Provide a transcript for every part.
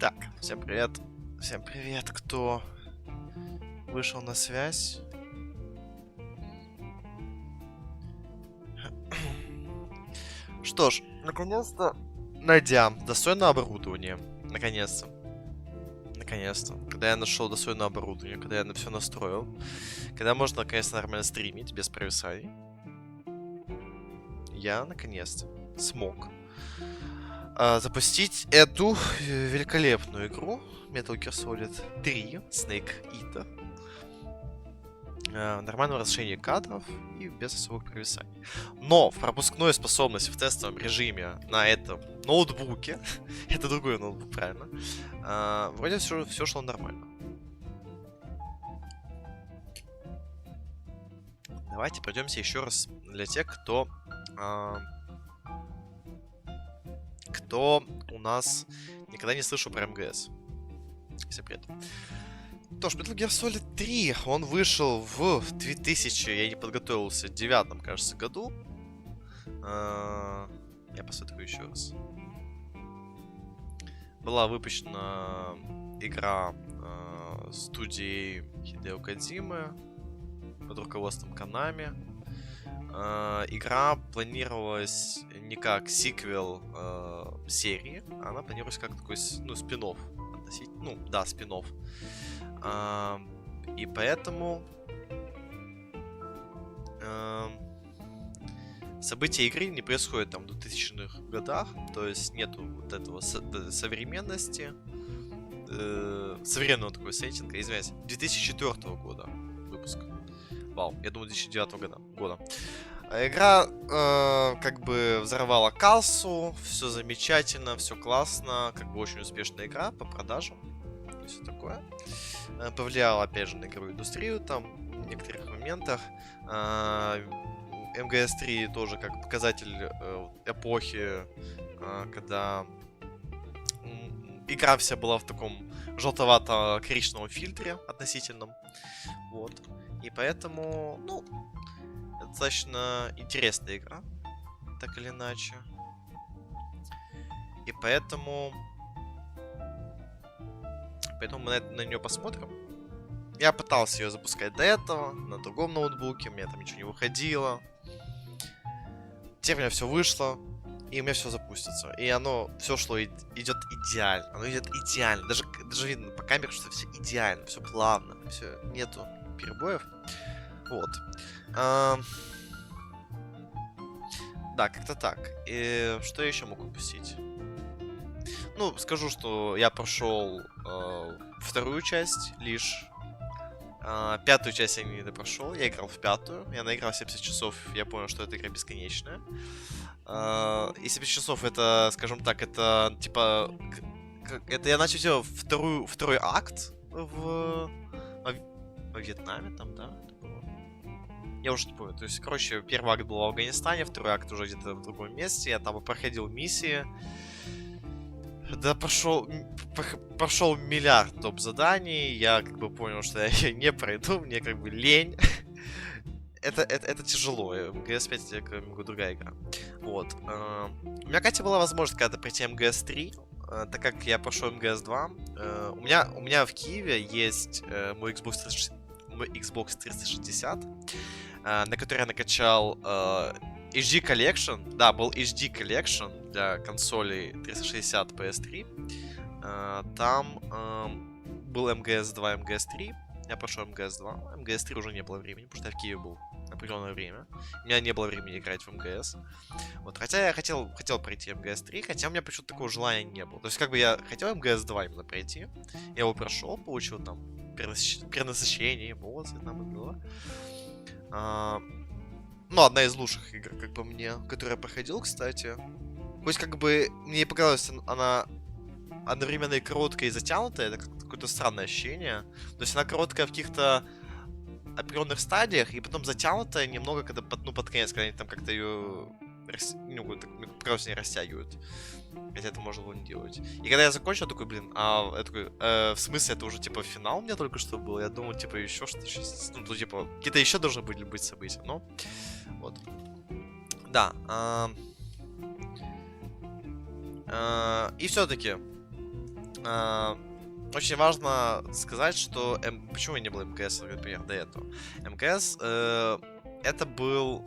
Так, всем привет. Всем привет, кто вышел на связь. Что ж, наконец-то найдя достойное оборудование. Наконец-то. Наконец-то. Когда я нашел достойное оборудование, когда я все настроил, когда можно наконец-то нормально стримить без провисаний, я наконец-то смог запустить эту великолепную игру Metal Gear Solid 3 Snake Eater в нормальном разрешении кадров и без особых провисаний. Но в пропускной способности в тестовом режиме на этом ноутбуке, это другой ноутбук, правильно, вроде все шло нормально. Давайте пройдемся еще раз для тех, кто у нас никогда не слышал про МГС. Всем привет. Что ж, Metal Gear Solid 3, он вышел в 2000, я не подготовился, 9, кажется, году. Я посмотрю еще раз. Была выпущена игра студии Хидео Кодзимы под руководством Konami. Игра планировалась не как сиквел серии, она планировалась как такой, спин-офф. Ну, да, спин-офф. И поэтому события игры не происходят там в 2000-х годах, то есть нету вот этого современности, современного такого сеттинга, извиняюсь, 2004 года выпуск. Вау, я думаю, 2009 года. Игра как бы взорвала кассу, все замечательно, все классно, как бы очень успешная игра по продажам и все такое. Повлияла, опять же, на игровую индустрию там в некоторых моментах. МГС-3 тоже как показатель эпохи, когда игра вся была в таком желтовато-коричневом фильтре относительном. Вот. И поэтому, ну, достаточно интересная игра, так или иначе. И поэтому мы на нее посмотрим. Я пытался ее запускать до этого, на другом ноутбуке, у меня там ничего не выходило. Теперь у меня все вышло, и у меня все запустится. И оно все шло, идет идеально. Оно идет идеально. Даже видно по камере, что все идеально, все плавно, все, нету перебоев. Вот. Да, как-то так. И что я еще мог упустить? Ну, скажу, что я прошел вторую часть лишь. Пятую часть я не допрошел. Я играл в пятую. Я наиграл 70 часов. Я понял, что эта игра бесконечная. И 70 часов это, скажем так, это типа... Это я начал делать второй акт во Вьетнаме там, да? Я уже не помню. То есть, короче, первый акт был в Афганистане, второй акт уже где-то в другом месте. Я там проходил миссии. Да, прошел миллиард топ-заданий. Я как бы понял, что я ее не пройду. Мне как бы лень. это тяжело. МГС-5 это как бы другая игра. Вот. У меня, кстати, была возможность когда-то пройти МГС-3. Так как я прошел МГС-2. У меня в Киеве есть мой Xbox 360. На который я накачал HD Collection. Да, был HD Collection для консолей 360 PS3. Там был МГС-2, МГС-3. Я прошел МГС-2. МГС-3 уже не было времени, потому что я в Киеве был определенное время. У меня не было времени играть в МГС. Вот, хотя я хотел пройти МГС-3, хотя у меня почему-то такого желания не было. То есть, как бы я хотел МГС-2 именно пройти. Я его прошел, получил там перенасыщение, эмоции там и было. Ну, одна из лучших игр, как по мне, которую я проходил, кстати. Хоть как бы мне и показалось, она одновременно и короткая, и затянутая, это какое-то странное ощущение. То есть она короткая в каких-то определенных стадиях, и потом затянутая немного, когда под конец, когда они там как-то ее просто не растягивают. Хотя это можно было не делать. И когда я закончил, я такой, блин, я такой, в смысле, это уже, типа, финал у меня только что был? Я думал, типа, еще что-то, ну, типа, какие-то еще должны были быть события, но, вот. Да, и все-таки, А, очень важно сказать, что... Почему не было МГС, например, до этого? МГС это был,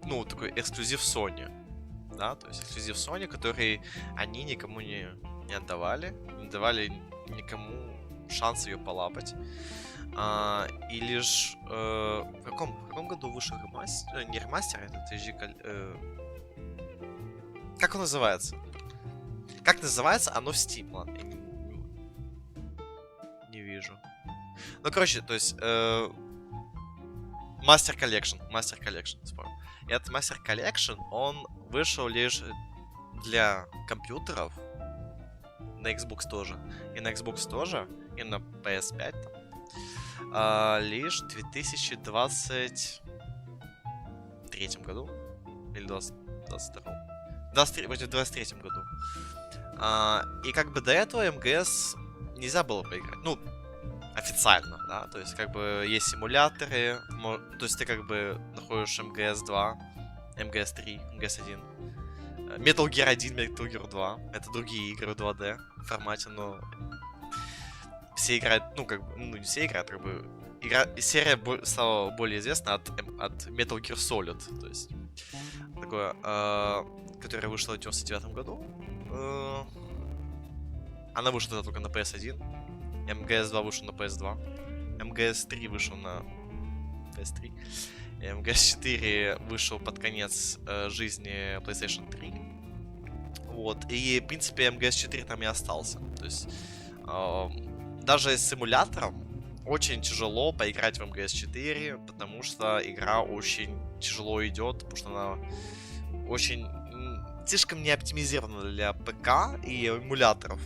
ну, такой эксклюзив Sony. Да, то есть эксклюзив Sony, который они никому не отдавали, не давали никому шанс ее полапать. И лишь в каком году вышел ремастер? Не ремастер, это как он называется? Как называется оно в Steam? Ладно, я не вижу. Ну, короче, то есть Master Collection, вспомнил. И этот Master Collection, он вышел лишь для компьютеров, на Xbox тоже, и на Xbox тоже, и на PS5 там, лишь в 2023 году, или 2022, в 2023 году. И как бы до этого МГС нельзя было поиграть, ну, официально, да, то есть как бы есть симуляторы, то есть ты как бы находишь МГС 2, МГС 3, МГС 1, Metal Gear 1, Metal Gear 2, это другие игры в 2D формате, но все играют, ну как бы, ну не все играют, как бы, серия стала более известна от Metal Gear Solid, то есть такое, которая вышла в 99 году, она вышла тогда только на PS1, МГС 2 вышел на PS2, МГС 3 вышел на PS3, МГС 4 вышел под конец жизни PlayStation 3. Вот, и в принципе МГС 4 там и остался. То есть даже с симулятором очень тяжело поиграть в МГС 4, потому что игра очень тяжело идет, потому что она очень слишком не оптимизирована для ПК и эмуляторов.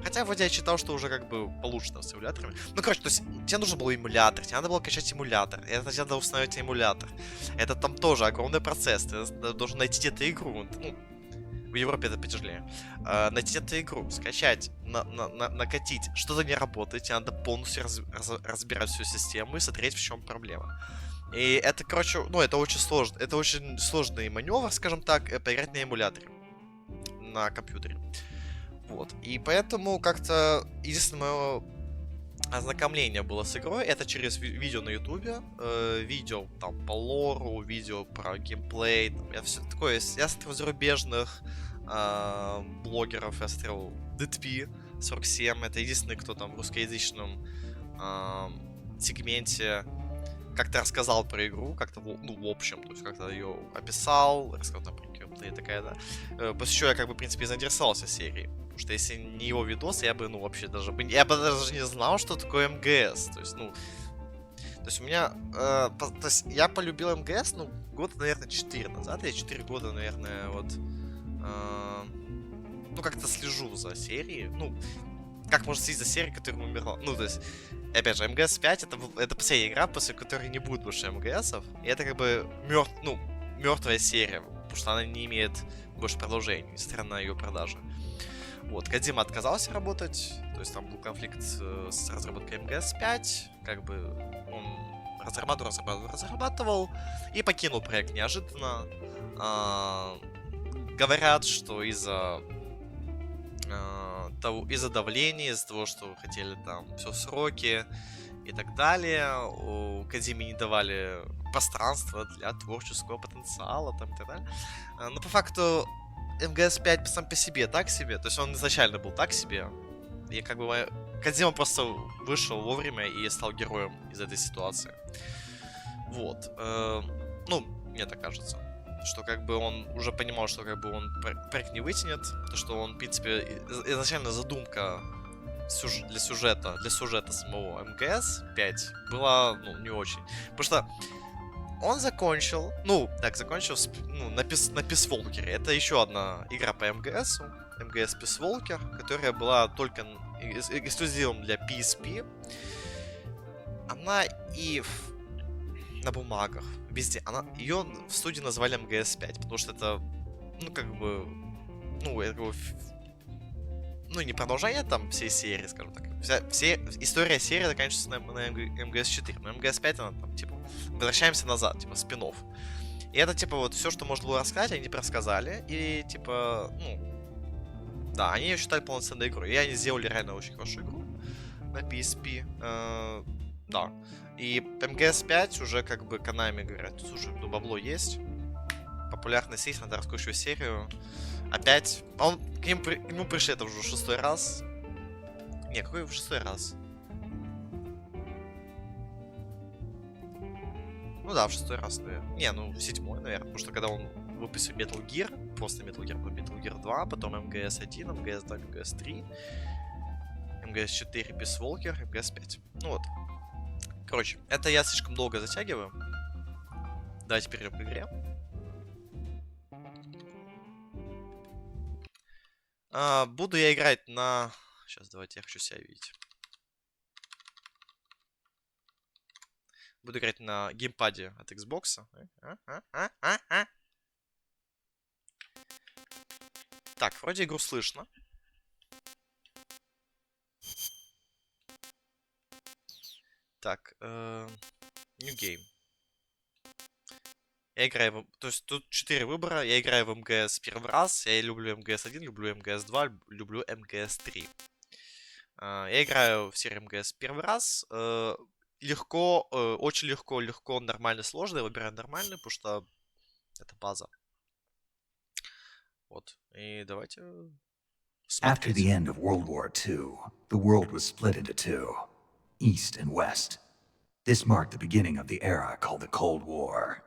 Хотя вроде я читал, что уже как бы получше с эмуляторами. Ну, короче, то есть тебе нужен был эмулятор, тебе надо было качать эмулятор, это тебе надо установить эмулятор. Это там тоже огромный процесс, ты должен найти эту игру. Ну, в Европе это потяжелее. Найти эту игру, скачать, накатить, что-то не работает, тебе надо полностью разбирать всю систему и смотреть, в чем проблема. И это, короче, ну, это очень сложно. Это очень сложный маневр, скажем так, поиграть на эмуляторе. На компьютере. Вот. И поэтому как-то единственное мое ознакомление было с игрой, это через видео на ютубе, видео там по лору, видео про геймплей, там, я все такое, я смотрел зарубежных блогеров, я смотрел DTP 47, это единственный, кто там в русскоязычном сегменте как-то рассказал про игру, как-то, ну, в общем, то есть как-то ее описал, рассказал там про геймплей такая, да. После чего я, как бы, в принципе, заинтересовался серией. Потому что если не его видос, я бы, ну, вообще даже... Я бы даже не знал, что такое МГС. То есть, ну... То есть у меня... то есть я полюбил МГС, ну, год, наверное, 4 назад. Я 4 года, наверное, вот... ну, как-то слежу за серией. Ну, как можно следить за серией, которая умерла? Ну, то есть... Опять же, МГС 5 это последняя игра, после которой не будет больше МГСов. И это как бы мертвая серия, потому что она не имеет больше продолжений, несмотря на ее продажи. Вот, Кодзима отказался работать, то есть там был конфликт с разработкой МГС 5, как бы он разрабатывал и покинул проект неожиданно. Говорят, что из-за давления, из-за того, что хотели там все сроки и так далее, у Кодзиме не давали пространства для творческого потенциала там, и так далее. Но по факту МГС 5 сам по себе так себе, то есть он изначально был так себе, и как бы Кодзима просто вышел вовремя и стал героем из этой ситуации. Вот. Ну, мне так кажется, что как бы он уже понимал, что как бы он проект не вытянет, то что он, в принципе, изначально задумка для сюжета самого МГС 5 была, ну, не очень. Потому что он закончил, на Peace Walker. Это еще одна игра по МГСу, МГС Peace Walker, которая была только эксклюзивом для PSP. Она и на бумагах, везде. Ее в студии назвали МГС 5, потому что это, ну, как бы, ну, это как бы, ну, не продолжение там всей серии, скажем так. История серии заканчивается на МГС 4, но МГС 5, она там, типа, возвращаемся назад, типа, спин-офф. И это, типа, вот все, что можно было рассказать, они рассказали. И, типа, ну, Да, они ее считают полноценной игрой. И они сделали реально очень хорошую игру на PSP. Да. И МГС 5 уже как бы Konami говорят, тут уже бабло есть. Популярность есть, надо раскручивать серию. Опять. К нему пришли это уже 6-й раз. Не, какой в 6-й раз? Ну да, в 6-й раз, наверное. Не, ну в 7-й, наверное. Потому что когда он выпустил Metal Gear, просто Metal Gear 2, потом МГС 1, МГС 2, МГС 3, МГС 4, Peace Walker, МГС 5. Ну вот. Короче, это я слишком долго затягиваю. Давайте перейдем к игре. Буду я играть на... Сейчас, давайте, я хочу себя видеть. Буду играть на геймпаде от Xbox. Так, вроде игру слышно. Так, New Game. Я играю в... То есть тут 4 выбора. Я играю в МГС первый раз. Я люблю МГС 1, люблю МГС 2, люблю МГС 3. Я играю в серию МГС первый раз. Легко, очень легко, нормально, сложно. Я выбираю нормальный, потому что это база. Вот. И давайте After смотреть. the end of World War II, the world was split into two, East and West. This marked the beginning of the era called the Cold War.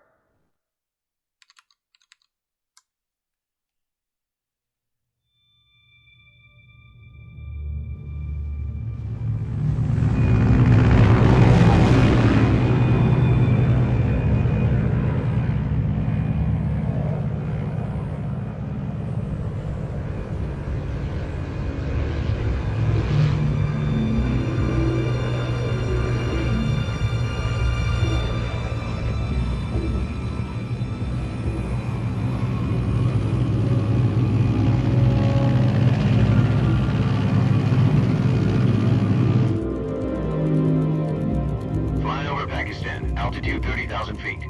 Altitude 30,000 feet.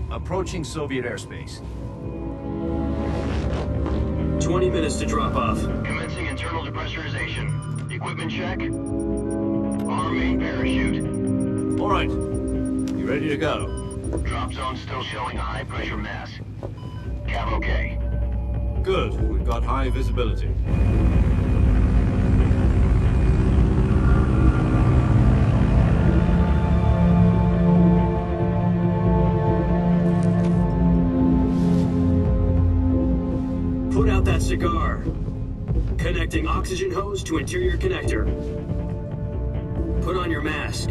Approaching Soviet airspace. 20 minutes to drop off. Commencing internal depressurization. Equipment check. Arm main parachute. All right. You ready to go? Drop zone still showing a high pressure mass. Cav okay. Good. We've got high visibility. Put out that cigar. Connecting oxygen hose to interior connector. Put on your mask.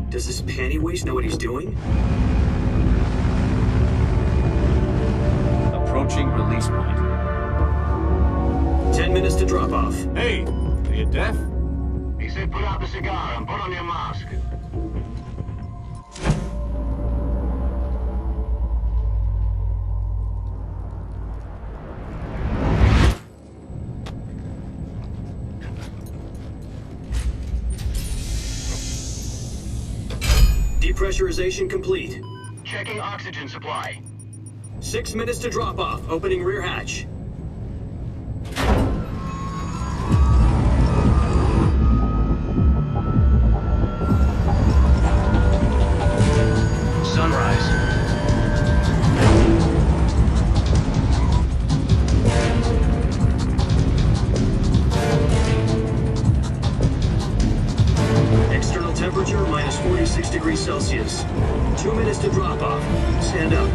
Does this panty waste know what he's doing? Approaching release point. 10 minutes to drop off. Hey, are you deaf? He said put out the cigar and put on your mask. Depressurization complete. Checking oxygen supply. 6 minutes to drop off. Opening rear hatch. Sunrise. External temperature minus 46 degrees Celsius. 2 minutes to drop off. Stand up.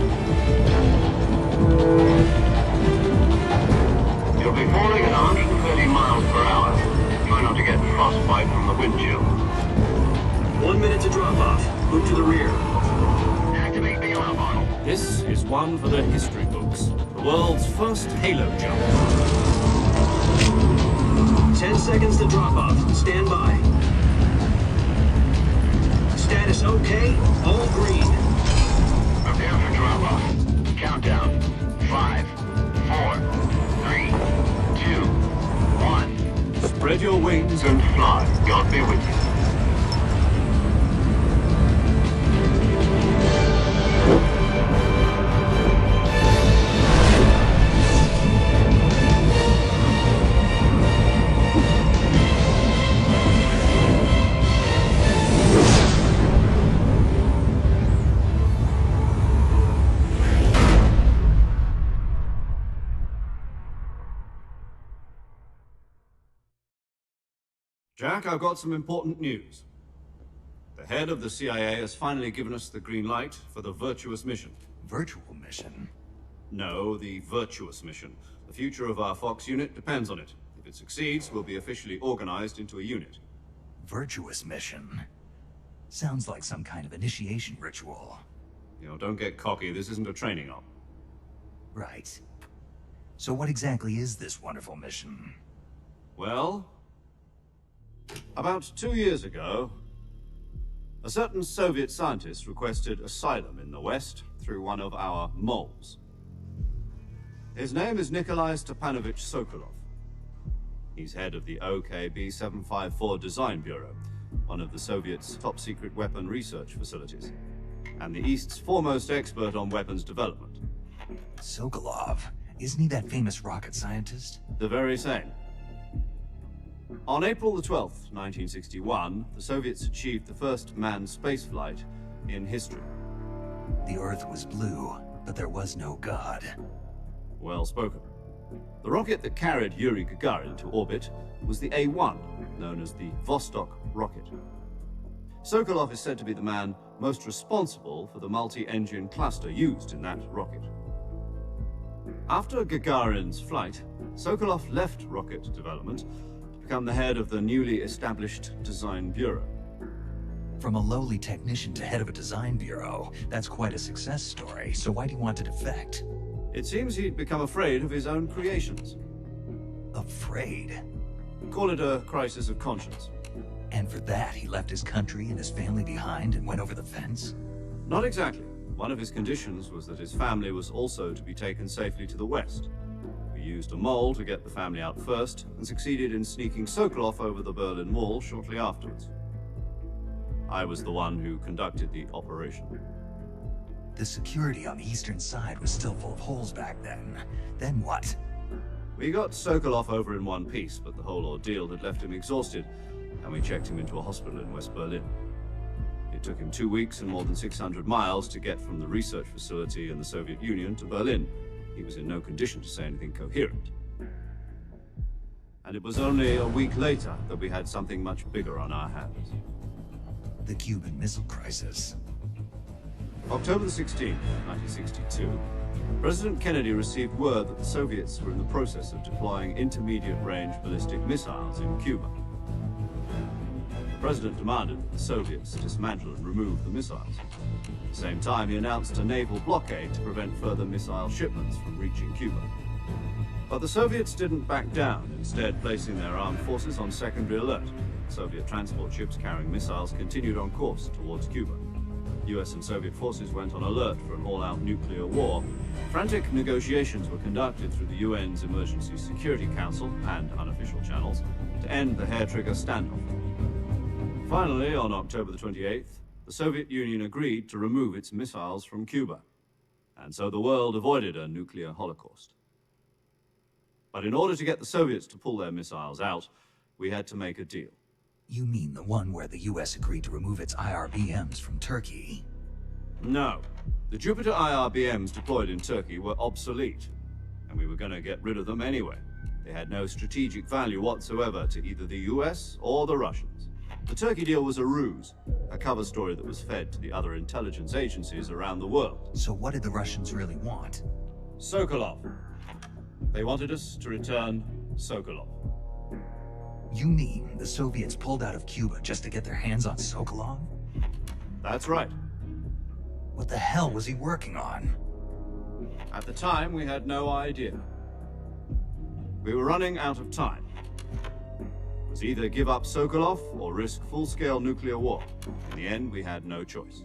You'll be falling at 130 miles per hour. Try not to get frostbite from the wind chill. 1 minute to drop off. Move to the rear. Activate the alarm bottle. This is one for the history books. The world's first halo jump. 10 seconds to drop off. Stand by. Status okay. All green. Prepare for drop off. Countdown. 5, 4, 3, 2, 1. Spread your wings And fly. God be with you. Jack, I've got some important news. The head of the CIA has finally given us the green light for the virtuous mission. Virtual mission? No, the virtuous mission. The future of our Fox unit depends on it. If it succeeds, we'll be officially organized into a unit. Virtuous mission? Sounds like some kind of initiation ritual. You know, don't get cocky. This isn't a training op. Right. So what exactly is this wonderful mission? Well, about 2 years ago, a certain Soviet scientist requested asylum in the West through one of our moles. His name is Nikolai Stepanovich Sokolov. He's head of the OKB 754 Design Bureau, one of the Soviets' top-secret weapon research facilities, and the East's foremost expert on weapons development. Sokolov? Isn't he that famous rocket scientist? The very same. On April the 12th, 1961, the Soviets achieved the first manned spaceflight in history. The Earth was blue, but there was no God. Well spoken. The rocket that carried Yuri Gagarin to orbit was the A-1, known as the Vostok rocket. Sokolov is said to be the man most responsible for the multi-engine cluster used in that rocket. After Gagarin's flight, Sokolov left rocket development to become the head of the newly established Design Bureau. From a lowly technician to head of a design bureau, that's quite a success story. So why do you want to defect? It seems he'd become afraid of his own creations. Afraid? Call it a crisis of conscience. And for that, he left his country and his family behind and went over the fence? Not exactly. One of his conditions was that his family was also to be taken safely to the West. We used a mole to get the family out first, and succeeded in sneaking Sokolov over the Berlin Wall shortly afterwards. I was the one who conducted the operation. The security on the eastern side was still full of holes back then. Then what? We got Sokolov over in one piece, but the whole ordeal had left him exhausted, and we checked him into a hospital in West Berlin. It took him 2 weeks and more than 600 miles to get from the research facility in the Soviet Union to Berlin. He was in no condition to say anything coherent. And it was only a week later that we had something much bigger on our hands. The Cuban Missile Crisis. October the 16th, 1962, President Kennedy received word that the Soviets were in the process of deploying intermediate-range ballistic missiles in Cuba. The President demanded that the Soviets dismantle and remove the missiles. At the same time, he announced a naval blockade to prevent further missile shipments from reaching Cuba. But the Soviets didn't back down, instead placing their armed forces on secondary alert. Soviet transport ships carrying missiles continued on course towards Cuba. US and Soviet forces went on alert for an all-out nuclear war. Frantic negotiations were conducted through the UN's Emergency Security Council and unofficial channels to end the hair-trigger standoff. Finally, on October the 28th, the Soviet Union agreed to remove its missiles from Cuba. And so the world avoided a nuclear holocaust. But in order to get the Soviets to pull their missiles out, we had to make a deal. You mean the one where the US agreed to remove its IRBMs from Turkey? No. The Jupiter IRBMs deployed in Turkey were obsolete, and we were going to get rid of them anyway. They had no strategic value whatsoever to either the US or the Russians. The Turkey deal was a ruse, a cover story that was fed to the other intelligence agencies around the world. So what did the Russians really want? Sokolov. They wanted us to return Sokolov. You mean the Soviets pulled out of Cuba just to get their hands on Sokolov? That's right. What the hell was he working on? At the time, we had no idea. We were running out of time. It was either give up Sokolov or risk full-scale nuclear war. In the end, we had no choice.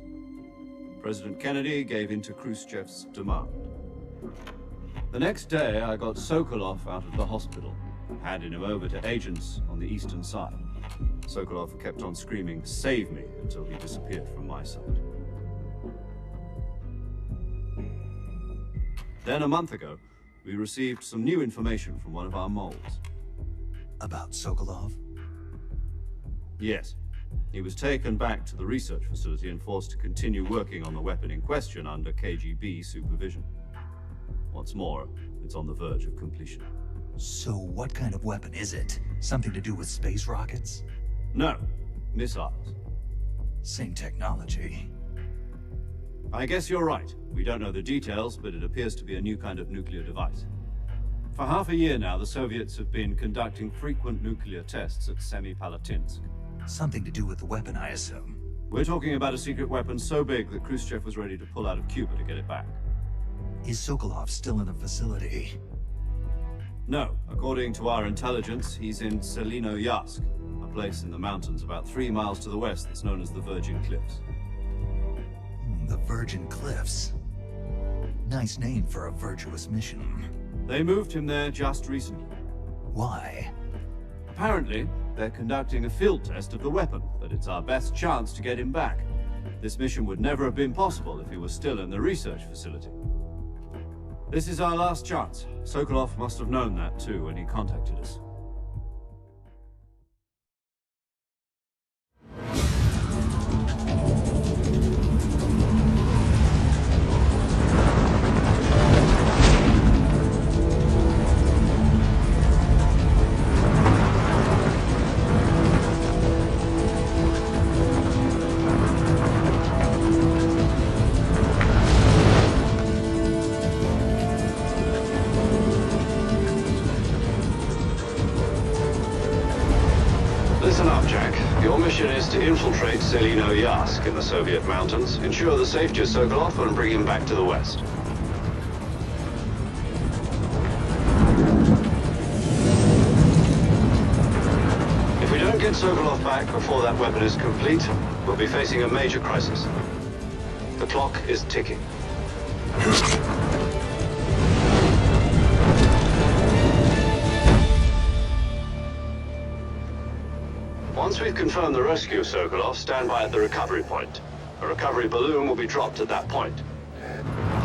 President Kennedy gave in to Khrushchev's demand. The next day, I got Sokolov out of the hospital, handed him over to agents on the eastern side. Sokolov kept on screaming, "Save me," until he disappeared from my sight. Then a month ago, we received some new information from one of our moles. About Sokolov? Yes. He was taken back to the research facility and forced to continue working on the weapon in question under KGB supervision. What's more, it's on the verge of completion. So what kind of weapon is it? Something to do with space rockets? No, missiles. Same technology. I guess you're right. We don't know the details, but it appears to be a new kind of nuclear device. For half a year now, the Soviets have been conducting frequent nuclear tests at Semipalatinsk. Something to do with the weapon, I assume. We're talking about a secret weapon so big that Khrushchev was ready to pull out of Cuba to get it back. Is Sokolov still in the facility? No, according to our intelligence, he's in Selino-Yarsk, a place in the mountains about 3 miles to the west that's known as the Virgin Cliffs. The Virgin Cliffs. Nice name for a virtuous mission. They moved him there just recently. Why? Apparently, they're conducting a field test of the weapon, but it's our best chance to get him back. This mission would never have been possible if he was still in the research facility. This is our last chance. Sokolov must have known that too when he contacted us. Listen up, Jack. Your mission is to infiltrate Selino-Yarsk in the Soviet mountains, ensure the safety of Sokolov, and bring him back to the West. If we don't get Sokolov back before that weapon is complete, we'll be facing a major crisis. The clock is ticking. Once we've confirmed the rescue of Sokolov, stand by at the recovery point. A recovery balloon will be dropped at that point.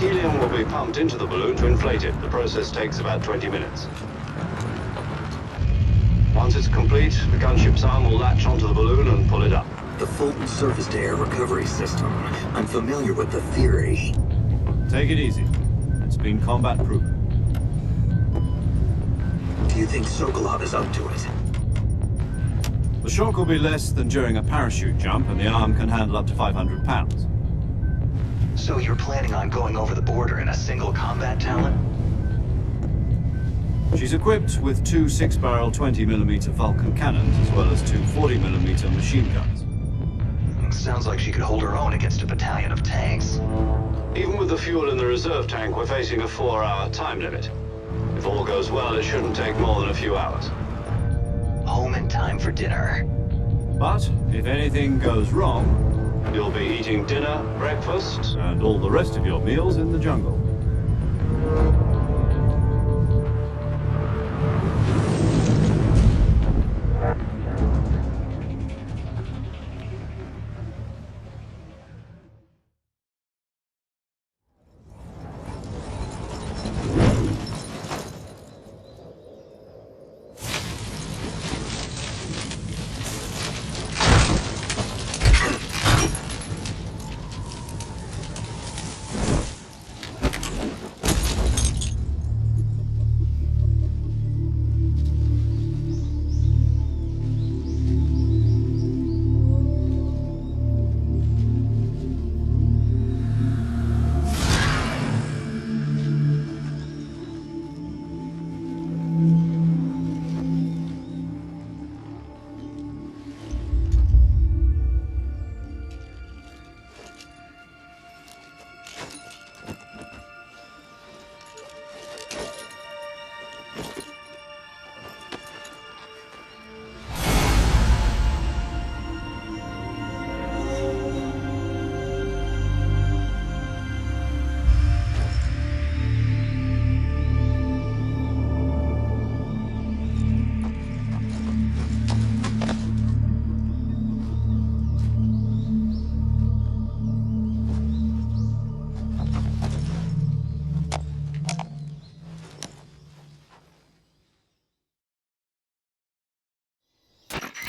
Helium will be pumped into the balloon to inflate it. The process takes about 20 minutes. Once it's complete, the gunship's arm will latch onto the balloon and pull it up. The Fulton surface-to-air recovery system. I'm familiar with the theory. Take it easy. It's been combat-proven. Do you think Sokolov is up to it? The shock will be less than during a parachute jump, and the arm can handle up to 500 pounds. So you're planning on going over the border in a single combat talent? She's equipped with 2 6-barrel 20mm Vulcan cannons, as well as 2 40mm machine guns. Sounds like she could hold her own against a battalion of tanks. Even with the fuel in the reserve tank, we're facing a 4-hour time limit. If all goes well, it shouldn't take more than a few hours. Home in time for dinner. But if anything goes wrong, you'll be eating dinner, breakfast, and all the rest of your meals in the jungle.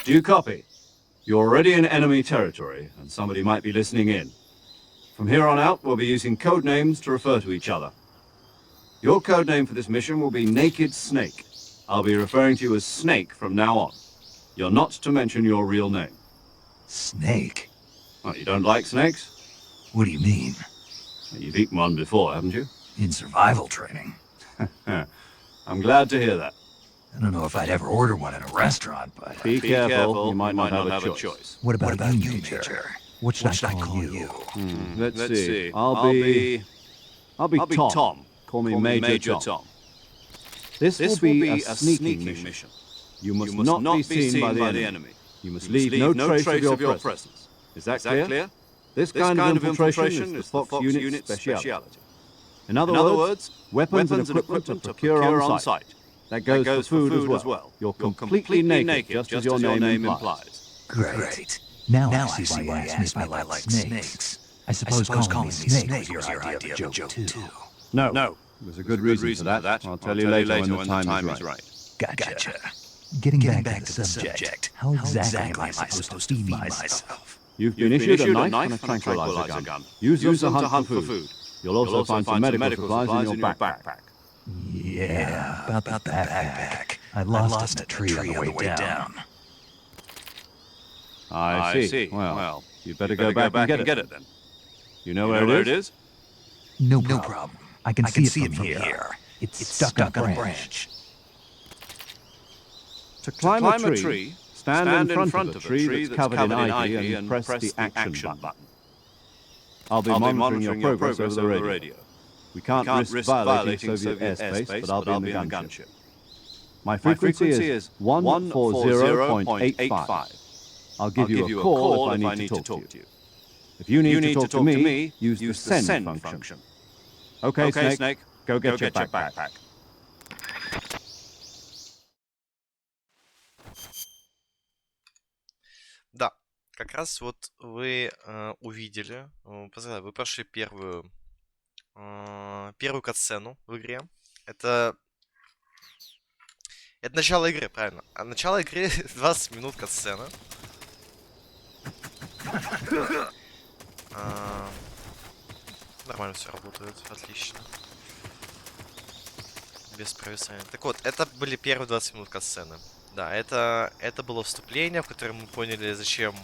Do you copy? You're already in enemy territory, and somebody might be listening in. From here on out, we'll be using code names to refer to each other. Your code name for this mission will be Naked Snake. I'll be referring to you as Snake from now on. You're not to mention your real name. Snake? Oh, you don't like snakes? What do you mean? You've eaten one before, haven't you? In survival training? I'm glad to hear that. I don't know if I'd ever order one in a restaurant, but... Be careful, you might not have a choice. What about you, Major? What should I call you? Let's see. I'll be Tom. Call me Major Tom. This will be a sneaking mission. You must not be seen by the enemy. You must leave no trace of your presence. Is that clear? This kind of infiltration is the Fox unit's speciality. In other words, weapons and equipment are procured on site. That goes for food as well. You're completely naked, just as your name implies. Great. Now I see why you asked me if I like snakes. I suppose calling me Snake was your idea of a joke, too. No. There's a good reason for that. I'll tell you later when the time is right. Gotcha. Getting back to the subject, how exactly am I supposed to feed myself? You've been issued a knife and a tranquilizer gun. Use them to hunt for food. You'll also find some medical supplies in your backpack. Yeah, about the backpack. I lost it in a tree on the way down. I see. Well, you'd better go back and get it then. You know where it is? No problem. I can see it from here. It's stuck on a branch. To climb a tree, stand in front of a tree that's covered in ivy and press the action button. I'll be monitoring your progress over the radio. We can't risk violating Soviet airspace, but I'll be in the gunship. My frequency is 140.85. I'll give you a call if I need to talk to you. If you need to talk to me, use the send function. Okay, Snake, go get your backpack. Да, как раз вот вы увидели, вы прошли первую катсцену в игре. Это начало игры, правильно. А начало игры 20 минут катсцена. Нормально все работает, отлично. Без провисания. Так вот, это были первые 20 минут катсцены. Да, это было вступление, в котором мы поняли, зачем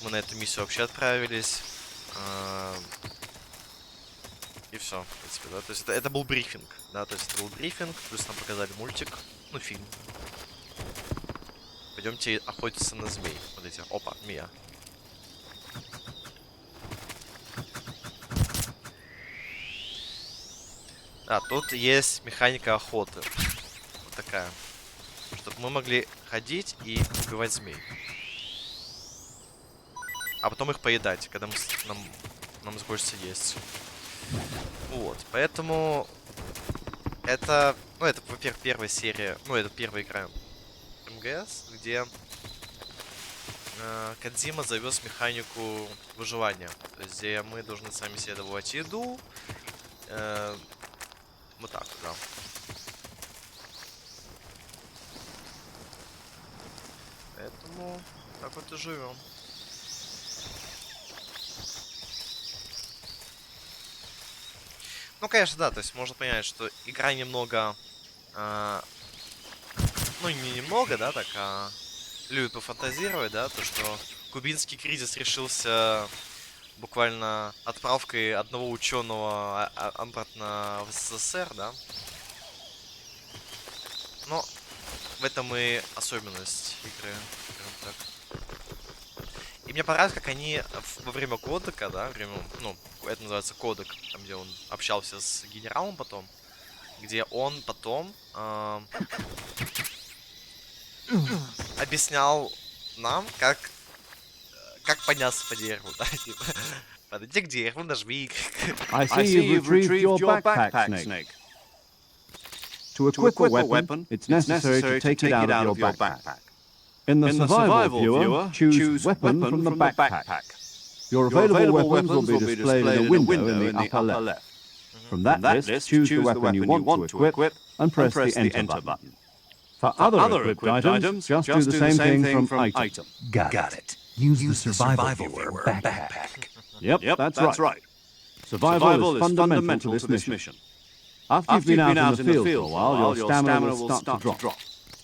мы на эту миссию вообще отправились. И все, в принципе, да. То есть это был брифинг, да, то есть это был брифинг, плюс нам показали мультик, ну, фильм. Пойдемте охотиться на змей. Смотрите, опа, Мия. Да, тут есть механика охоты. Вот такая. Чтобы мы могли ходить и убивать змей. А потом их поедать, когда нам захочется есть. Вот, поэтому это, во-первых, первая серия, это первая игра МГС, где Кодзима завез механику выживания. То есть, где мы должны сами себе добывать еду. Вот так, да. Поэтому так вот и живем. Ну, конечно, да, то есть можно понять, что игра немного, ну, не немного, да, так, любит пофантазировать, да, то, что кубинский кризис решился буквально отправкой одного ученого обратно в СССР, да. Но в этом и особенность игры, скажем так. И мне понравилось, как они во время кодека, да, это называется кодек, там, где он общался с генералом потом, где он потом объяснял нам, как подняться по дереву, да, типа, подойди к дереву, нажми. I see you've retrieved your backpack, Snake. To equip a weapon, it's necessary to take it out of your backpack. In the survival viewer, choose weapon from the backpack. Your available weapons will be displayed in a window in the upper left. From that list, choose the weapon you want to equip and press the enter button. For other equipped items, just do the same thing from item. Got it. Use the survival viewer backpack. Yep, that's right. Survival is fundamental to this mission. After you've been out in the field for a while, your stamina will start to drop.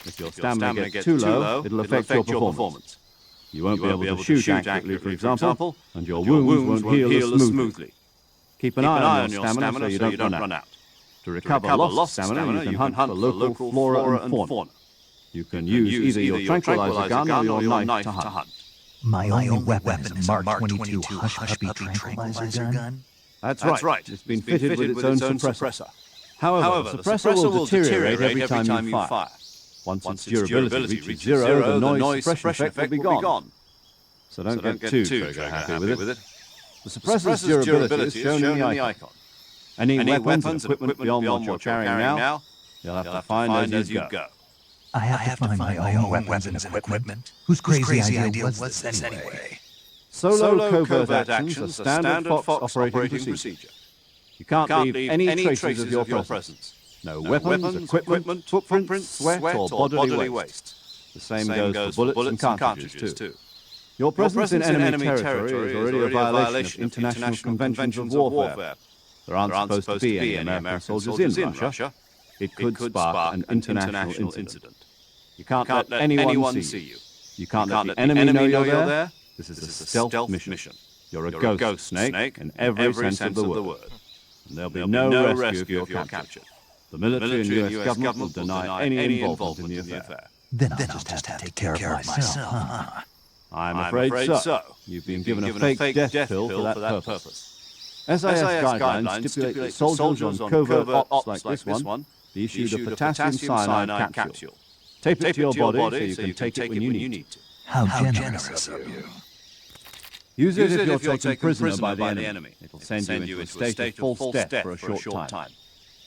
If your stamina gets too low, it'll affect your performance. You won't be able to shoot accurately, for example, and your wounds won't heal as smoothly. Keep an eye on your stamina so you don't run out. To recover lost stamina, you can hunt for local flora and fauna. You can use either your tranquilizer gun or your knife to hunt. My only weapon is a Mark 22 hush-hush tranquilizer gun? That's right. It's been fitted with its own suppressor. However, the suppressor will deteriorate every time you fire. Once its durability reaches zero, the noise suppression effect will be gone. So don't get too trigger-happy with it. The suppressor's durability is shown in the icon. Any weapons and equipment beyond what you're carrying now, you'll have to find as you go. I have to find my own weapons and equipment. Whose crazy idea was this anyway? Solo covert actions are standard Fox operating procedure. You can't leave any traces of your presence. No weapons, equipment, footprints, sweat, or bodily waste. The same goes for bullets and cartridges too. Your presence in enemy territory is already a violation of international conventions of warfare. There aren't supposed to be any American soldiers in Russia. It could spark an international incident. You can't let anyone see you. You can't let the enemy know you're there. This is a stealth mission. You're a ghost snake in every sense of the word. And there'll be no rescue if you're captured. The military and US government will deny any involvement in the affair. Then I'll just have to take care of myself, huh? I'm afraid so. You've been given a fake death pill for that purpose. SAS guidelines stipulate that soldiers on covert ops like this one be issued a potassium cyanide capsule. Tape it to your body so you can take it when you need to. How generous of you. Use it if you're taken prisoner by the enemy. It'll send you into a state of full death for a short time.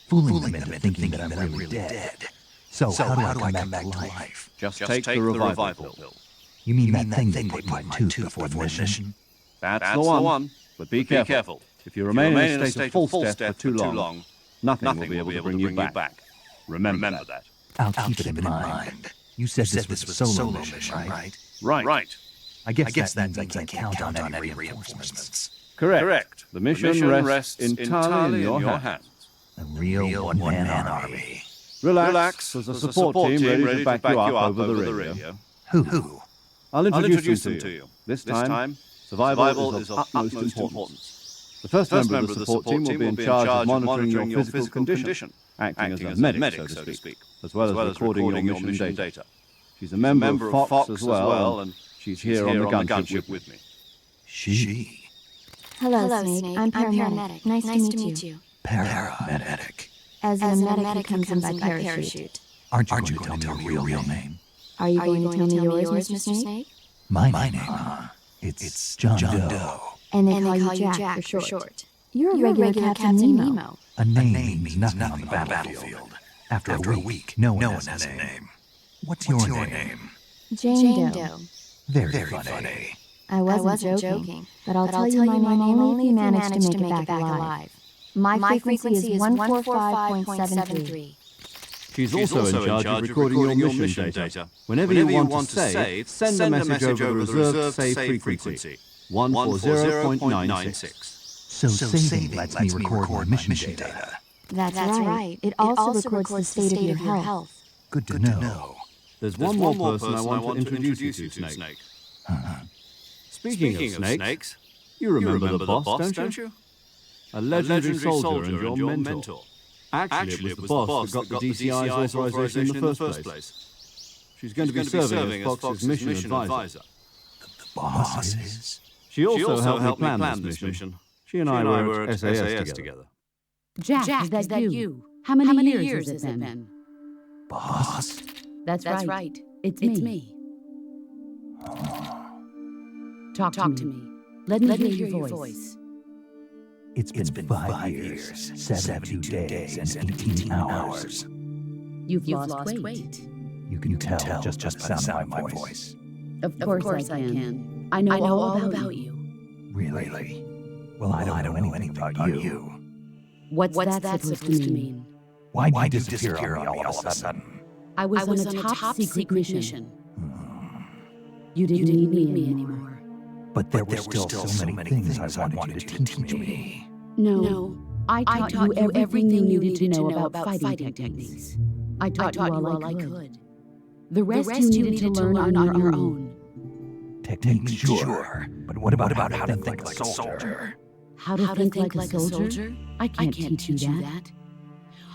Fooling them into thinking that I'm really dead. So how do I come back to life? Just take the revival pill. You mean that thing they put in my tooth before the mission? That's the one. But be careful. If you remain in a state of full death for too long, nothing will be able to bring you back. Remember that. I'll keep it in mind. You said this was a solo mission, right? Right. I guess that means I can't count on any reinforcements. Correct. The mission rests entirely in your hands. A real one-man army. Relax. There's a support team ready to back you up over the radio. Who? I'll introduce them to you. This time, survival is of utmost importance. The first member of the support team will be in charge of monitoring your physical condition, acting as a medic, so to speak, as well as recording your mission data. She's a member of Fox as well, and she's here on the gunship with me. She? Hello, Snake. I'm paramedic. Nice to meet you. Paramedic. As a medic who comes in by parachute. Aren't you going to tell me your real name? Are you going to tell me yours, Mr. Snake? My name, It's John Doe. And they call you Jack for short. You're a regular Captain Nemo. A name means nothing on the battlefield. After a week, no one has a name. What's your name? Jane Doe. Very funny. I wasn't joking, but I'll tell you my name only if you manage to make it back alive. My frequency is 145.73. She's also in charge of recording your mission data. Whenever you want to save, send a message over the reserved save frequency, 140.96. So saving lets me record my mission data. That's right. It also records the state of your health. Good to know. There's one more person I want to introduce you to, Snake. Speaking of snakes, you remember the boss, don't you? A legendary soldier and your mentor. Actually, it was the boss that got the DCI's authorization in the first place. She's going to be serving as Fox's mission advisor. The boss is? She also helped me plan this mission. She and I were at SAS together. Jack, is that you? How many years has it been? Boss? That's right. It's me. Talk to me. Let me hear your voice. It's been 5 years, 72 days, and 18 hours. You've lost weight. You can tell just by the sound of my voice. Of course I can. I know all about you. Really? Well, I don't know anything about you. What's that supposed to mean? Why'd you disappear on me all of a sudden? I was on a top secret mission. You didn't need me anymore. But there were still so many things I wanted you to teach me. No, I taught you everything you needed to know about fighting techniques. I taught you all I could. The rest you needed to learn on your own. Techniques, sure. But what about how to think like a soldier? How to think like a soldier? I can't teach you that.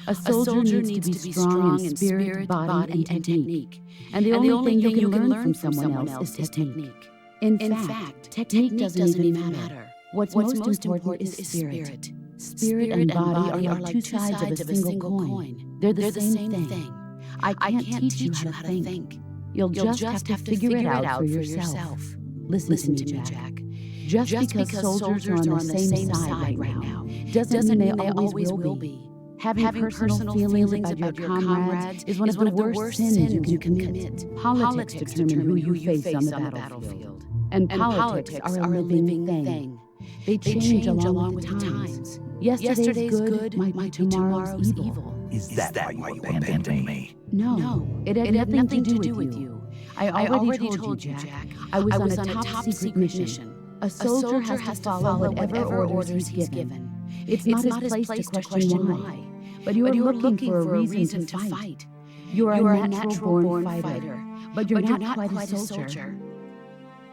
A soldier needs to be strong in spirit, body, and technique. And the only thing you can learn from someone else is technique. In fact, technique doesn't even matter. What's most important is spirit. Spirit and body are like two sides of a single coin. They're the same thing. I can't teach you how to think. You'll just have to figure it out for yourself. Listen to me, Jack. Just because soldiers are on the same side right now doesn't mean they always will be. Having personal feelings about your comrades is one of the worst sins you can commit. Politics determine who you face on the battlefield. And politics are a living thing. They change along with the times. Yesterday's good might be tomorrow's evil. Is that why you abandoned me? No, it had nothing to do with you. I already told you, Jack. I was on a top-secret mission. A soldier has to follow whatever orders he's given. It's not his place to question why. But you are looking for a reason to fight. You are a natural-born fighter, but you're not quite a soldier.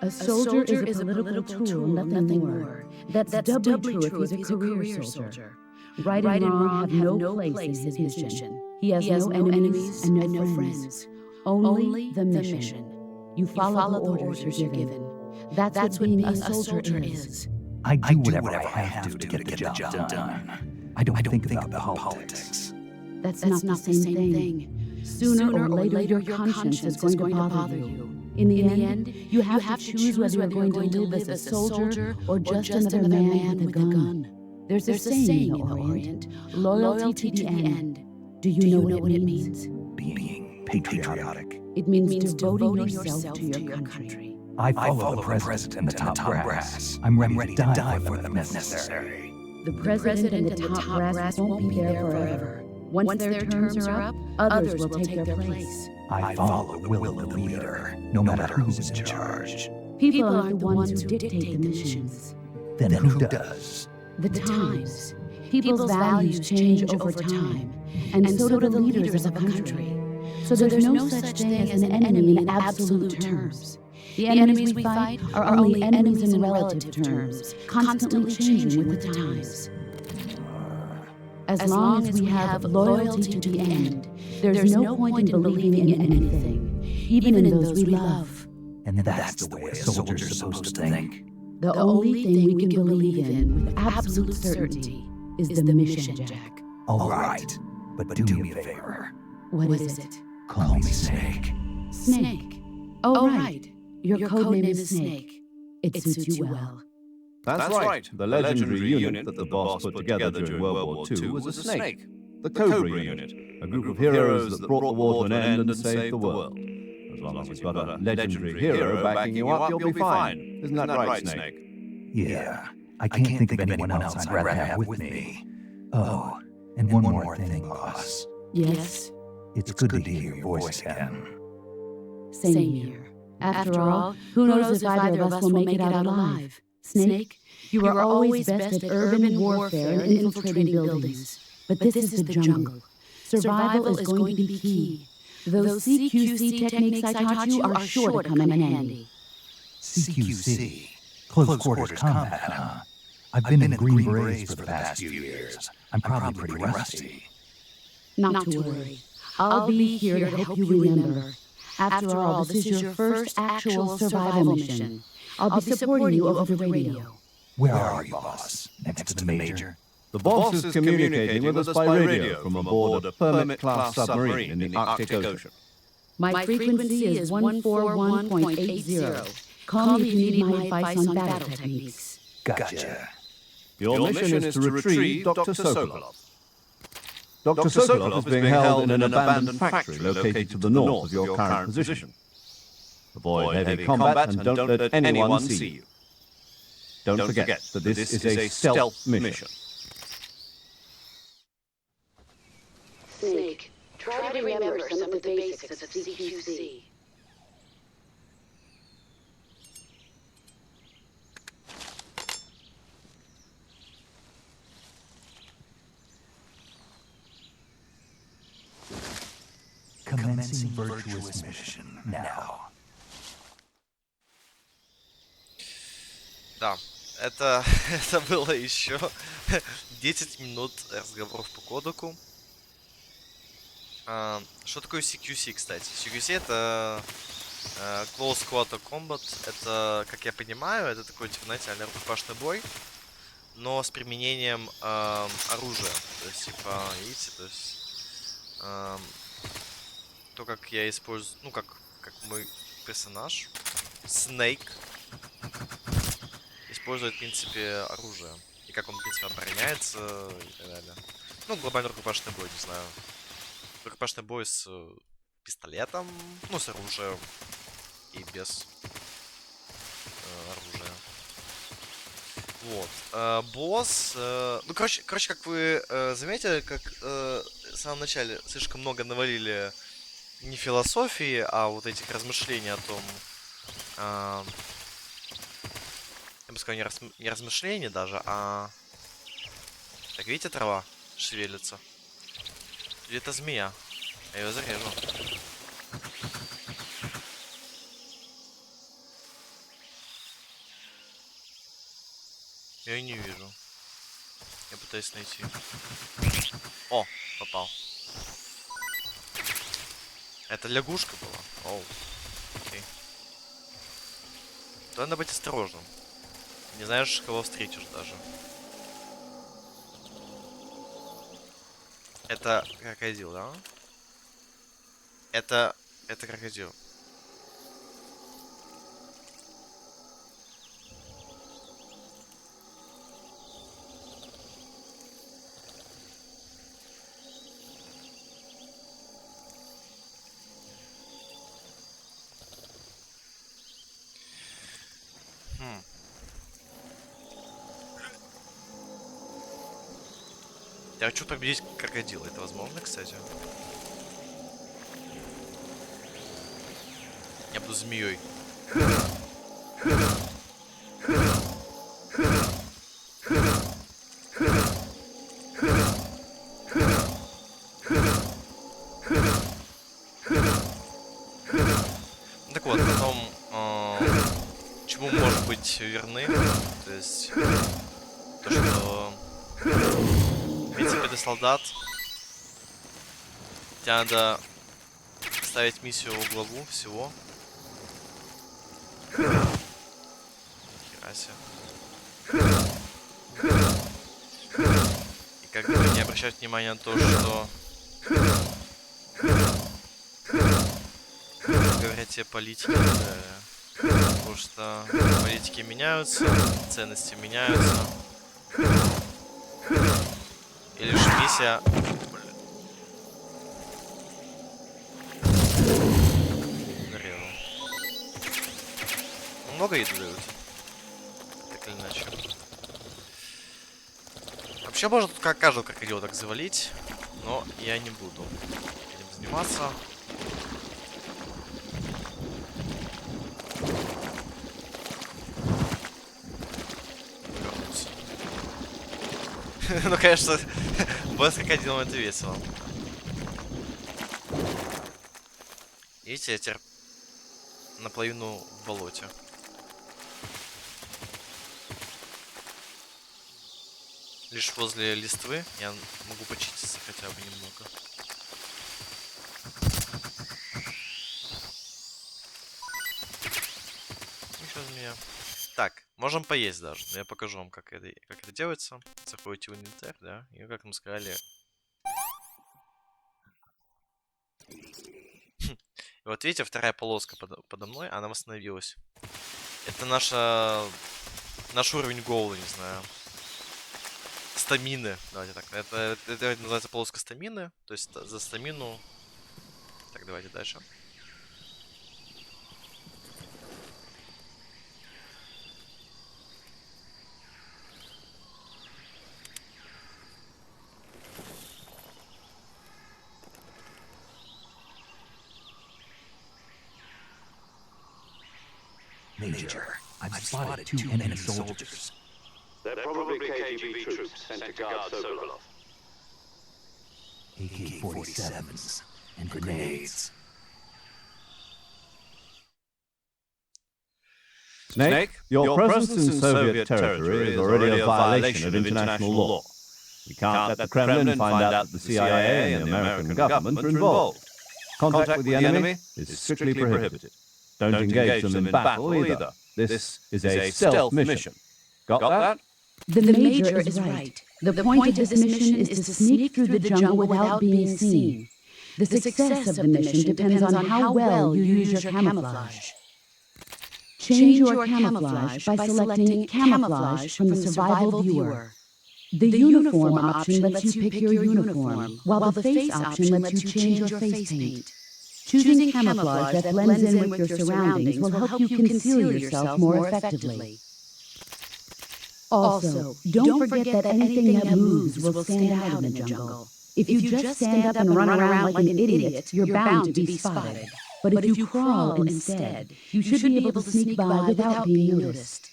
A soldier is a political tool, nothing more. That's doubly true if he's a career soldier. Right and wrong have no place in his mission. He has no enemies and no friends. Only the mission. You follow the orders you're given. That's what being a soldier is. I do whatever I have to get the job done. I don't think about politics. That's not the same thing. Sooner or later, your conscience is going to bother you. In the end, you have to choose whether you're going to live as a soldier or just another man with a gun. There's a saying in the Orient, loyalty to the end. Do you know what it means? Being patriotic. It means devoting yourself to your country. I follow the president and the top brass. I'm ready to die for them if necessary. The president and the top brass won't be there forever. Once their terms are up, others will take their place. I follow the will of the leader, no matter who's in charge. People aren't the ones who dictate the missions. Then who does? The times. People's values change over time, and so do the leaders of a country. So there's no such thing as an enemy in absolute terms. The enemies we fight are only enemies in relative terms, constantly changing with the times. As long as we have loyalty to the end, there's no point in believing in anything, even in those we love. And that's the way a soldier's supposed to think. The only thing we can believe in with absolute certainty is the mission, Jack. All right, but do me a favor. What is it? Call me Snake. Snake. Oh, right. Your code name is Snake. It suits you well. That's right. The legendary unit that the boss put together during World War II was a snake. The Cobra unit, a group of heroes that brought the war to an end and saved the world. As long as you've got a legendary hero backing you up, you'll be fine. Isn't that right, Snake? Yeah, I can't think of anyone else I'd rather have with me. Oh, and one more thing, boss. Yes? It's good to hear your voice again. Same here. After all, who knows if either of us will make it out alive? Snake, you are always best at urban warfare and infiltrating buildings. But this is the jungle. Survival is going to be key. Those CQC techniques I taught you are sure to come in handy. CQC? Close quarters combat, huh? I've been in Green Berets for the past few years. I'm probably pretty rusty. Not to worry. I'll be here to help you remember. After all, this is your first actual survival mission. I'll be supporting you over the radio. Where are you, boss? Next to the Major? The boss is communicating with us by radio from aboard a Permit-class submarine in the Arctic Ocean. My frequency is 141.80. Call me if you need my advice on battle techniques. Gotcha. Your mission is to retrieve Dr. Sokolov. Dr. Sokolov is being held in an abandoned factory located to the north of your current position. Avoid heavy combat and don't let anyone see you. Don't forget that this is a stealth mission. Snake, try to remember some of the basics of CQC. Commencing virtuous mission now. Да, это, это было еще 10 минут разговоров по кодеку. Что такое CQC, кстати? CQC это Close Quarter Combat. Это, как я понимаю, это такой, типа, знаете, рукопашный бой, но с применением оружия. То есть, типа, видите, то есть то, как я использую, ну, как мой персонаж, Snake, использует, в принципе, оружие. И как он, в принципе, обороняется и так далее. Ну, глобальный рукопашный бой, не знаю. Рукопашный бой с пистолетом, ну, с оружием и без оружия. Вот. Босс... ну, короче, как вы заметили, как в самом начале слишком много навалили не философии, а вот этих размышлений о том... я бы сказал, не размышлений даже, а... Так, видите, трава шевелится? Или это змея? Я ее зарежу. Я ее не вижу. Я пытаюсь найти. О, попал. Это лягушка была? Оу. Окей. То надо быть осторожным. Не знаешь, кого встретишь даже. Это крокодил, да? Это крокодил. Я хочу победить крокодила. Это возможно, кстати? Я буду змеей. Так вот, потом, чему может быть верны, то есть, то, что, в принципе, ты солдат, тебе надо ставить миссию во главу всего. Хера себе. И как бы не обращать внимания на то, что говорят тебе политики, потому что политики меняются, ценности меняются. И лишь миссия... Нарезал. Много еды дают. Так или иначе. Вообще можно тут как каждого крокодила так завалить, но я не буду этим заниматься. Ну, конечно, бой с крокодилом это весело. Видите, я теперь наполовину в болоте. Лишь возле листвы я могу почиститься хотя бы немного. Еще змея. Так, можем поесть даже. Но я покажу вам, как это делается. Заходите в инвентарь, да, и как мы сказали. И вот видите, вторая полоска подо мной, она восстановилась. Это наш уровень голода, не знаю. Стамины. Давайте так. Это называется полоска стамины. То есть за стамину. Так, давайте дальше. Major, I've spotted two enemy soldiers. They're probably KGB troops sent to guard Sokolov. AK-47s and grenades. Snake, your presence in Soviet territory is already a violation of international law. We can't let the Kremlin find out that the CIA and the American government are involved. Contact with the enemy is strictly prohibited. Don't engage them in battle either. This is a stealth mission. Got that? The Major is right. The point of this mission is to sneak through the jungle without being seen. The success of the mission depends on how well you use your camouflage. Change your camouflage by selecting Camouflage from the Survival Viewer. The Uniform option lets you pick your uniform, while the Face option lets you change your face paint. Choosing camouflage that blends in with your surroundings will help you conceal yourself more effectively. Also, don't forget that anything that moves will stand out in the jungle. If you just stand up and run around like an idiot, you're bound to be spotted. But if you crawl instead, you should be able to sneak by without being noticed.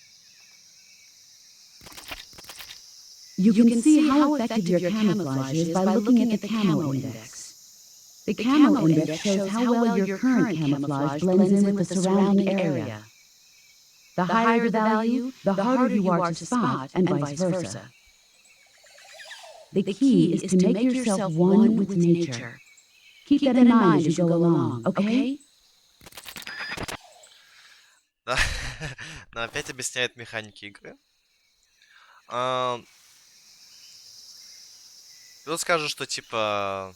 You can see how effective your camouflage is by looking at the Camo Index. The Camo Index shows how well your current camouflage blends in with the surrounding area. The higher the value, the harder you are to spot, and vice versa. The key is to make yourself one with nature. Keep that in mind as you go along, okay? Да. Но опять объясняет механики игры. И тут скажет, что типа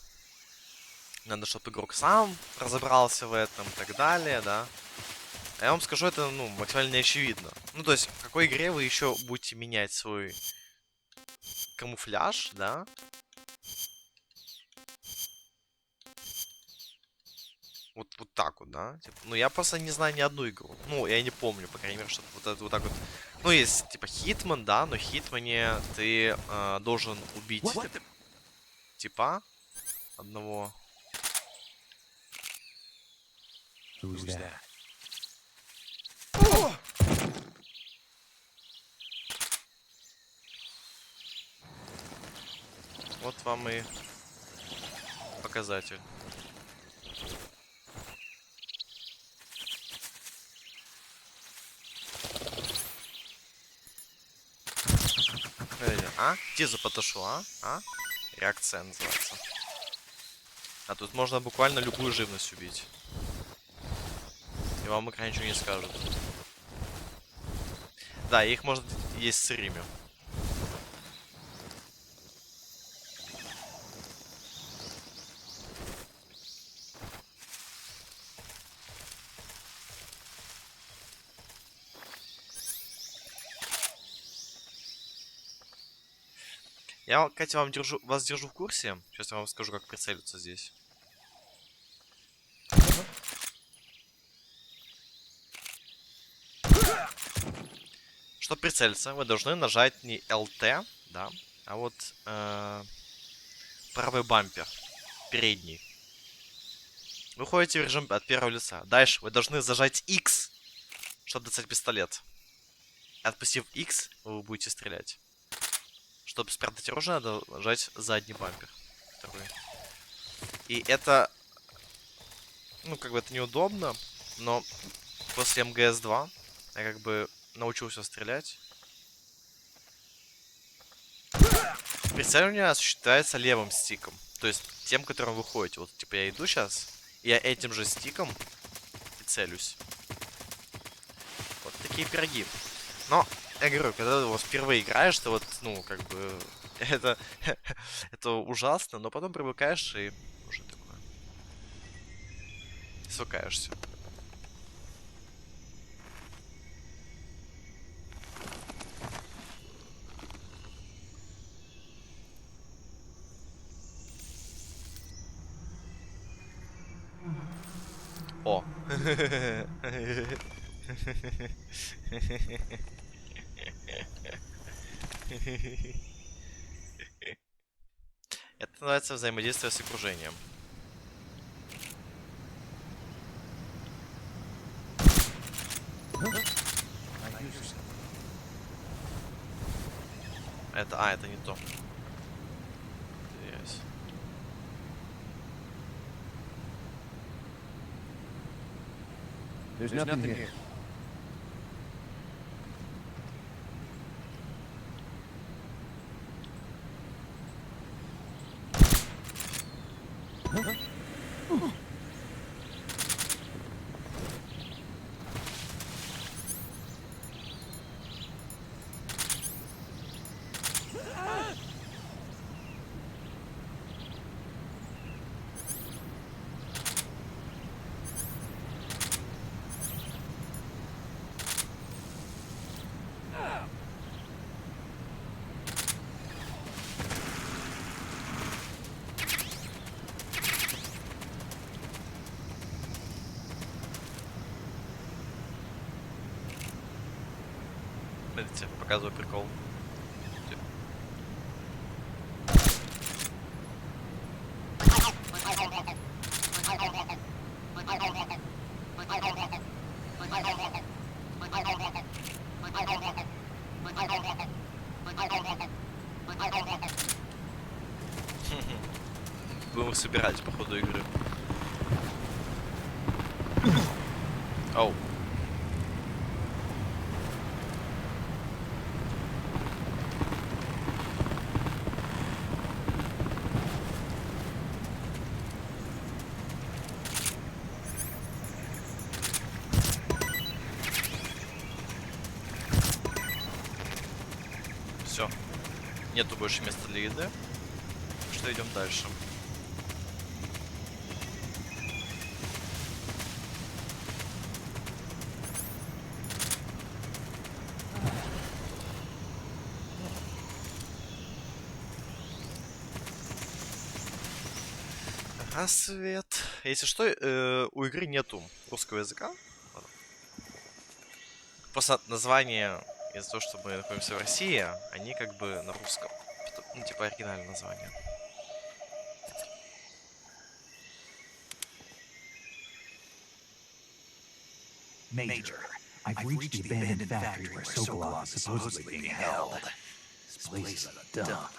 надо, чтобы игрок сам разобрался в этом и так далее, да. А я вам скажу, это, ну, максимально неочевидно. Ну, то есть, в какой игре вы еще будете менять свой камуфляж, да? Вот так вот, да? Типа, ну, я просто не знаю ни одну игру. Ну, я не помню, по крайней мере, что вот это вот так вот. Ну, есть, типа, Хитман, да, но в Хитмане ты должен убить типа одного. Who's that? Вот вам и показатель. А? Тизу потушу, а? А? Реакция называется. А тут можно буквально любую живность убить. И вам экран ничего не скажет. Да, их можно есть сырыми. Я, Катя, вас держу в курсе. Сейчас я вам скажу, как прицелиться здесь. Чтобы прицелиться, вы должны нажать не LT, да, а вот правый бампер, передний. Вы ходите в режим от первого лица. Дальше вы должны зажать X, чтобы достать пистолет. Отпустив X, вы будете стрелять. Чтобы спрятать оружие, надо нажать задний бампер. Второй. И это... Ну, как бы это неудобно, но после МГС-2 я как бы научился стрелять. Прицеливание осуществляется левым стиком. То есть тем, которым вы ходите. Вот, типа, я иду сейчас, и я этим же стиком и целюсь. Вот такие пироги. Но... Я говорю, когда ты вот впервые играешь, ты вот, ну, как бы, это ужасно, но потом привыкаешь и уже такое. Свыкаешься. О! Это называется взаимодействие с окружением. Это не то. Yes. There's nothing here. Смотрите, показываю прикол. Будем собирать по ходу игры. Оу. Все. Нету больше места для еды. Что идем дальше? Рассвет. Если что, у игры нету русского языка. Просто название, из-за того, что мы находимся в России, они как бы на русском. Ну, типа оригинальное название. Major, I've reached the abandoned factory where Sokolov is supposedly being held. This place is a dump.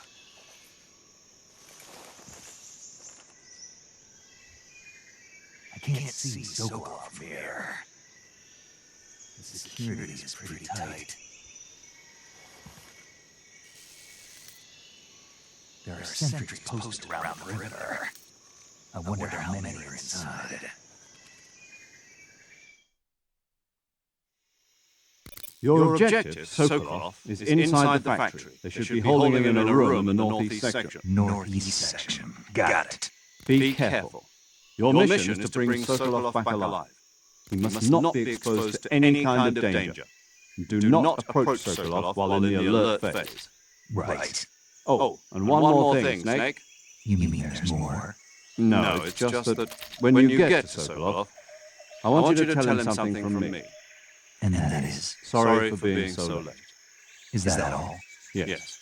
I can't see Sokolov from here. The security is pretty tight. There are sentries posted around the perimeter. I wonder how many are inside. Your objective, Sokolov, is inside the factory. They should be holding him in a room in the northeast section. Northeast section. Got it. Be careful. Your mission is to bring Sokolov back alive. He must not be exposed to any kind of danger. Do not approach Sokolov while in the alert phase. Right. Oh, and one more thing, Snake. You mean there's more? No, it's just that when you get to Sokolov, I want you to tell him something from me. And that is? Sorry for being so late. Is that all? Yes.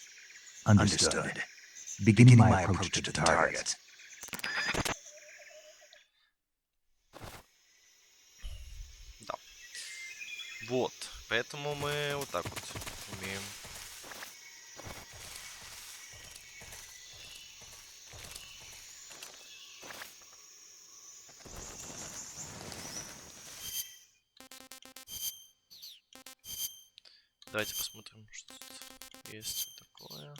Understood. Beginning my approach to the target. Да. Вот. Поэтому мы вот так вот умеем. Давайте посмотрим, что тут есть такое.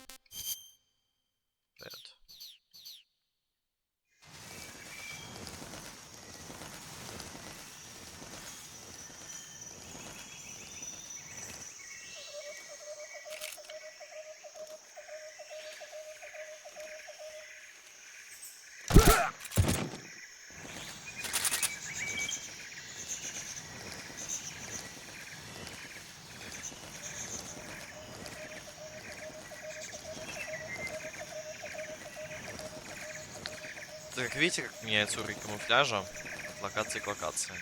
Привет. Как видите, как меняется уровень камуфляжа от локации к локации.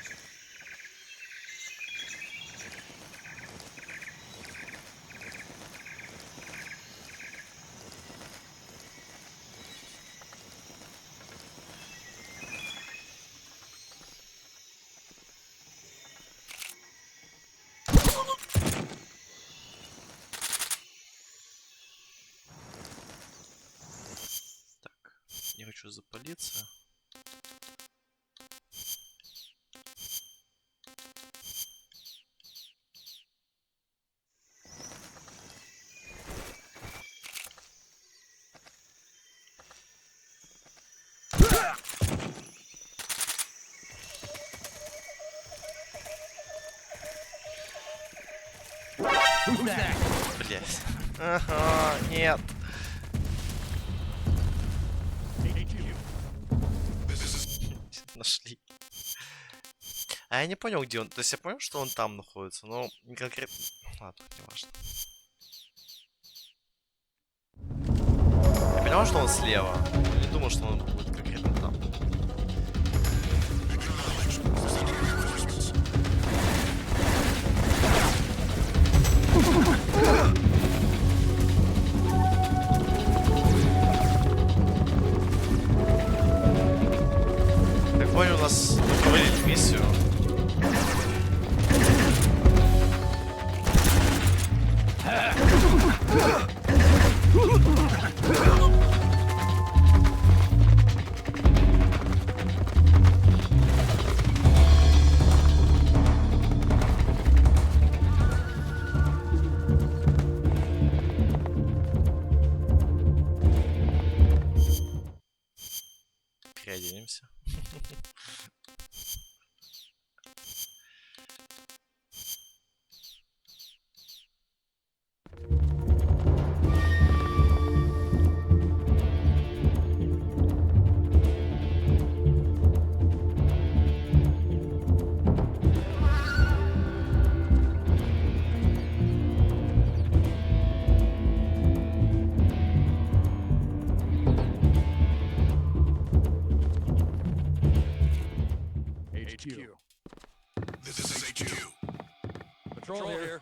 Не хочу запалиться. Блять. Ага, нет. Нашли. А я не понял, где он. То есть я понял, что он там находится, но не конкретно. Ладно, не важно. Я понял, что он слева. Я не думал, что он будет конкретно там. This is HQ. Patrol here.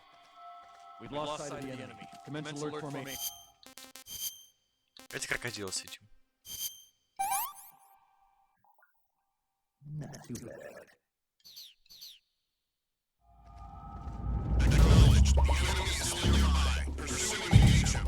We've lost sight of the enemy. Commence alert formation. Эти крокодилы с этим. Not too bad. Acknowledged. The enemy is still nearby. Pursue and engage him.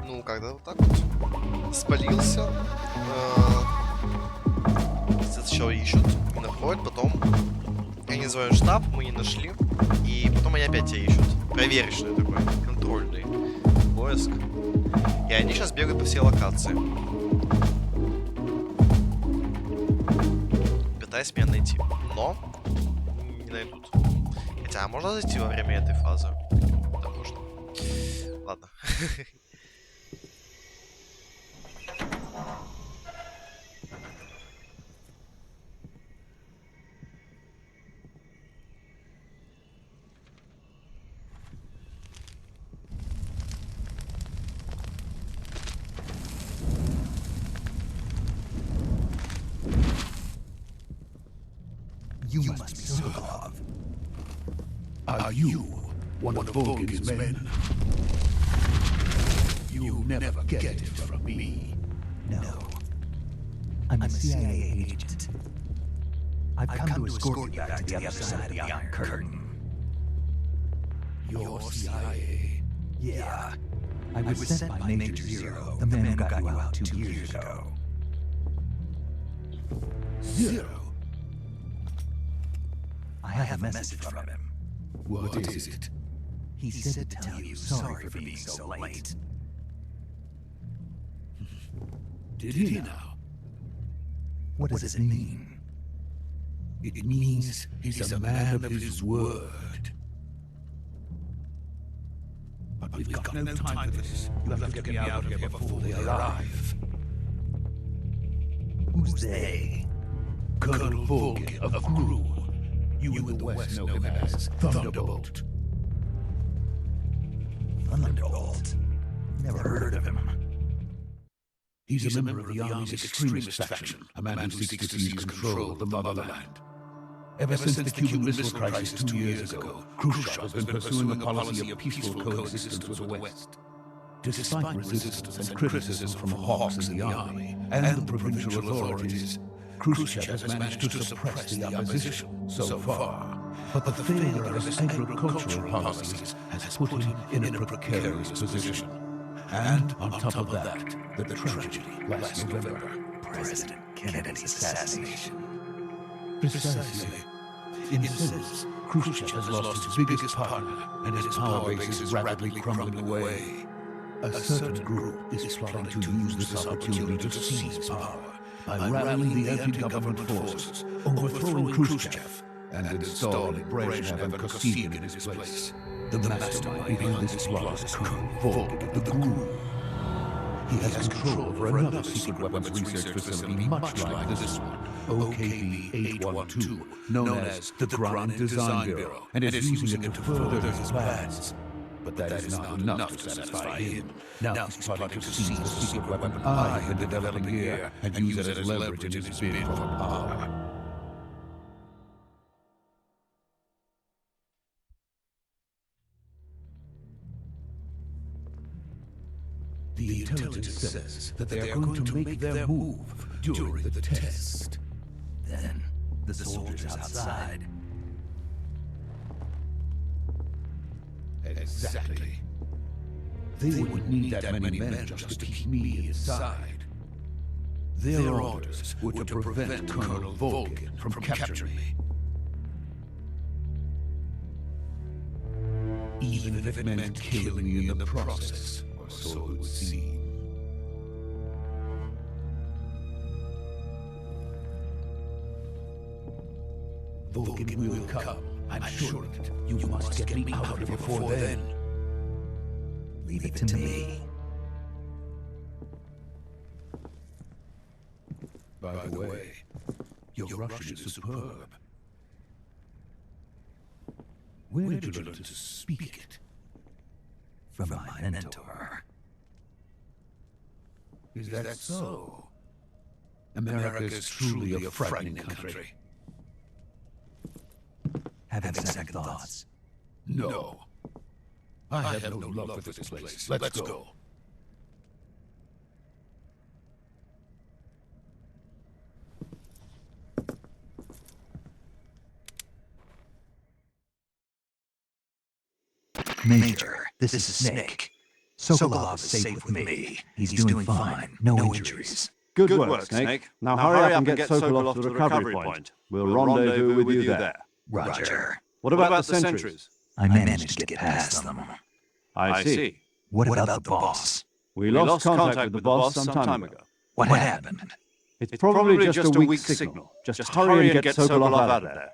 Ну, когда вот так вот спалился, сначала ищут, не находят, потом они называют штаб, мы не нашли, и потом они опять тебя ищут. Проверить, что это такое, контрольный поиск. И они сейчас бегают по всей локации, пытаясь меня найти, но не найдут. Хотя можно зайти во время этой фазы? Да, можно. Ладно. You must be Sokolov. Are you one of Volgin's men? You'll never get it from me. No. I'm a CIA agent. I've come to escort you back to the other side of the Iron Curtain. You're CIA. Yeah. I was sent by Major Zero, the man who got you out 2 years ago. Zero. I have a message from him. What is it? He said to tell you sorry for being so late. Did he now? What does it mean? It means he's a man of his word. But we've got no time for this. You have to get me out of here before they arrive. Who's they? Colonel Volgin of Gru. You in the West know him as Thunderbolt. Thunderbolt? Never heard of him. He's a member of the Army's extremist faction, a man who seeks to seize control of the motherland. Ever since the Cuban Missile Crisis 2 years ago, Khrushchev has been pursuing a policy of peaceful coexistence with the West. Despite resistance and criticism from hawks in the army and the provincial authorities, Khrushchev has managed to suppress the opposition so far. But the failure of his agricultural policies has put him in a precarious position. And on top of that, the tragedy last November. President Kennedy's assassination. Precisely. In a sense, Khrushchev has lost his biggest partner, and his power base is rapidly crumbling away. A certain group is plotting to use this opportunity to seize power by rallying the anti-government forces, overthrowing Khrushchev, and installing Brezhnev and Kosygin in his place. The mastermind behind this plot is Colonel Volgin of the Gru. He has control over another secret weapons research facility much like this one, OKB-812, known as the Grand Design Bureau, and is using it to further his plans. But that is not enough to satisfy him. Now he's plotting to seize the secret weapon I have been developing here and use it as leverage in his bid for power. The intelligence says that they are going to make their move during the test. Then, the soldiers outside. Exactly. They would need that many men just to keep me inside. Their orders were to prevent Colonel Volgin from capturing me. Even if it meant killing me in the process, or so it would seem. Volgin will come, I'm sure of it. You must get me out of here before then. Leave it to me. By the way, your Russian is superb. Where did you learn to speak it? From my mentor. Is that so? America is truly a frightening country. Having second thoughts. No. I have no love for this place. Let's go. Major, this is Snake. Sokolov is safe with me. He's doing fine. No injuries. Good work, Snake. Now hurry up and get Sokolov to the recovery point. We'll rendezvous with you there. Roger. What about the sentries? I managed to get past them. I see. What about the boss? We lost contact with the boss some time ago. What happened? It's probably just a weak signal. Just hurry and get Sokolov out of there.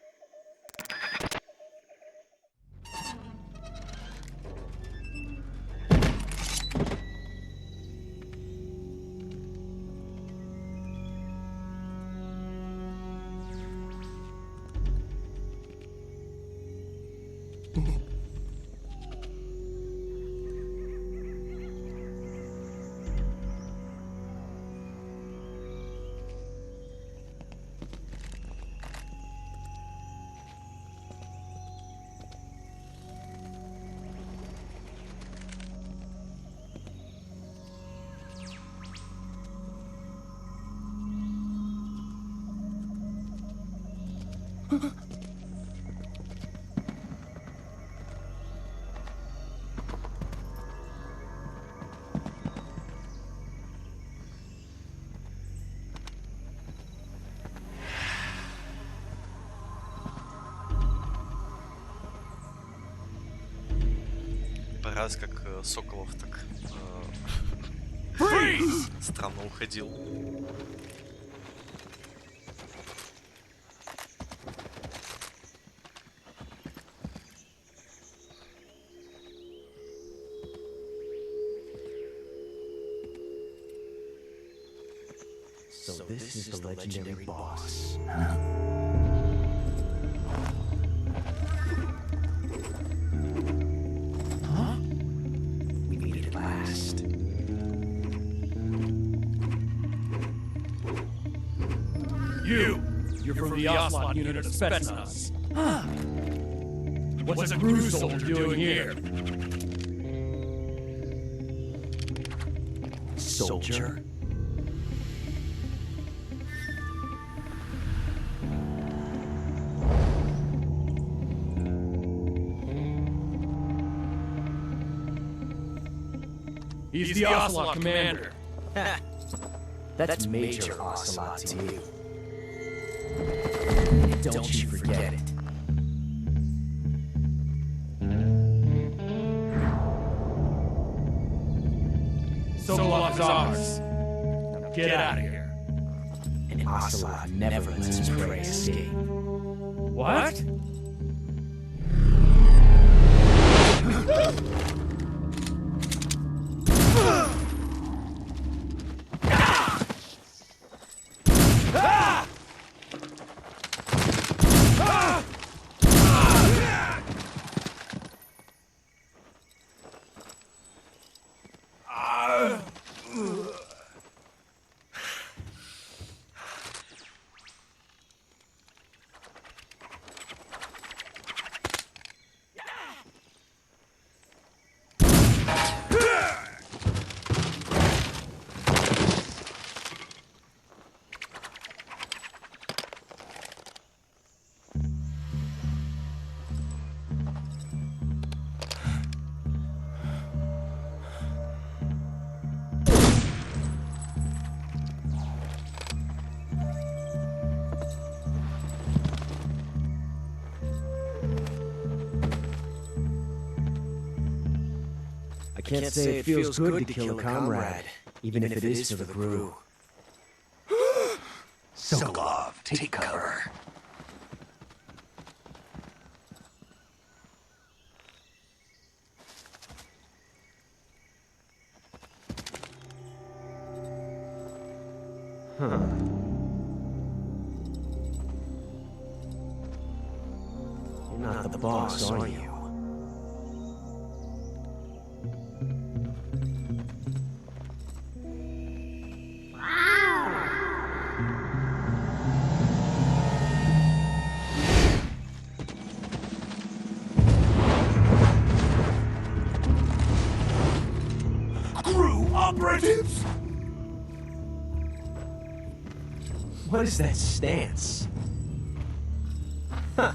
Раз как Соколов так странно уходил. So this is the legendary boss. We made it last. You're from the Oslot unit of Spetsnaz. What's a crew soldier doing here? Soldier? He's the Oslot commander. That's Major Ocelot to you. Don't you forget it. Sokolov is ours. Now get out of here. And Ocelot never lets his prey escape. What? I can't say it feels good to kill a comrade, even if it is for the crew. Sokolov, take cover. Huh. You're not the boss, are you? Crew operatives! What is that stance? Huh.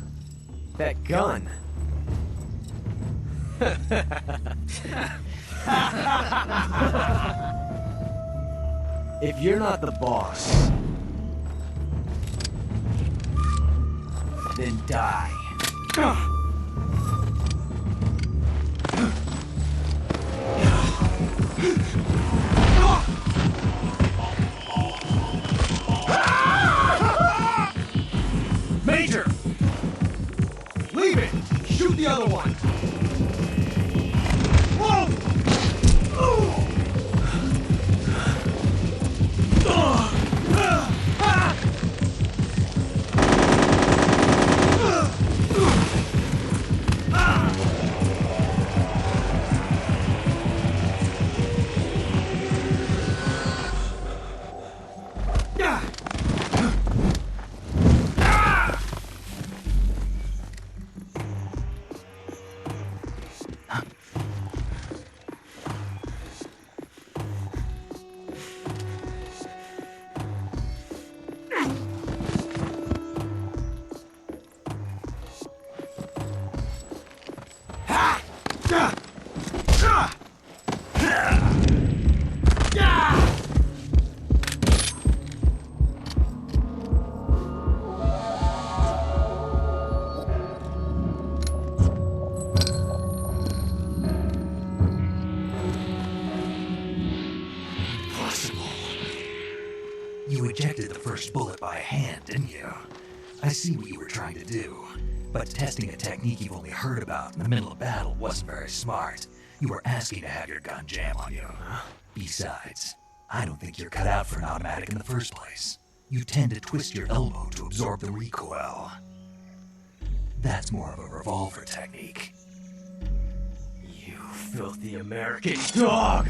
That gun. If you're not the boss, then die. Major! Leave it! Shoot the other one! Whoa! You ejected the first bullet by hand, didn't you? I see what you were trying to do. But testing a technique you've only heard about in the middle of battle wasn't very smart. You were asking to have your gun jam on you. Besides, I don't think you're cut out for an automatic in the first place. You tend to twist your elbow to absorb the recoil. That's more of a revolver technique. You filthy American dog!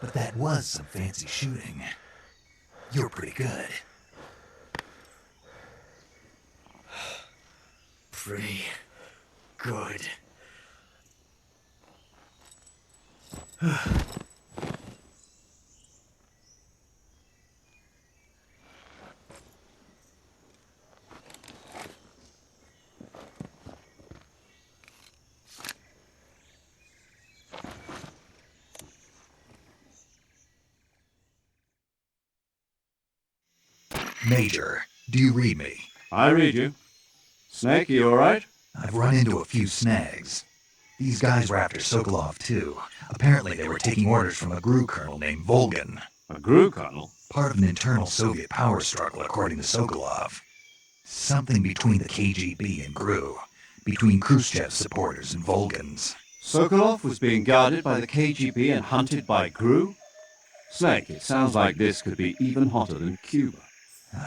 But that was some fancy shooting. You're pretty good. Pretty good. Major, do you read me? I read you. Snake, you alright? I've run into a few snags. These guys were after Sokolov too. Apparently they were taking orders from a GRU colonel named Volgan. A GRU colonel? Part of an internal Soviet power struggle, according to Sokolov. Something between the KGB and GRU. Between Khrushchev's supporters and Volgan's. Sokolov was being guarded by the KGB and hunted by GRU? Snake, it sounds like this could be even hotter than Cuba.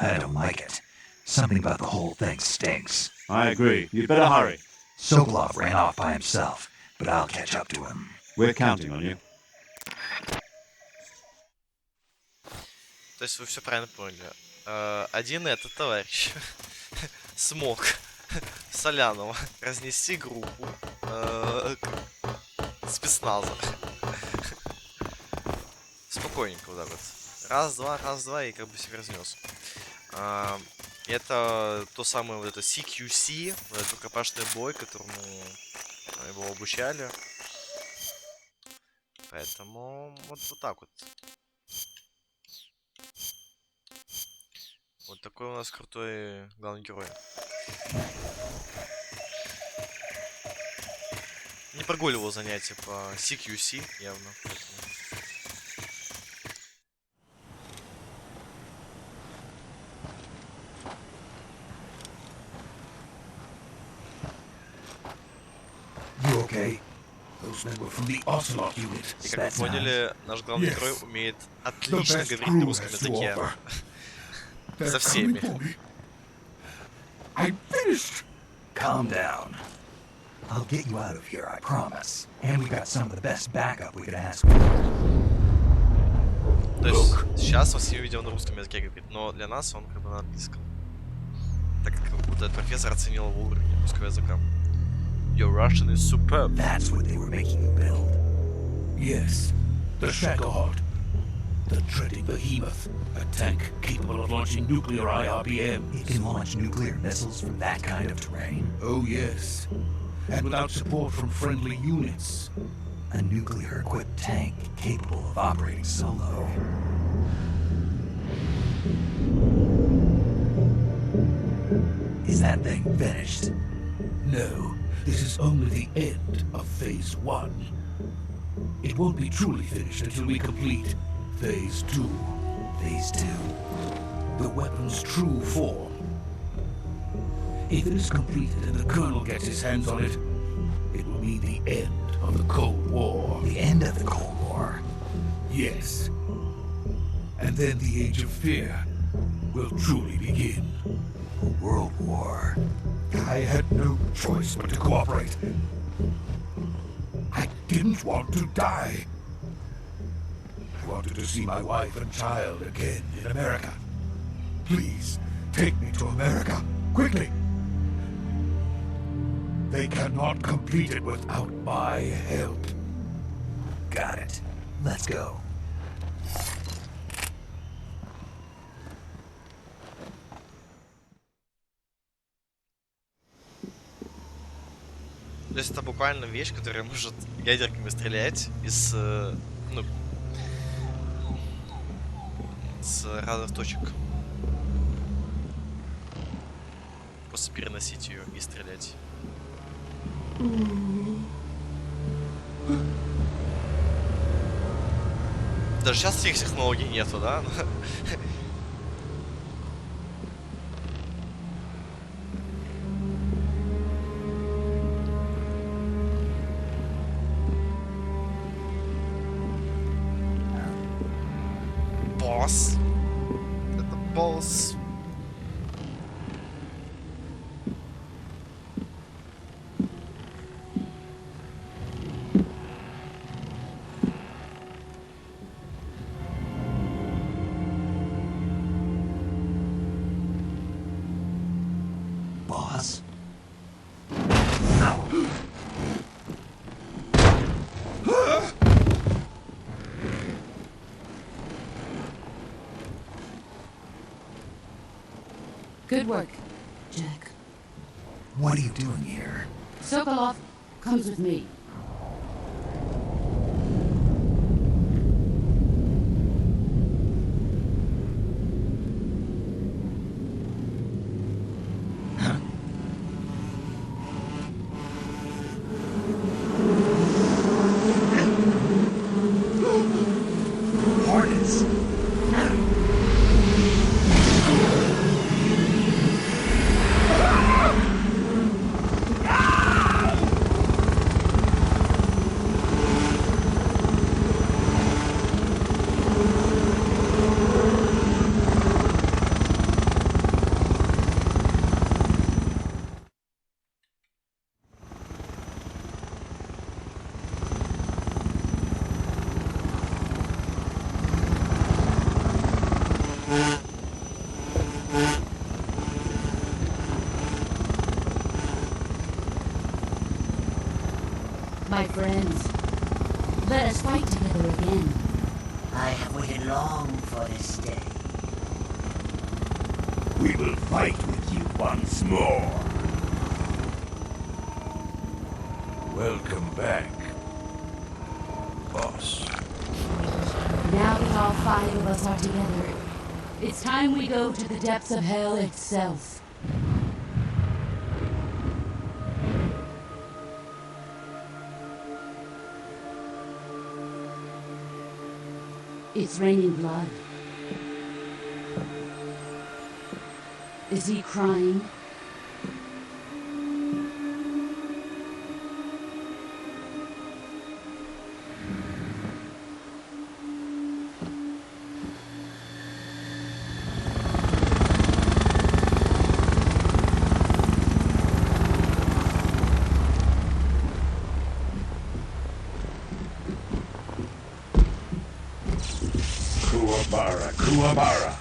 I don't like it. Something about the whole thing stinks. I agree. You'd better hurry. Sokolov ran off by himself, but I'll catch up to him. We're counting on you. То есть вы все правильно поняли. Один этот товарищ смог Солянова разнести группу спецназа. Спокойненько вот так вот. Раз-два, и как бы всех разнес. Это то самое вот это CQC, вот этот рукопашный бой, которому его обучали. Поэтому вот так вот. Вот такой у нас крутой главный герой. Не прогуливал занятия по CQC явно. Поэтому... You okay? Those men were from the Ocelot unit. И как вы поняли, наш главный герой умеет отлично говорить на русском языке. Со всеми. I'm finished. Calm down. I'll get you out of here, I promise. And we got some of the best backup we could ask for. То есть сейчас во всем видео на русском языке говорит, но для нас он как бы на английском. Так как вот этот профессор оценил его уровень русского языка. Your Russian is superb. That's what they were making you build. Yes, the Shacklehot. The dreaded behemoth. A tank capable of launching nuclear IRBM. It can launch nuclear missiles from that kind of terrain. Oh yes. And without support from friendly units. A nuclear-equipped tank capable of operating solo. Is that thing finished? No, this is only the end of Phase 1. It won't be truly finished until we complete Phase 2. Phase 2. The weapon's true form. If it is completed and the Colonel gets his hands on it, it will mean the end of the Cold War. The end of the Cold War? Yes. And then the Age of Fear will truly begin. A world war. I had no choice but to cooperate. I didn't want to die. I wanted to see my wife and child again in America. Please, take me to America, quickly. They cannot complete it without my help. Got it. Let's go. То есть это буквально вещь, которая может ядерками стрелять из, ну, с разных точек. Просто переносить ее и стрелять. Даже сейчас этих технологий нету, да? Босс. Это босс. Boss? Good work, Jack. What are you doing here? Sokolov comes with me. Hornets. My friends, let us fight together again. I have waited long for this day. We will fight with you once more. Welcome back, boss. Now that all 5 of us are together, it's time we go to the depths of hell itself. It's raining blood. Is he crying? Kuwabara, Kuwabara.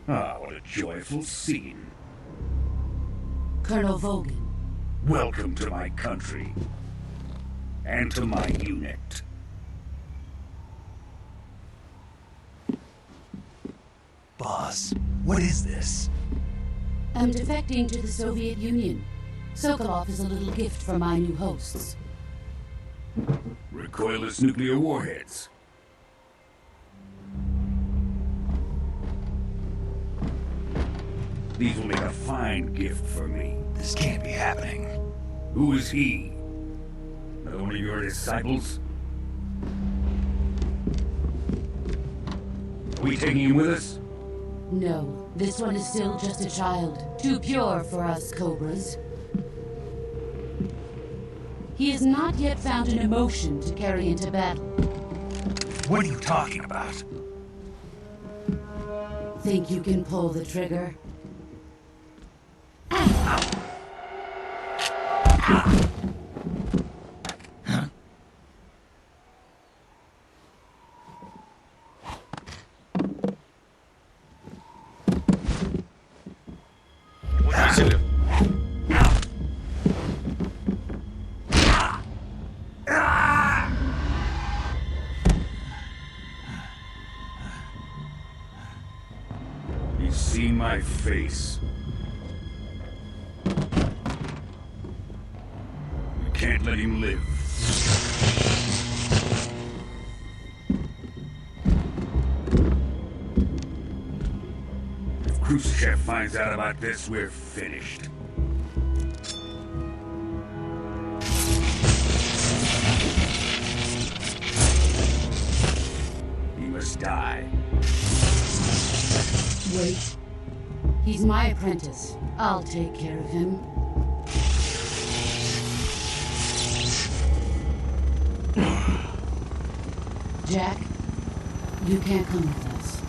Ah, what a joyful scene. Colonel Vogan. Welcome to my country. And to my unit. Boss, what is this? I'm defecting to the Soviet Union. Sokolov is a little gift for my new hosts. Recoilless nuclear warheads. These will make a fine gift for me. This can't be happening. Who is he? Another one of your disciples? Are we taking him with us? No, this one is still just a child. Too pure for us Cobras. He has not yet found an emotion to carry into battle. What are you talking about? Think you can pull the trigger? Увидели. He's seen my face. We can't let him live. If Khrushchev finds out about this, we're finished. He must die. Wait. He's my apprentice. I'll take care of him. Jack, you can't come with us.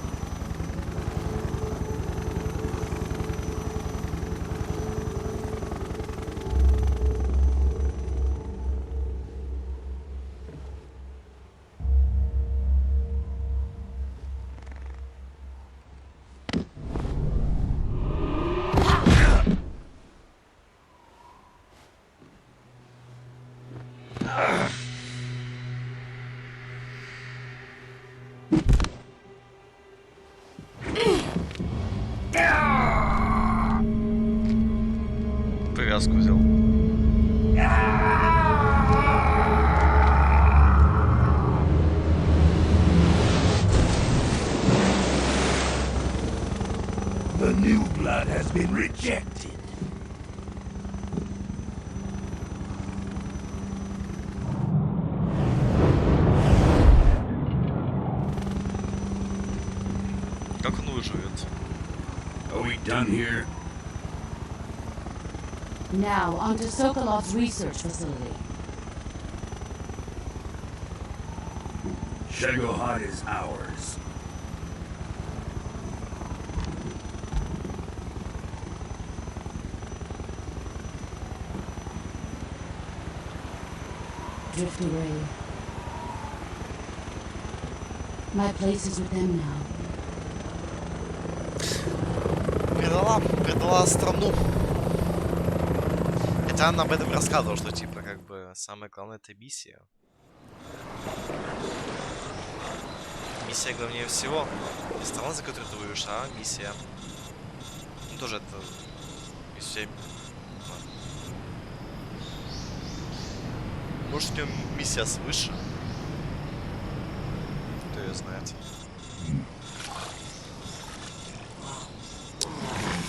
Привязку взял. The new blood has been rejected. Как он выживет? Are we done here? Now, onto Sokolov's research facility. Shegohad is ours. Drift away. My place is with them now. Предала страну. Хотя она об этом рассказывала, что типа как бы самое главное это миссия. Миссия главнее всего. Не страна, за которую ты воюешь, а миссия. Ну, тоже это... Миссия... Может, у него миссия свыше? Кто ее знает.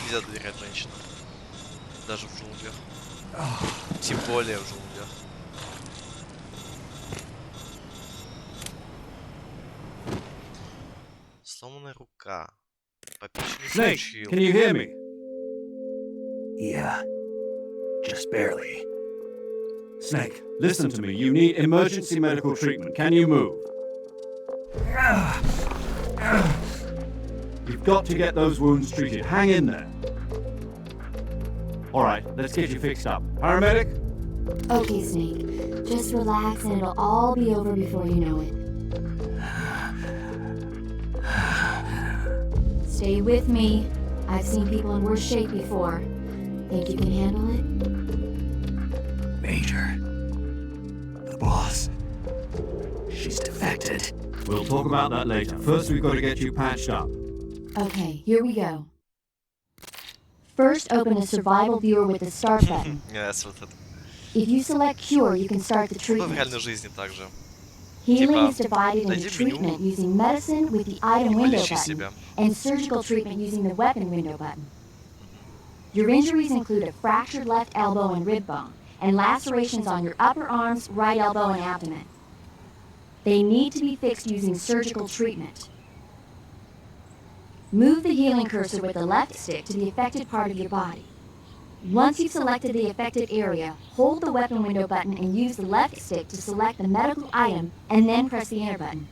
Нельзя доверять женщинам. Даже в джунглях. Тем более в джунглях. Сломанная рука. Попечный Snake, случил. can you hear me? Yeah. Just barely. Snake, listen to me. You need emergency medical treatment. Can you move? You've got to get those wounds treated. Hang in there. All right, let's get you fixed up. Paramedic? Okay, Snake. Just relax and it'll all be over before you know it. Stay with me. I've seen people in worse shape before. Think you can handle it? Major. The boss. She's defected. We'll talk about that later. First, we've got to get you patched up. Okay, here we go. First, open a survival viewer with the start button. If you select cure, you can start the В treatment. реальной жизни также. Healing is divided into найди в меню. treatment using medicine with the item window Полечи button себя. and surgical treatment using the weapon window button. Your injuries include a fractured left elbow and rib bone, and lacerations on your upper arms, right elbow, and abdomen. They need to be fixed using surgical treatment. Move the healing cursor with the left stick to the affected part of your body. Once you've selected the affected area, hold the weapon window button and use the left stick to select the medical item and then press the enter button.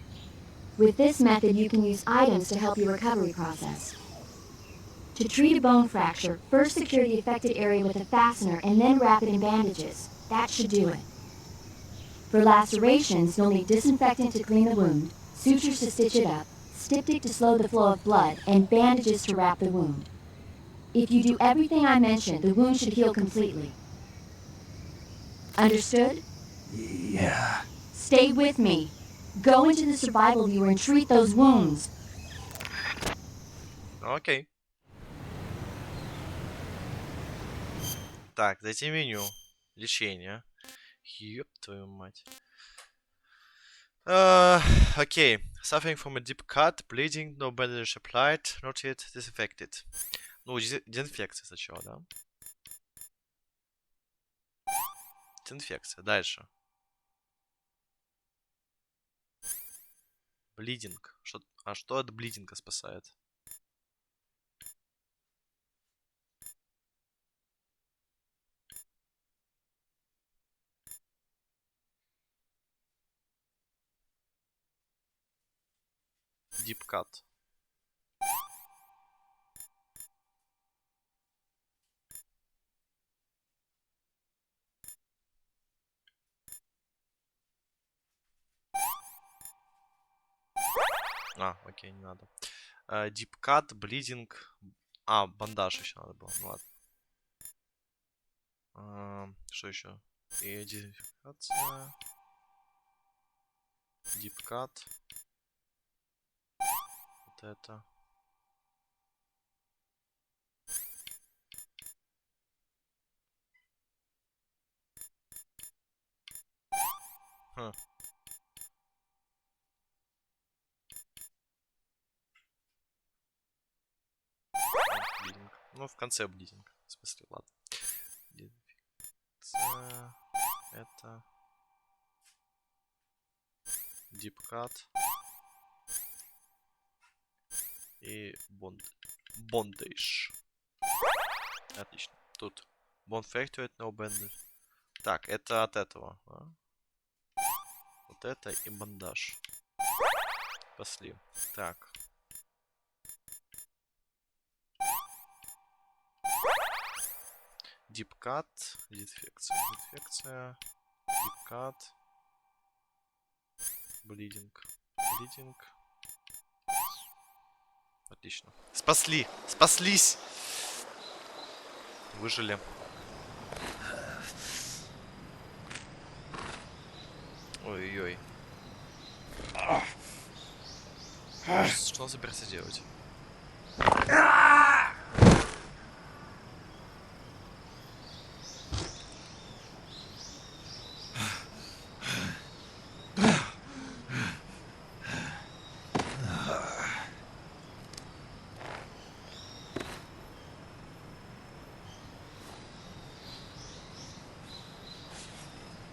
With this method, you can use items to help your recovery process. To treat a bone fracture, first secure the affected area with a fastener and then wrap it in bandages. That should do it. For lacerations, you'll need disinfectant to clean the wound, sutures to stitch it up, styptic to slow the flow of blood, and bandages to wrap the wound. If you do everything I mentioned, the wound should heal completely. Understood? Yeah. Stay with me. Go into the survival viewer and treat those wounds. Окей. Так, зайти в меню. Лечение. Ёб твою мать. Окей. Suffering from a deep cut, bleeding, no bandage applied, not yet disinfected. Ну, дезинфекция сначала, да? Дезинфекция. Дальше. Блидинг. Что от блидинга спасает? Deep cut. Окей, не надо. Deep cut, bleeding. Бандаж еще надо было. Ну ладно. Что еще? И дезинфекция. Deep cut. Вот это. Блидинг. Ну, в конце блидинг. В смысле, ладно. Дезинфекция. Это. Deep cut. И bondage. Отлично. Тут bond fractured, no bandage. Так, это от этого. Вот это и бандаж. Пошли. Так. Deep cut. Дезинфекция. Дезинфекция. Deep cut. Bleeding. Bleeding. Отлично. Спасли! Спаслись! Выжили. Ой-ой-ой. Что он собирается делать?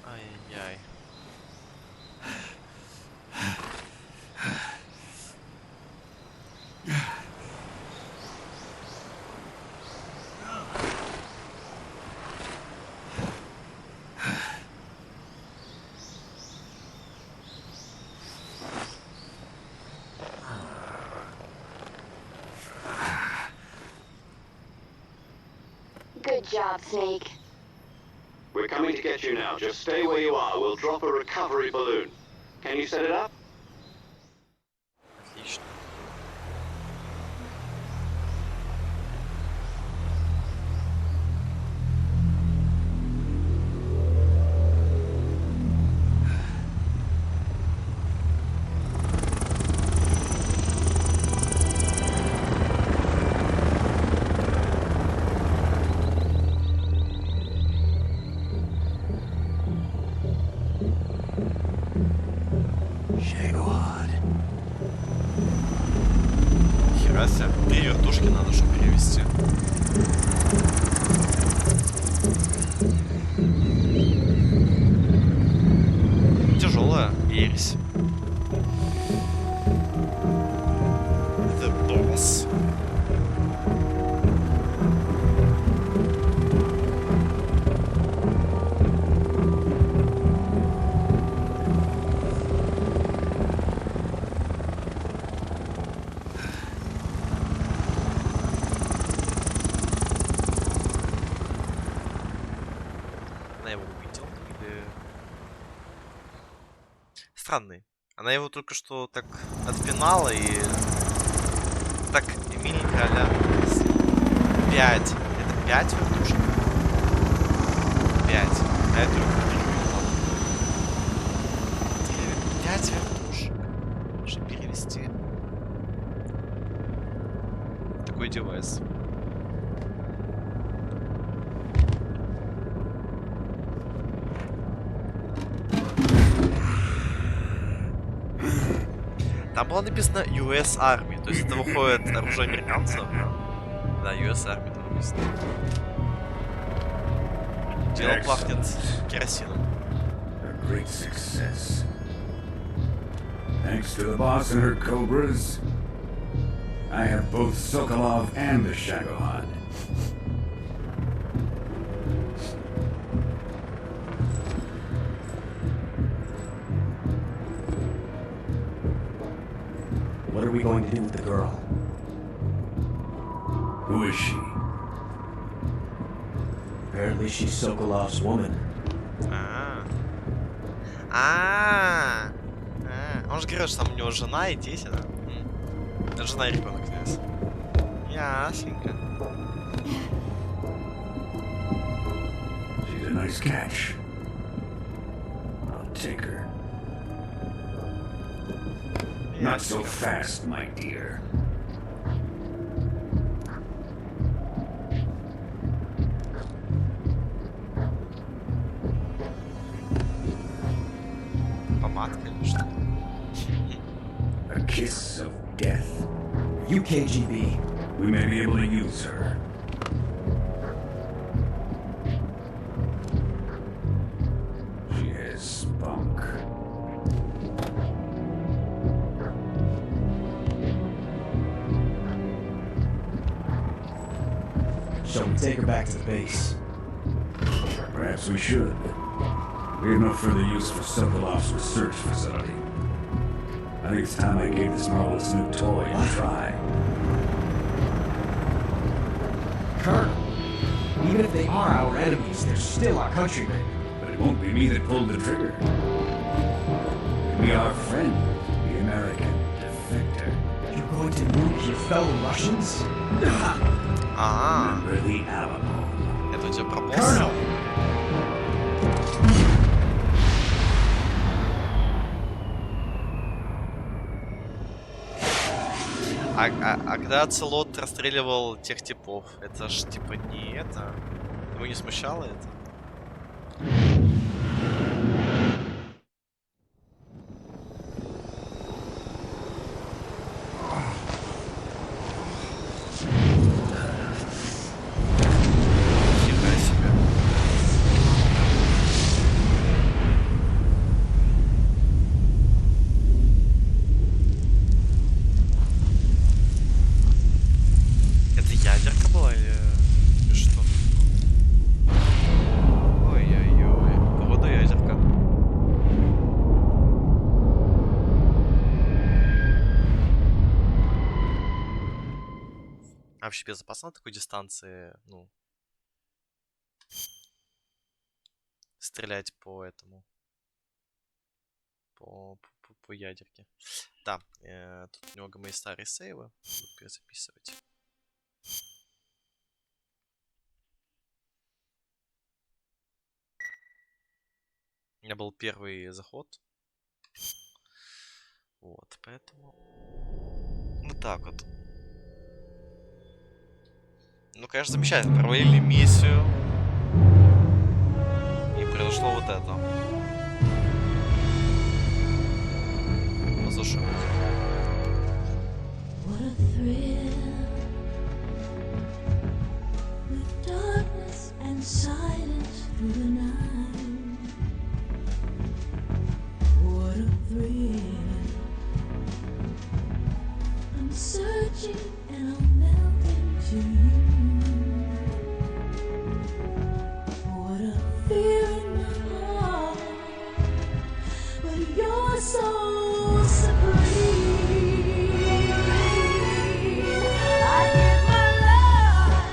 Ай-яй-яй. Good job, Snake. We're coming to get you now. Just stay where you are. We'll drop a recovery balloon. Can you set it up? Отлично. Хера себе. 3 вертушки надо, чтобы перевести. Тяжелая ересь. The boss. Она его увидела или... Странный. Она его только что так отпинала и... Так, миленько а-ля... 5. Это 5 вертушек? 5. А я только перевела. 5 вертушек. Чтобы перевести. Такой девайс. Там было написано US Army, то есть это выходит оружие американцев. Да, US Army там написано. Дело пахнет керосином. A great success. Thanks to the boss and her cobras, I have both Sokolov and the Shagohod. What are we going to do with the girl? Who is she? Apparently she's Sokolov's woman. Он же говорит, что там у него жена и дети, да? Жена и ребенок, князь. Ясненько. She's a nice catch. I'll take her. Not so fast, my dear. Помадка или что? A kiss of death. You KGB. We may be able to use her. She has spunk. Shall we take her back to the base? Perhaps we should. We have no further use for Sokolov's research facility. I think it's time I gave this marvelous new toy a try. Colonel, even if they are our enemies, they're still our countrymen. But it won't be me that pulled the trigger. It'll be our friend, the American defector. You're going to nuke your fellow Russians? Remember the Alamo. Это у тебя про босса? Colonel! А когда Целот расстреливал тех типов, это ж типа не это? Его не смущало это? Нифига себе. Это ядерка была или что? Ой-ой-ой. Походу ядерка. А вообще безопасно на такой дистанции, ну, стрелять по этому, по ядерке. Да, тут немного мои старые сейвы. Буду перезаписывать. У меня был первый заход. Вот, поэтому... Вот так вот. Ну, конечно, замечательно. Провалили миссию. И произошло вот это. Послушаем. What a thrill, with darkness and silence through the night. What a thrill, I'm searching and I'm melting to you. What a fear in my heart, but you're so supreme. I give my life,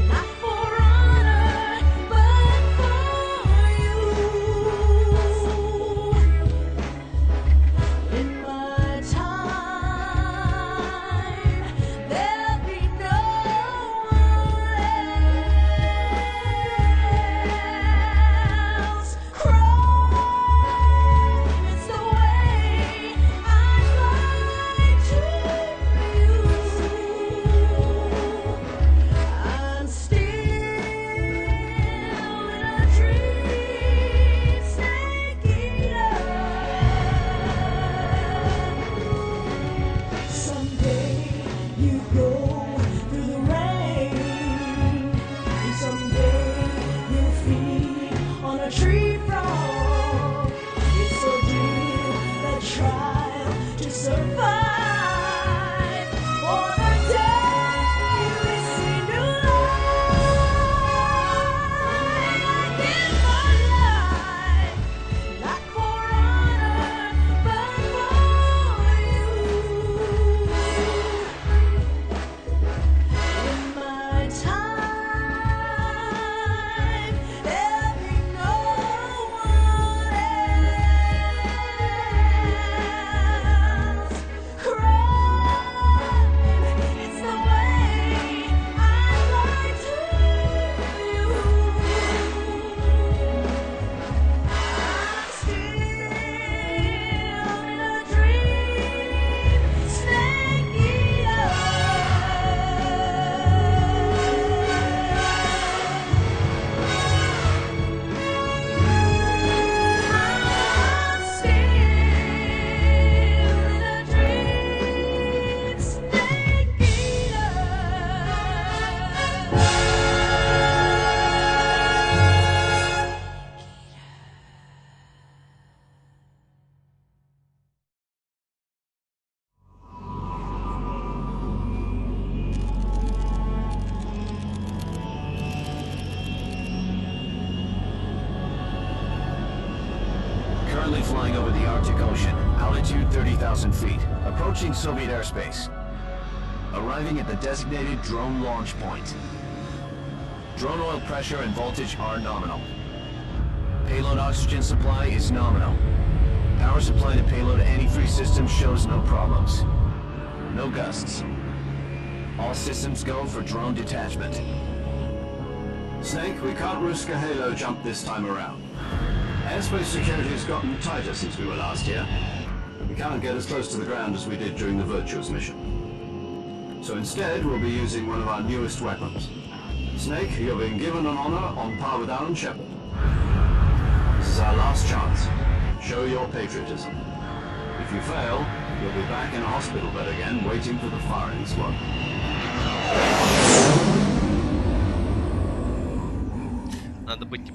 not for honor, but for you. In my time, there'll be no one else. Crime, it's the way I'd like to use. I'm still in a dream, snake eater. Someday you go through the rain, and someday you'll feed on a tree frog. It's so deep that trial to survive. For the day we see new light, I give my life, not for honor, but for you. In my time, there'll be no one else. Crime, it's the way I'd like to use. I'm still in a dream, snake eater. I'm still in a dream, snake eater. Currently flying over the Arctic Ocean, altitude 30,000 feet, approaching Soviet airspace. Arriving at the designated drone launch point. Drone oil pressure and voltage are nominal. Payload oxygen supply is nominal. Power supply to payload antifreeze system shows no problems. No gusts. All systems go for drone detachment. Snake, we can't risk a halo jump this time around. Airspace security has gotten tighter since we were last here. We can't get as close to the ground as we did during the Virtuous mission. So instead, we'll be using one of our newest weapons. Snake, you're being given an honor on par with Alan Shepard. This is our last chance. Show your patriotism. If you fail, you'll be back in a hospital bed again, waiting for the firing squad. Надо быть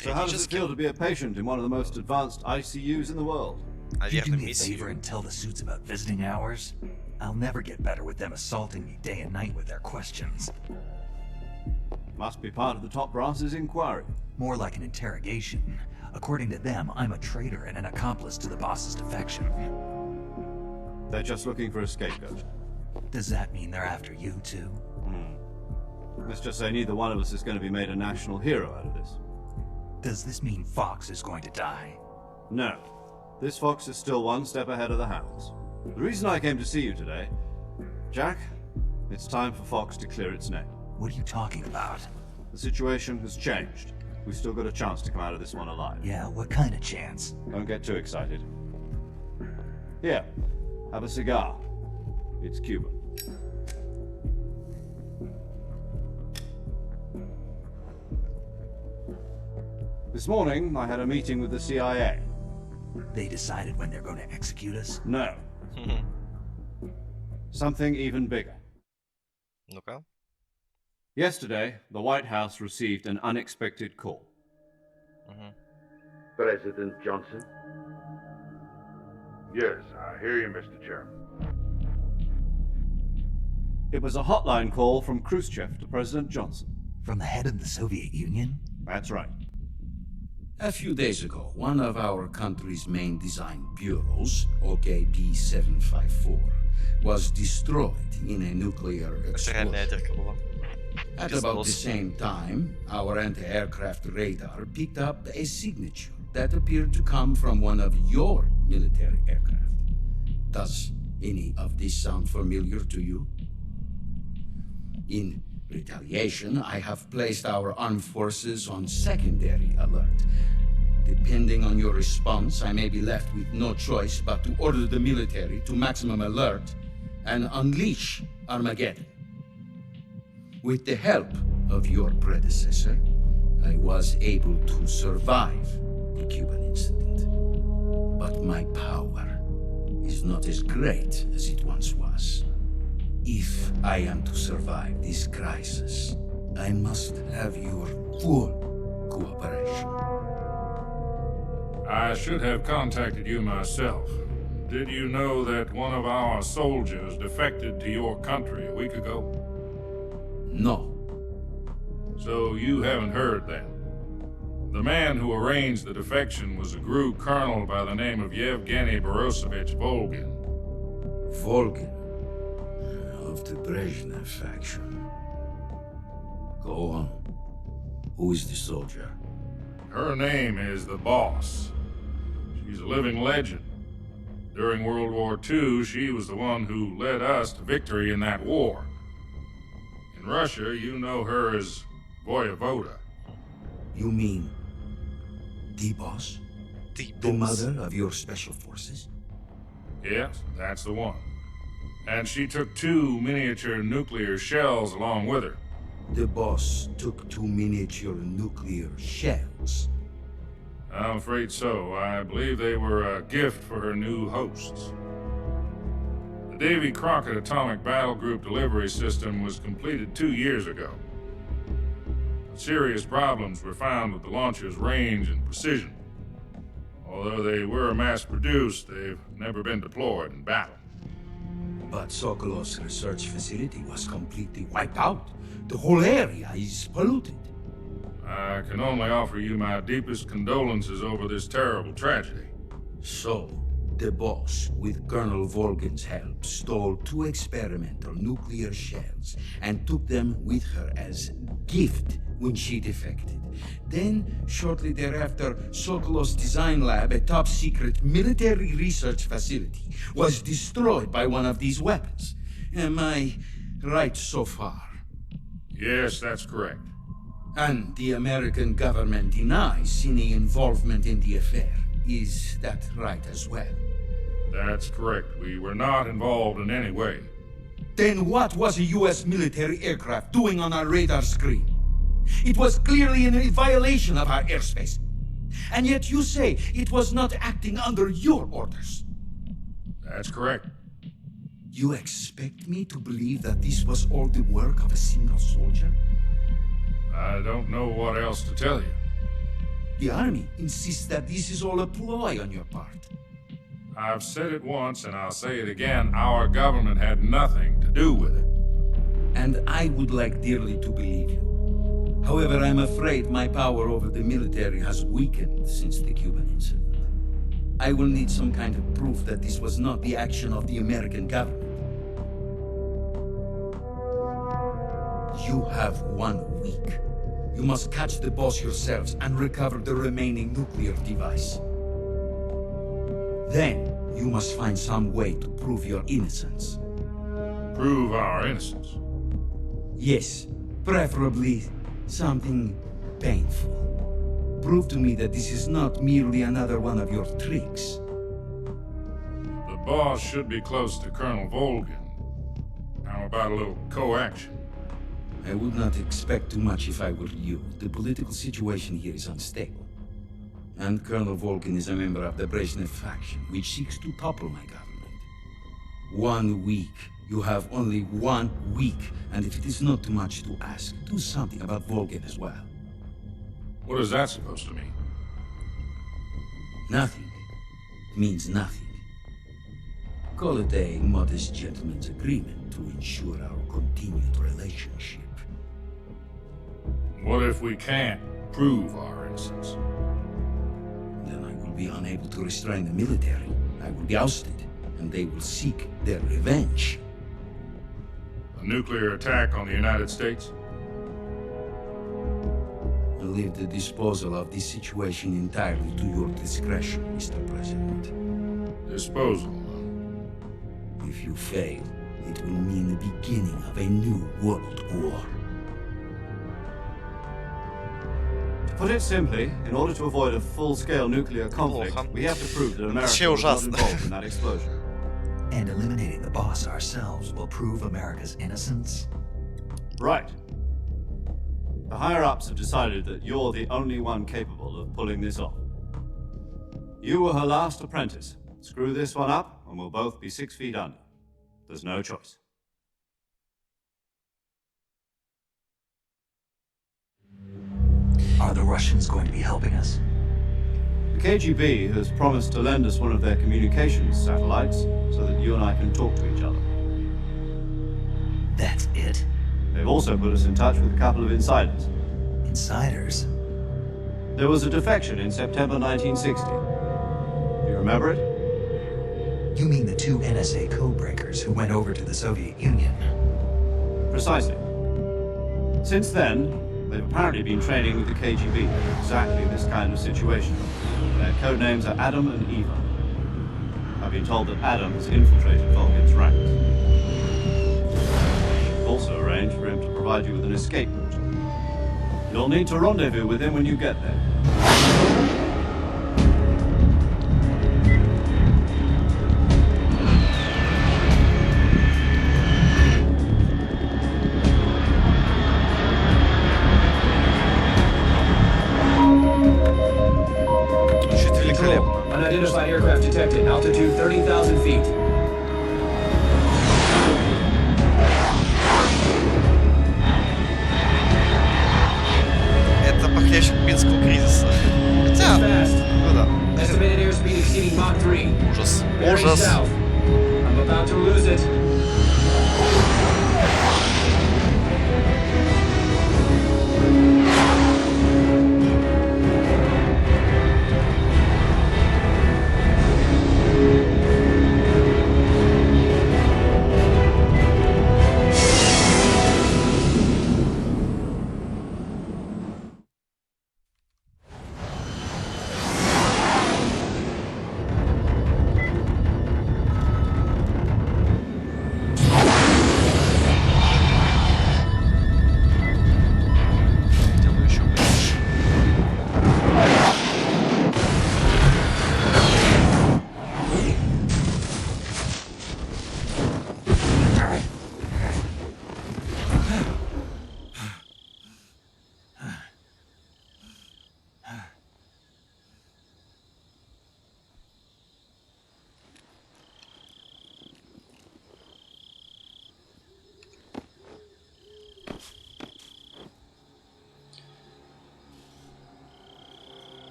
So how does it feel to be a patient in one of the most advanced ICUs in the world? Could you do me a favor and tell the suits about visiting hours? I'll never get better with them assaulting me day and night with their questions. Must be part of the top brass's inquiry. More like an interrogation. According to them, I'm a traitor and an accomplice to the boss's defection. They're just looking for a scapegoat. Does that mean they're after you too? Let's just say neither one of us is going to be made a national hero out of this. Does this mean Fox is going to die? No. This fox is still one step ahead of the hounds. The reason I came to see you today, Jack, it's time for Fox to clear its name. What are you talking about? The situation has changed. We've still got a chance to come out of this one alive. Yeah, what kind of chance? Don't get too excited. Here, have a cigar. It's Cuban. This morning, I had a meeting with the CIA. They decided when they're going to execute us? No. Something even bigger. Ну-ка. Yesterday, the White House received an unexpected call. President Johnson? Yes, I hear you, Mr. Chairman. It was a hotline call from Khrushchev to President Johnson. From the head of the Soviet Union? That's right. A few days ago, one of our country's main design bureaus, OKB 754, was destroyed in a nuclear explosion. At about the same time, our anti-aircraft radar picked up a signature that appeared to come from one of your military aircraft. Does any of this sound familiar to you? In retaliation, I have placed our armed forces on secondary alert. Depending on your response, I may be left with no choice but to order the military to maximum alert and unleash Armageddon. With the help of your predecessor, I was able to survive the Cuban incident. But my power is not as great as it once was. If I am to survive this crisis, I must have your full cooperation. I should have contacted you myself. Did you know that one of our soldiers defected to your country a week ago? No. So you haven't heard then. The man who arranged the defection was a GRU colonel by the name of Yevgeny Borisovich Volgin. Volgin? Of the Brezhnev faction. Go on. Who is the soldier? Her name is the Boss. She's a living legend. During World War II, she was the one who led us to victory in that war. In Russia, you know her as Voyevoda. You mean the Boss? The mother of your special forces? Yes, that's the one. And she took 2 miniature nuclear shells along with her. The Boss took 2 miniature nuclear shells. I'm afraid so. I believe they were a gift for her new hosts. The Davy Crockett Atomic Battle Group delivery system was completed 2 years ago. Serious problems were found with the launcher's range and precision. Although they were mass-produced, they've never been deployed in battle. But Sokolov's research facility was completely wiped out. The whole area is polluted. I can only offer you my deepest condolences over this terrible tragedy. So, the Boss, with Colonel Volgin's help, stole 2 experimental nuclear shells and took them with her as gift when she defected. Then, shortly thereafter, Sokolov's design lab, a top-secret military research facility, was destroyed by one of these weapons. Am I right so far? Yes, that's correct. And the American government denies any involvement in the affair. Is that right as well? That's correct. We were not involved in any way. Then what was a US military aircraft doing on our radar screen? It was clearly in violation of our airspace. And yet you say it was not acting under your orders. That's correct. You expect me to believe that this was all the work of a single soldier? I don't know what else to tell you. The Army insists that this is all a ploy on your part. I've said it once and I'll say it again. Our government had nothing to do with it. And I would like dearly to believe you. However, I'm afraid my power over the military has weakened since the Cuban incident. I will need some kind of proof that this was not the action of the American government. You have 1 week. You must catch the boss yourselves and recover the remaining nuclear device. Then, you must find some way to prove your innocence. Prove our innocence? Yes, preferably something painful. Prove to me that this is not merely another one of your tricks. The boss should be close to Colonel Volgin. How about a little co-action? I would not expect too much if I were you. The political situation here is unstable. And Colonel Volgin is a member of the Brezhnev faction, which seeks to topple my government. 1 week. You have only 1 week. And if it is not too much to ask, do something about Volgin as well. What is that supposed to mean? Nothing means nothing. Call it a modest gentleman's agreement to ensure our continued relationship. What if we can't prove our innocence? Then I will be unable to restrain the military. I will be ousted, and they will seek their revenge. A nuclear attack on the United States? I leave the disposal of this situation entirely to your discretion, Mr. President. Disposal? If you fail, it will mean the beginning of a new world war. To put it simply, in order to avoid a full-scale nuclear conflict, we have to prove that America was not involved in that explosion. And eliminating the boss ourselves will prove America's innocence? Right. The higher-ups have decided that you're the only one capable of pulling this off. You were her last apprentice. Screw this one up, and we'll both be 6 feet under. There's no choice. Are the Russians going to be helping us? The KGB has promised to lend us one of their communications satellites so that you and I can talk to each other. That's it? They've also put us in touch with a couple of insiders. Insiders? There was a defection in September 1960. Do you remember it? You mean the 2 NSA codebreakers who went over to the Soviet Union? Precisely. Since then, they've apparently been training with the KGB in exactly this kind of situation. Their code names are Adam and Eva. I've been told that Adam has infiltrated Volgin's ranks. I've also arranged for him to provide you with an escape route. You'll need to rendezvous with him when you get there. Unidentified aircraft detected. Altitude 30,000 feet. Это похлеще кубинского кризиса. Хотя, ну да. Estimated airspeed exceeding Mach 3. Ужас. Very Ужас. south. I'm about to lose it.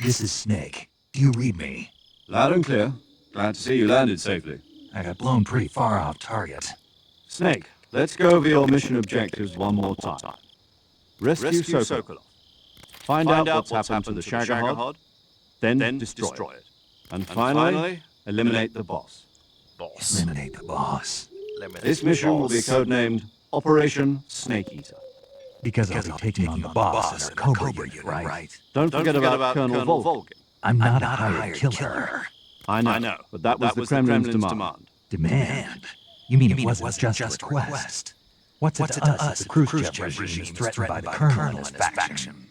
This is Snake. Do you read me? Loud and clear. Glad to see you landed safely. I got blown pretty far off target. Snake, let's go over your mission objectives one more time. Rescue Sokolov. Find out what's happened to the Shagohod, then destroy it. And finally, eliminate the boss. Eliminate the boss. This mission will be codenamed Operation Snake Eater. Because I'll be taking on the boss in our Cobra unit, right? Don't forget about Colonel Volgin. I'm not a hired killer. I know, but that was the Kremlin's demand. Demand? You mean it wasn't just a request? What's it to us if the Khrushchev regime is threatened by the Colonel and his faction?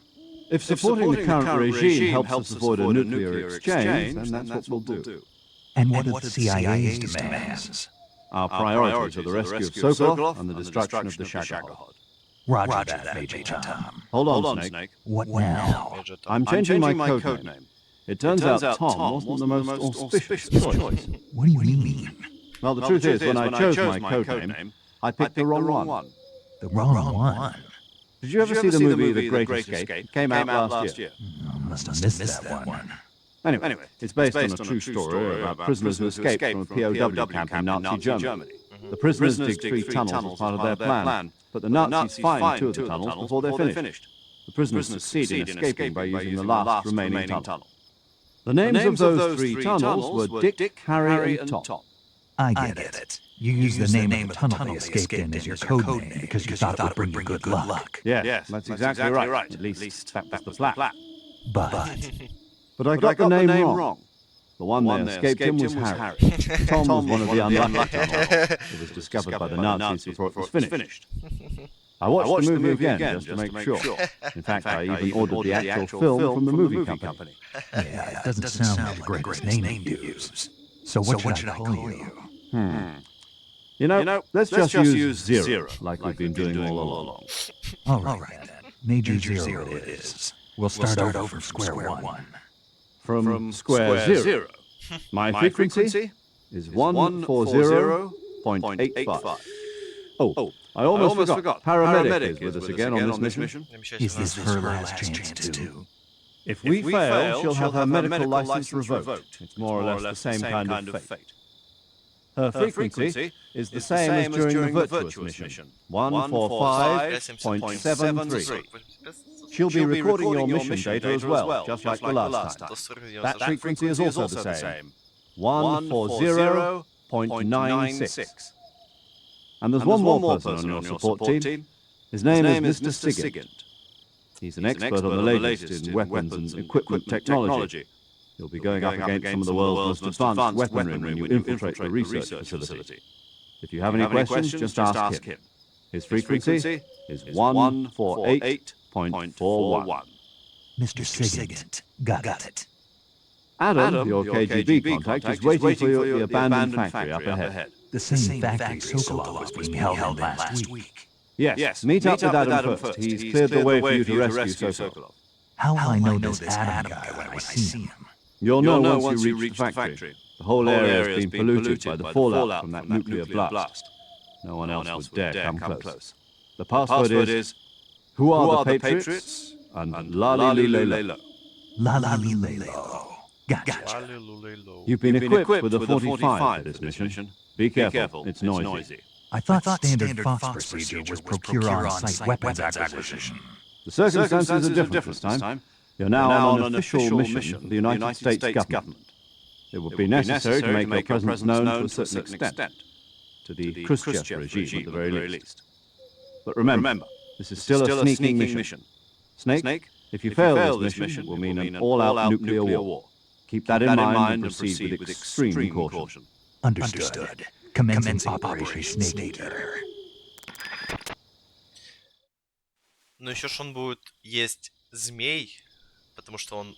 If supporting the current regime helps us avoid a nuclear exchange, then that's what we'll do. And what are the CIA's demands? Our priorities are the rescue of Sokolov and the destruction of the Shagohod. Roger that, Major Tom. Hold on, Snake. What now? I'm changing my code name. It turns out Tom wasn't the most auspicious choice. What do you mean? Well, the truth is, when I chose my code name, I picked the wrong one. The wrong one? Did you ever see the movie The Great Escape? It came out last year. I must have missed that one. Anyway, it's based on a true story about prisoners who escaped from a POW camp in Nazi Germany. The prisoners dig 3 tunnels as part of their plan, but the Nazis find 2 of the tunnels before they're finished. The prisoners succeed in escaping by using the last remaining tunnel. The names of those 3 tunnels were Dick, Harry, and Tom. I get it. You used the name of the tunnel they escaped in as your code name because you thought it would bring you good luck. Yes, that's exactly right. At least that was the plan. But I got the name wrong. The one they escaped in was Harry. Tom was one of the unlucky tunnels. It was discovered by the Nazis before it was finished. I watched the movie again just to make sure. In fact, I even ordered the actual film from the movie company. Yeah, it doesn't sound like the greatest name to use. So what should I call you? You know, let's just use Zero, like we've been doing all along. All right, then. Major Zero it is. We'll start over from square one. From square zero. My frequency is 140.85. Oh, I almost forgot. Paramedic is with us again on this mission. Is this her last chance too? If we fail, she'll have her medical license revoked. It's more or less the same kind of fate. Her frequency is the same as during the virtuous mission, 145.73. She'll be recording your mission data as well, just like the last time. That frequency is also the same, 140.96. And there's one more person on your support team. His name is Mr. Sigint. He's an expert on the latest in weapons and equipment technology. You'll be going up against some of the world's most advanced weaponry when you infiltrate the research facility. If you have any questions, just ask him. His frequency is 148.41. Mr. Sigint. Got it. Adam, your KGB contact, is waiting for you at the abandoned factory up ahead. The same factory Sokolov was being held in last week. Yes, meet up with Adam first. He's cleared the way for you to rescue Sokolov. How will I know this Adam guy when I see him? You'll know once you reach the factory. The whole area has been polluted by the fallout from that nuclear blast. No one else would dare come close. The password is, "Who are the Patriots?" and "La-li-li-lo." La-li-li-lo. Gotcha. You've been equipped with a 45 for this mission. Be careful, it's noisy. I thought standard FOX procedure was procure on-site weapons acquisition. The circumstances are different this time. You're now on an official mission of the United States government. It would be necessary to make your presence known to a certain extent, to the Khrushchev regime at the very least. But remember, this is still a sneaking mission. Snake, if you fail this mission, it will mean an all-out nuclear war. Keep that in mind and proceed with extreme caution. Understood. Commencing Operation Snake Eater. Ну еще ж он будет есть змей, потому что он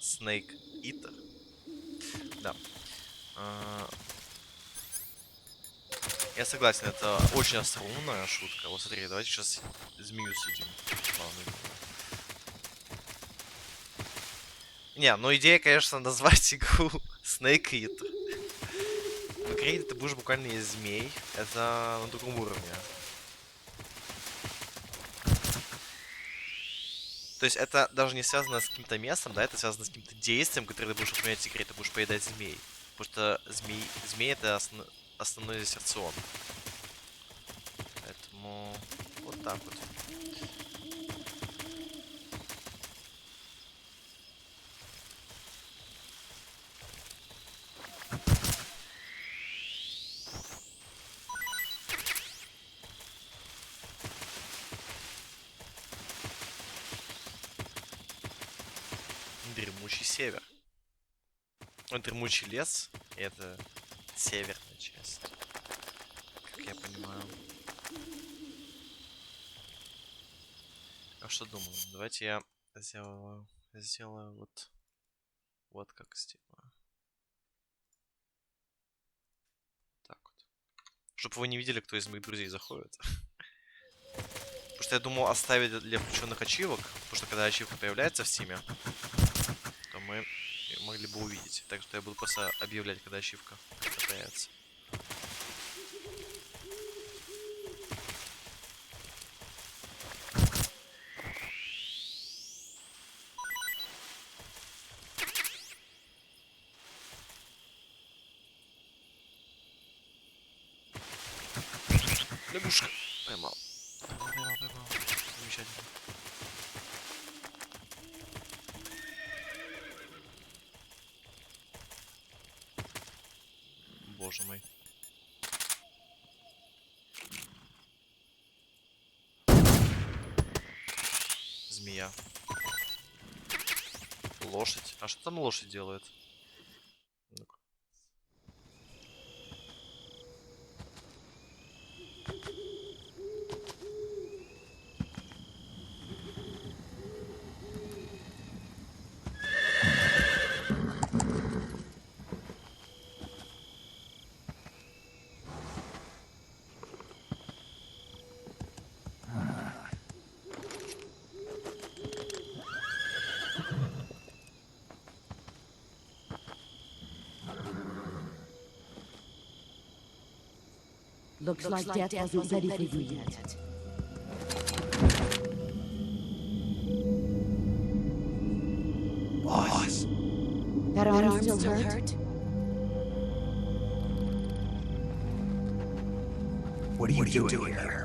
Snake Eater. Да. Я согласен, это очень остроумная шутка. Вот смотри, давайте сейчас змею съедим. Не, ну идея, конечно, назвать игру Snake Eater. В игре ты будешь буквально есть змей. Это на другом уровне. То есть это даже не связано с каким-то местом, да, это связано с каким-то действием, которое ты будешь выполнять в игре, ты будешь поедать змей. Потому что змей это основной здесь рацион. Поэтому вот так вот. Дремучий север. Дремучий лес. И это северная часть. Как я понимаю. А что думаю? Давайте я сделаю вот как сделаю. Так вот. Чтобы вы не видели, кто из моих друзей заходит. Потому что я думал оставить для включенных ачивок. Потому что когда ачивка появляется в стиме, то мы могли бы увидеть. Так что я буду просто объявлять, когда ачивка появится. Лягушка. Поймал. Поймал. Замечательно. Боже мой. Змея. Лошадь. А что там лошадь делает? Ну-ка. Looks like death wasn't ready for you yet. Boss. That arm still hurt? What are you doing here?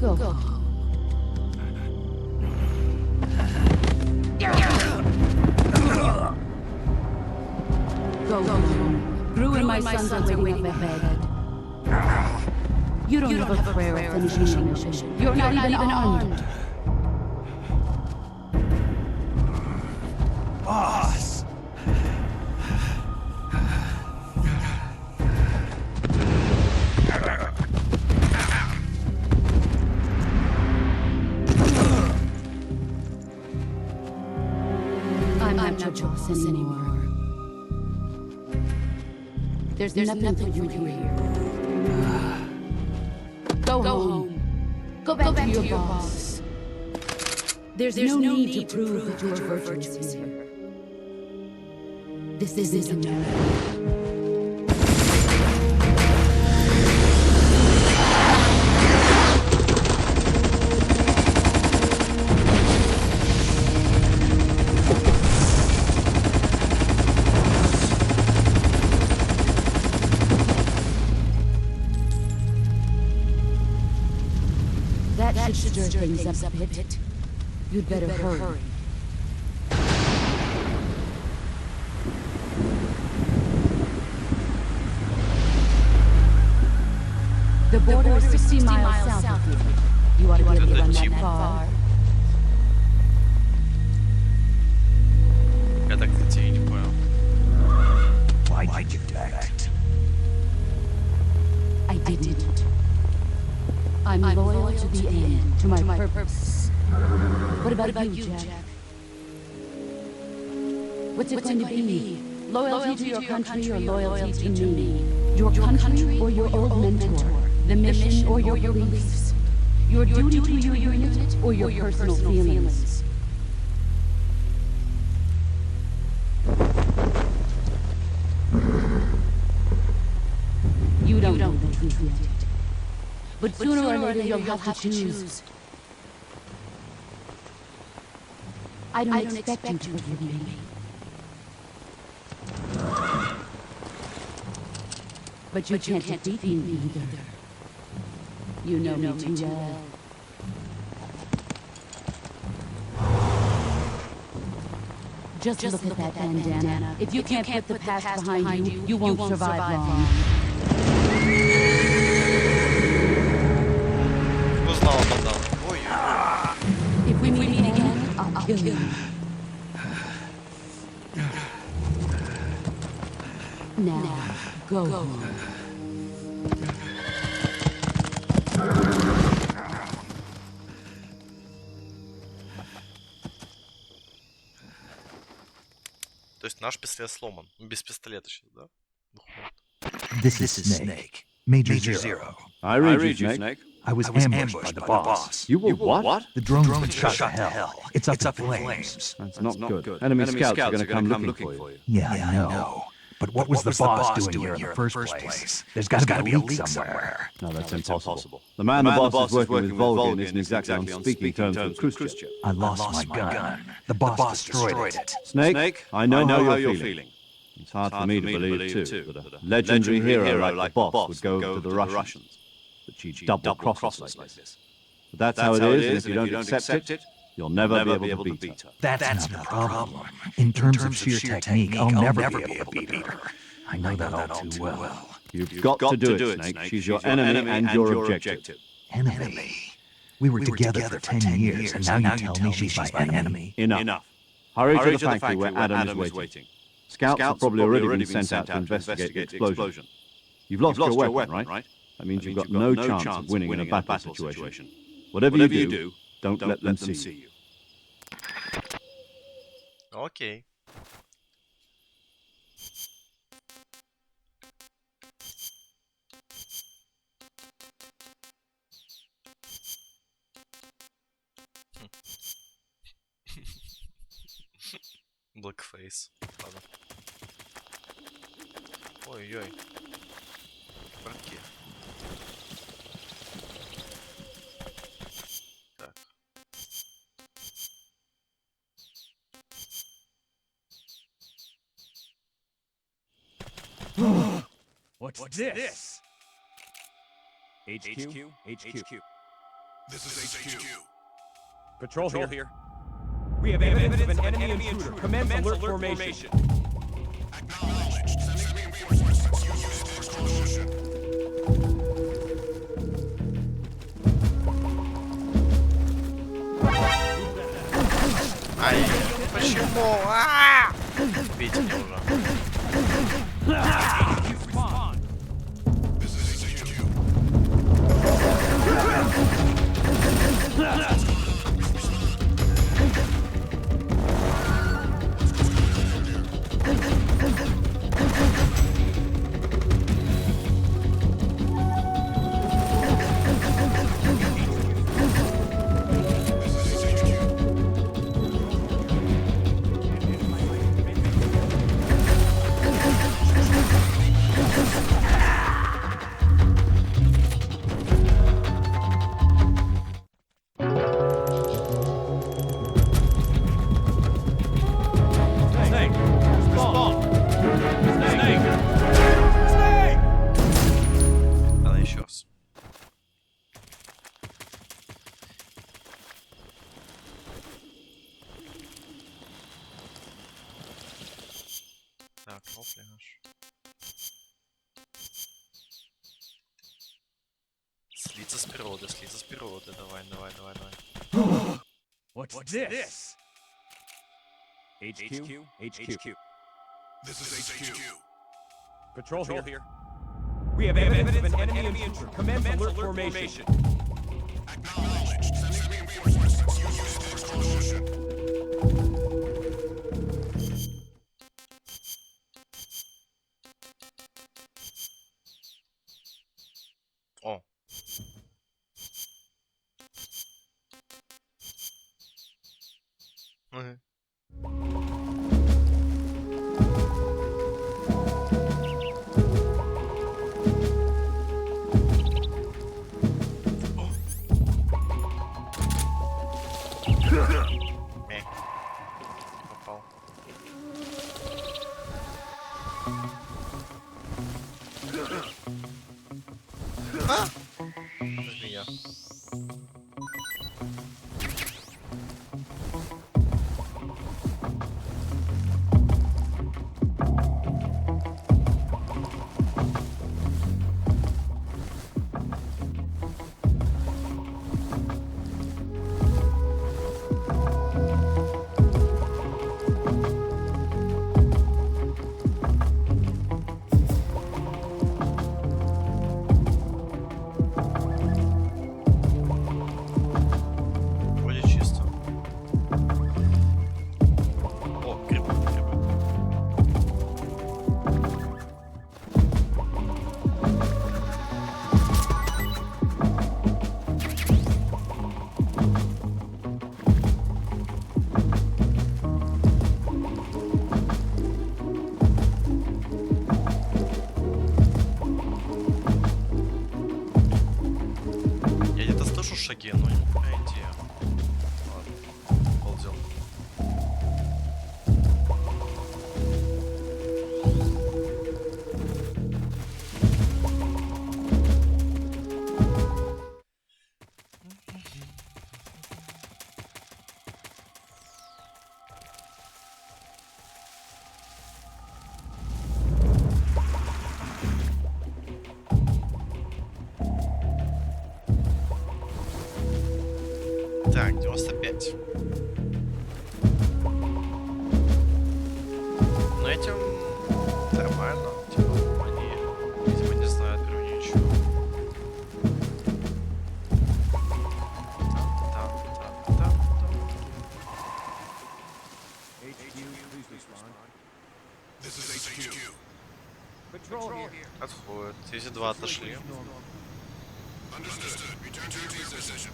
Go. Go home. Gru and my sons are waiting up ahead. You don't have a prayer of finishing your mission. You're not even armed. Boss. I'm not your boss anymore. There's nothing for you here. Go home. Go back to your boss. There's no need to prove that you are virtuous here. This isn't America. That should stir things up a bit. You'd better hurry. The border is 60 miles south of here. You ought to be able to run that far. Я так, кстати, и не понял. Why did you do that? I didn't. I'm loyal to the end, to my purpose. What about you, Jack? What's it going to be? Loyalty to your country or loyalty to me? Your country or your old mentor? The mission or your beliefs? Your duty to your unit or your personal feelings? You don't know the truth yet. But sooner or later you'll have to choose. I don't expect you to forgive me. But you can't defeat me either. You know me too well. Just look at that bandana. If you can't put the past behind you, you won't survive long. Узнал, подал. Ой-ой-ой. If we meet again, I'll kill you. Now, go home. То есть наш пистолет сломан. Без пистолета сейчас, да? This is Snake. Major Zero. I read you, Snake. I was ambushed by the boss. You were what? The drone's been shot to hell. It's up in flames. That's not good. Enemy scouts are going to come looking for you. Yeah, I know. But what was the boss doing here in the first place? There's got to be a leak somewhere. No, that's impossible. The man the boss is working with Volgin isn't exactly on speaking terms with Khrushchev. I lost my gun. The boss destroyed it. Snake, I know how you're feeling. It's hard for me to believe, too, that a legendary hero like the boss would go to the Russians. That she'd double-cross us like this. But that's how it is, and if you don't accept it, you'll never be able to beat her. That's not the problem. In terms of sheer technique, I'll never be able to beat her. I know that all too well. You've got to do it, Snake. She's your enemy and your objective. Enemy? We were together for 10 years, and now you tell me she's my enemy? Enough. Hurry to the factory where Adam is waiting. Scouts have probably already been sent out to investigate the explosion. You've lost your weapon, right? That means you've got no chance of winning in a battle situation. Whatever you do, don't let them see you. Окей. Blackface. Ладно. Ой-ой. Братки. Так. What's this? HQ? This is HQ. Patrol here. We have evidence of an enemy intruder. Commence alert formation. Acknowledged. Sending reinforcements. Use force coalition. Ай, почему? Бейте меня уже. This is HQ. Надо еще раз. Так, опля наш. Слиться с природы. Давай. What's this? HQ. This is HQ. Patrol here. We have evidence of an enemy intruder. Commence alert formation. Acknowledged. Sending reinforcements. Use force coalition. О. Мгм. Мeh. Попал. А! Змея. Вроде чисто. О, грибы, грибы. Я где-то слышу шаги, но не понимаю где. Ладно, ползем. Так, 95. Но этим нормально. Типа, они, видимо, не знают про меня ничего. Там. This is HQ. Patrol here. Отходят. Эти два отошли. Understood. Return to your position.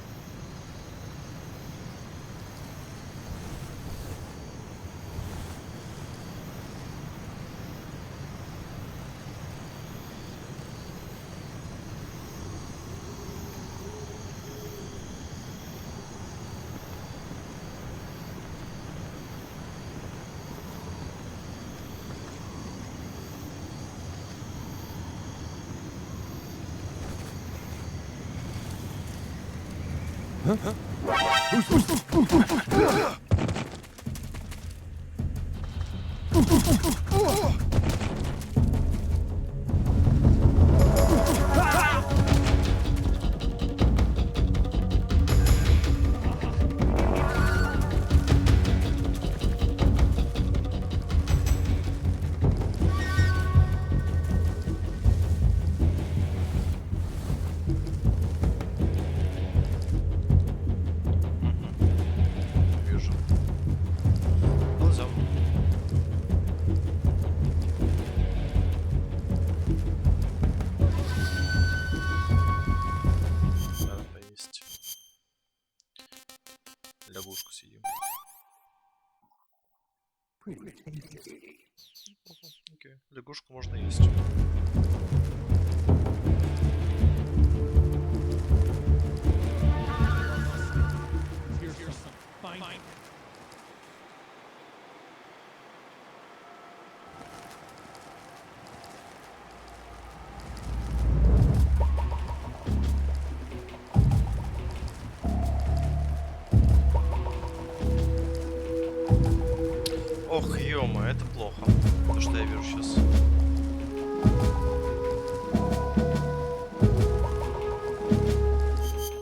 Вижу. Ползем. Надо поесть. Лягушку съедим. Окей, лягушку можно есть. Here's some fine. Ох, ё-моё, это плохо. То, что я вижу сейчас.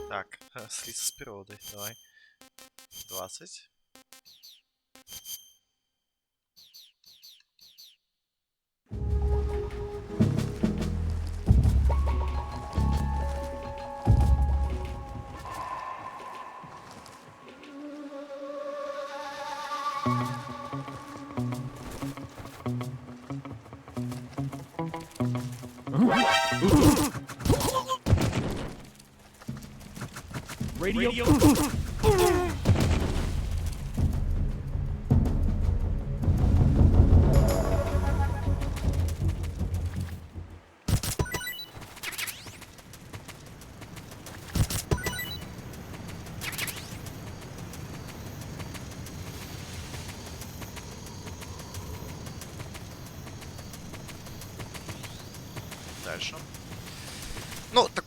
Так, слиться с природой. Давай. 20. Radio.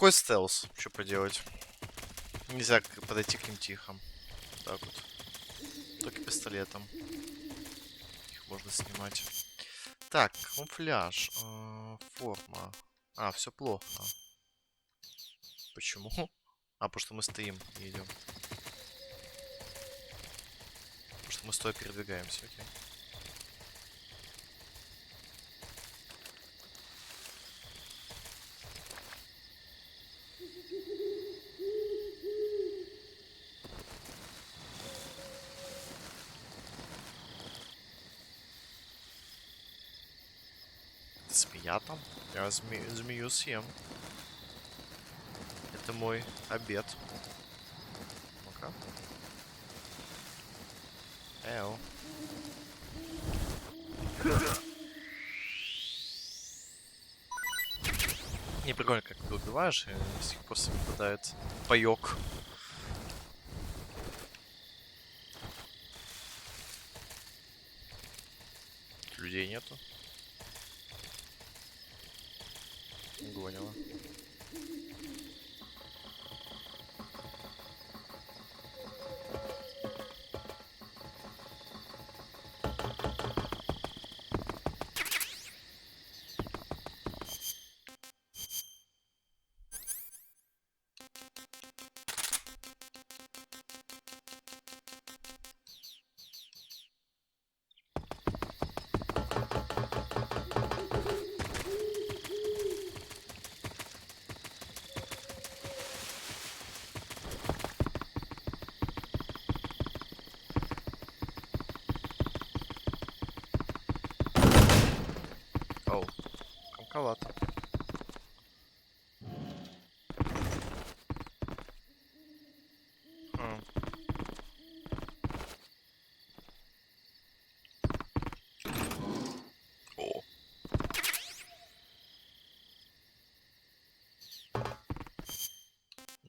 такой стелс, что поделать. Нельзя подойти к ним тихо. Так вот. Только пистолетом. Их можно снимать. Так, камуфляж. Форма. А, все плохо. Почему? А, потому что мы стоим и идем. Потому что мы стоя передвигаемся, окей. Змея там? Я змею съем. Это мой обед. Ну-ка. Эу. Не прикольно, как ты убиваешь, и с сих пор выпадает паёк. Людей нету. Гонила. Оу, комковато. О.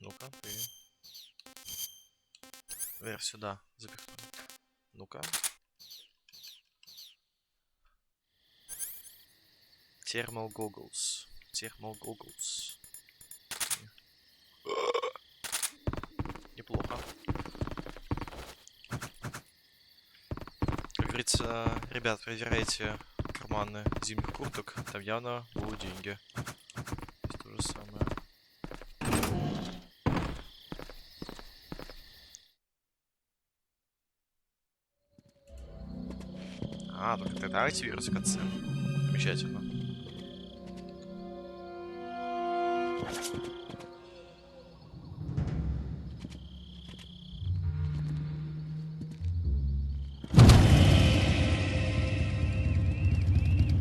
Ну-ка, ты. Вверх сюда запихну. Ну-ка. Thermal goggles. Thermal goggles. Неплохо. Как говорится, ребят, проверяйте карманы зимних курток. Там явно будут деньги. Здесь то же самое. А, только тогда активируется в конце. Замечательно.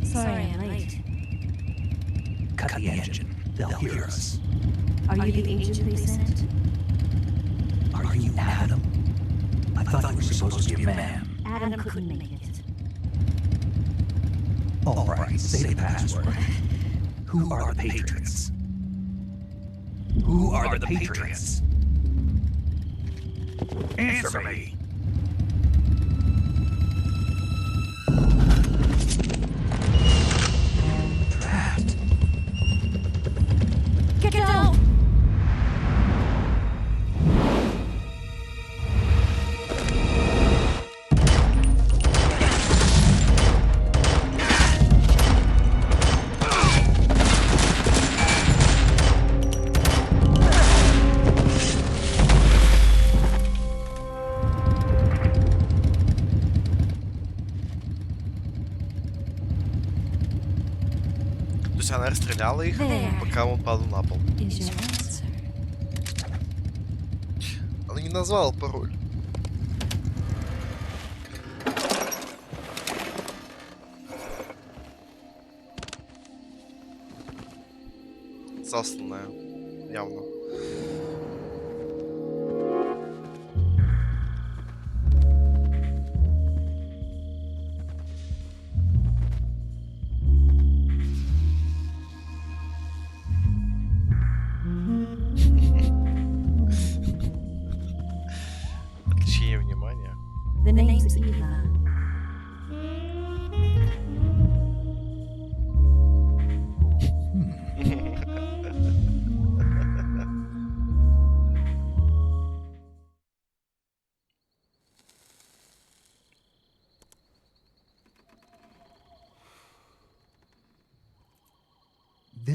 Sorry I'm late. Cut the engine. They'll hear us. Are you the agent they sent? Are you Adam? I thought you were supposed to be a man. Adam couldn't make it. All right, say the password. Who are the Patriots? Who are the Patriots? Answer me. Trapped. Get down! То есть она расстреляла их, пока он падал на пол. Она не назвала пароль. Засланная, явно. Отвлечение внимания. The name's Eva.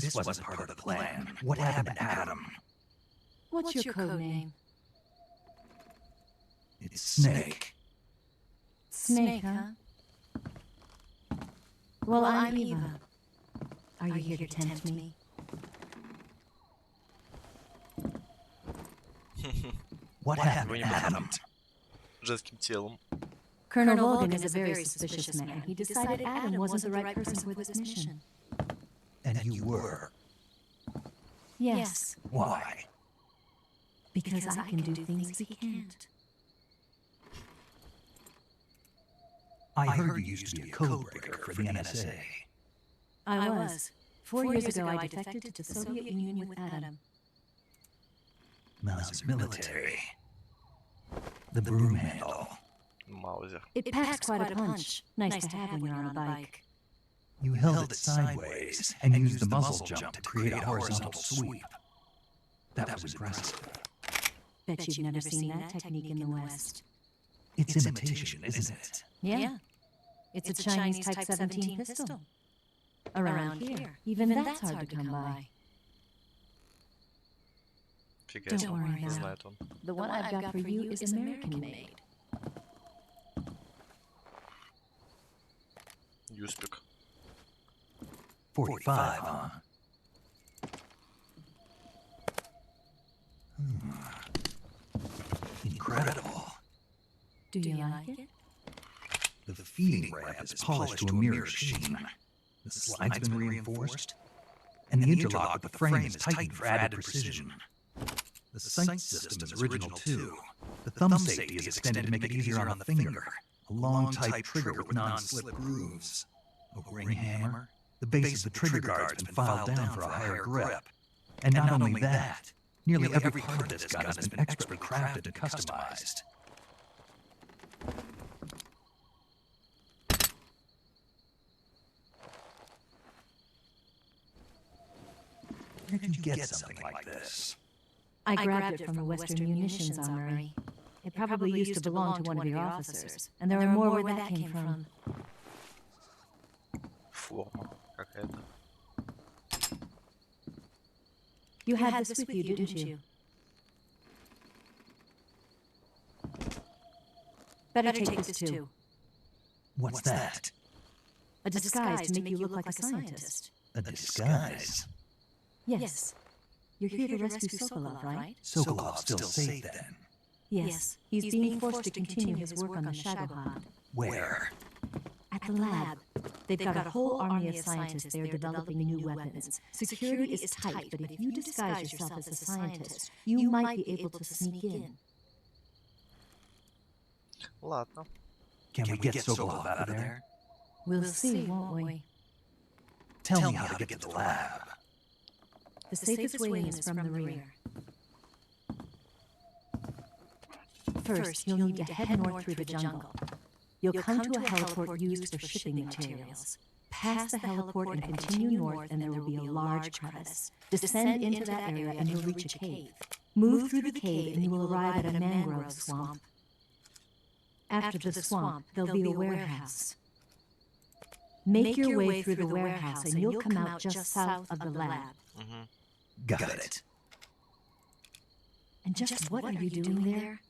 This wasn't part of the plan. What happened to Adam? What's your code name? It's Snake. Snake, huh? Well, I'm Eva. Are you here to tempt me? What happened to Adam? Женским телом. Colonel Logan is a very suspicious man. He decided Adam wasn't the right person for this mission. And you were. Yes, Why? because I can do things he can't. I heard you used to be a codebreaker for the NSA. I was. 4 years ago, I defected to the Soviet Union with Adam. Mauser military. The broom handle. Маузер. It packs quite a punch. Nice to have when you're on a bike. You held it sideways and used the muzzle jump to create a horizontal sweep. That was impressive. Bet you've never seen that technique in the West. It's imitation, isn't it? Yeah. It's a Chinese Type 17 pistol. Around here, even that's hard to come by. Фига Don't себе, worry не now. знает он. The one I've got for you is American made. Юспик. 45, huh? Incredible. Do you like it? The feeding ramp is polished to a mirror sheen. The slide's been reinforced. And the interlock with the frame is tightened for added precision. The sight system is original too. The thumb safety is extended to make it easier on the finger. A long tight trigger with non-slip grooves. A ring hammer. The base of the trigger guard's been filed down for a higher grip. And not only that, nearly every part of this gun has been expertly crafted and customized. Where did you get something like this? I grabbed it from a Western munitions armory. It probably used to belong to one of your officers, and there are more where that came from. Форма какая-то. You had this with you, didn't you? Better take this too. What's that? A disguise to make you look like a scientist. A disguise? Yes. You're here to rescue Sokolov, right? Sokolov's still safe then. Yes. He's being forced to continue his work on the Shagohod. Where? At the lab. They've got a whole army of scientists there developing new weapons. Security is tight, but if you disguise yourself as a scientist, you might be able to sneak in. Ладно. Can we get Sokolov out of there? We'll see, won't we? Tell me how to get to the lab. The safest way in is from the rear. First, you'll need to head north through the jungle. You'll come to a heliport used for shipping materials. Pass the heliport and continue north, and there will be a large crevice. Descend into that area, and you'll reach a cave. Move through the cave, and you will arrive at a mangrove swamp. After the swamp, there'll be a warehouse. Make your way through the warehouse, and you'll come out just south of the lab. Got it. And just what are you doing there?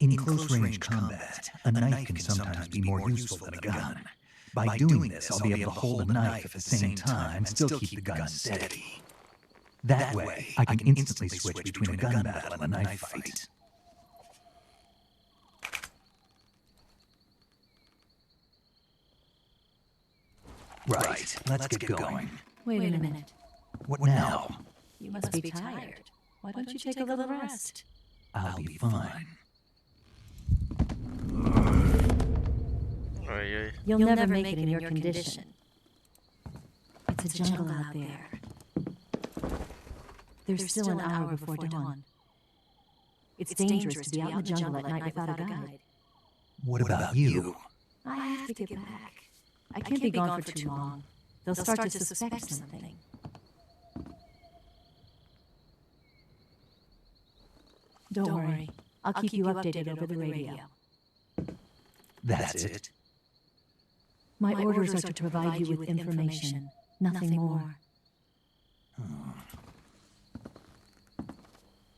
In close-range combat, a knife can sometimes be more useful than a gun. By doing this, I'll be able to hold a knife at the same time and still keep the gun steady. That way, I can instantly switch between a gun battle and a knife fight. Right, let's get going. Wait a minute. What now? You must be tired. Why don't you take a little rest? I'll be fine. Ой-ой. You'll never make it in your condition. It's a jungle out there. There's still an hour before dawn. It's dangerous to be out in the jungle at night without a guide. What about you? I have to get back. I can't be gone for too long. They'll start to suspect something. Don't worry. I'll keep you updated over the radio. That's it? My orders are to provide you with information. Nothing more.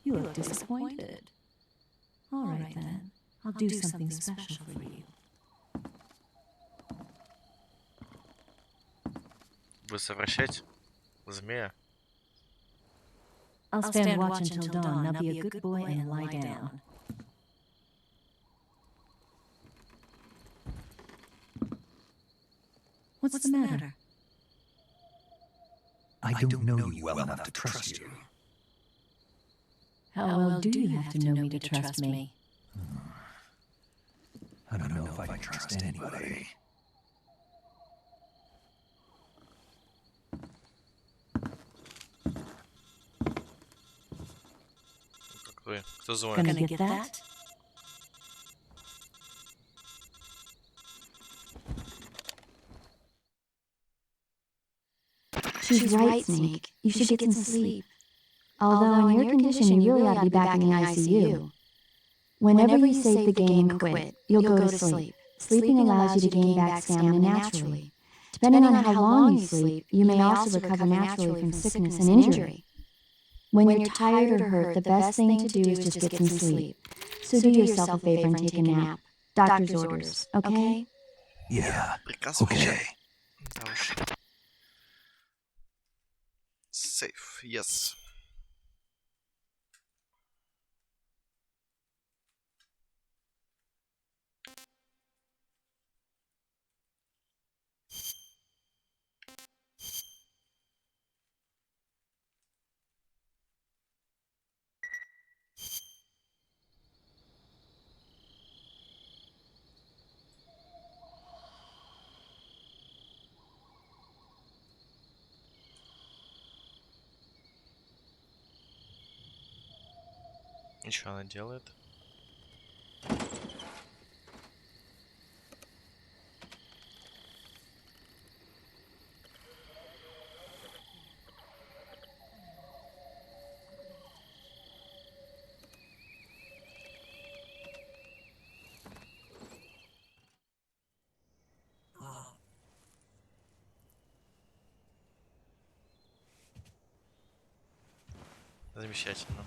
You look disappointed. All right then. I'll do something special for you. Вы совращать змея? I'll stand watch until dawn. Now be a good boy and lie down. What's the matter? I don't know you well enough to trust you. How well do you have to know me to trust me? I don't know if I can trust anybody. Как вы? Кто звонит? Gonna get that? She's right, Snake. You should get some sleep. Although in your condition, you really ought to be back in the ICU. Whenever you save the game and quit, you'll go to sleep. Sleeping allows you to gain back stamina naturally. Depending on how long you sleep, you may also recover naturally from sickness and injury. When you're tired or hurt, the best thing to do is just get some sleep. So do yourself a favor and take a nap. Doctor's orders, okay? Yeah. Приказ Okay. Да уж. Safe, yes. И что она делает? Замечательно.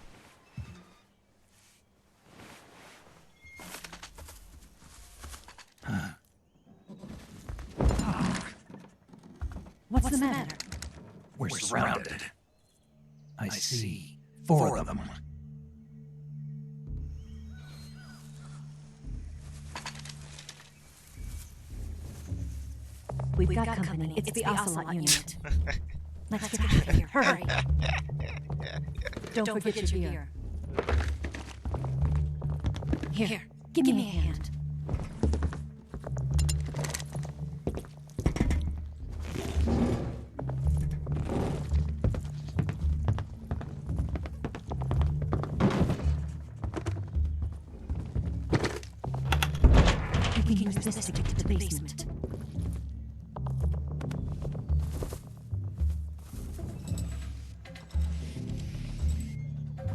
What's the matter? We're surrounded. I see 4 of them. We've got company. It's the Ocelot unit. Let's get out of here. Hurry. Don't forget your beer. Here, give me a hand. We can use this to get to the basement.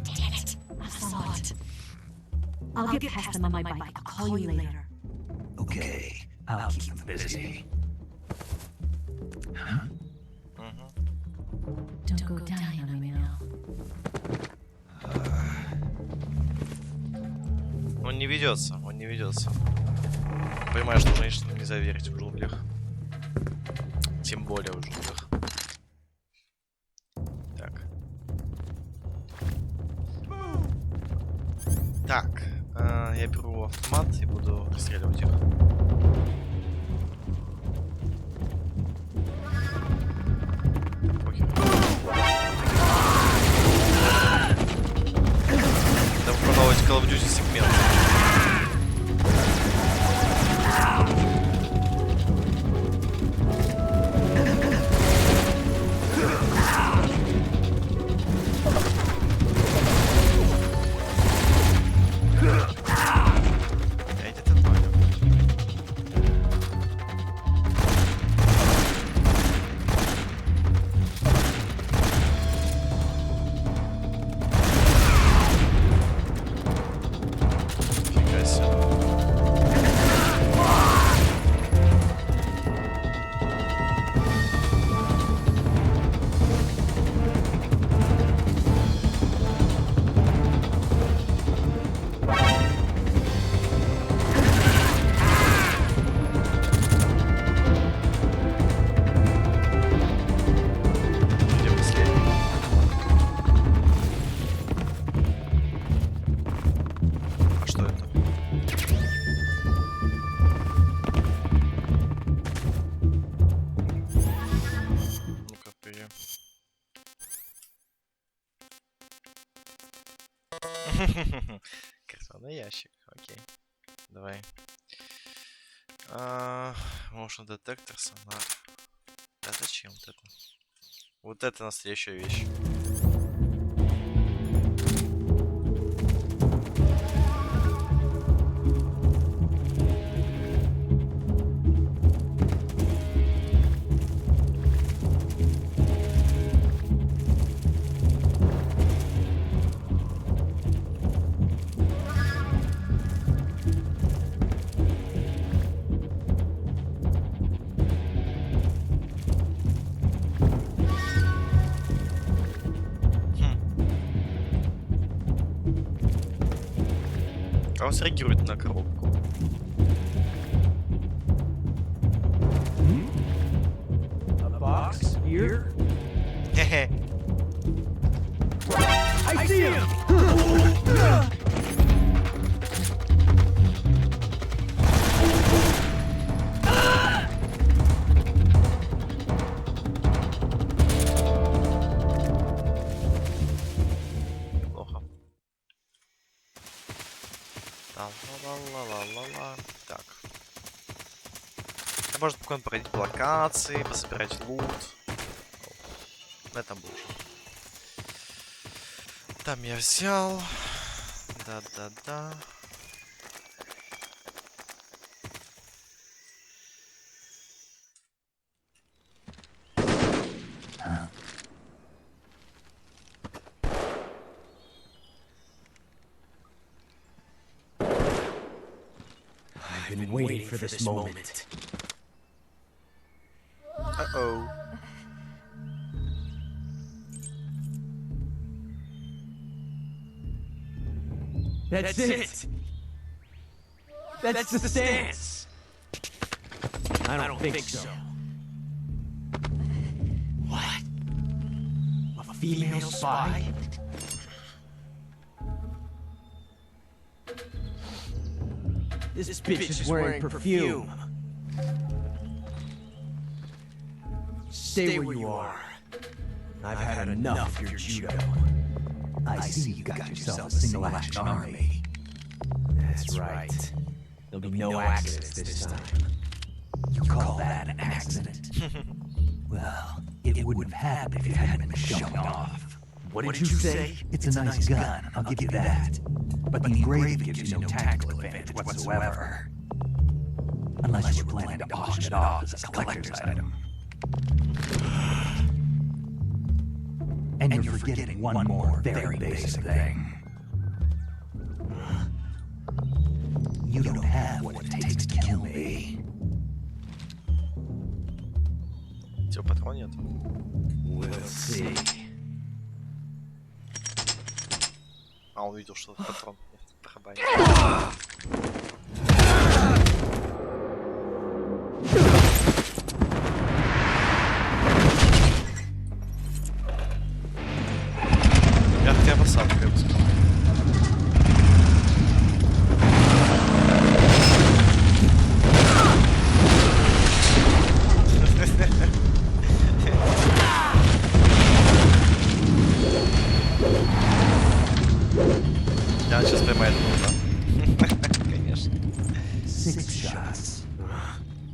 Damn it! Ocelot. I'll get past them on my bike. I'll call you later. Okay, I'll keep them busy. Huh? Don't go down on me now. Он не ведется, он не ведется. Понимаю, что женщину нельзя верить в джунглях. Тем более в джунглях. Так. Так. Я беру автомат и буду расстреливать их. Окей. Давай продолжать Call of Duty сегмент. Картонный ящик, окей. Давай. Motion детектор, сонар. А зачем вот это? Вот это настоящая вещь. А он среагирует на коробку. A box here? Хе-хе. I see him! Плохо. Ла-ла-ла-ла-ла-ла. Так. Можно спокойно пройти по локации, пособирать лут. Это было. Там я взял. Да-да-да. I've been waiting for this moment. Uh-oh. That's it! That's the stance! I don't think so. What? A female spy? This bitch is wearing perfume. Stay where you are. I've had enough of your judo. I see you got yourself a single-action army. That's right. There'll be no accidents this time. You call that an accident? Well, it wouldn't have happened if you hadn't been showing off. What did you say? It's a nice gun, I'll give you that. But the engraving gives you no tactical advantage whatsoever. Unless you were planning to auction it off as a collector's item. And you're forgetting one more very basic thing. You don't have what it takes to kill me. Всё, патрон нет. We'll see. А, он видел, что патрон нет. Барабанит. Мягкая посадка, я бы сказал. Я сейчас поймаю этого, конечно. 6 shots.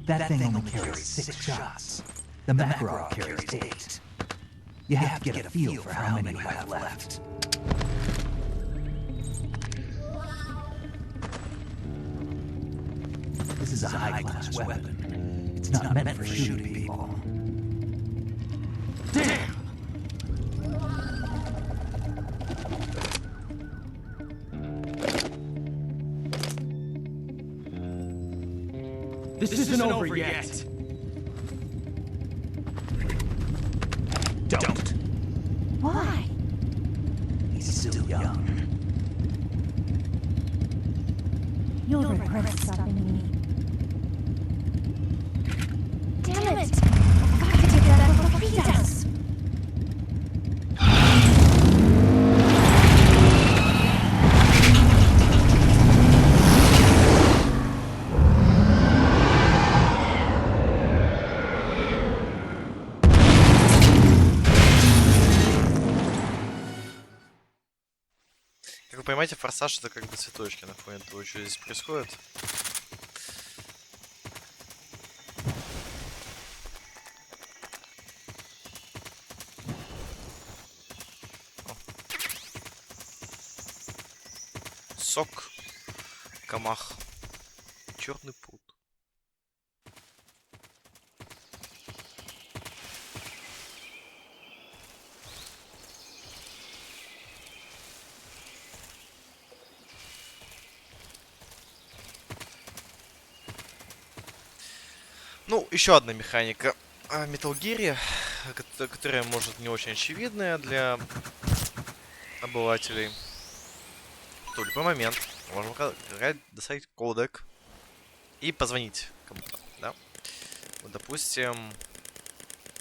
That thing only carries 6 shots. The Makarov carries 8. You have to get a feel for how many you have left. This is a high-class weapon. It's not meant for shooting people. Damn! This isn't over yet. Don't. Why? He's still young. You'll regret stopping me. Damn it! I've got to take that out before he does. Как вы понимаете, форсаж это как бы цветочки на фоне того, что здесь происходит. Сок. Камах. Черный пруд. Ну, еще одна механика Metal Gear, которая может не очень очевидная для обывателей. В любой момент можем достать кодек и позвонить кому-то, да? Вот, допустим,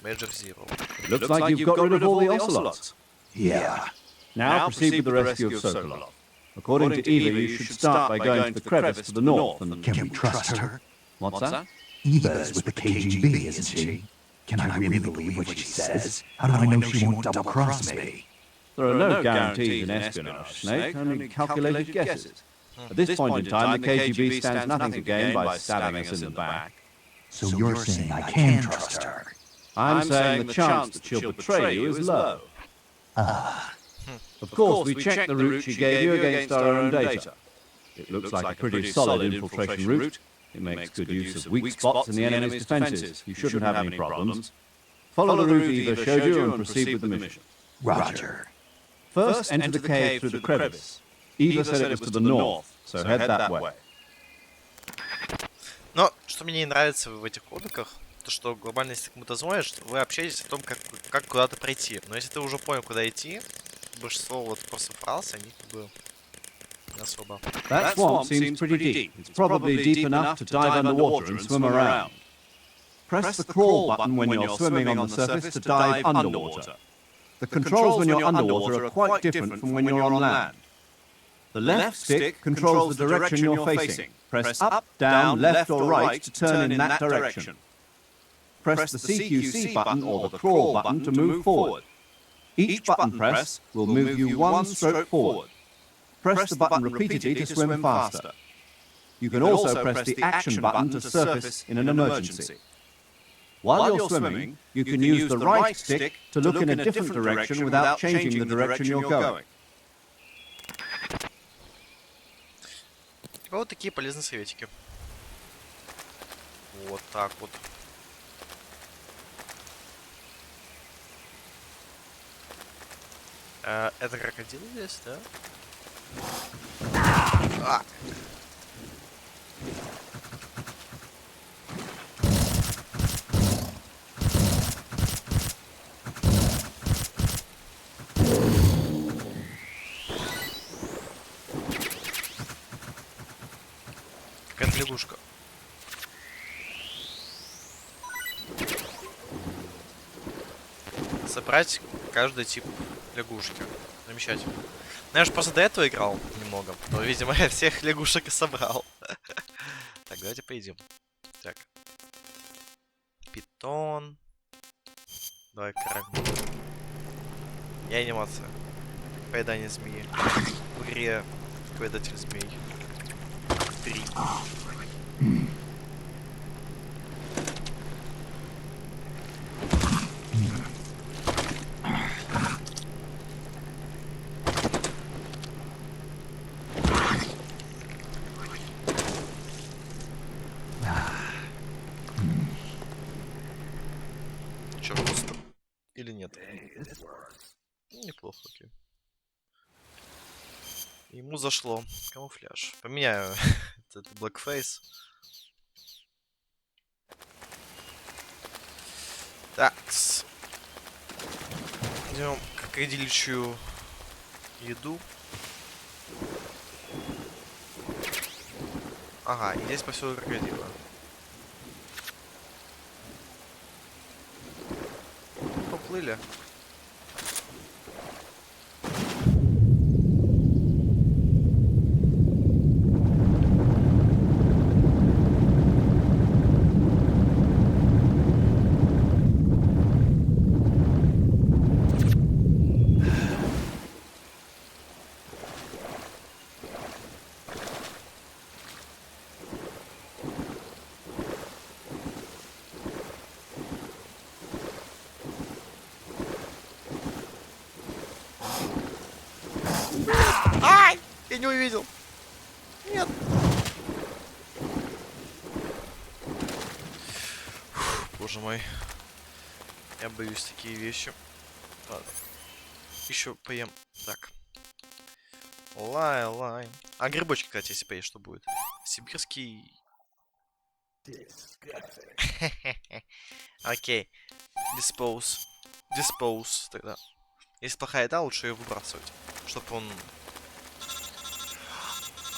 Major Zero. Looks like you've got rid of all the ocelots. Yeah. Now proceed with the rescue of Sokolov. According to Eva, you should start by going to the crevice to the north and... Can we trust her? What's that? Eva's with the KGB, isn't she? Can I really believe what she says? How do I know she won't double-cross me? There are no guarantees in espionage, Snake, only calculated guesses. At this point in time, the KGB stands nothing to gain by stabbing us in the back. So you're saying I can trust her? I'm saying the chance that she'll betray you is low. Of course, we checked the route she gave you against our own data. It looks like a pretty solid infiltration route. It makes good use of weak spots in the enemy's defenses. You shouldn't have any problems. Follow the route Eva showed you and proceed with the mission. Roger. First, enter the cave through the crevice. Eva said it was to the north, so head that way. Но что мне не нравится в этих кодеках, то что глобально, если ты кому-то звонишь, вы общаетесь о том, как куда-то пройти. Но если ты уже понял, куда идти, большинство вот просто фраз, они как бы не особо. That swamp seems pretty deep. It's probably deep enough to dive underwater and swim around. Press the crawl button when you're swimming on the surface to dive underwater. The controls when you're underwater are quite different from when you're on land. The left stick controls the direction you're facing. Press up, down, left or right to turn in that direction. Press the CQC button or the crawl button to move forward. Each button press will move you one stroke forward. Press the button repeatedly to swim faster. You can also press the action button to surface in an emergency. While you're swimming, you can use the right stick to look in a different direction without changing the direction you're going. Типа вот такие полезные советики. Вот так вот. Это крокодил здесь, да? Какая-то лягушка. Собрать каждый тип лягушки. Замечательно. Ну, я же просто до этого играл немного. Но, видимо, я всех лягушек и собрал. Так, давайте поедим. Так. Питон. Давай, карабин. И анимация. Поедание змеи. В игре поедатель змей. 3. Чё, пусто? Или нет? Неплохо, окей. Ему зашло. Камуфляж. Поменяю этот blackface. Такс. Идем крокодильчью еду. Ага, и здесь поселок крокодила. Поплыли. Я не увидел. Нет. Фух, боже мой. Я боюсь такие вещи. Ладно. Еще поем. Так. Лай. А грибочки, кстати, если поесть, что будет? Сибирский. Окей. Диспоуз тогда. Если плохая еда, лучше ее выбрасывать. Чтобы он...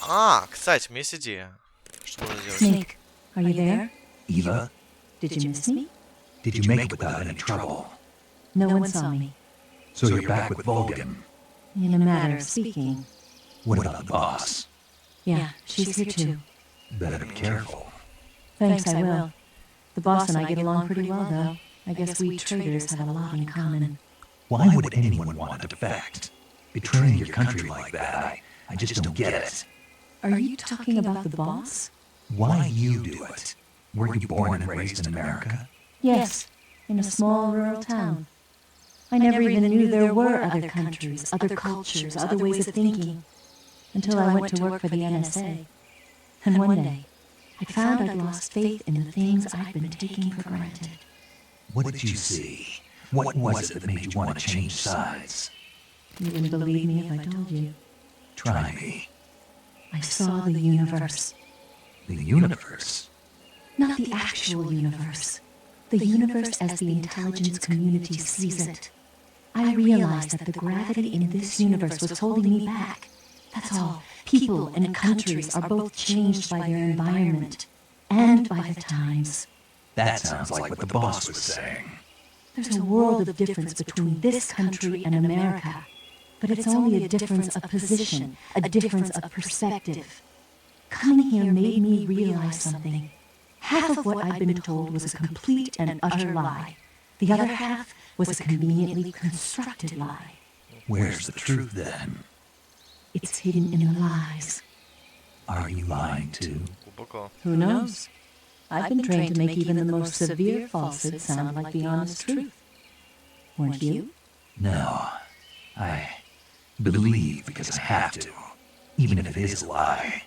А, кстати, у меня есть идея. Что можно сделать? Snake, are you there? Eva, Did you miss me? did you make it without any trouble? No one saw me. So you're back with Vulcan. In a matter of speaking. What about the boss? Yeah, she's here too. Better be careful. Thanks, I will. The boss and I get along pretty well, though. I guess we traders have a lot in common. Why would anyone want to defect? Betraying your country like that, I just don't get it. Are you talking about the boss? Why you do it? Were you born and raised in America? Yes, in a small rural town. I never even knew there were other countries, other cultures, other ways of thinking. Until I went to work for the NSA. And one day, I found I'd lost faith in the things I'd been taking for granted. What did you see? What was it that made you want to change sides? You wouldn't believe me if I told you. Try me. I saw the universe. The universe? Not the actual universe. The universe as the intelligence community sees it. I realized that the gravity in this universe was holding me back. That's all. People and countries are both changed by their environment and by the times. That sounds like what the boss was saying. There's a world of difference between this country and America. But it's only a difference of position, a difference of perspective. Coming here made me realize something. Half of what I'd been told was a complete and utter lie. The other half was a conveniently constructed lie. Where's the truth then? It's hidden in the lies. Are you lying too? Who knows? I've been trained to make even the most severe falsehood sound like the honest truth. Weren't you? No. I believe because I have to, even if it is a lie.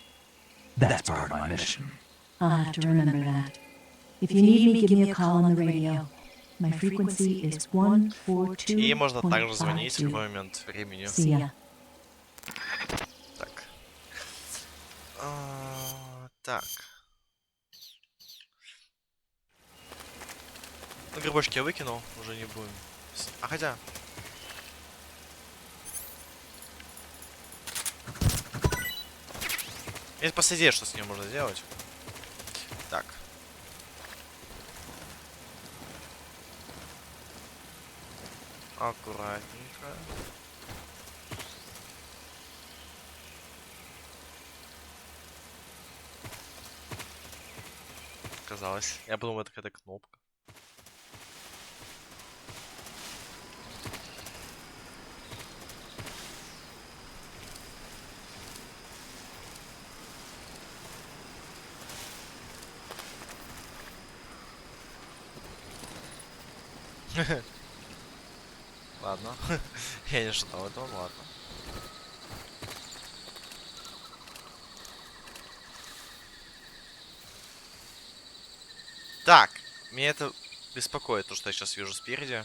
That's part of my mission. I'll have to remember that. If you need me, give me a call on the radio. My frequency is 142.52. И можно также звонить в любой момент времени. See ya. Так. Так. Ну, грибочки я выкинул, уже не будем. А хотя... Есть просто идея, что с ним можно сделать. Так. Аккуратненько. Казалось. Я подумал, это какая-то кнопка. Ладно. Я не ожидал этого, ладно. Так, меня это беспокоит, то, что я сейчас вижу спереди.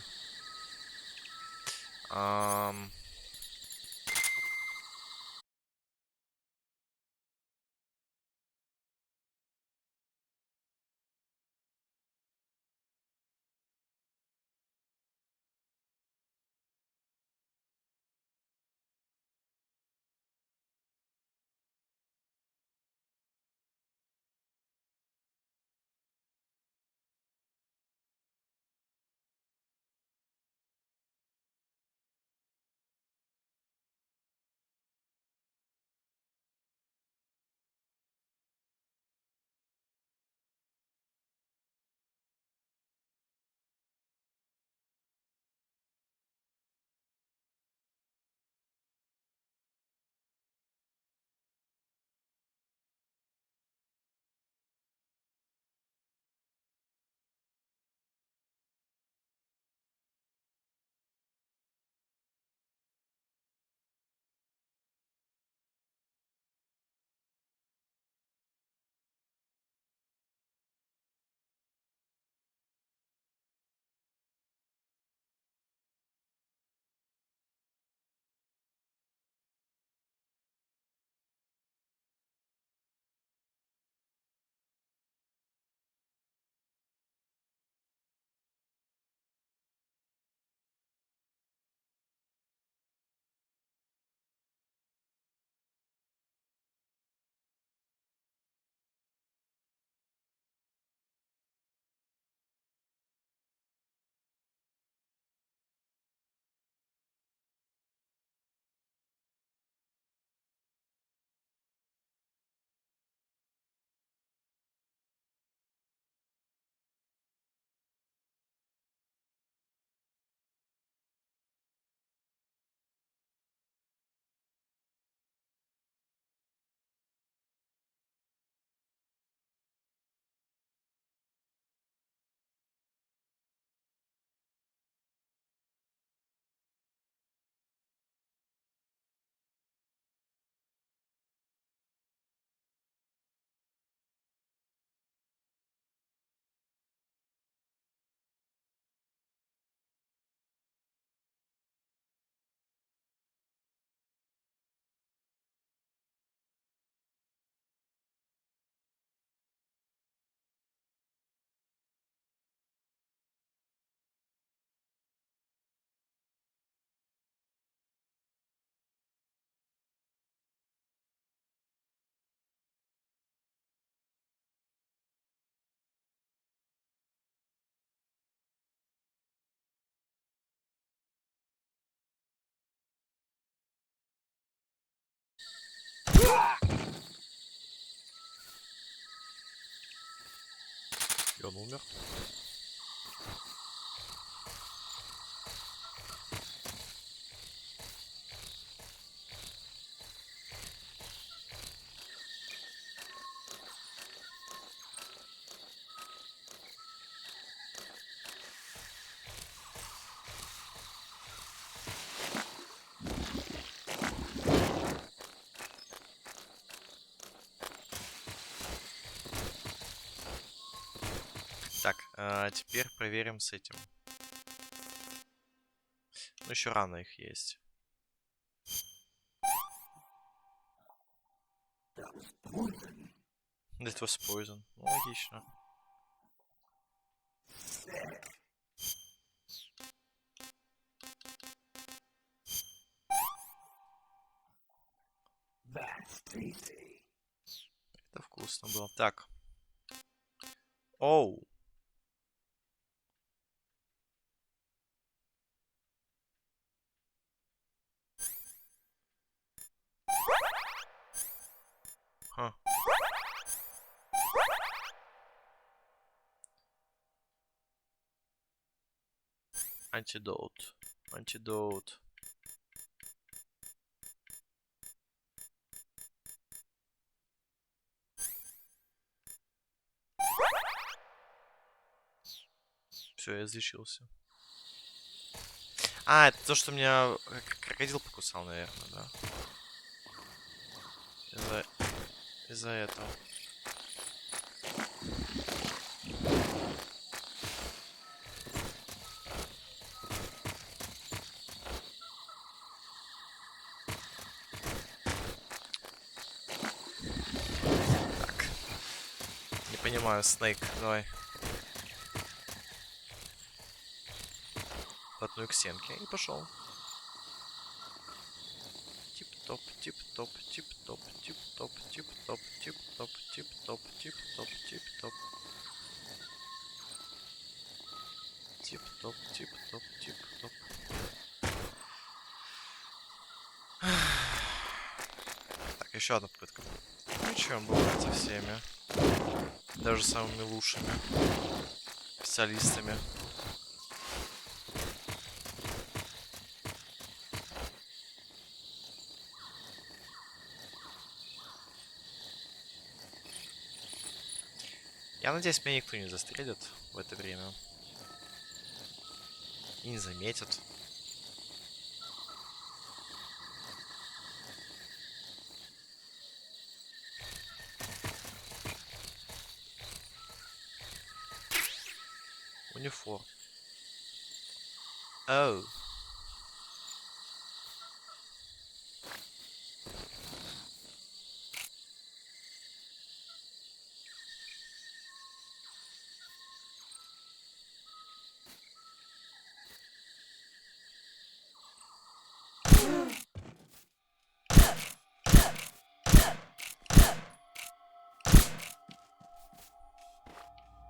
И он умер. Так, теперь проверим с этим. Ну, еще рано их есть. That was poison. Ну, логично. Это вкусно было. Так. Оу. Ха. Антидот. Антидот. Все, я излечился. А, это то, что меня крокодил покусал, наверное, да? Из-за этого. Так. Не понимаю, Снейк, давай. Вплотную к стенке и пошел. Тип-топ, тип-топ, тип-топ, тип-топ, тип-топ, тип-топ, тип-топ, тип-топ, тип-топ. Тип-топ, тип-топ, тип-топ. Так, еще одна попытка. Ничего, бывает со всеми. Даже самыми лучшими специалистами. Я надеюсь, меня никто не застрелит в это время. И не заметит. Униформ. Оу.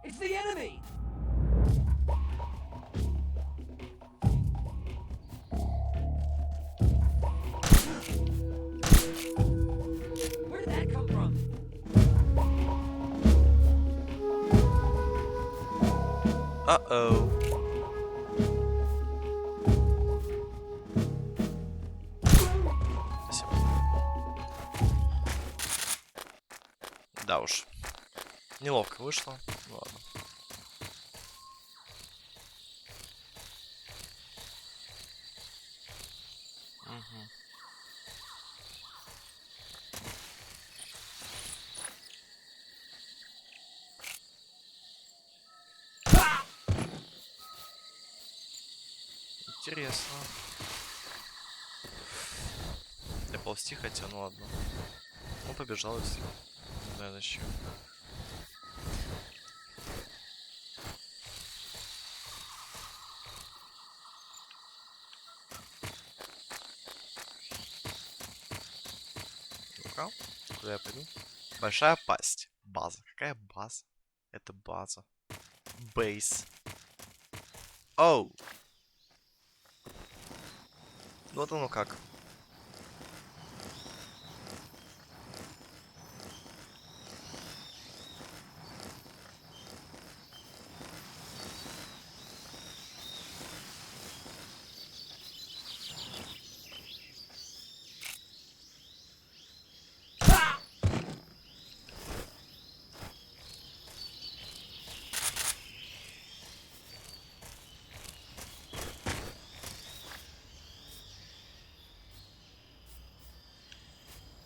It's the enemy! Where did that come from? Uh-oh. Спасибо. Да уж. Неловко вышло. Ну ладно. Угу. Интересно. Я ползти хотел, ну ладно. Ну, побежал, если. Не знаю, зачем. Ну-ка, куда я пойду? Большая пасть. База. Какая база? Это база. Бейс. Оу. Вот оно как.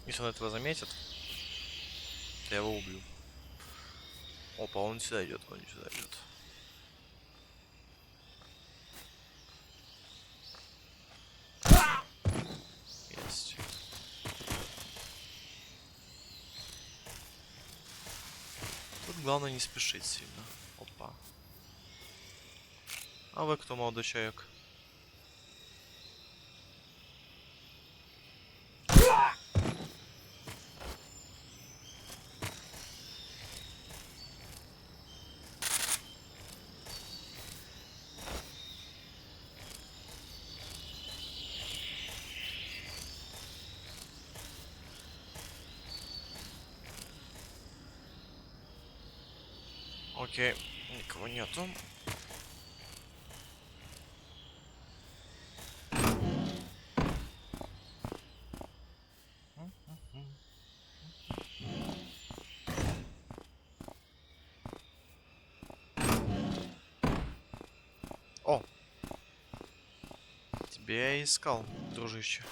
Если он этого заметит, то я его убью. Опа, он сюда идет, он сюда идет. Есть. Тут главное не спешить сильно. Опа. А вы кто, молодой человек? Окей, никого нету. О! Тебя я искал, дружище.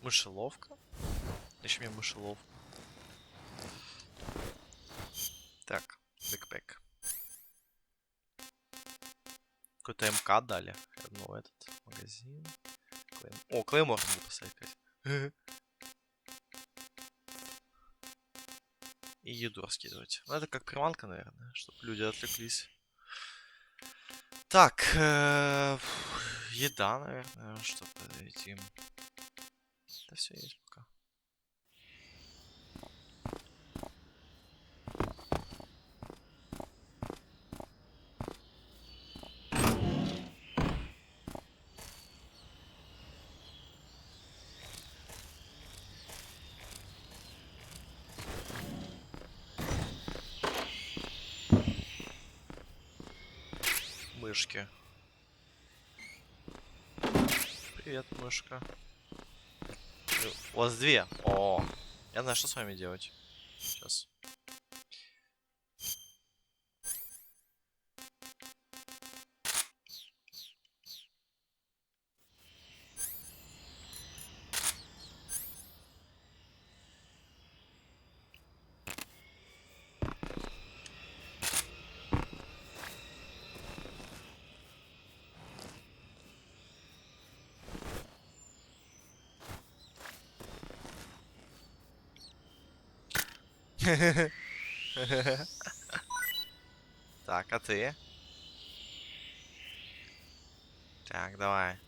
Мышеловка? Еще мне мышеловку. Так, бэкпэк. Какой-то МК дали. Ну, этот магазин. О, клеймор надо поставить опять. И еду раскидывать. Ну, это как приманка, наверное, чтобы люди отвлеклись. Так, еда, наверное, чтобы подойти. Да все есть пока. Мышки. Привет, мышка. У вас две. О, я знаю, что с вами делать. Сейчас. Так, а ты? Так, давай.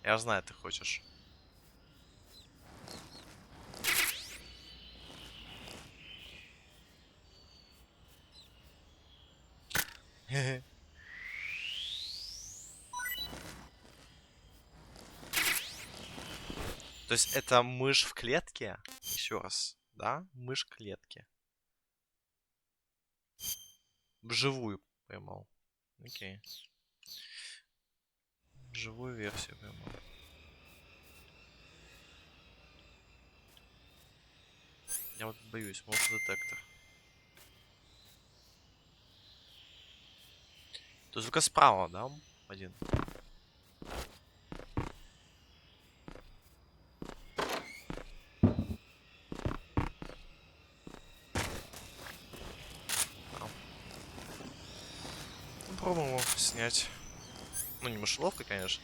Я знаю, ты хочешь. То есть это мышь в клетке? Еще раз, да? Мышь в клетке. Вживую поймал. Окей. Живую версию поймал. Я вот боюсь, может детектор. То есть только справа, да? Один. Попробуем его снять. Ну, не мышеловка, конечно.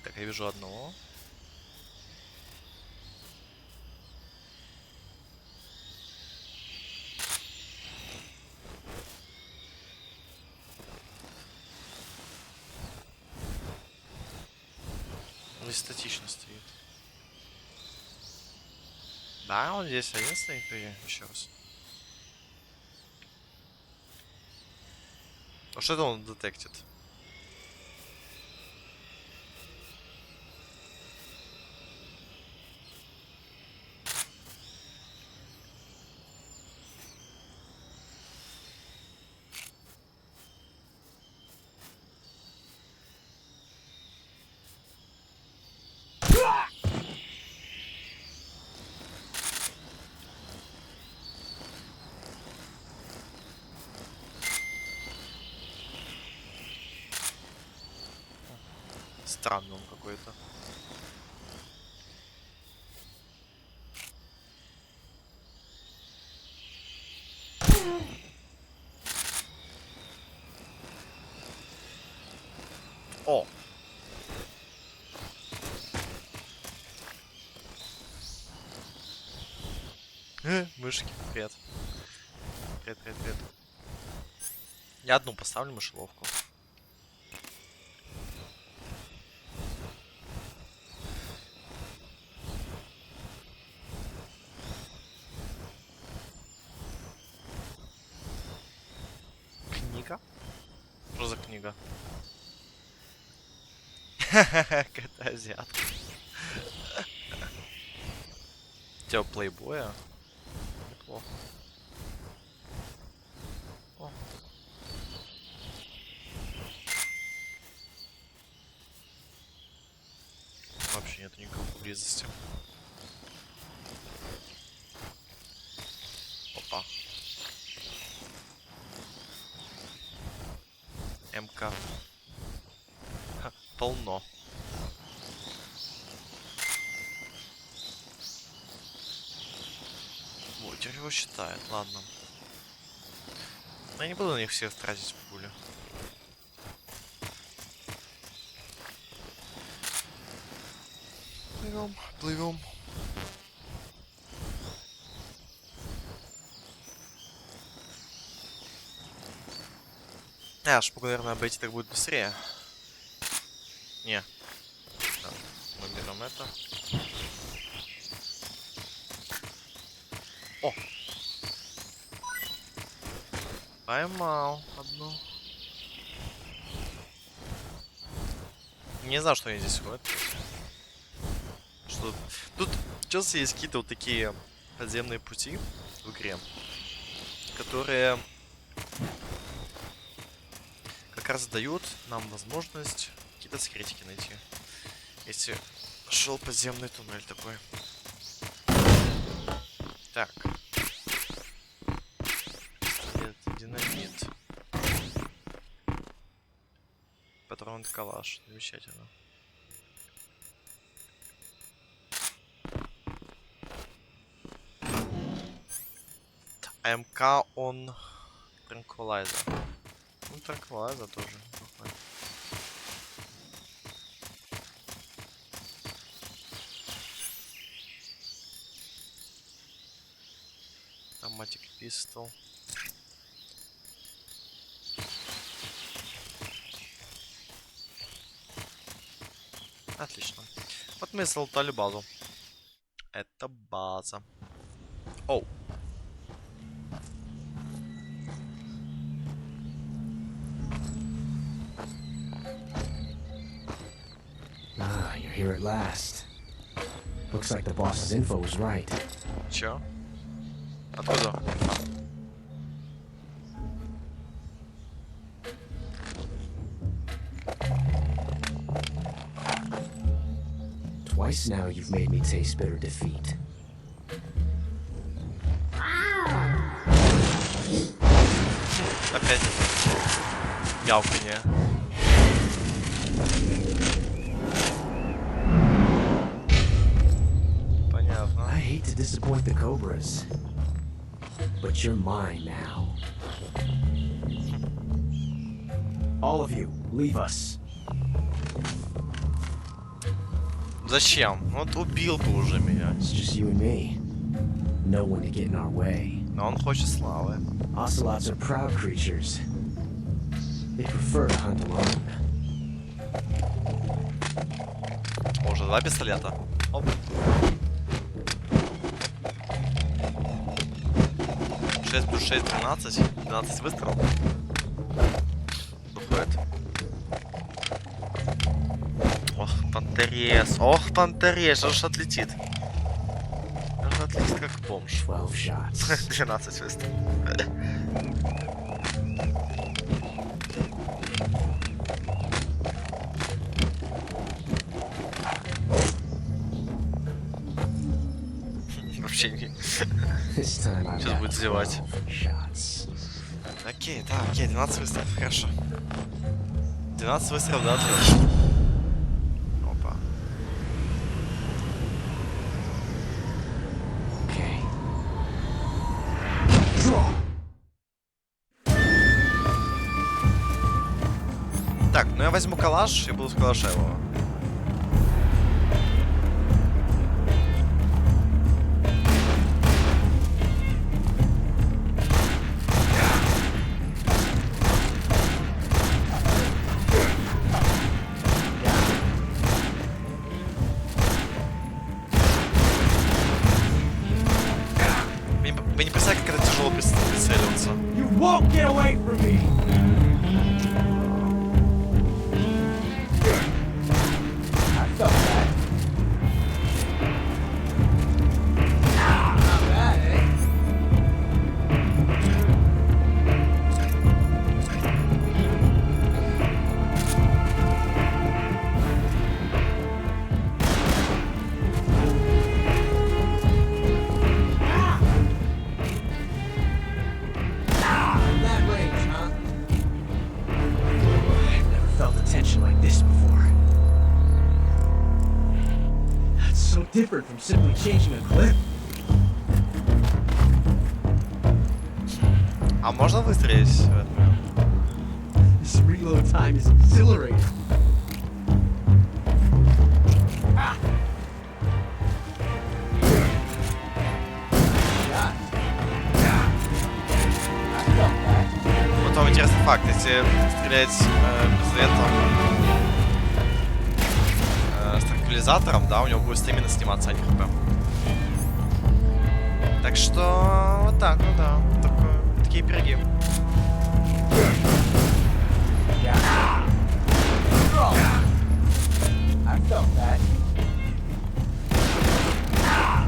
Так, я вижу одного. Он здесь статично стоит. Да, он здесь один стоит, или еще раз? А что это он детектит? Странный он какой-то. О! Мышки, привет. Привет, привет, привет. Я одну поставлю мышеловку. Книга? Что за книга? Какая-то азиатка. Тема плейбоя. Неплохо. О. Вообще нет никого поблизости. Опа. МК. Ха, полно. Вот, теперь его считает, ладно. Но я не буду на них всех тратить пули. Плывем, плывем. Аж, наверное, обойти так будет быстрее. Не. Так, мы берем это. О! Поймал одну. Не знаю, что они здесь ходят. Что тут сейчас есть какие-то вот такие подземные пути в игре, которые как раз дают нам возможность какие-то секретики найти. Если шел подземный туннель такой. Так. Динамит. Патрон калаш. Замечательно. МК он транквилайзер. Ну, транквилайзер тоже. Автоматик пистол. Отлично. Вот мы залутали базу. Это база. Оу. Ah, you're here at last. Looks like the boss's info was right. Чё? Откуда? Twice now you've made me taste bitter defeat. Опять мяуканье. Понятно. I hate to disappoint the Cobras, but you're mine now. All of you, leave us. Зачем? Вот убил бы уже меня. It's just you and me. No one to get in our way. Но он хочет славы. Ocelots are proud creatures. They prefer to hunt alone. Уже 2 пистолета. Оп. 6 плюс 6, 12. 12 выстрелов. Понторез. Ох, понторез, аж отлетит. Аж отлетит как бомж. 12 выстрелов. Вообще не... Сейчас будет зевать. Окей, да, окей, 12 выстрелов, хорошо. 12 выстрелов, да, отлично. Опа. Okay. Так, ну я возьму калаш и буду с калаша его. Вы не представляете, как это тяжело прицеливаться. You won't get away from me. I felt that. Not bad, eh? That range, huh? I've never felt a tension like this before. That's so different from simply changing a clip. А можно выстрелить в этот момент? This reload time is exhilarating. Потом интересный факт, если стрелять пистолетом с транквилизатором, да, у него будет стамина сниматься, а не хп. Так что вот так, ну да, такие пироги. I felt that.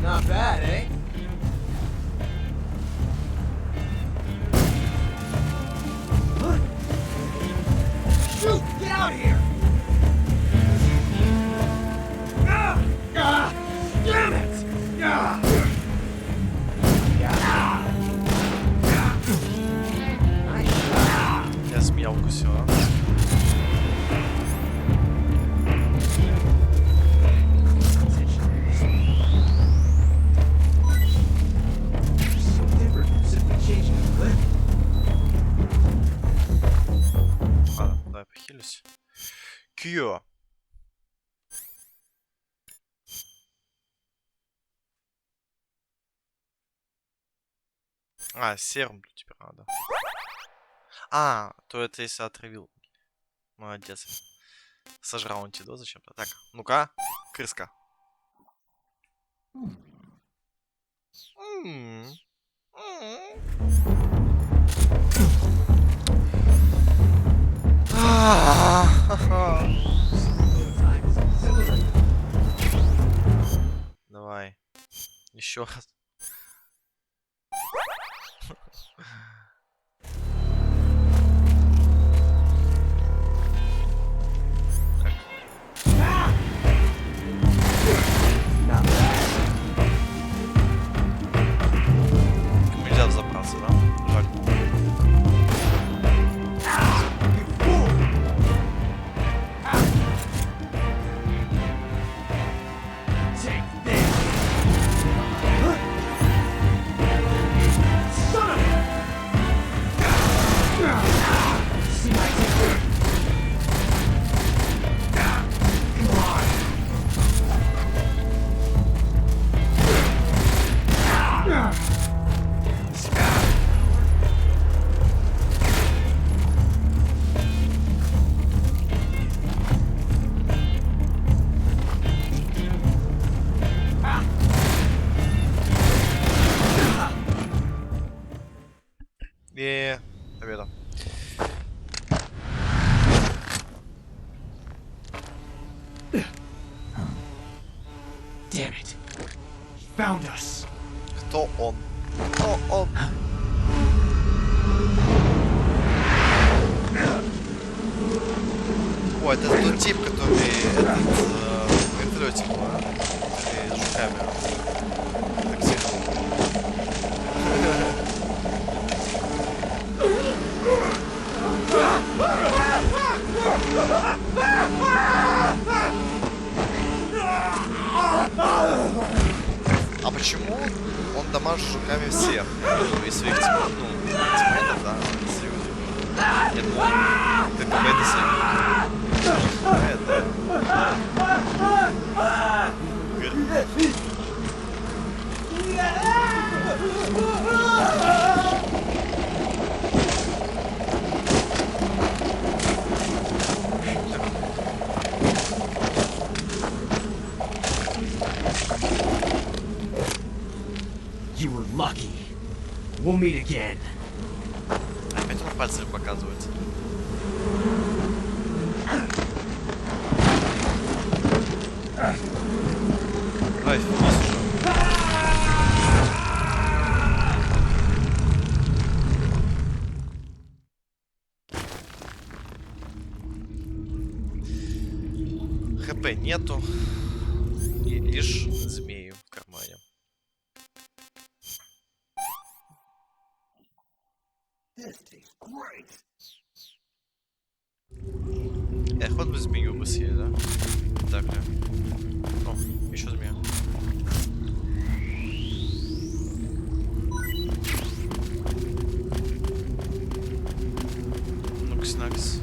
Not bad, eh? Shoot! Get out of here! Damn it! Я змея укусила. So different from simply changing a clip. Ладно, давай похилюсь. Кьё. А, серум теперь надо. А, то это если отравил. Молодец. Сожрал антидот зачем-то. Так, ну-ка, крыска. Давай. Еще раз. Нельзя взобраться, да? Жаль. Победа. found us. Кто он? Кто он? О, это тот тип, который этот вертолетик был, а? Который с жуками таксировал. А почему он дамажит жуками всех? Ну, и своих тиммейтов, да, союзников. Я думал, ты какой-то You were lucky. We'll meet again. Опять он пальцами показывает. Ой, вниз уже. ХП нету. И лишь змеи в кармане. Хоть бы змею бы съесть, да? Так, да. О, еще змея. Нукс-накс.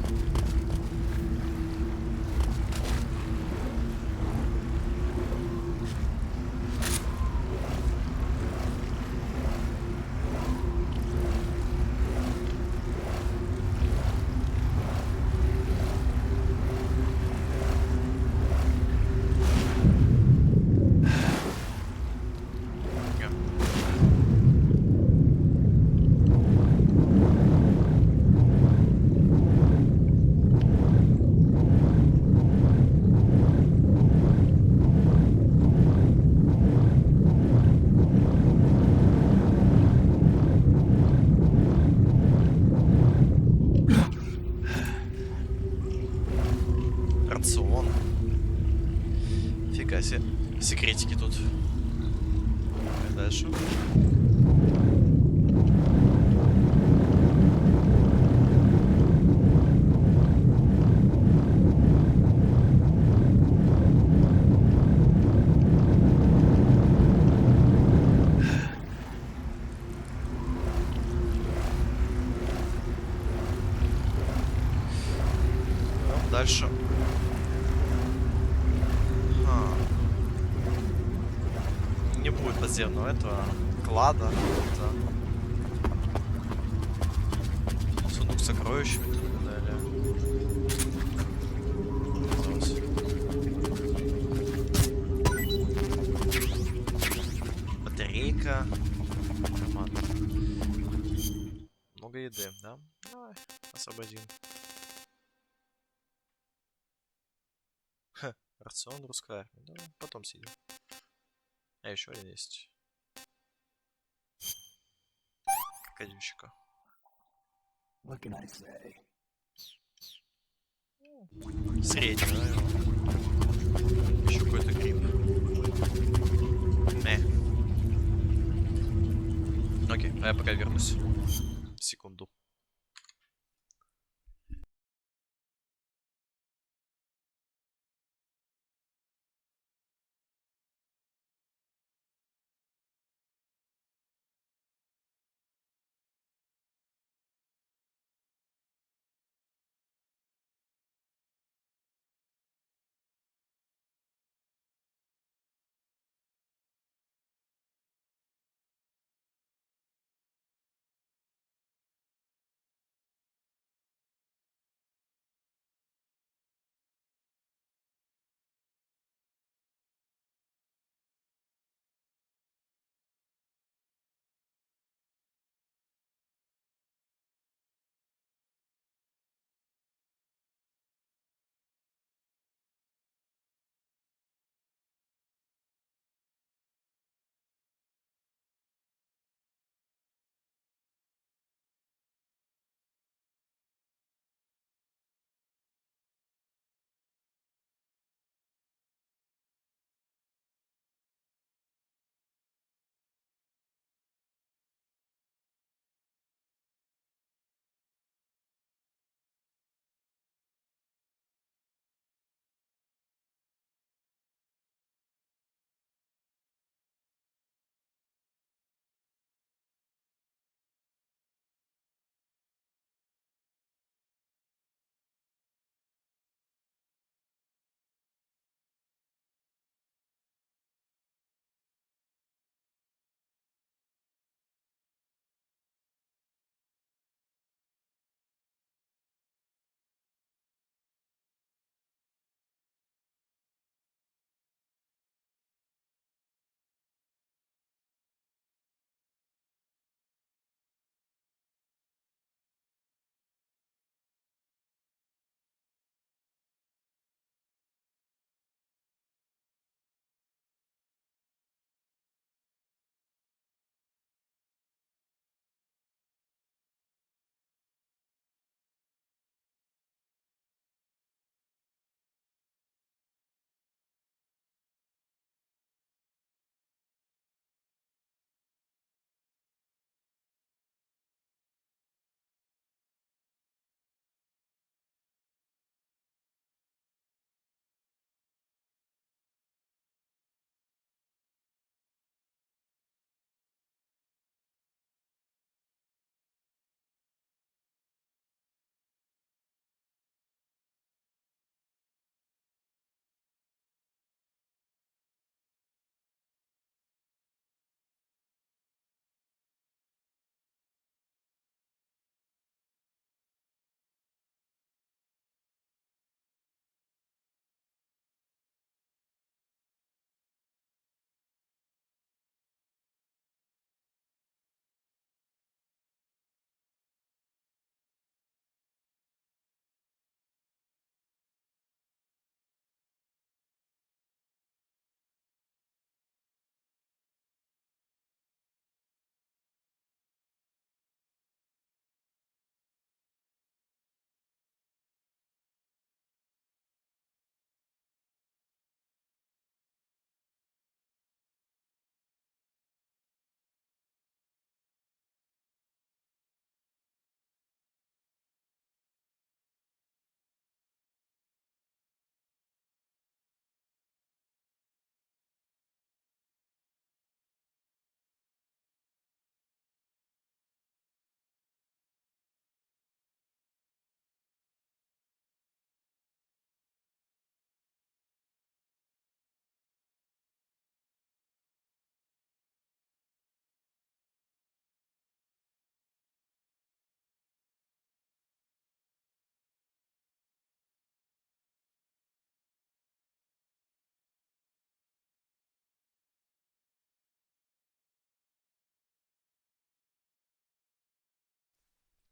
Рацион. Фига себе. Секретики тут. И дальше. Дальше. Не будет подземного этого клада. Это... Сундук с сокровищами и так далее. Батарейка. Карман. Много еды, да? Давай, освободим. Ха, рацион русской армии. Да, потом сидим. А еще один есть. Кадющика. Средний, да? Еще какой-то гриб. Окей, а я пока вернусь. Секунду.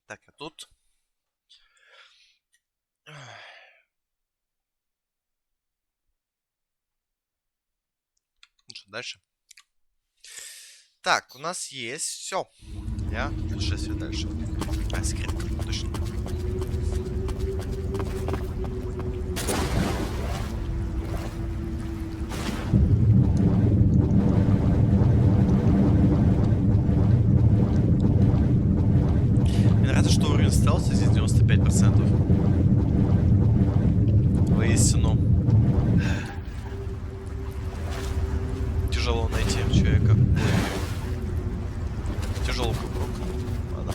Так, а тут... Ну что, дальше? Так, у нас есть все для путешествия дальше. А, секретка, точно. Мне нравится, что уровень стелса здесь 95%. Воистину. Тяжело найти человека. Тяжелый круг. Ладно.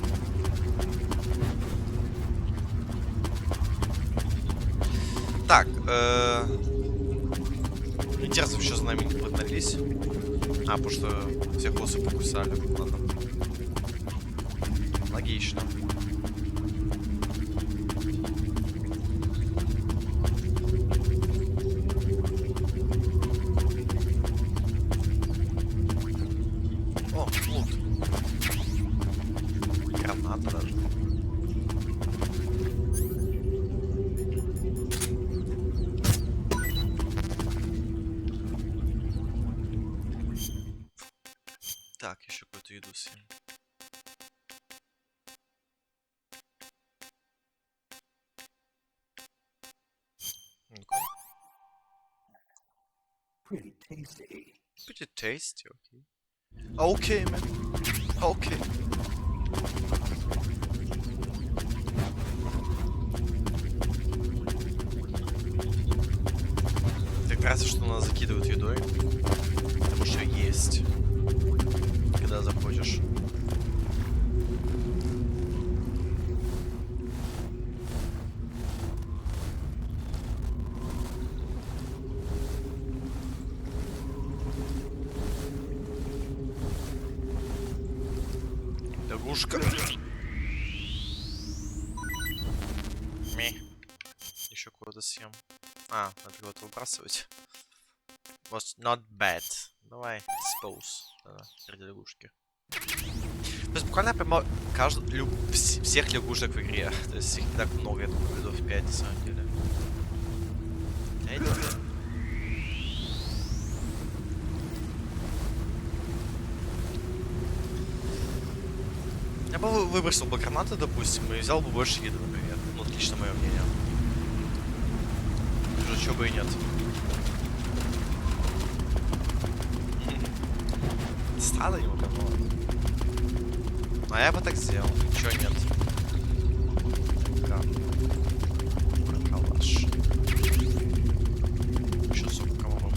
Так, интересно, что за нами не погнались. А, потому что всех осы покусали. Ладно. Логично. О, лут. Граната даже. Так, еще какую-то еду съем. Ну-ка. Pretty tasty. Pretty tasty, окей. Окей, man. Окей. Так кажется, что нас закидывают едой. Потому что есть. Когда заходишь. Лягушка. Ми. Еще куда-то съем. А, надо кого-то выбрасывать. Was not bad. Давай, dispose. Да, среди лягушки. То есть буквально прямо всех лягушек в игре. То есть их не так много, я думаю, видов 5 на самом деле. Я бы выбросил бы гранаты, допустим, и взял бы больше еды, например. Ну, лично мое мнение. Уже чего бы и нет. Стало ему такого. А я бы так сделал. Чего нет? Калаш. Еще сок комаров.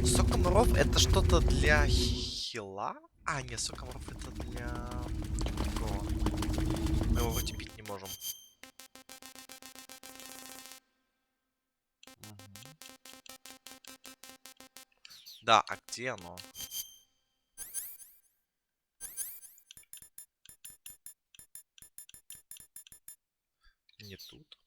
Сок комаров это что-то для хила? А, нет, сок комаров это для... такого. Мы его вроде пить не можем. Да, а где оно? Не тут.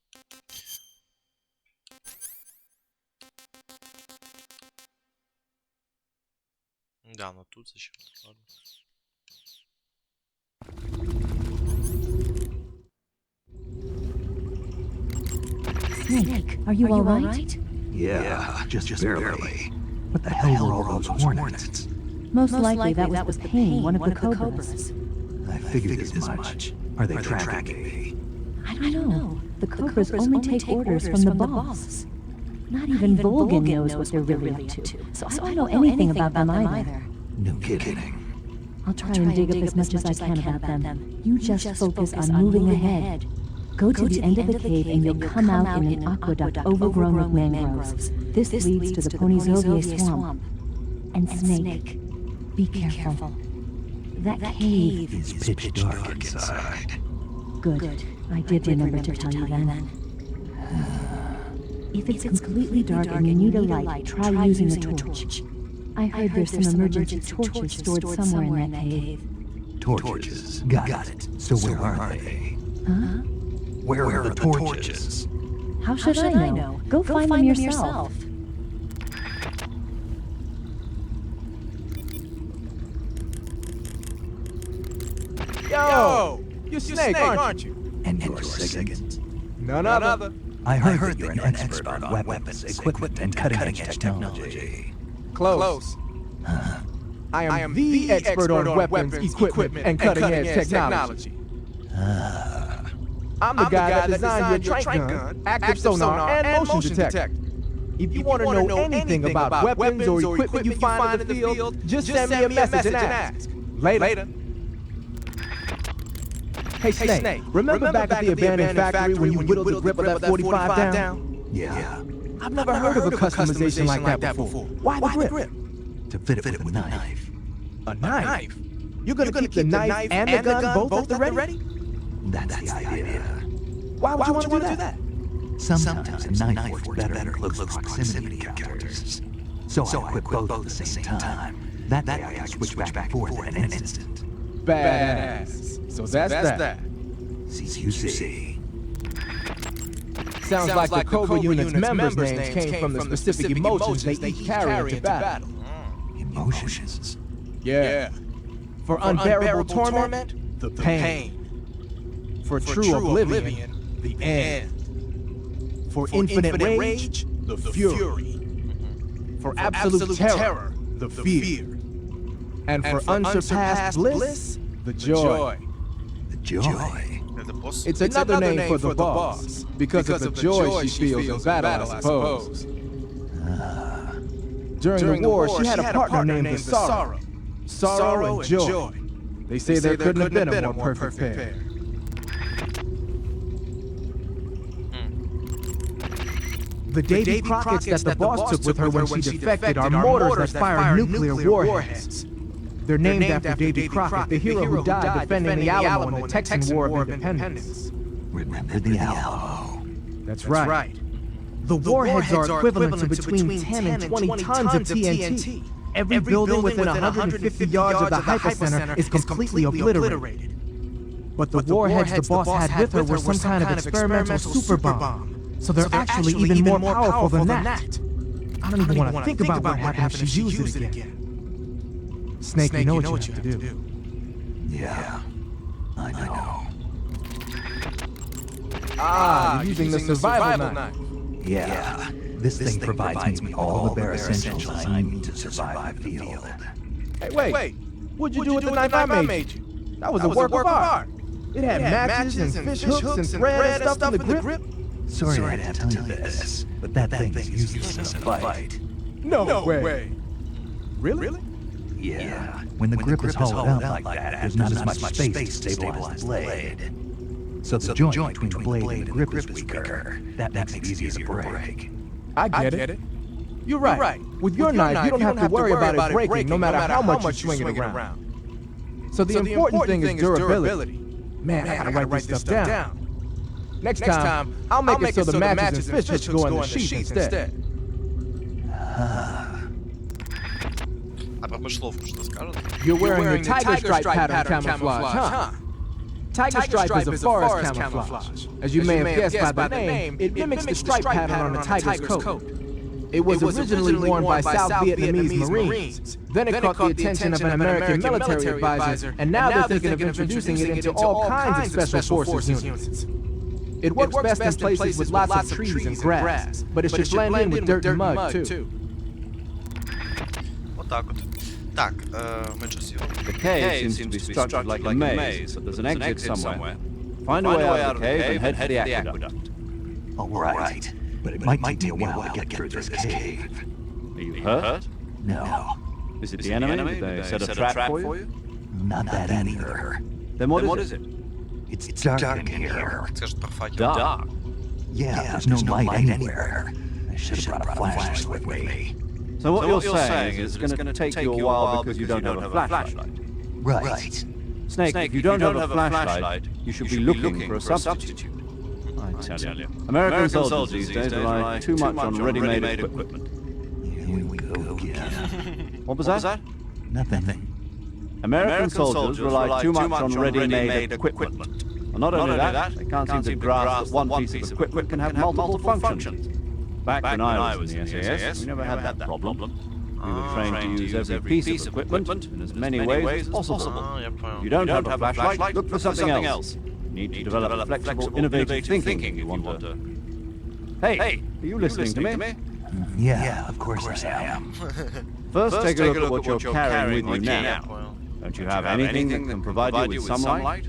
Да, но тут зачем-то. Ладно. Snake, are you all right? Yeah, just barely. What the hell were all those hornets? Most likely that was the pain, one of the cobras. I figured as much. Are they tracking me? I don't know. The cobras only take orders from the boss. Not even Volgan knows what they're really up to, so I don't know anything about them either. No kidding. I'll try and dig up as much as I can about them. You just focus on moving ahead. Go to the end of the cave and you'll come out in an aqueduct overgrown with mangroves. This leads to the Ponyzovie swamp. And Snake, be careful. That cave It's pitch dark inside. Good. I did remember to tell you then. If it's completely dark and you need a light, try using a torch. I heard there's some emergency torches stored somewhere in that cave. Torches. Got it. So where are they? Huh? Where are the torches? How should I know? Go find them yourself. Yo! You You're Snake, aren't you? And you're second. None other. I heard that you're an expert on weapons, equipment, and cutting-edge technology. Close. I am the expert on weapons, equipment, and cutting-edge technology. I'm the guy that designed your trank gun, active sonar, and motion detector. If you want to know anything about weapons or equipment you find in the field, just send me a message and ask. Later. Hey, Snake, remember back at the abandoned factory when you whittled the grip of that 45 down? Yeah. I've never heard of a customization like that before. Why the grip? To fit it with a knife. A knife? You're gonna keep the knife and the gun both at the ready? That's the idea. Why would you want to do that? Sometimes a knife works better in close proximity encounters. So I equip both at the same time. That way I can switch back and forth in an instant. Badass. So that's that. CQC. Sounds like the Cobra Unit's members' names came from the specific emotions they each carry into battle. Emotions? Yeah. For unbearable torment, the pain. For true oblivion, the end. For infinite rage, the fury. For absolute terror, the fear. And for unsurpassed bliss, the joy. The joy? It's another name for the boss, because of the joy she feels in battle, I suppose. During the war, she had a partner named the Sorrow. Sorrow and Joy. They say there couldn't have been a more perfect pair. The Davy Crockett's that the boss took with her when she defected are mortars that fire nuclear warheads. They're named after Davy Crockett, the hero who died defending the Alamo in the Texan War of Independence. Remember the Alamo. That's right. The warheads are equivalent to between 10 and 20 tons of TNT. Every building within 150 yards of the hypercenter is completely obliterated. But the warheads the boss had with her were some kind of experimental super bomb. So they're actually even more powerful than that. I don't even want to think about what happened if she used it again. Snake, you know what you have to do. Yeah, I know. Using the survival knife. Yeah, this thing provides me all the bare essentials I need to survive the field. Hey, wait. What'd you do with the knife I made you? That was a work of art. It had matches and fish hooks and thread and stuff in the grip. Sorry I had to tell you this, but that thing is useless in a fight. No way. Really? Yeah. When the grip is hollowed out like that, there's not as much space to stabilize the blade. So the joint between the blade and the grip is weaker. That makes it easier to break. I get it. You're right. With your knife, you don't have to worry about it breaking no matter how much you swing it around. So the important thing is durability. Man, I gotta write this stuff down. Next time, I'll make it so the matches and fish hooks go in the sheath instead. А про мышловку что скажут? You're wearing the tiger stripe pattern camouflage, huh? Tiger stripe is a forest camouflage. As you may have guessed by the name, it mimics the stripe pattern on a tiger's coat. It was originally worn by South Vietnamese Marines. Then it caught the attention of an American military advisor, and now they're thinking of introducing it into all kinds of special forces units. It works best in places with lots of trees and grass, but it should blend in with dirt and mud too. Вот так вот. Так, мы что сделаем? The cave seems to be structured like a maze, but there's an exit somewhere. Find a way out of the cave and head for the aqueduct. All right, but it might take me a while to get through this cave. Are you hurt? No. Is it the enemy? Did they set a trap for you? Not that either. Then what is it? It's dark in here. Скажет про факел. Dark? Yeah, there's no light anywhere. I should have brought a flashlight with me. So what you're saying is it's going to take you a while because you don't have a flashlight. Right. Snake, if you don't have a flashlight, you should be looking for a substitute. I tell you. American soldiers these days rely too much on ready-made equipment. Here we go again. What was that? Nothing. American soldiers rely too much on ready-made equipment. And not only that, they can't seem to grasp that one piece of equipment can have multiple functions. Back when I was in the SAS, we never had that problem. We were trained to use every piece of equipment in as many ways as possible. If you don't have a flashlight, look for something else. need to develop flexible, innovative thinking, you want to... Hey, are you listening to me? Yeah, of course I am. First, take a look at what you're carrying with you now. Don't you have anything that can provide you with sunlight?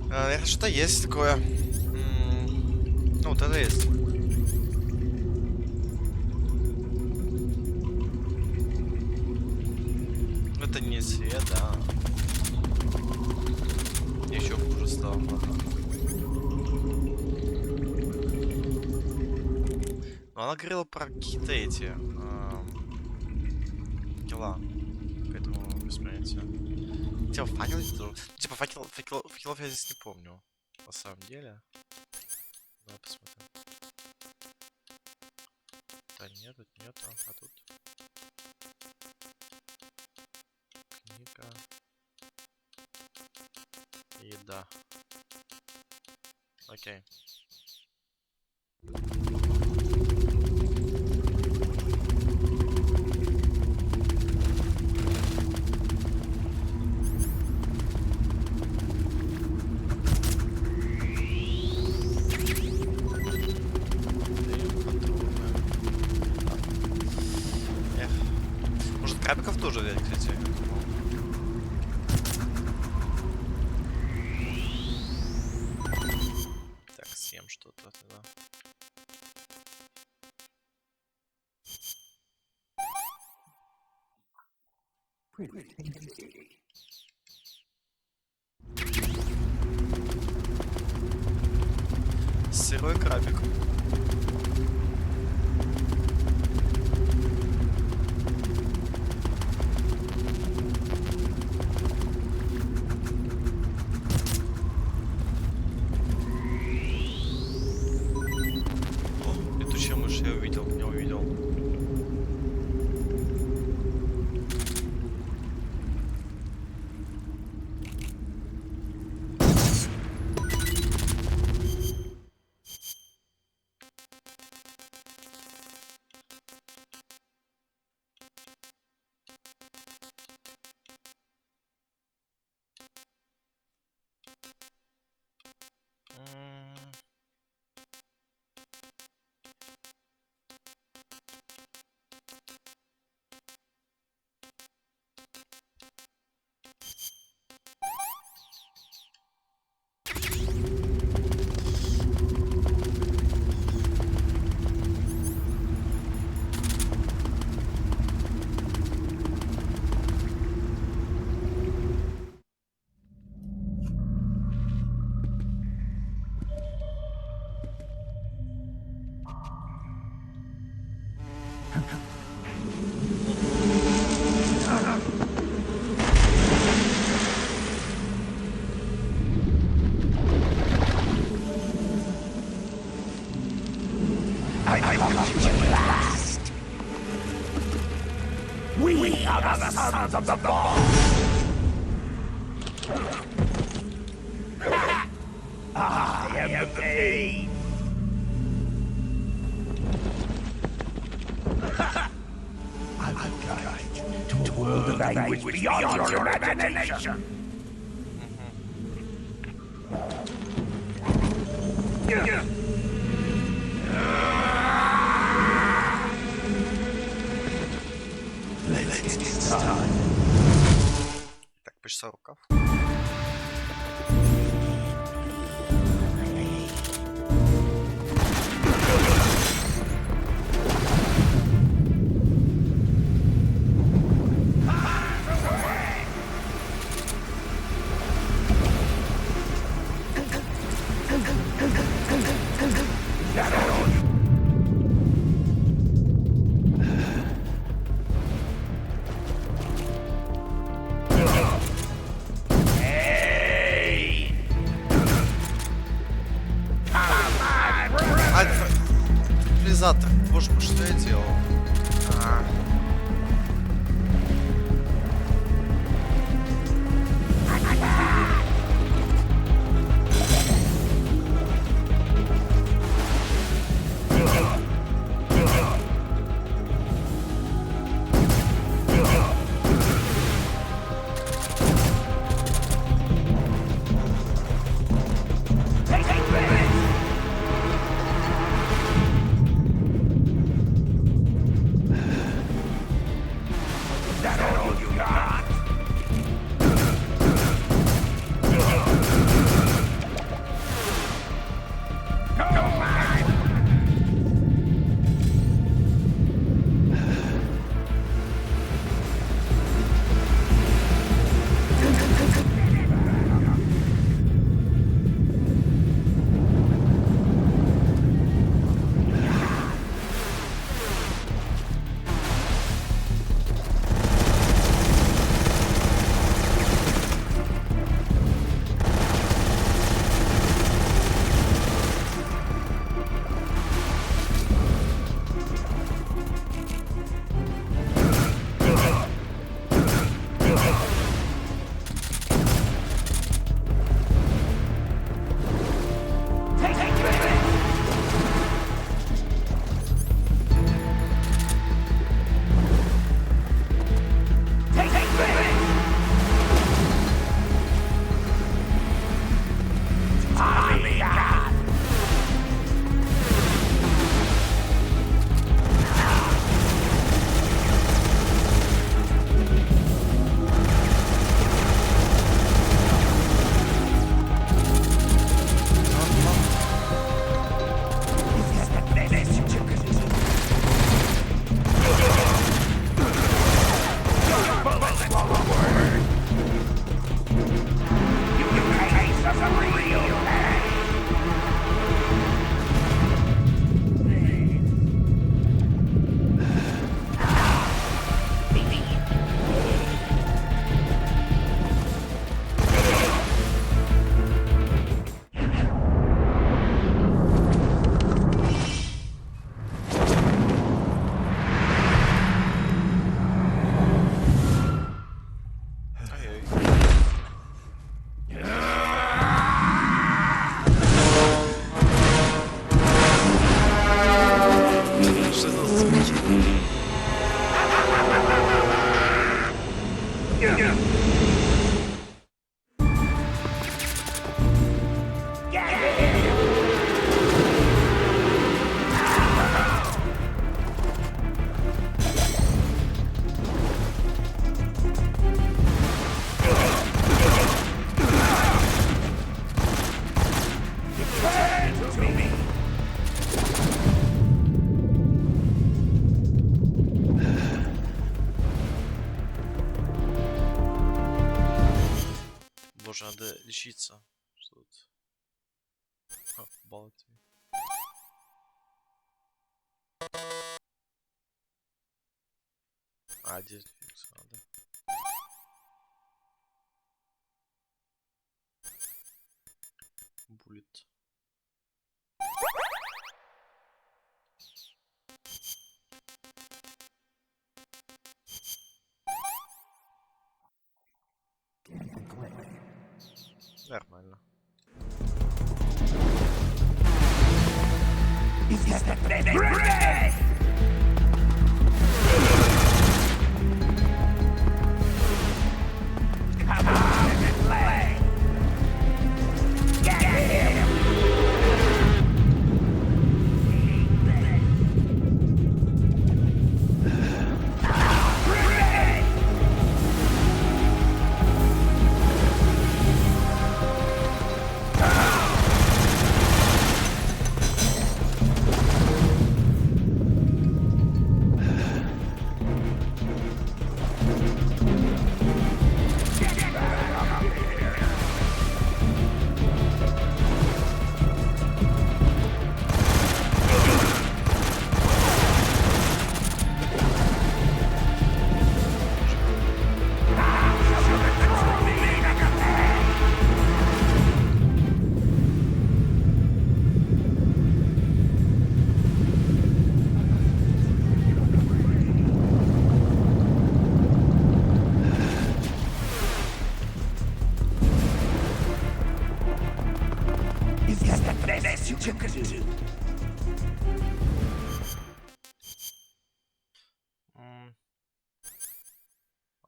Наверное, что-то есть такое. Ну, вот это есть. Это не свет, да. Еще хуже стало. Но она говорила про какие-то эти дела. Поэтому без понятия. Типа факел, типа факелов я здесь не помню. На самом деле. Давай посмотрим. Да нет, тут нет, а тут. Книга. Еда. Окей. Может, крабиков тоже взять, кстати? Так, съем что-то тогда. Сырой крабик. Летучая мышь, я увидел, не увидел. I want you last. We are the sons of the boss. I am the pain. I will guide you to a world of language beyond your imagination. Так, почесал рукав. Альфа-реализатор. Боже мой, что я делал? Боже, надо лечиться. Что тут? А, баллы. А, дезинфекция надо. Буллет. Нормально.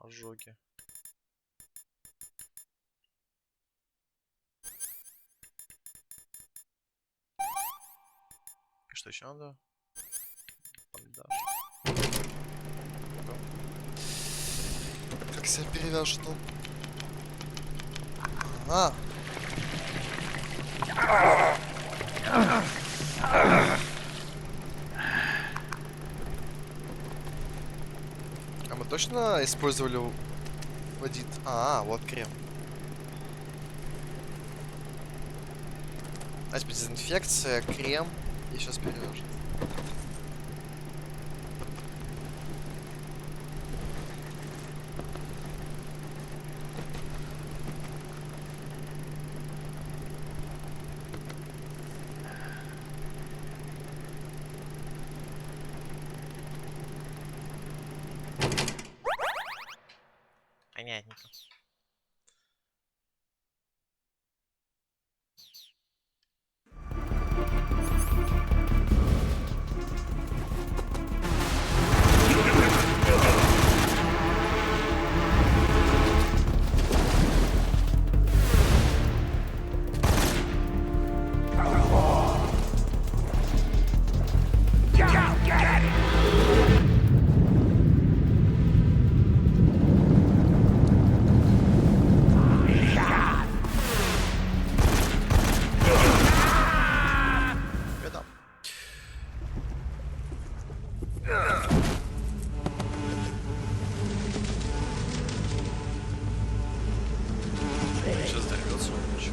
Ожоги. И что еще надо? Бандаж. Как себя перевяжет-то? А! А мы точно использовали водит? А, вот крем. А теперь дезинфекция, крем. И сейчас перевяжет. Понятненько. Сейчас дорвется он еще.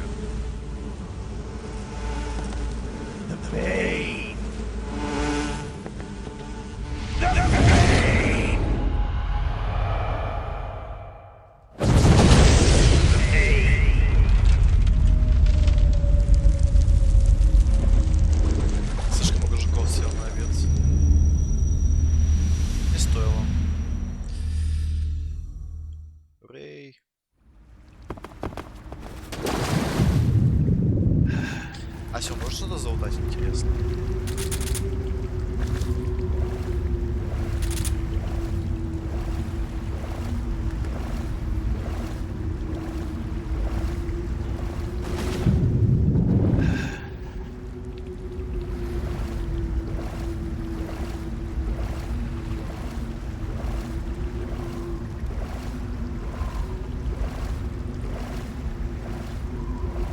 Слишком много жуков сел на овец. Не стоило. Рей. А все, может что-то заудать интересно?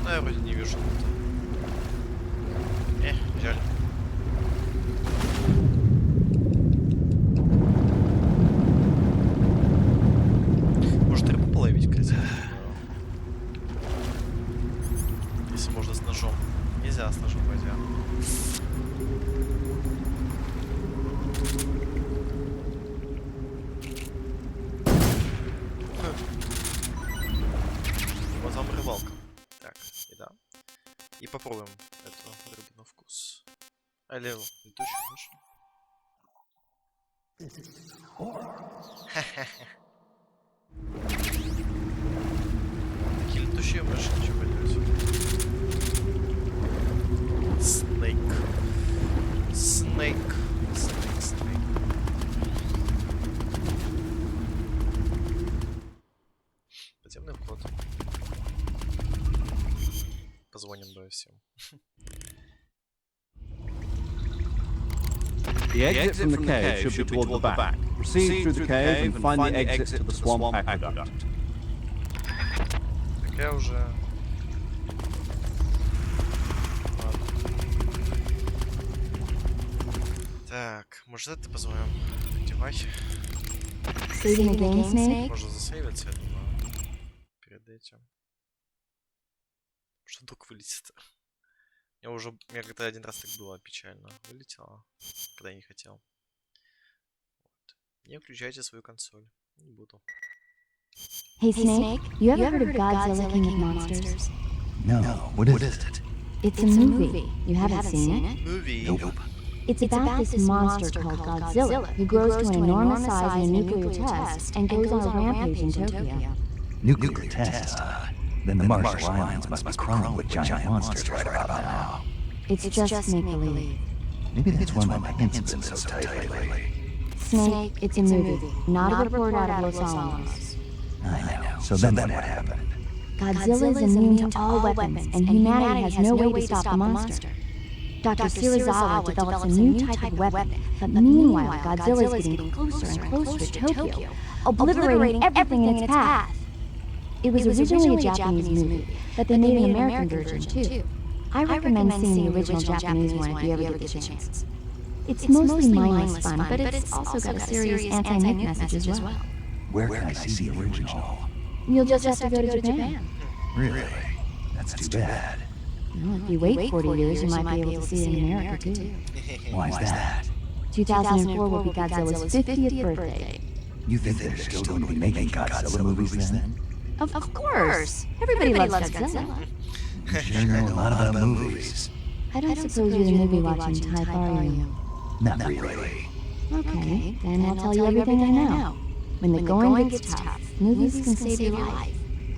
Ну, я вроде не вижу. Жаль. Может, рыбу половить, кстати? если можно с ножом. Нельзя с ножом войти. Вот вам рыбалка. Так, еда. И попробуем эту рыбу на вкус. Или летучую мышь. Такие летучие мыши, ничего делать. Снейк. Снейк. Снейк, снейк. Подземный вход. Позвоним, да, всем. The exit from the cave should be toward the back. Proceed through the cave and find the exit to the swamp aqueduct. Так я уже... Ладно. Так, может это позвоним? Одевай. Saving again, Snake? Можно засейвиться, я думаю, перед этим. Что вдруг вылетит? У меня как-то один раз так было печально. Вылетело, когда я не хотел. Вот. Не включайте свою консоль. Не буду. Hey, Snake, you ever heard of Godzilla King of Monsters? No, what is it? It's a movie. You haven't seen it? Movie? Nope. It's about this monster called Godzilla, who grows to an enormous size in a nuclear test and goes on a rampage in Tokyo. Nuclear test, Then the Marshall Islands must be crawling with giant monsters right about now. It's just make-believe. Maybe that's why my pants have been so tight lately. Snake, it's a movie, not a report out of Los Alamos. I know. So then what happened? Godzilla is immune to all weapons, and humanity has no way to stop the monster. Dr. Shirazawa develops a new type of weapon, but meanwhile, Godzilla is getting closer and closer to Tokyo, obliterating everything in its path. It was originally a Japanese movie, but they made an American version too. I recommend seeing the original Japanese one if you ever get the chance. It's mostly mindless fun, but it's also got a serious anti-nuke message as well. Where can I see the original? You'll just have to go to Japan. Really? That's too bad. Well, if you wait 40 years, you might be able to see it in America too. Why's that? 2004 will be Godzilla's 50th birthday. You think they're still going to be making Godzilla movies then? Of course. Everybody loves Godzilla. You sure know a lot about movies. I don't suppose you're the movie-watching type, are you? Not really. Okay, then I'll tell you everything I know. When the going gets tough, movies can save your life.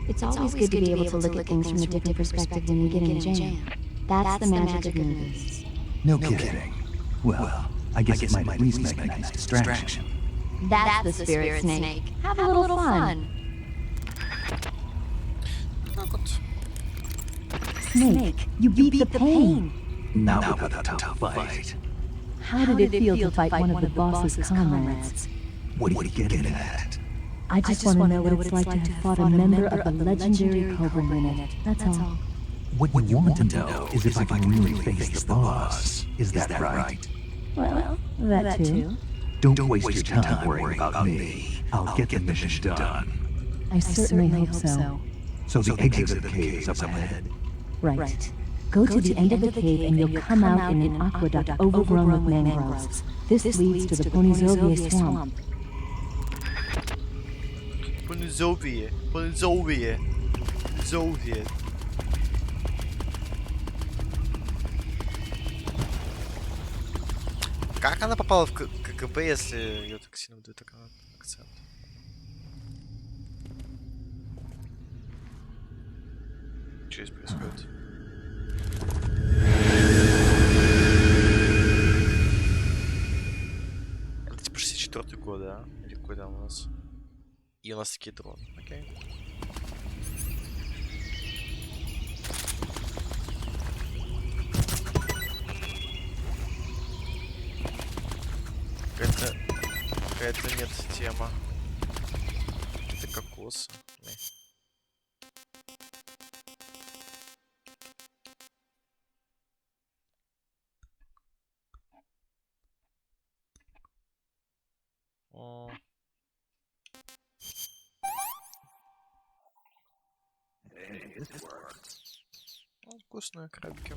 It's always good to be able to look at things from a different perspective when you get in a jam. That's the magic of movies. No kidding. Well, I guess it might at least make a nice distraction. That's the spirit, Snake. Have a little fun. Snake, you beat the pain. Not without a tough fight. How did it feel to fight one of the boss's comrades? What are you getting at? I just want to know what it's like to have fought a member of the legendary Cobra Unit. That's all. What you want to know is if I can really face the boss. Is that right? Well, that too. Don't waste your time worrying about me. I'll get the mission done. I certainly hope so. So the exit of the cave is up ahead. Right. Go to the end of the cave and you'll come out in an aqueduct overgrown with mangroves. This leads to the Ponizovia swamp. Ponizovia. Как она попала в КГБ, если ее так сильно выдают акцент? Что здесь происходит? Это типа 64-й год, да? Или какой там у нас? И у нас такие дроны, окей? Какая-то нет тема. Это кокосы. Вкусные крабики.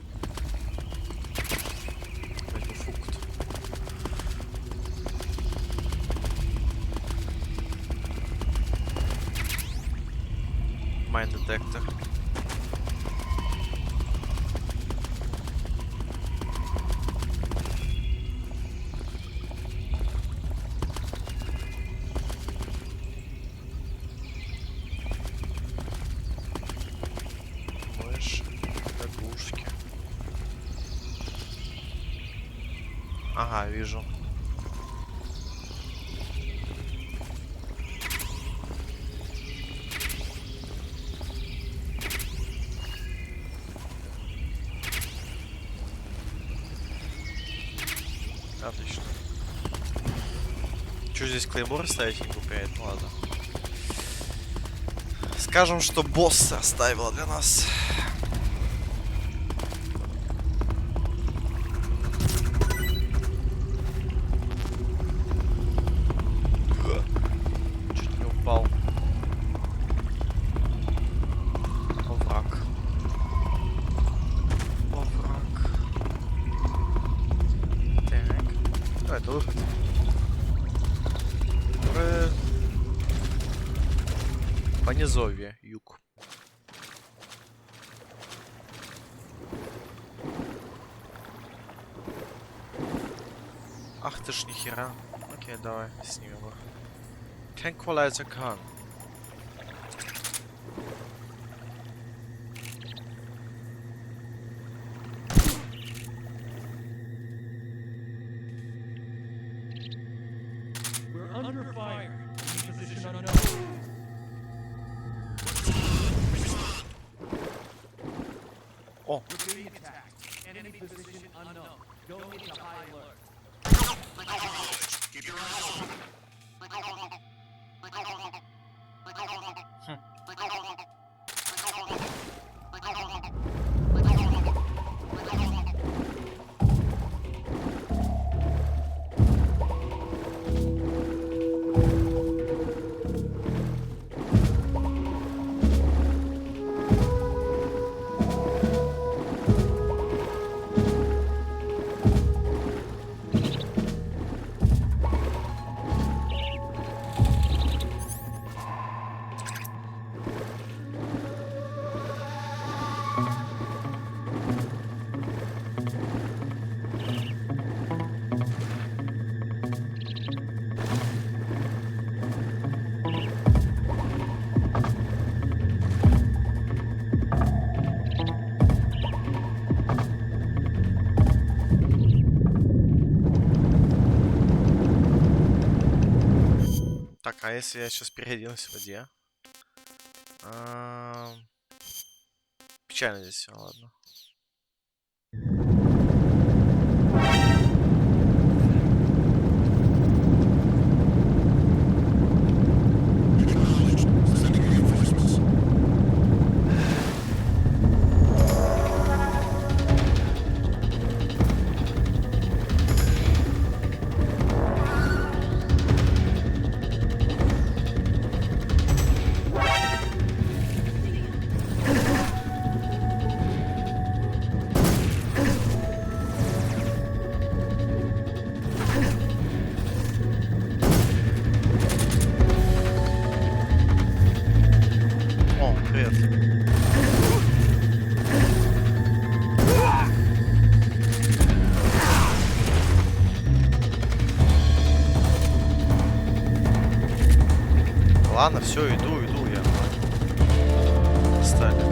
Возьму фрукт. Майн детектор. Мышь, лягушки. Ага, вижу. Отлично. Чё здесь клеймор ставить не купляет? Ну ладно. Скажем, что босс оставила для нас. Чуть не упал. Овраг. Овраг. Так. Ну, это выход. По низовье, юг. Ах ты ж нихера. Окей, давай снимем их. Tranquilizer gun. We're under fire. Position unknown. О. Repeat attack. Enemy position unknown. Going into high alert. Keep your eyes open. Так, а если я сейчас переоденусь в воде? Печально здесь все, ладно. О, привет. Ладно, все, иду я. Стали.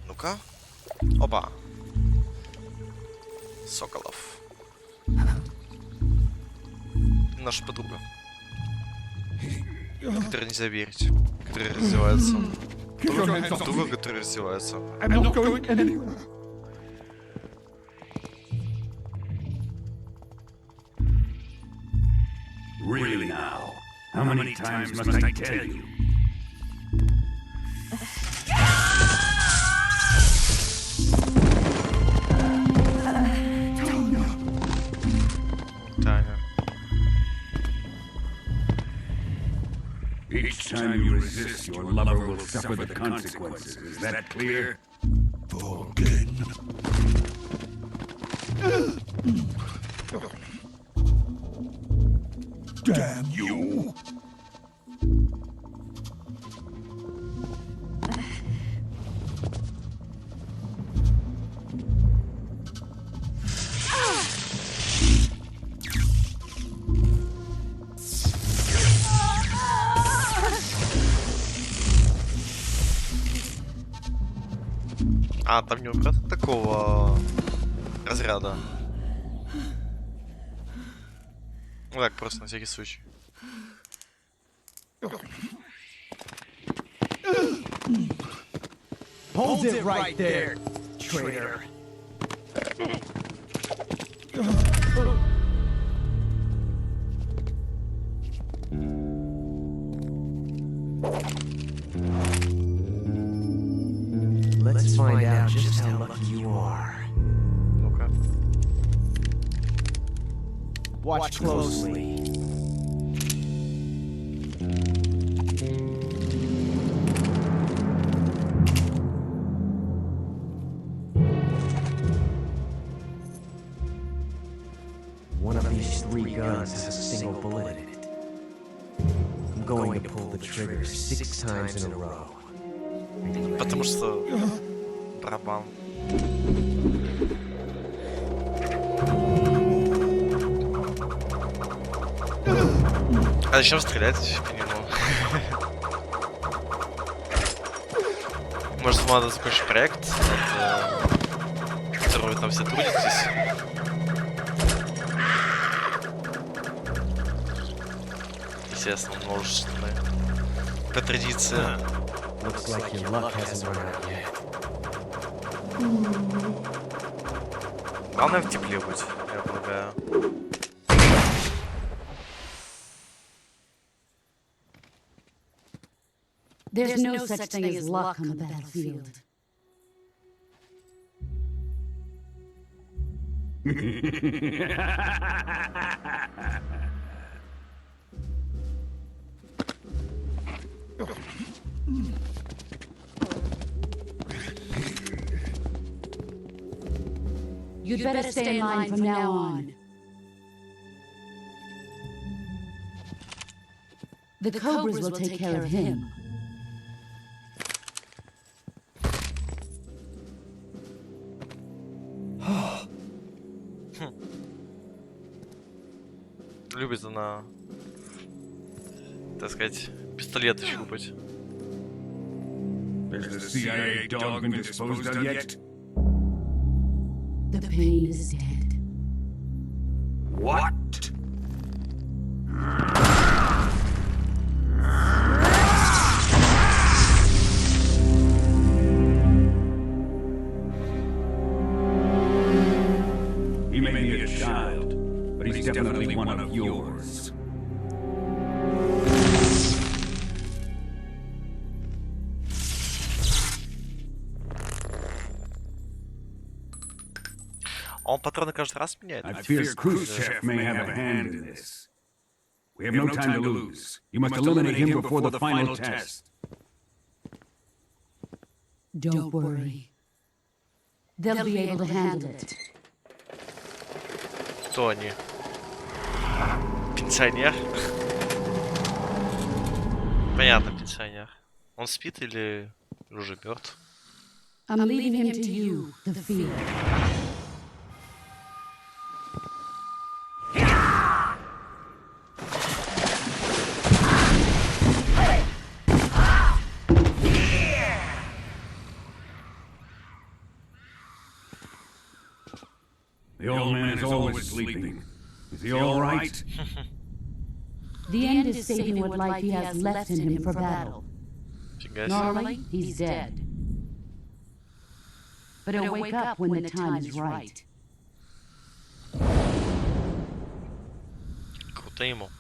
Ну-ка. Оба. Соколов. Наша подруга. Которая нельзя верить. Которая раздевается. Подруга, которая раздевается. Really now? How many times must I tell you? resist, your lover will suffer the consequences. Is that clear? Vulcan. Damn you! А, там не убрать такого разряда. Ну так, просто на всякий случай. Hold it right there, traitor. Let's find out just how lucky you are. Ну-ка. Watch closely. One of these 3 guns has a single bullet in it. I'm going to pull the trigger 6 times in a row. Потому что барабан. А зачем стрелять по нему? Может, надо закончить проект, над которым вы там все трудитесь. Естественно, множественные. По традиции. Looks like your luck hasn't run out yet. Главное в тепле быть, я полагаю. There's no such thing as luck on the battlefield. You'd better stay in line from now on. The Cobras will take care of him. Любит она, так сказать, пистолеты щупать. Has the CIA dog been disposed of yet? The pain is dead. What? He may be a child, but he's definitely one of yours. Он патроны каждый раз меняет. I fear Khrushchev may have a hand in this. We have no time to lose. You must eliminate him before the final test. Don't worry. They'll be able to handle it. Кто они? Пенсионер? Понятно, пенсионер. Он спит или уже мертв? I'm leaving him to you, the field. The old man is always sleeping. Is he all right? The end is saving what life he has left in him for battle. Normally, he's dead. But he'll wake up when the time is right. Круто ему.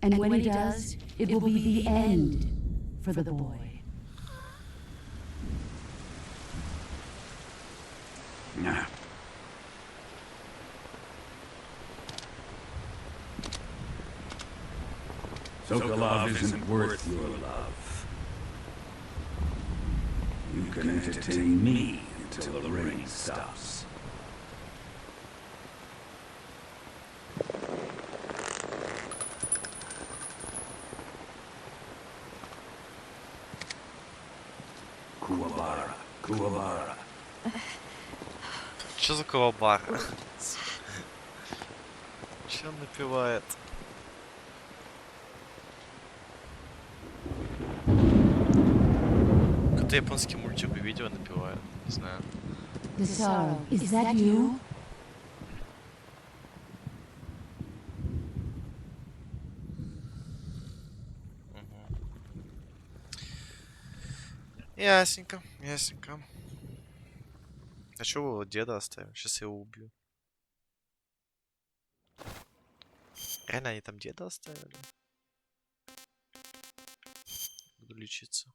And when he does, it will be the end for the boy. Nah. Sokolov isn't worth your love. You can entertain me until the rain stops. Kuwabara, Kuwabara. Что за кавабар? Че он напевает? Какой-то японский мультик и видео напевает, не знаю. The sorrow. Is that you? Ясненько, ясненько. А чё вы его деда оставили? Сейчас я его убью. Реально они там деда оставили? Буду лечиться.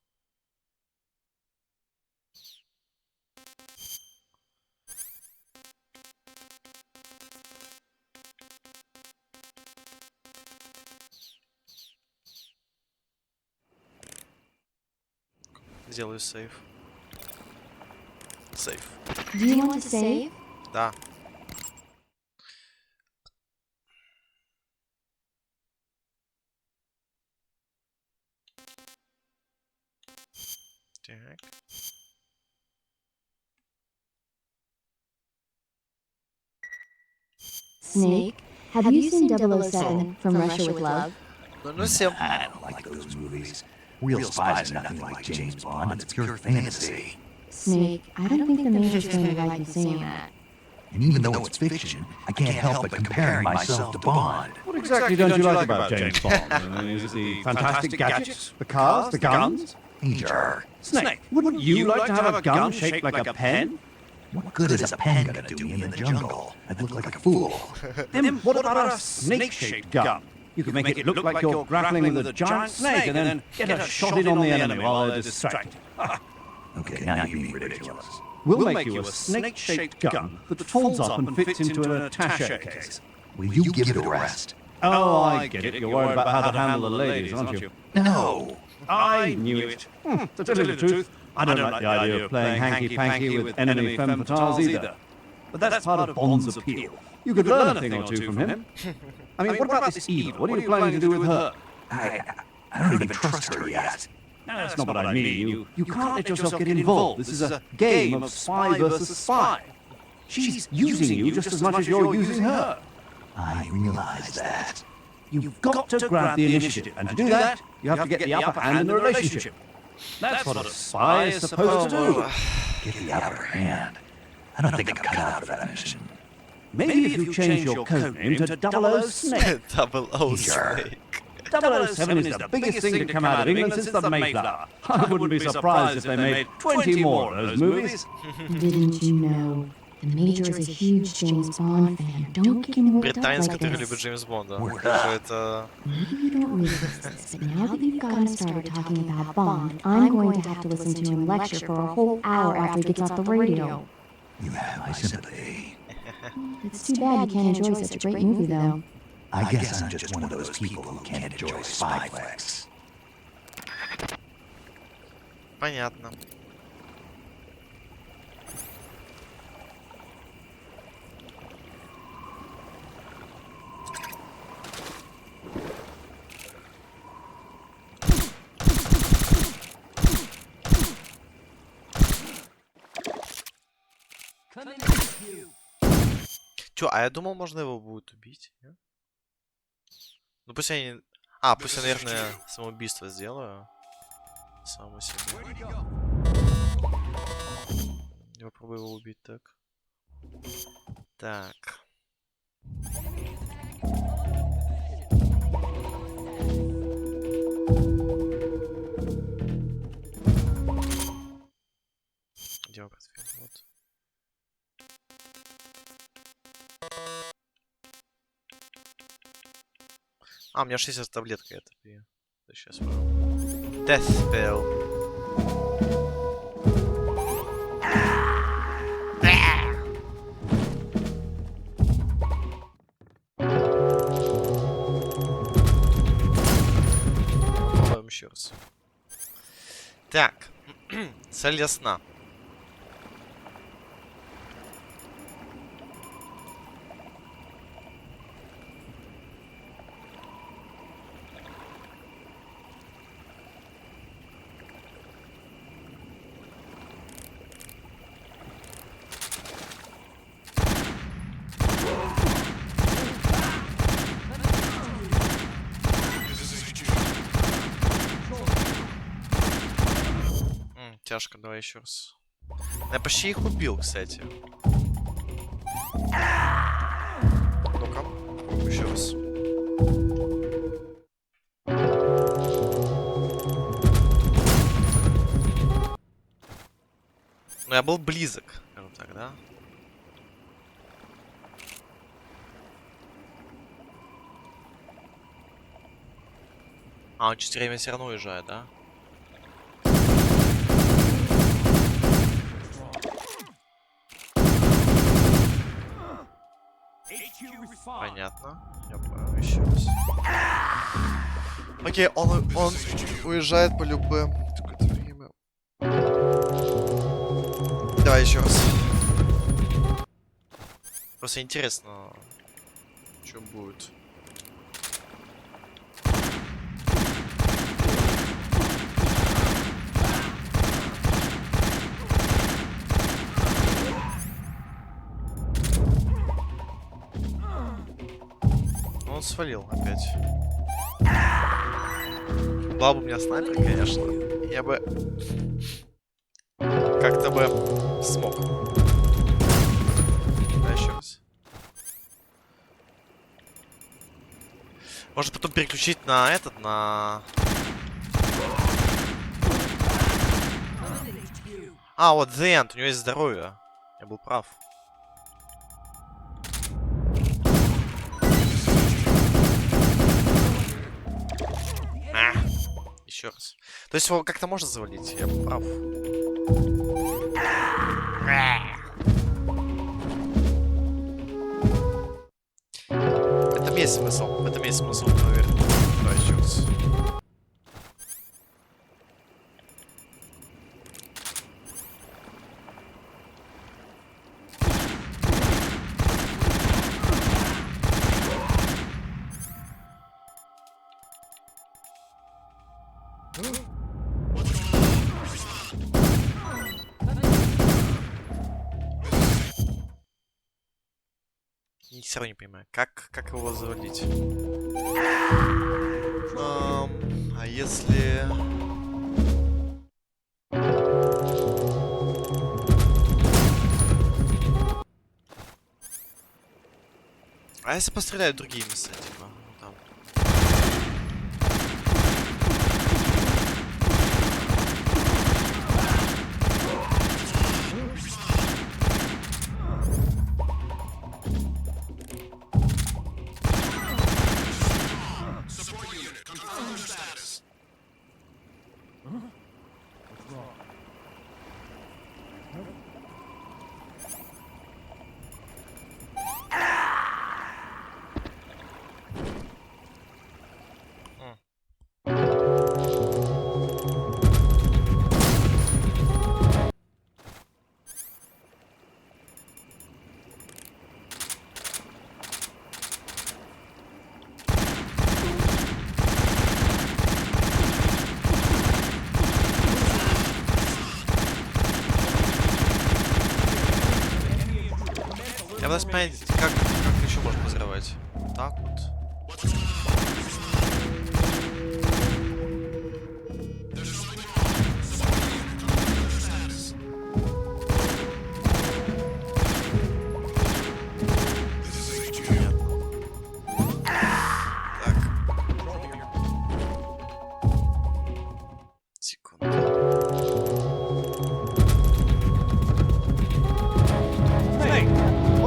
Сделаю сейв. Сейв. Do you want to save? Да. Так. Snake, have you seen 007 from Russia with Love? Ну, всем. I don't like those movies. Real spies are nothing like James Bond. It's pure fantasy. Snake, I don't think the Major's going to like you saying that. And even though it's fiction, I can't help but comparing myself to Bond. What exactly don't you like about James Bond? I mean, is it the fantastic gadgets, the cars, the guns? Major. Snake, wouldn't you like to have a gun shaped like a pen? What good is a pen gonna do me in the jungle? I'd look like a fool. Then what about a snake-shaped gun? You could make it look like you're grappling with a giant snake and then get a shot in on the enemy while they're distracted. Okay, now you're being ridiculous. We'll make you a snake-shaped gun that folds up and fits into an attaché case. Will you give it a rest? Oh, I get it. You're worried about how to handle the ladies, aren't you? No. I knew it. To tell you the truth, I don't like the idea of playing hanky-panky with enemy femme fatales either. But that's part of Bond's appeal. You could learn a thing or two from him. I mean, what about this Eva? What are you planning to do with her? I don't even trust her yet. No, that's not what I mean. You can't let yourself get involved. This is a game of spy versus spy. She's using you just as much as you're using her. I realize that. You've got to grab the initiative, and to do that, you have to get the upper hand in the relationship. That's what a spy is supposed to do. Get the upper hand. I don't think I'm cut out for that mission. Maybe if you change your code name to 00 Snake. 00 Snake. 007 is the biggest thing to come out of England since the Mayflower. I wouldn't be surprised if they made 20 more of those movies. Didn't you know? The Major is a huge James Bond fan. Don't get him worked up Британец, like который this. любит Джеймс Бонда. Даже это... Maybe you don't realize this, but now that you've gotten started talking about Bond, I'm going to have to listen to him lecture for a whole hour after he gets off the radio. You have my sympathy. It's too bad you can't enjoy such a great movie, though. I guess I'm just one of those people who can't enjoy spy flicks. Понятно. Чё, а я думал, можно его будет убить, нет? Ну пусть они... А, пусть я, наверное, самоубийство сделаю. Самому себе. Я попробую его убить так. Так. Где он портфель? Вот. А, у меня 60 таблетка это. Сейчас. Death spell. Цель ясна. Тяжко, давай еще раз. Я почти их убил, кстати. Ну-ка, еще раз. Ну, я был близок, скажем так, да? А, он через время все равно уезжает, да? Понятно. Я понял, еще раз. Окей, он уезжает по любым. Какое-то время. Давай еще раз. Просто интересно, что будет. Он свалил опять. Была бы у меня снайпер, конечно. Я бы как-то бы смог. Да, еще раз. Может потом переключить на этот, на... А, вот The End, у него есть здоровье. Я был прав. Еще раз. То есть его как-то можно завалить, я прав. В этом есть смысл. В этом есть смысл, наверное. Давай еще раз. Я все равно не понимаю, как его заводить. А если... А если пострелять другие места, типа, там. Я пытаюсь понять, как еще можно взрывать. Так вот.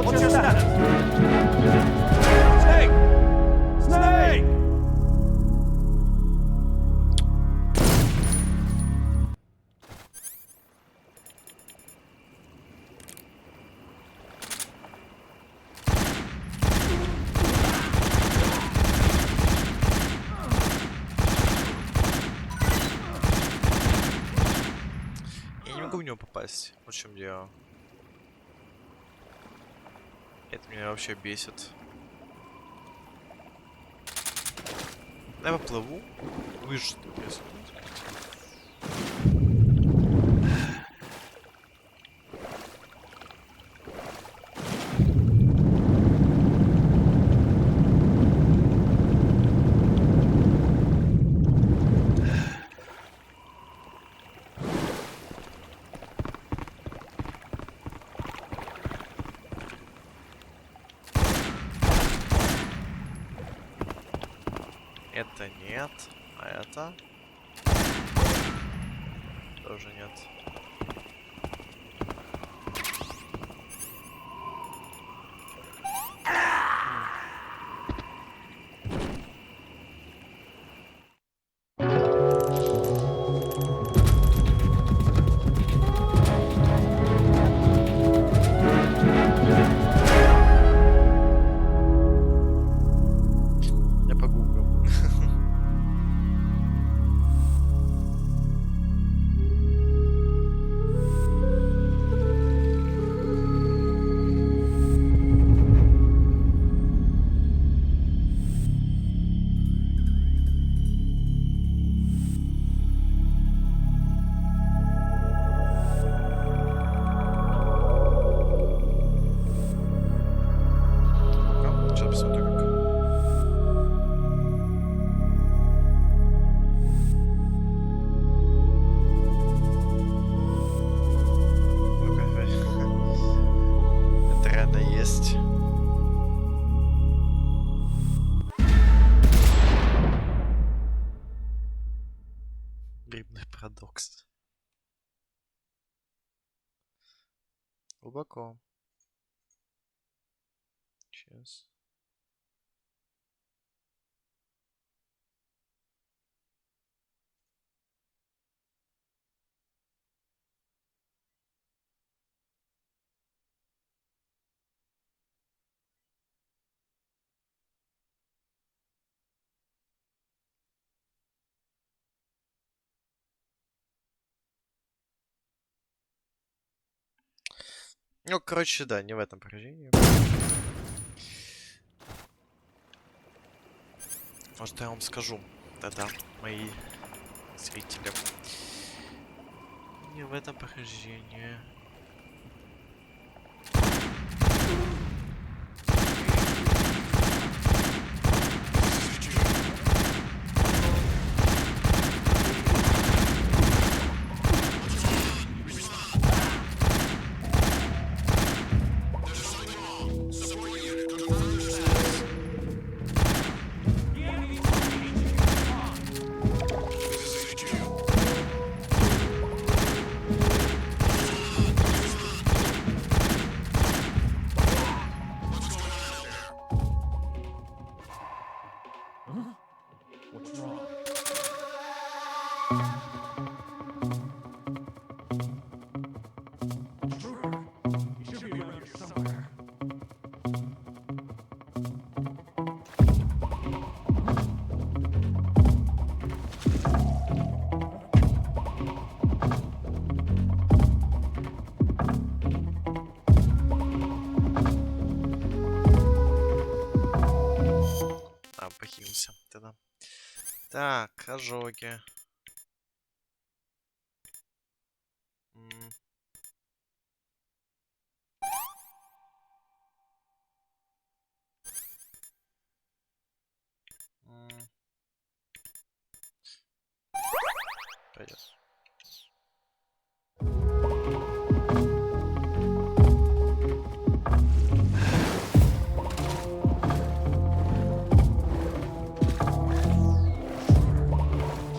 What's your status? Snake! Snake! него попасть. Вот в чем дело. Это меня вообще бесит. Я поплыву. Вижу, что происходит. Это нет, а это тоже нет. Я погуглю. Сейчас посмотрю, как. Ну-ка, это реально есть. Грибный парадокс. Глубоко. Сейчас. Ну, короче, да, не в этом поражении. Может, я вам скажу тогда, мои зрители. Не в этом похождении. What's wrong? Intruder. He should be around here somewhere. Похилимся тогда. Так, ожоги. Пойдет.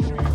Should be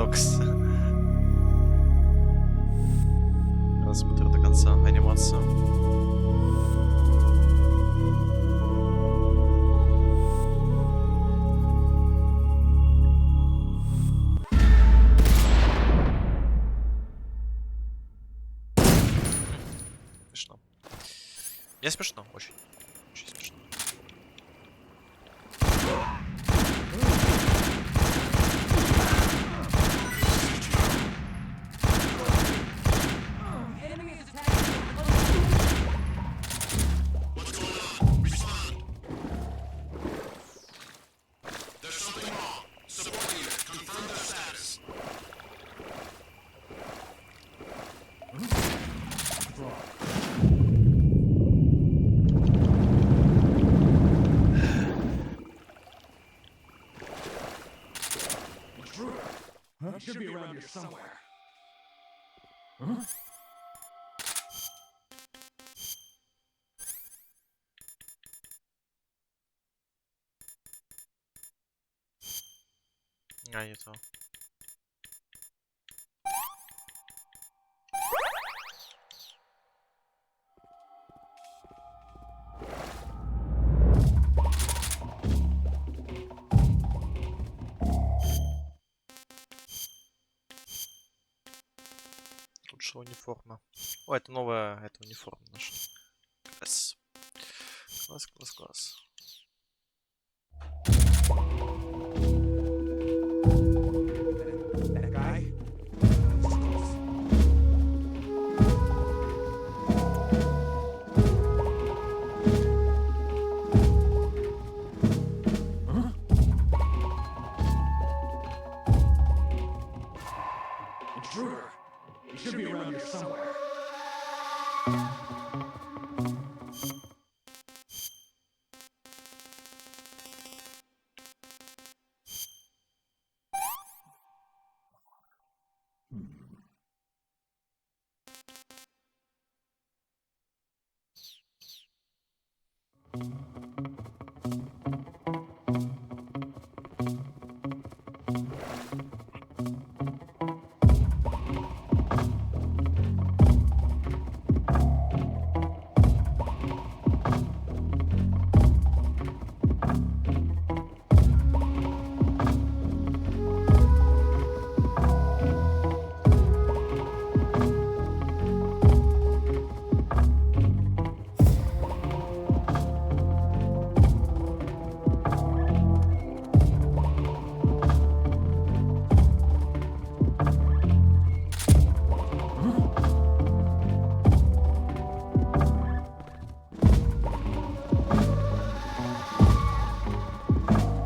парадокс. Рассмотрю до конца анимацию. Смешно. Мне смешно, очень. Очень смешно. Huh? Should be around here somewhere. Huh? А, не то. Лучше униформа. О, это новая, это униформа наша. Класс. Класс, класс, класс. That guy? Huh? Intruder! He should be around here somewhere.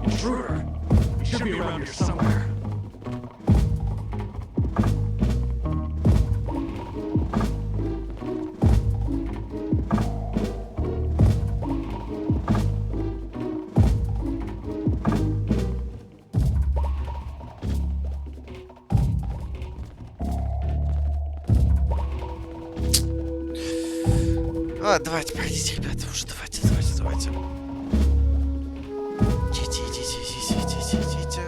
Intruder! He should be around here somewhere. А, давайте, пройдите, ребята, уже давайте. Идите.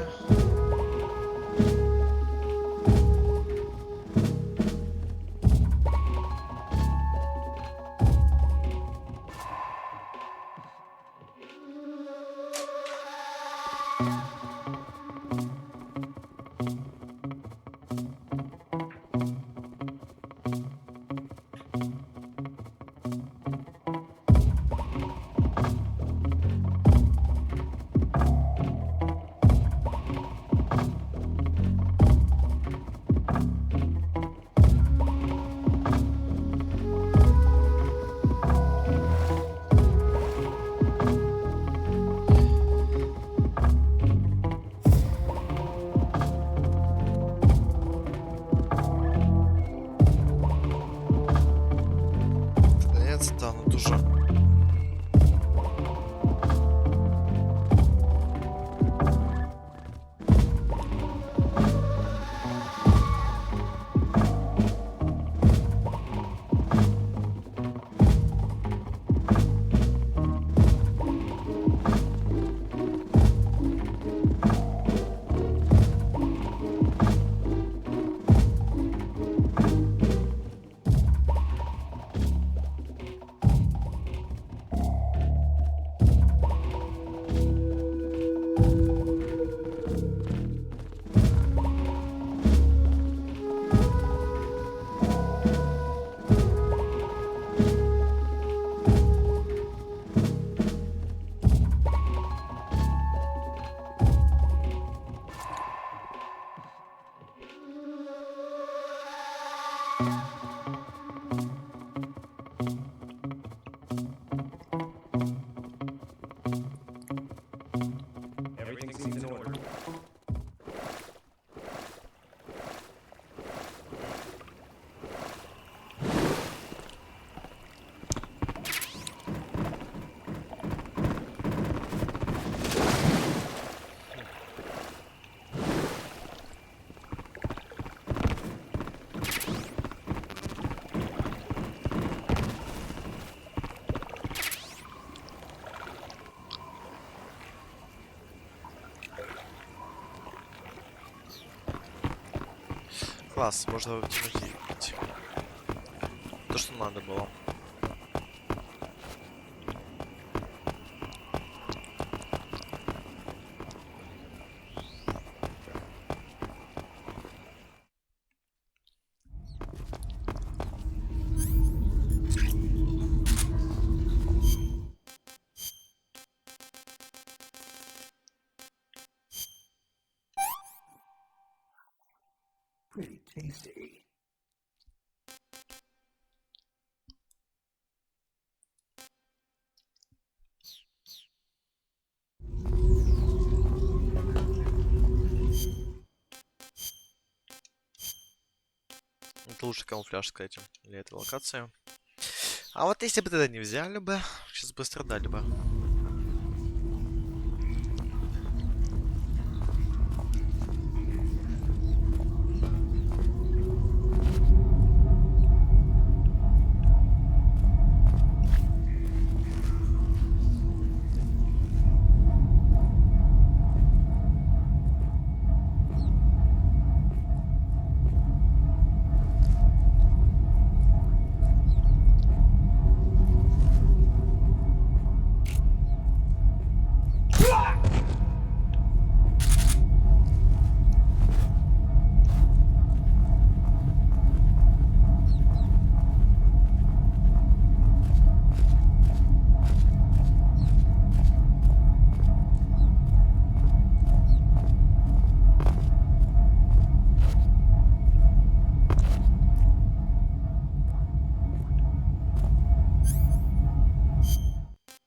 Класс, можно вытянуть. То, что надо было. Pretty tasty. Это лучший камуфляж, кстати, для этой локации. А вот если бы тогда не взяли бы, сейчас быстро дали бы.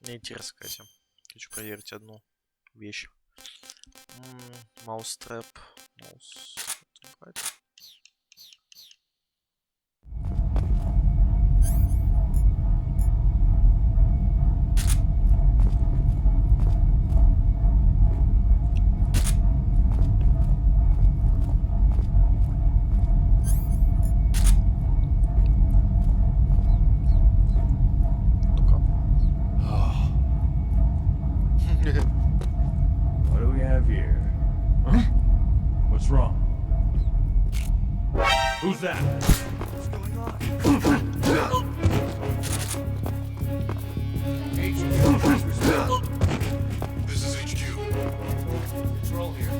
Мне интересно, кстати. Хочу проверить одну вещь. Маус-трэп. Маус. What do we have here? Huh? What's wrong? Who's that? What's going on? This is HQ. Control here.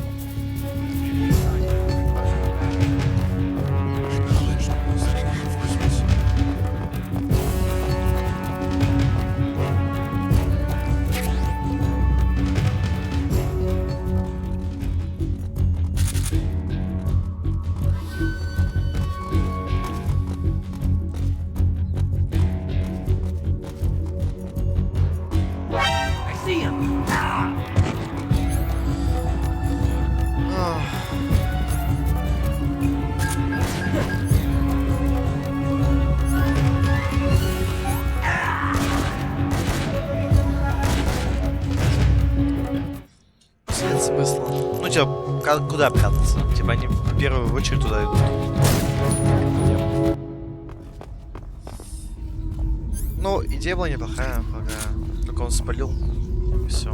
Acknowledged. Sending reinforcements. I see him. Нет смысла. Ну, типа, куда прятаться? Типа, они в первую очередь туда идут. Ну, идея была неплохая, пока только он спалил. Все.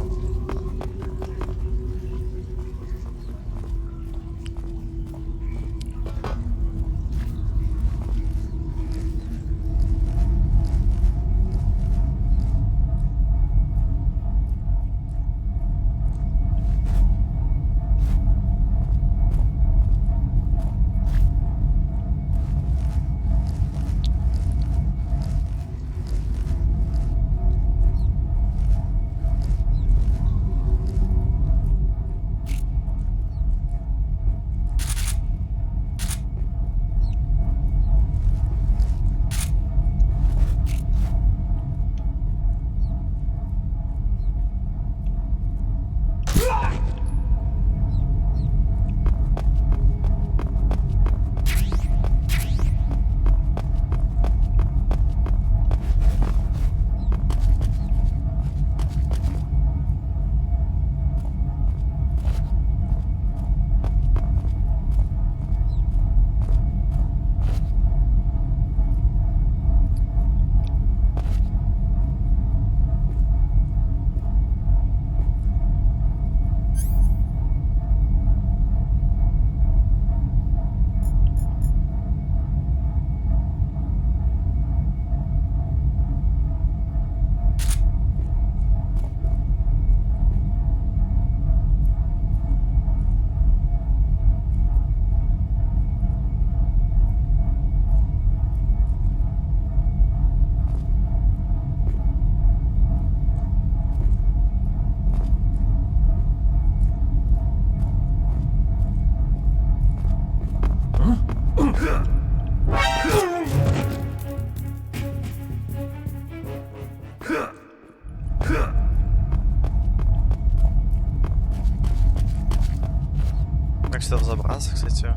быстро разобраться, кстати.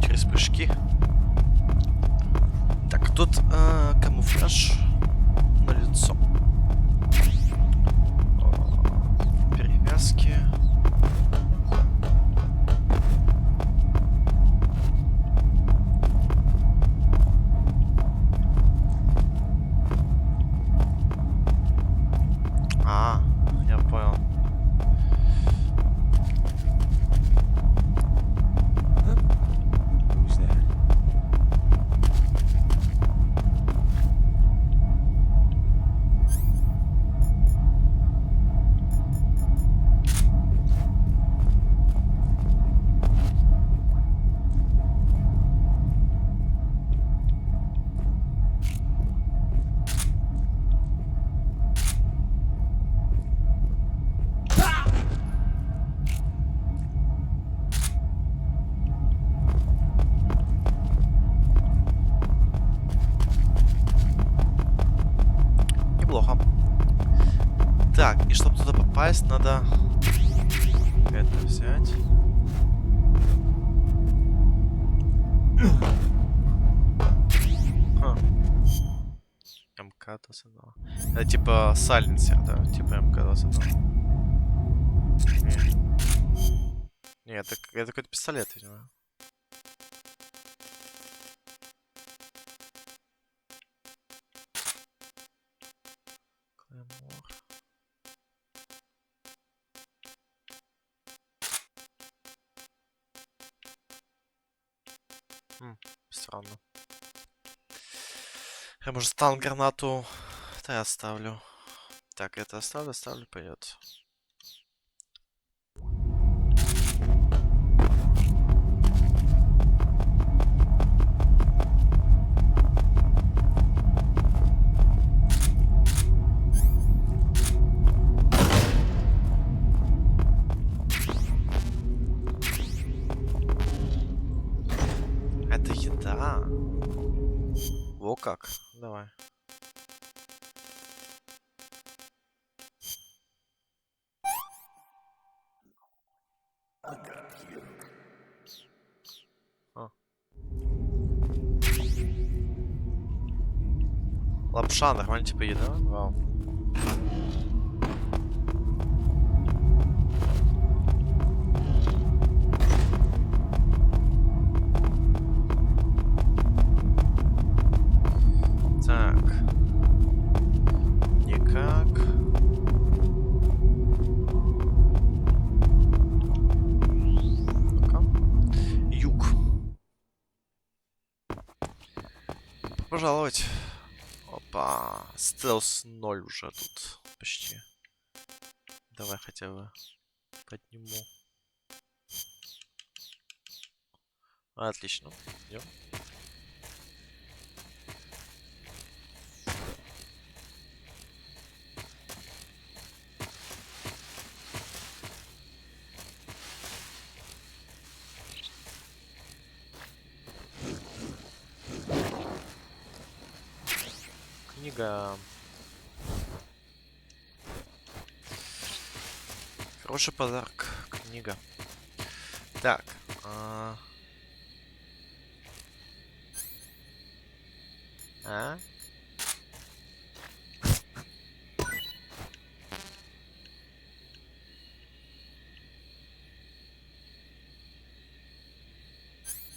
Через прыжки. Так, тут камуфляж на лицо. Перевязки. Я понял. Who's that? Неплохо. Так, и чтобы туда попасть, надо это взять. МК-22. Это типа сайленсер, да? Типа МК-22. Нет, это какой-то пистолет, видимо. Клеймор. Странно. Я, может, стан-гранату... Да, я оставлю. Так, это оставлю, пойдет. Это еда. Во как. Давай. Лапша, нормально, типа еда? Вау. Так. Никак. Ну-ка. Юг. Пожаловать. Опа. Стелс 0 уже тут. Почти. Давай хотя бы подниму. Отлично. Идем. Книга. Хороший подарок. Книга. Так.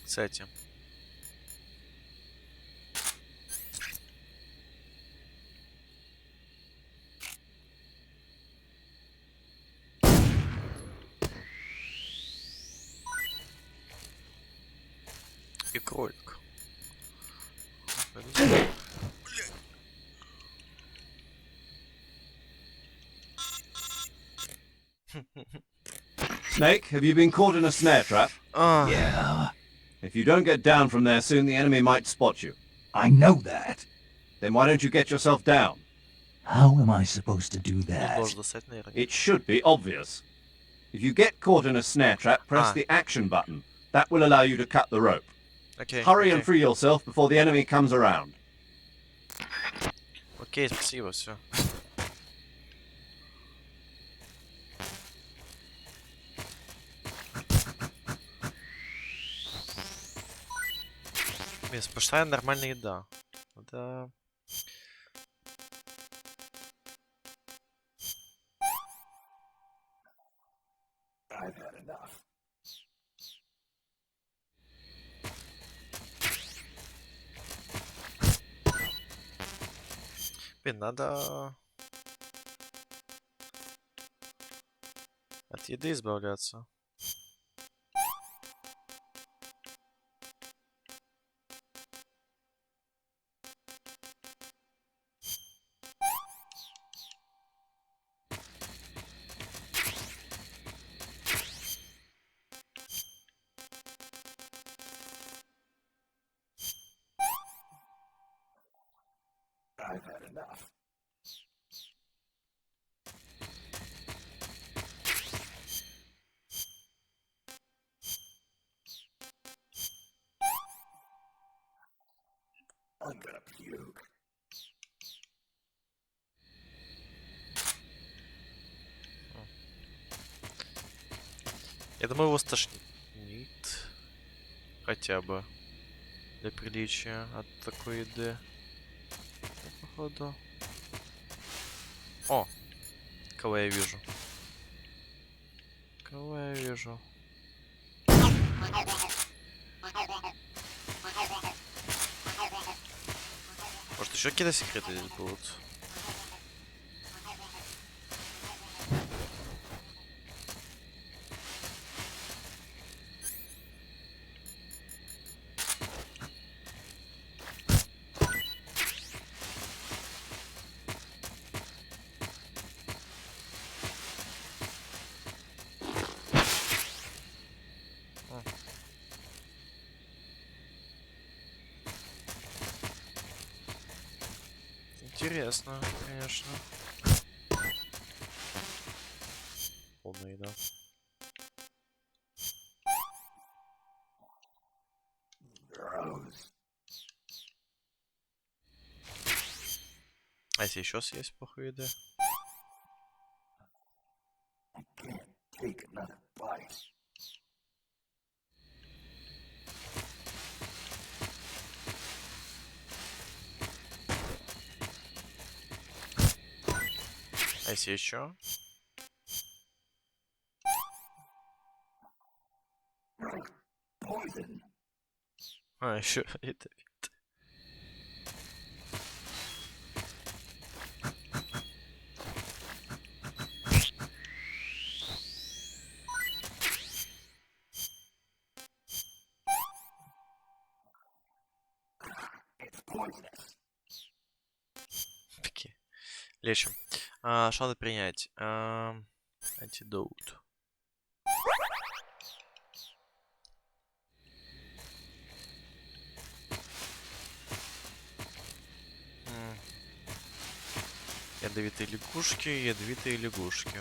Кстати. И кролик. Snake, have you been caught in a snare trap? Yeah. If you don't get down from there soon, the enemy might spot you. I know that. Then why don't you get yourself down? How am I supposed to do that? It should be obvious. If you get caught in a snare trap, press the action button. That will allow you to cut the rope. Okay, Hurry and free yourself before the enemy comes around. Окей, спасибо, все. Блин, сплошная нормальная еда. Да. I've had enough. Блин, надо от еды избавляться. I've had enough. I'm gonna puke. Я думаю, его стошнит. Хотя бы. Для приличия от такой еды. Походу. О! Кого я вижу? Кого я вижу? Может, еще какие-то секреты здесь будут? Интересно, конечно. Полная еда. А если еще съесть плохую еду? Take another bite. А если еще? Poison. А, еще это. It's poisonous. Такие. Лечим. Что надо принять? Антидот. Ядовитые лягушки, ядовитые лягушки.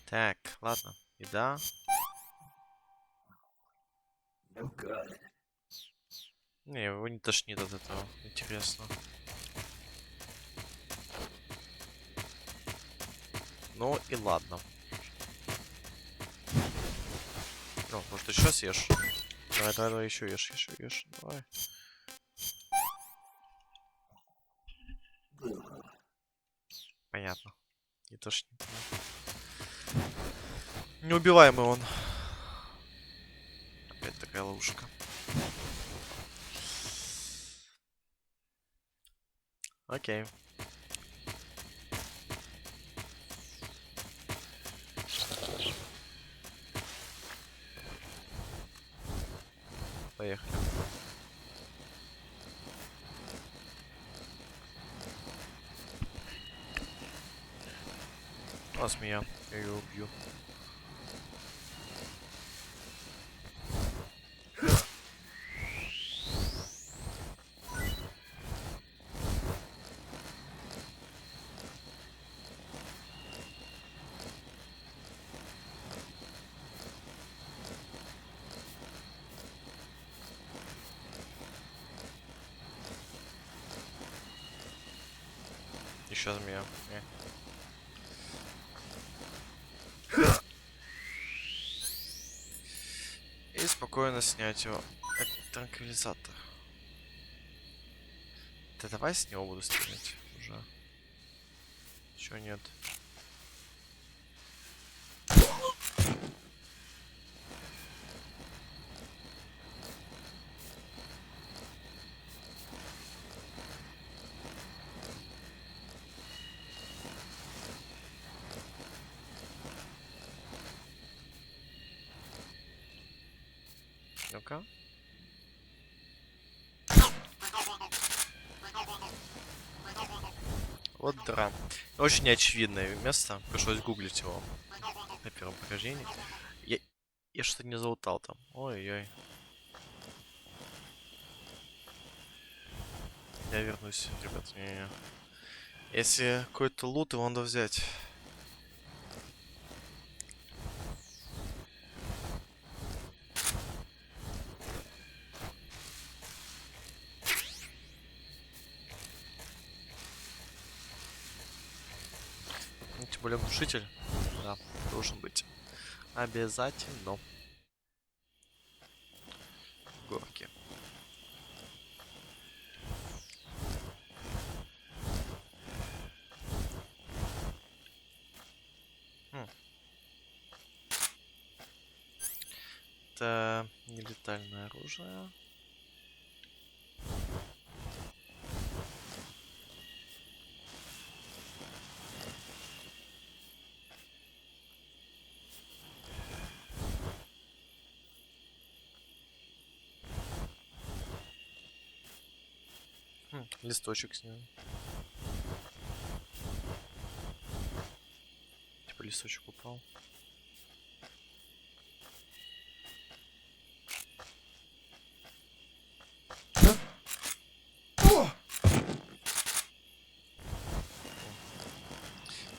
Так, ладно. Еда. No good. Не, его не тошнит от этого. Интересно. Ну и ладно. Ну, может еще съешь? Давай, давай, давай, еще ешь. Давай. Понятно. Не тошнит. Неубиваемый он. Опять такая ловушка. Окей. Поехали. А, змея. Я ее убью. Еще змея. спокойно снять его. Это транквилизатор. Да давай с него буду стрелять уже. Чего нет? Ну-ка. Вот дыра. Очень неочевидное место. Пришлось гуглить его на первом прохождении. Я что-то не залутал там. Ой-ой. Я вернусь, ребят. Не-не. Если какой-то лут, его надо взять. Ну, тем более глушитель. Да, должен быть. Обязательно. Горки. Это нелетальное оружие. Листочек с ним. Типа листочек упал.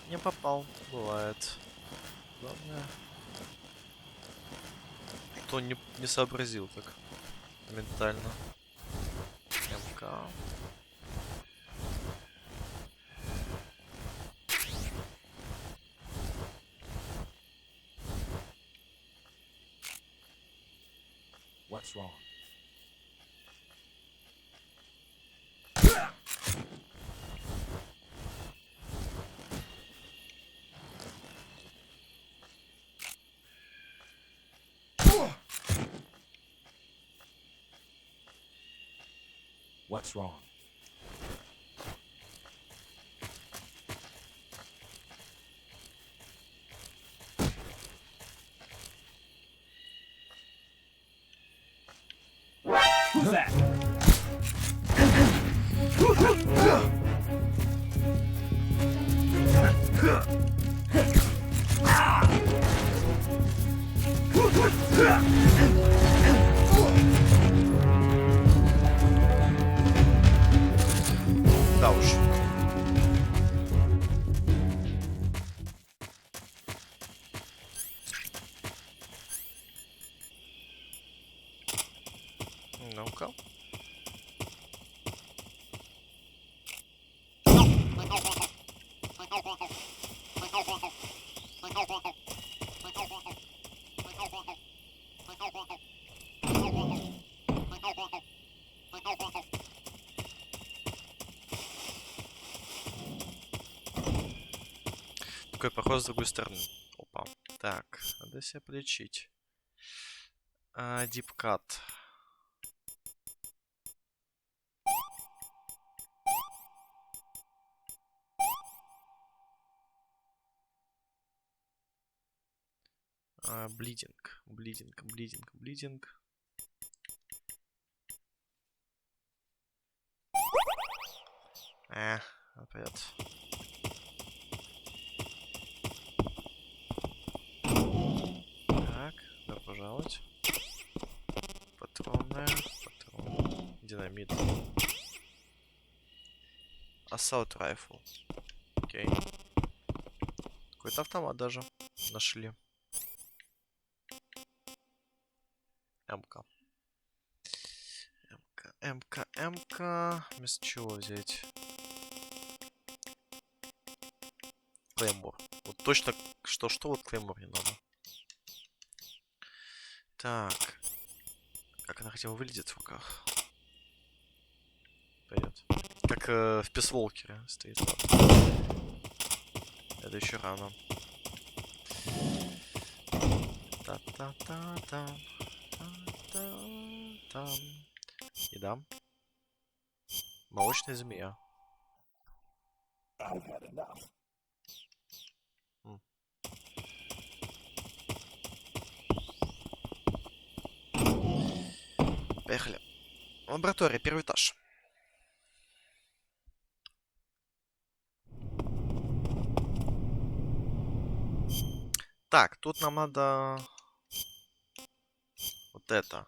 Не попал, бывает. Главное, что он не сообразил так ментально. МК. What's wrong? What's wrong? Who's that? Да уж. Ну-ка. Такой похож с другой стороны. Опа. Так, надо себя полечить. Дипкат. Блидинг. Блидинг. Опять. Так, добро пожаловать. Патроны. Динамит. Assault Rifle. Окей. Какой-то автомат даже нашли. МК. Вместо чего взять? Клеймор. Вот точно что вот клеймор не надо. Так. Как она хотела выглядеть в руках? Пойдет. Как в Писволкере стоит. Это еще рано. Та-та-та-там. Та-та-там. Еда. Молочная змея. Поехали. Лаборатория, первый этаж. Так, тут нам надо вот это.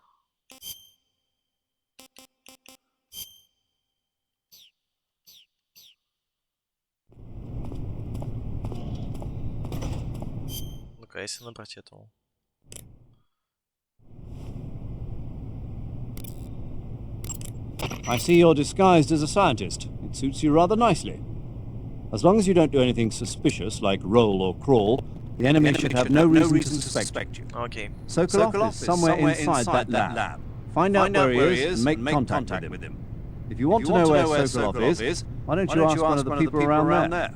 Ну-ка, если набрать эту. I see you're disguised as a scientist. It suits you rather nicely. As long as you don't do anything suspicious, like roll or crawl, the enemy should have no reason to suspect you. Okay. Sokolov is somewhere inside that lab. Find out where he is and make contact with him. If you want to know where Sokolov is, why don't you ask one of the people around there?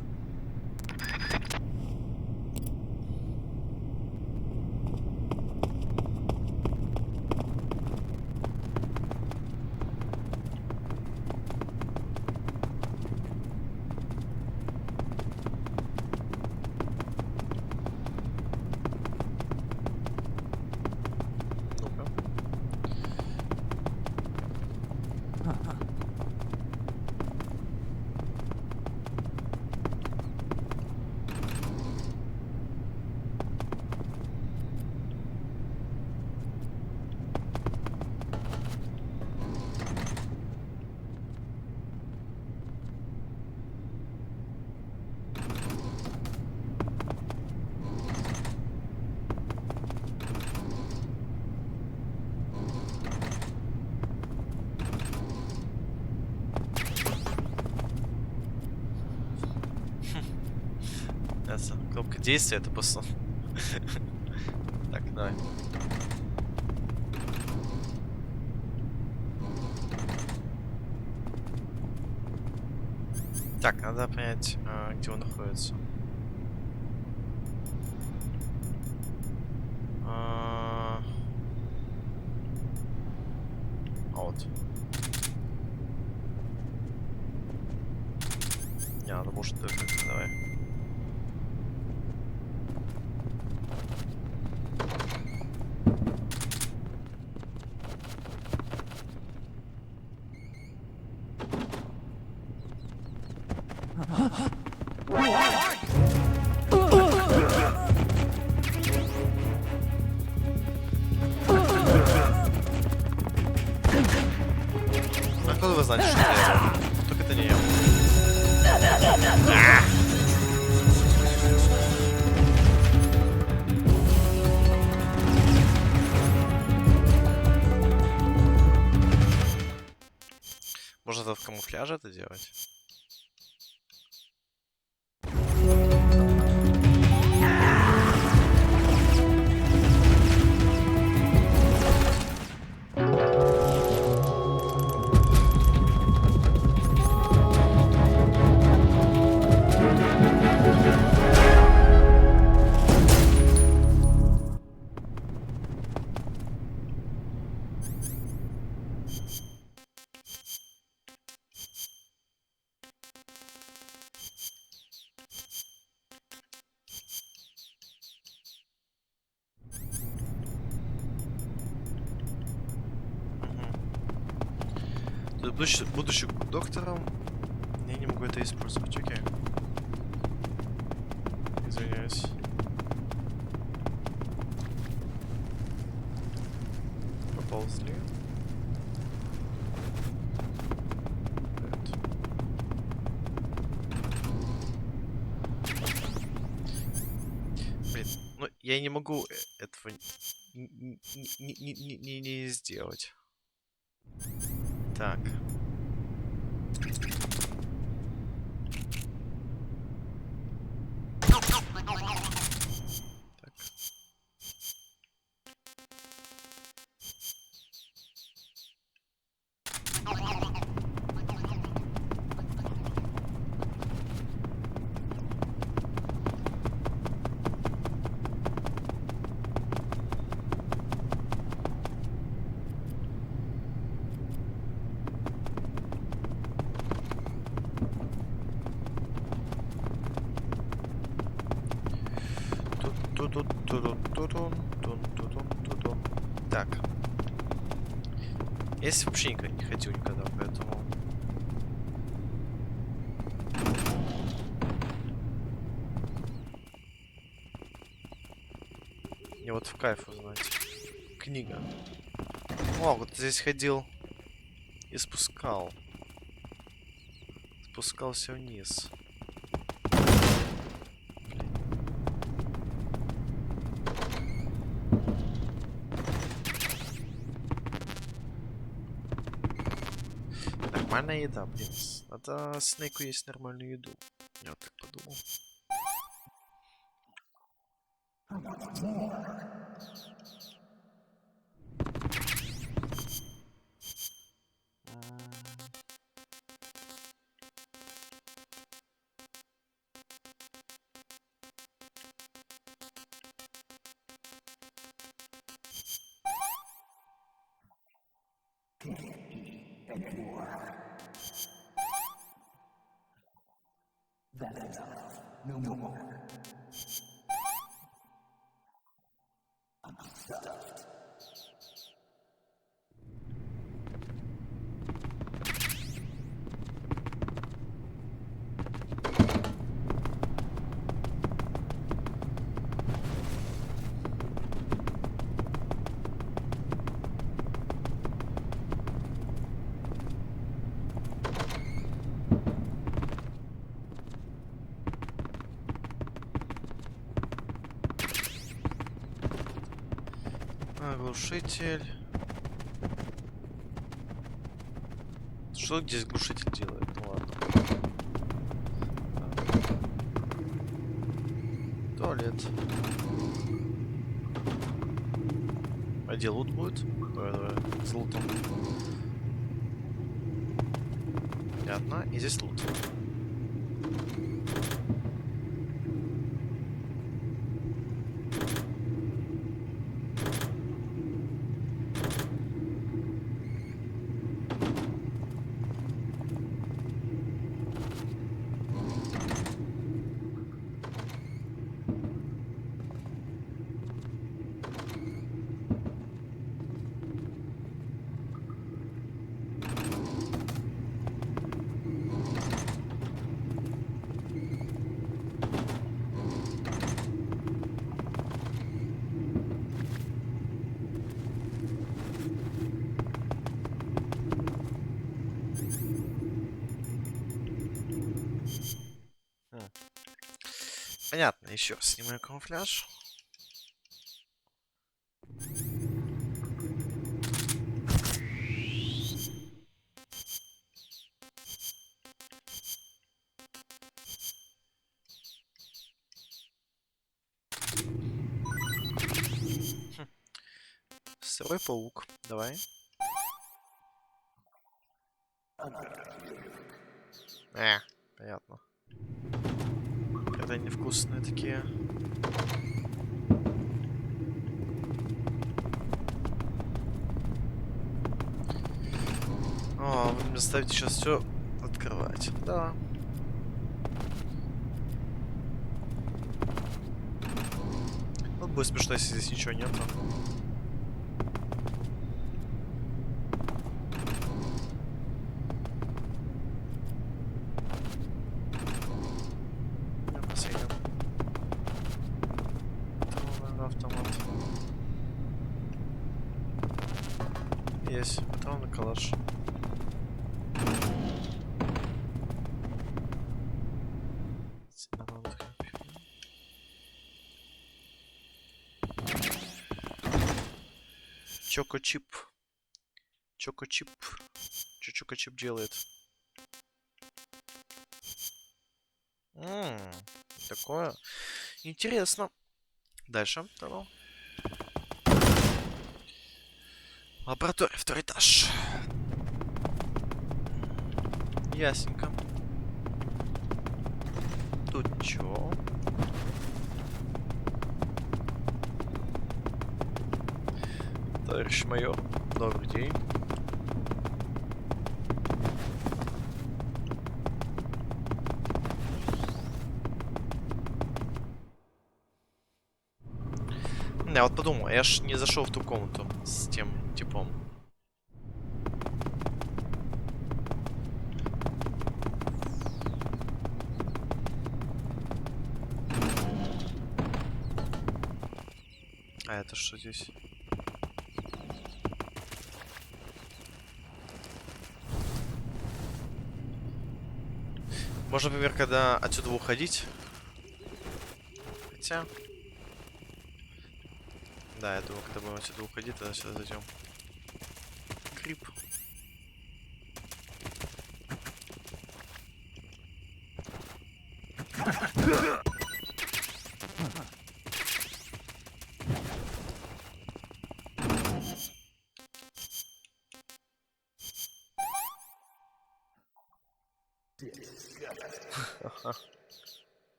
Кнопка действия, это просто... Так, давай. Так, надо понять, где он находится. Вот. Не, надо, может, давай. Откуда вы знаете, что я? Только это не я. Может, это в камуфляже это делать? Будучи доктором, я не могу это использовать, окей. Извиняюсь. Поползли. Блин, ну я не могу этого не сделать. Так. Так. Я здесь вообще никогда не ходил никогда, поэтому... Мне вот в кайф узнать. Книга. О, вот здесь ходил и спускал. Спускался вниз. Нормальная еда, блин. Надо Снейку есть нормальную еду. Я вот так подумал. No more. Глушитель. Что здесь глушитель делает? Ну ладно. Туалет. А где лут будет? Давай. С лутом. Понятно. И здесь лут. Понятно, еще снимаю камуфляж. Сырой паук, давай. Понятно. Когда невкусные такие. О, вы мне заставите сейчас все открывать. Да. Вот будет смешно, если здесь ничего нету. Есть, патрон на калаш. Чоко-чип. Чоко-чип. Что Чоко-чип делает? Такое интересно. Дальше. Давай. Лаборатория, второй этаж. Ясненько. Тут чё? Товарищ майор, добрый день. Я вот подумал, я ж не зашел в ту комнату с тем типом. А это что здесь? Можно, например, когда отсюда уходить. Хотя... Да, я думаю, когда будем отсюда уходить, тогда сюда зайдем. Крип.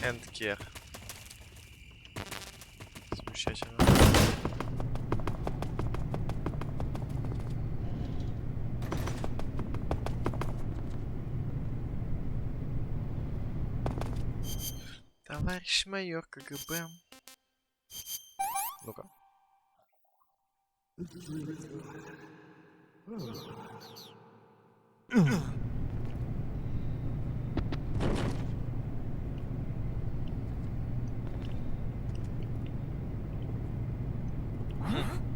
Эндкер. Замечательно. Товарищ майор КГБ. Ну-ка.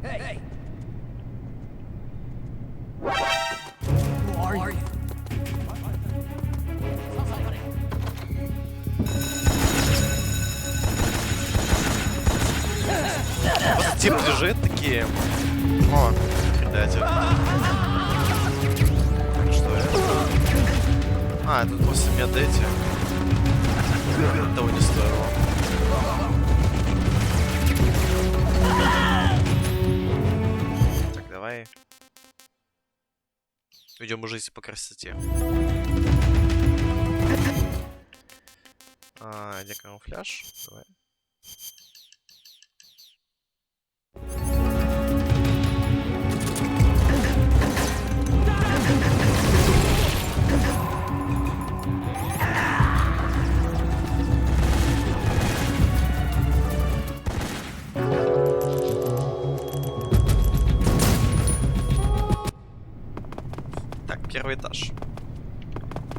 Hey! Who are you? Вот тип лежит такие. О, предатель. Что это? А, это после медэти. Того не стоило. Так, давай. Идем уже по красоте. Где камуфляж? Давай. Так, первый этаж.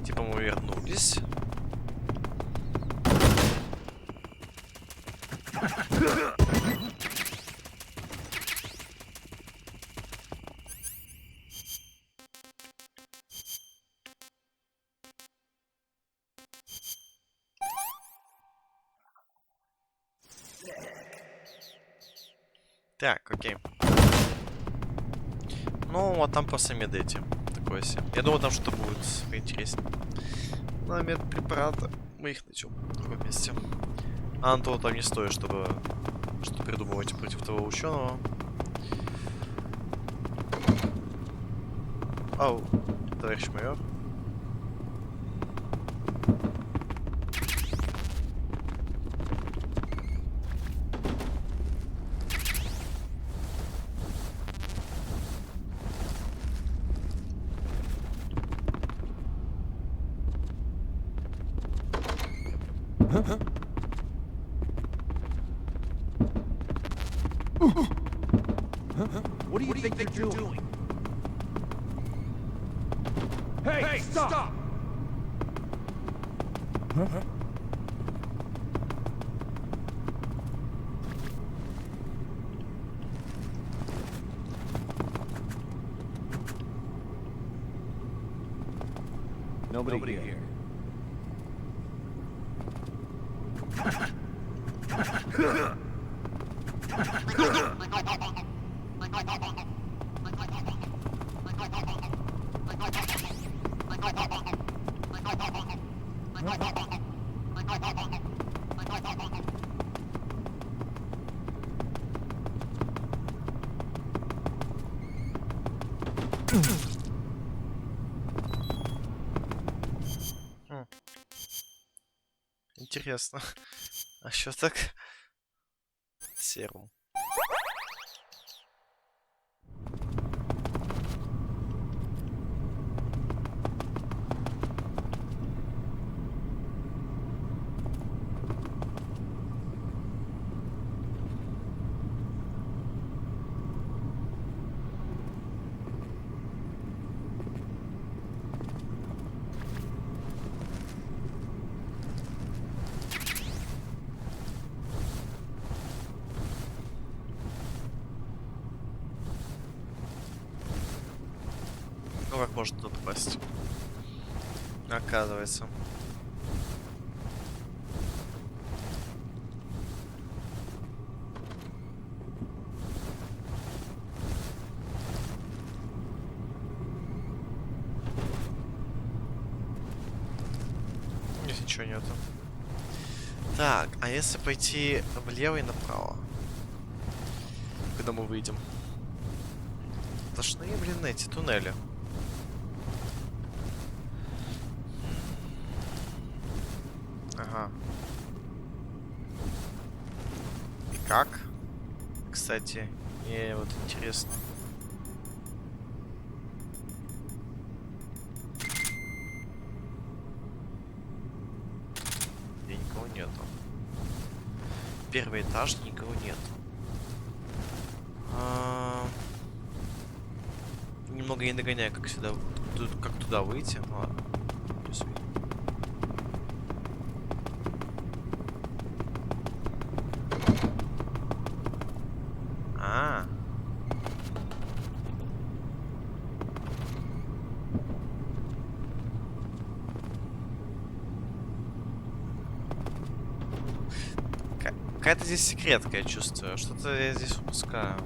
Типа мы вернулись. Так, окей. Ну, вот там просто медэти. Такое себе. Я думаю, там что-то будет поинтереснее. Но медпрепараты мы их найдем в другом месте. А Антон там не стоит, чтобы что придумывать против того ученого. Ау, товарищ майор. What do you think you're doing? Hey, stop! Nobody here. Интересно. А что так? Серум. наверх может туда попасть. Оказывается. Здесь ничего нету. Так, а если пойти влево и направо? Когда мы выйдем? Сплошные, блин, эти туннели. Ага. И как? Кстати, мне вот интересно. Где никого нету. Первый этаж, никого нету. Немного не догоняю, как сюда, как туда выйти. Ну ладно. Какая-то здесь секретка, я чувствую. Что-то я здесь упускаю.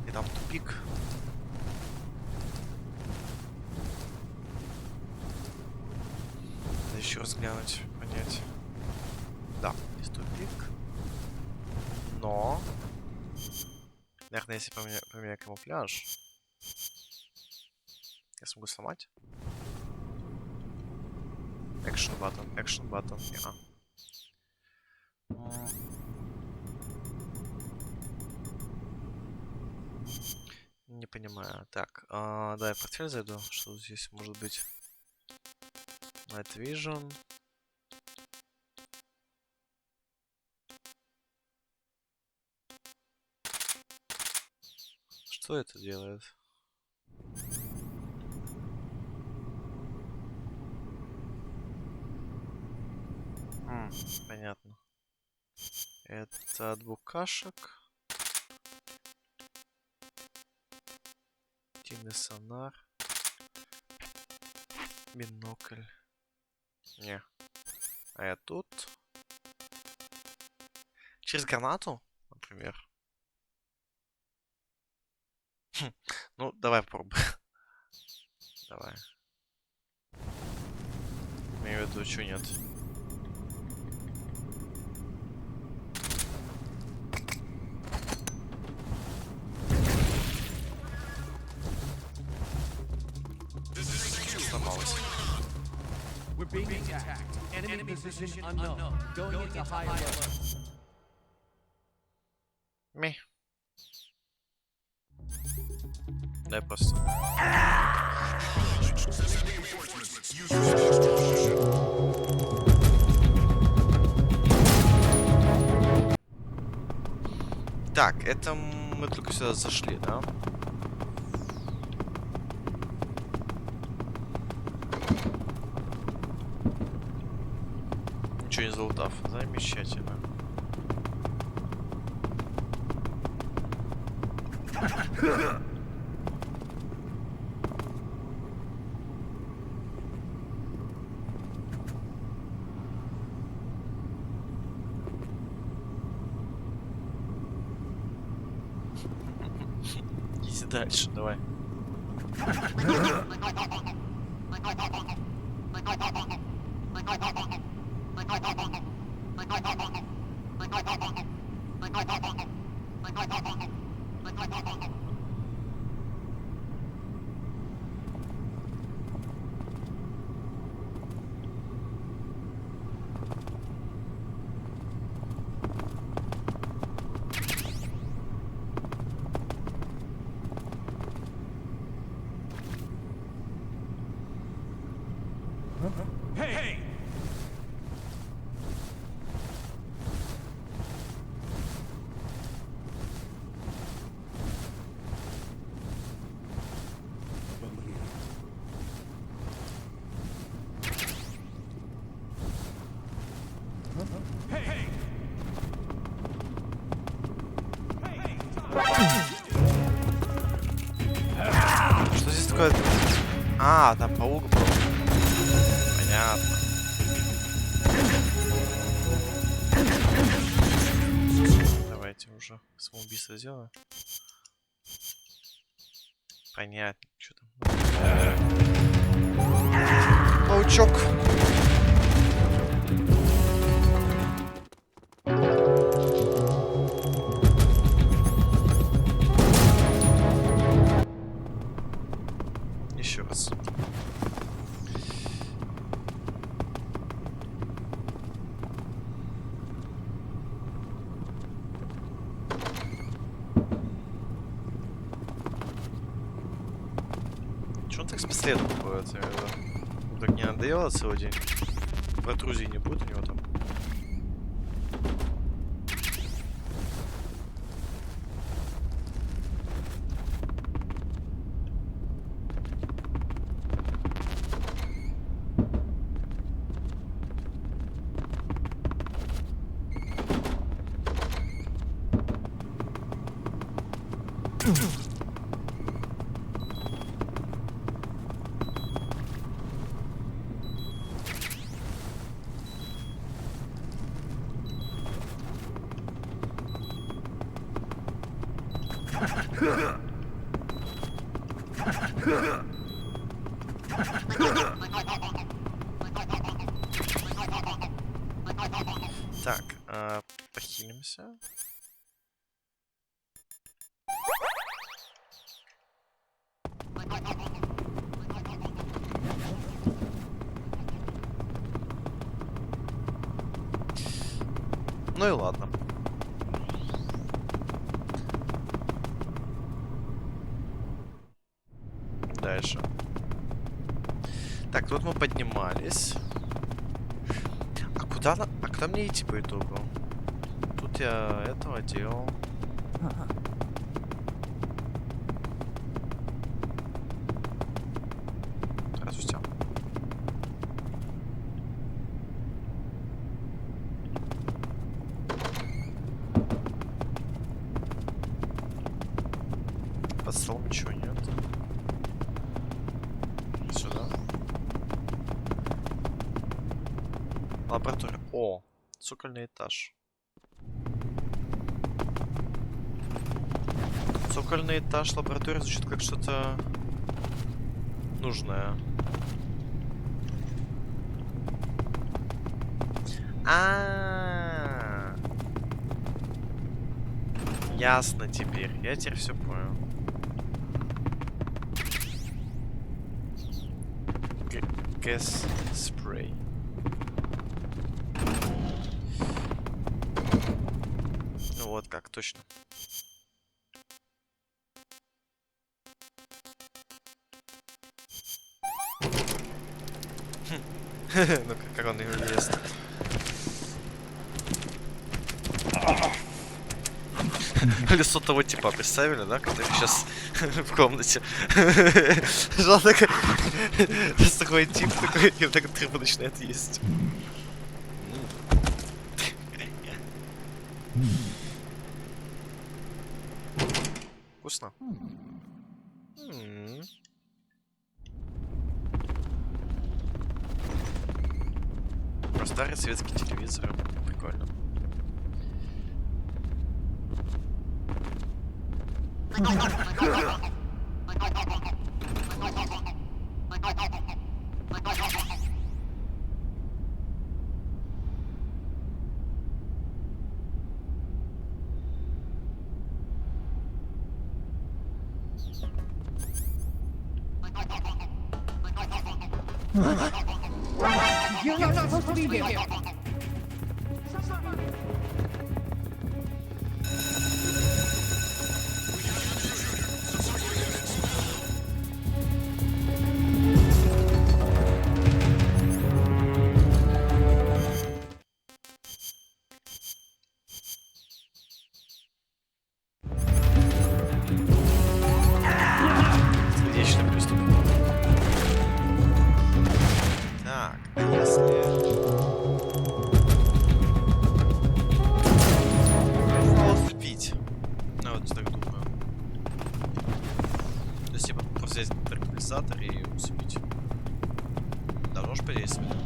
И там тупик. Надо еще раз глянуть, понять. Да, есть тупик. Но... Наверное, если поменять камуфляж, я смогу сломать. Action button, Не понимаю. Так, да, я в портфель зайду. Что здесь может быть? Night Vision. Что это делает? Понятно. Это от букашек. Тимный сонар. Бинокль. Не. А я тут. Через гранату, например. Ну, давай попробуем. Давай. Имею в виду, чего нет. Сломалось. We're being attacked. Enemy position unknown. Going into high alert. Ми. Дай просто. Так, это мы только сюда зашли, да? Ничего не залутав. Замечательно. Иди дальше, давай. такое... А, там паук был. Понятно. Давайте уже самоубийство сделаем. Понятно, что там. Паучок. Еще раз. Чё он так с последом ходит? Так не надоело целый день? Протрузий не будет у него там? Так, похилимся. Ну и ладно. Дальше. Так, тут мы поднимались. А куда мне идти по итогу? Тут я этого делал. Здравствуйте. Под столом ничего нет. Сюда. Лаборатория. О, цокольный этаж. Цокольный этаж лаборатории звучит как что-то нужное. Ясно теперь. Я теперь все понял. Гэс спрей. Ну вот как, точно. Ну как он его ест. Лицо того типа представили, да, который сейчас в комнате. Такой тип такой, и так рыба начинает есть. Вкусно. Старый советский телевизор. Прикольно. You're not supposed to be here. Сердечный приступ. Так, если... Можно пить. Ну вот так думаю. То есть типа взять транквилизатор и усыпить. Должно ж подействовать.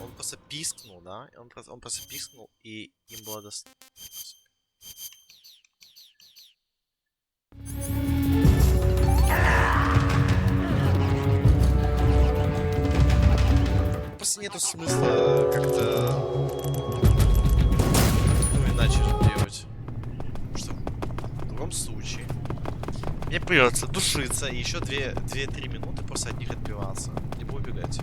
Он просто пискнул, да? Он просто пискнул, и им было достаточно. Просто нету смысла как-то иначе делать. Потому что в другом случае мне придется душиться и еще 2-3 минуты просто от них отбиваться, либо убегать.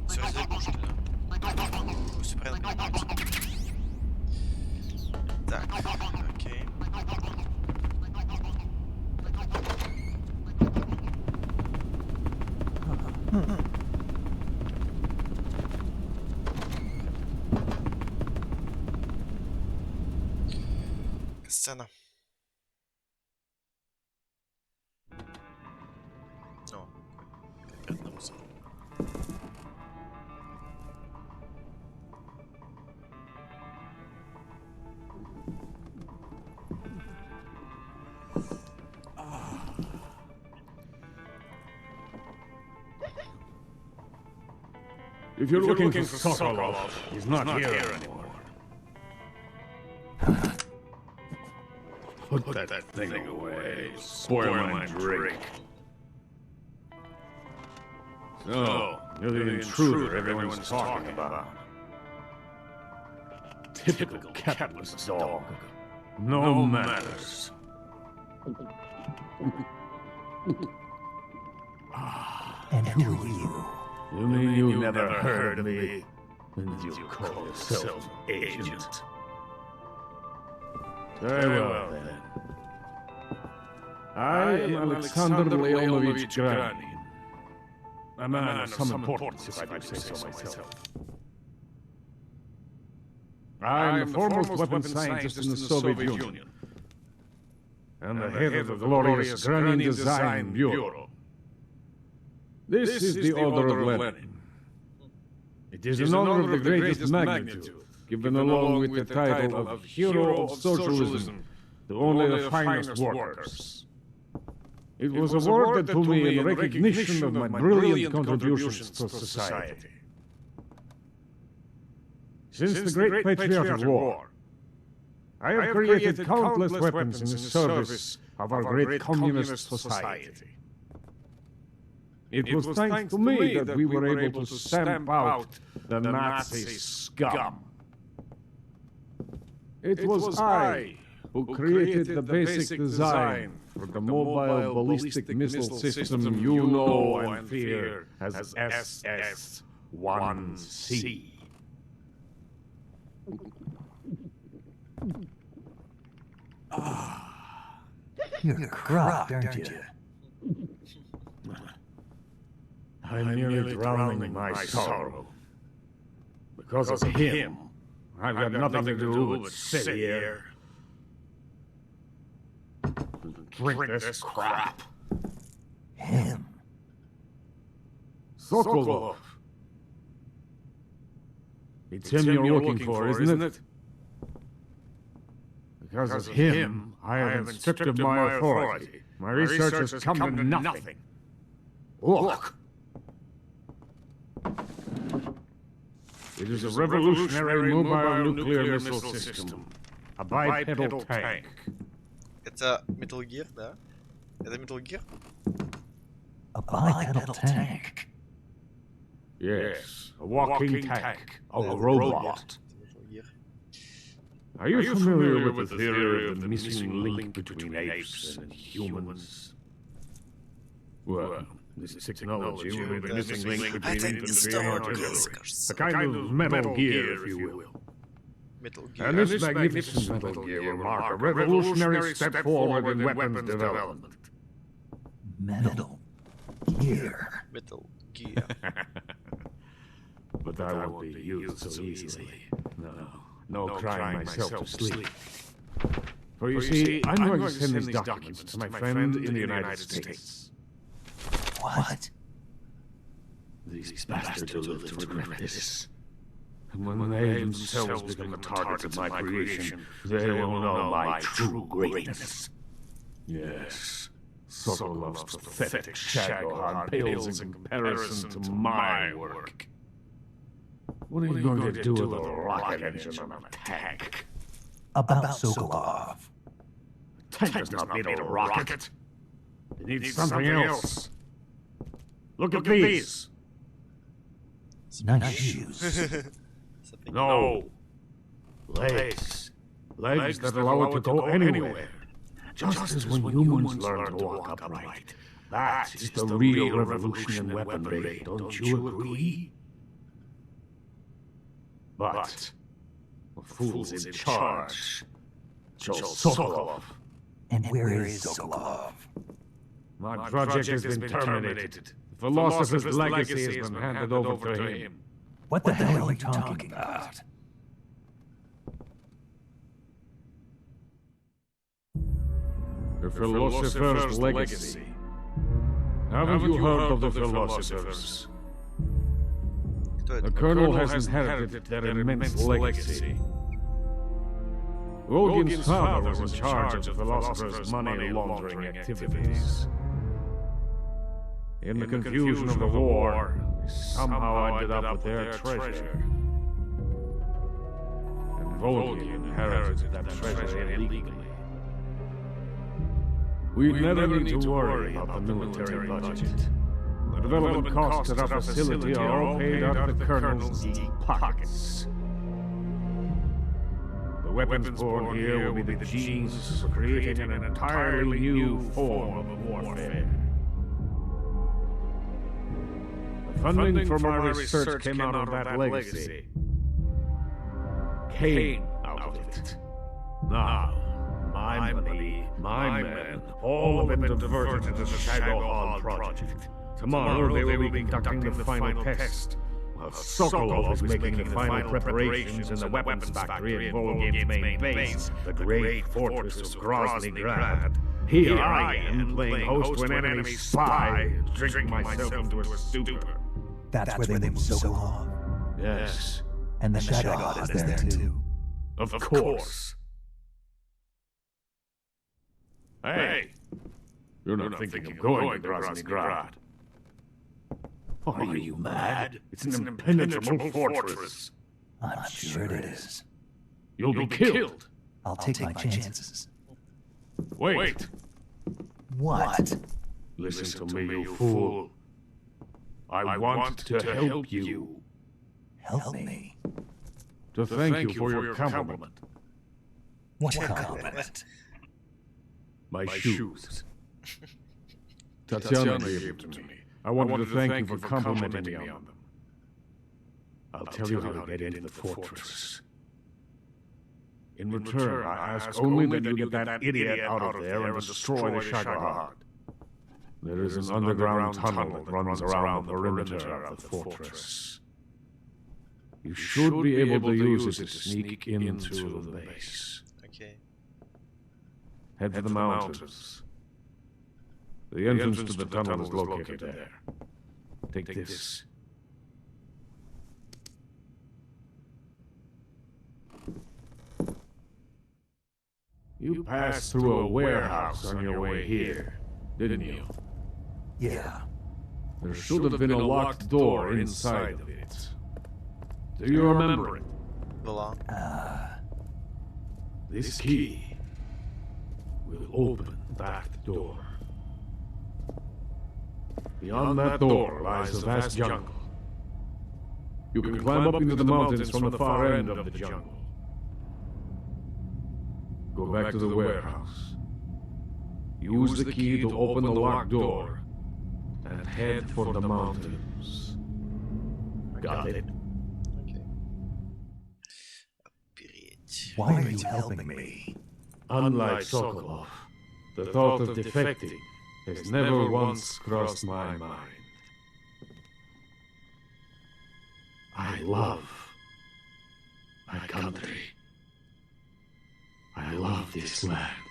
Все, здесь можно, да? Все правильно понимаете. Так, окей. Сцена. О, конкретно музыка. If you're looking for Sokolov, he's not here anymore. Put that thing away. Spoil my drink. So, you're the intruder everyone's talking about. Typical capitalist dog. No manners. And who are you? You mean you've never heard of me? And you call yourself agent? Very well, then. I am Alexander Leonovich Granin. A man of some importance, if I do say so myself. I am the foremost weapons scientist in the Soviet Union, and the head of the glorious Granin Design Bureau. This is the Order of Lenin. It is an honor of the greatest magnitude, given along with the title of Hero of Socialism to only the finest workers. It was awarded to me in recognition of my brilliant contributions to society. Since the Great Patriotic War, I have created countless weapons in the service of our great communist society. It was thanks to me that we were able to stamp out the Nazi scum. It was I who created the basic design for the mobile ballistic missile system you know and fear as SS-1C. You're crocked, aren't you? I'm nearly drowning my sorrow. Because of him, I've got nothing to do but sit here and drink this crap. Him? Sokolov. It's him you're looking for, isn't it? Because of him, I have been stripped of my authority. My research has come to nothing. Look. It is a revolutionary mobile nuclear missile system. A bipedal tank. Это Metal Gear, да? Это Metal Gear? A bipedal tank? Yes, a walking tank, a robot. Are you familiar with the theory of the missing link between apes and humans? Well, this technology will be the missing link between infantry and artillery. A kind of Metal Gear, if you will. Metal Gear. And this magnificent Metal Gear will mark a revolutionary step forward in weapons development. Metal Gear. Metal Gear. But I won't be used so easily. No crying myself to sleep. For you see, I'm going to send these documents to my friend in the United States. What? These bastards will live to regret this. And when they themselves become the targets of my creation, they will know my true greatness. Yes, Sokolov's pathetic shag-on pales in comparison to my work. What are you going to do with a rocket engine on a tank? About Sokolov. A tank does not need a rocket. It needs something else. Look at these. Nice shoes. No. Legs. Legs that allow it to go anywhere. Just as when humans learn to walk upright. That is the real revolution in weaponry, don't you agree? But the fool's in charge. Sokolov. And where is Sokolov? My project has been terminated. The philosopher's legacy has been handed over to him. What the hell are you talking about? The philosopher's legacy. Haven't you heard of the philosophers? The Colonel has inherited their immense legacy. Logan's father was in charge of the philosopher's money laundering activities. In the confusion of the war, they somehow ended up with their treasure. And Volgin inherited that treasure illegally. We never need to worry about the military budget. The development costs at our facility are all paid out of the Colonel's deep pockets. The weapons born here will be the genes for creating an entirely new form of warfare. The funding for my research came out of that legacy. Came out of it. Now, my money, my men, all have been diverted to the Shagohod project. Tomorrow they will be conducting the final test, while Sokolov is making the final preparations in the weapons factory at Volgin's main base, the great fortress of Grozny Grad. Here I am, playing host to an enemy spy, drinking myself into a stupor. That's where they moved Sokolov. Yes. And the Shagohod is there too. Of course. Hey! You're not thinking of going to Grozny Grad. Are you mad? It's an impenetrable fortress. I'm sure it is. You'll be killed. I'll take my chances. Wait. What? Listen to me, you fool. I want to help you. Help me? To thank you for your compliment. What compliment? My shoes. Tatiana gave them to me. I wanted to thank you for complimenting me on them. I'll tell you how to get into the fortress. In return, I ask only that you get that idiot out of there and destroy the Shagard. There is an underground tunnel that runs around the perimeter of the fortress. You should be able to use it to sneak into the base. Okay. Head for the mountains. The entrance to the tunnel is located there. Take this. You passed through a warehouse on your way here, didn't you? Yeah. There should have been a locked door inside of it. Do you remember it? This key will open that door. Beyond that door lies a vast jungle. You can climb up into the mountains from the far end of the jungle. Go back to the warehouse. Use the key to open the locked door and head for the mountains. Got it? Why are you helping me? Unlike Sokolov, the thought of defecting has never once crossed my mind. I love my country. I love this land.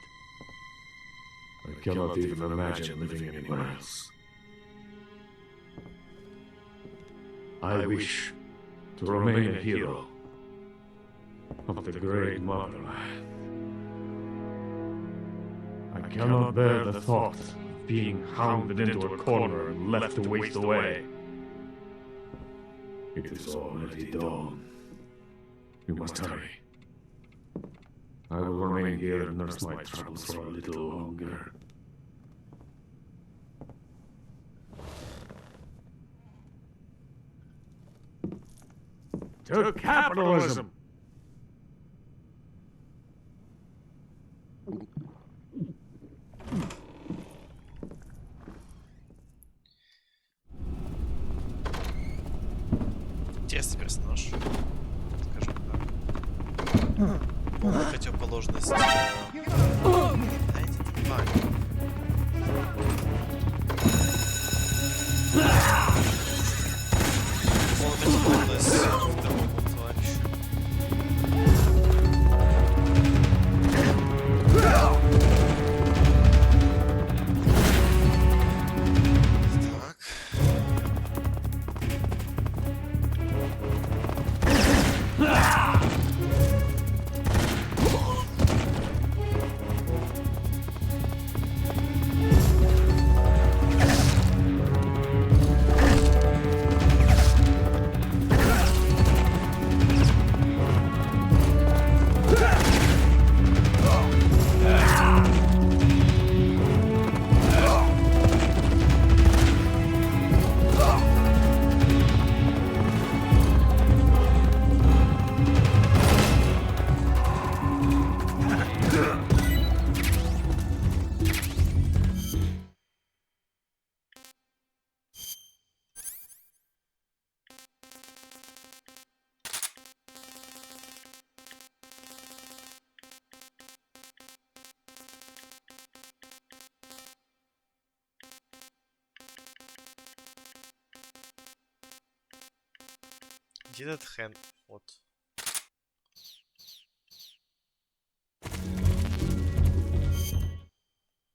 I cannot even imagine living anywhere else. I wish to remain a hero of the great motherland. I cannot bear the thought of being hounded into a corner and left to waste away. It is already dawn. You must hurry. I will remain here and nurse my troubles for a little longer. To capitalism! Интересный персонаж. Скажем так. Полная противоположность. Знаете, тварь. Полная противоположность второму товарищу. Где этот Хэн? Вот.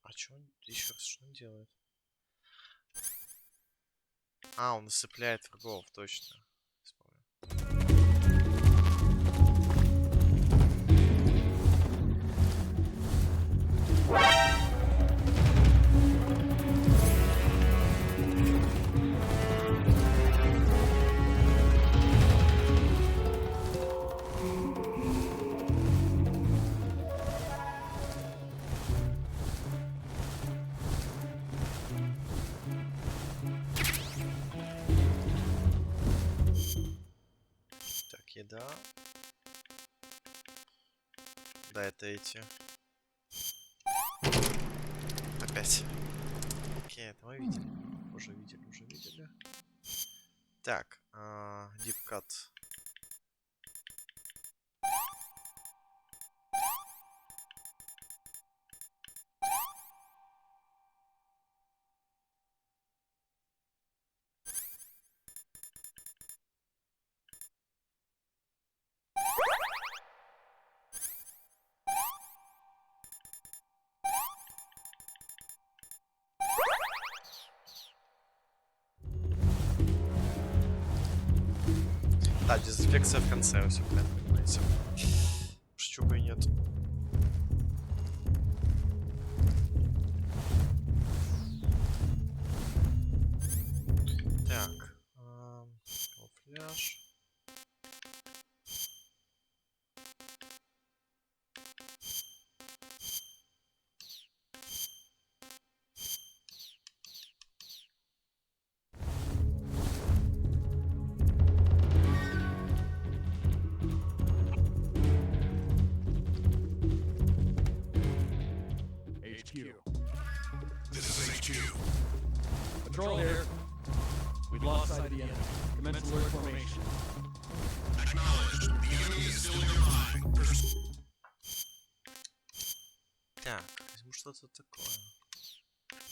А чё он еще раз что он делает? А, он насыпляет врагов, точно. Да. Да, это эти. Опять. Окей, это мы видели. Уже видели. Так, дипкат. Да, дезинфекция в конце, все правильно понимаете. Почему бы и нет. Так. Камуфляж. This is HQ. Patrol here. We've lost sight of the enemy. Commence alert formation. Acknowledged. The enemy is still nearby. Так, возьму что-то такое.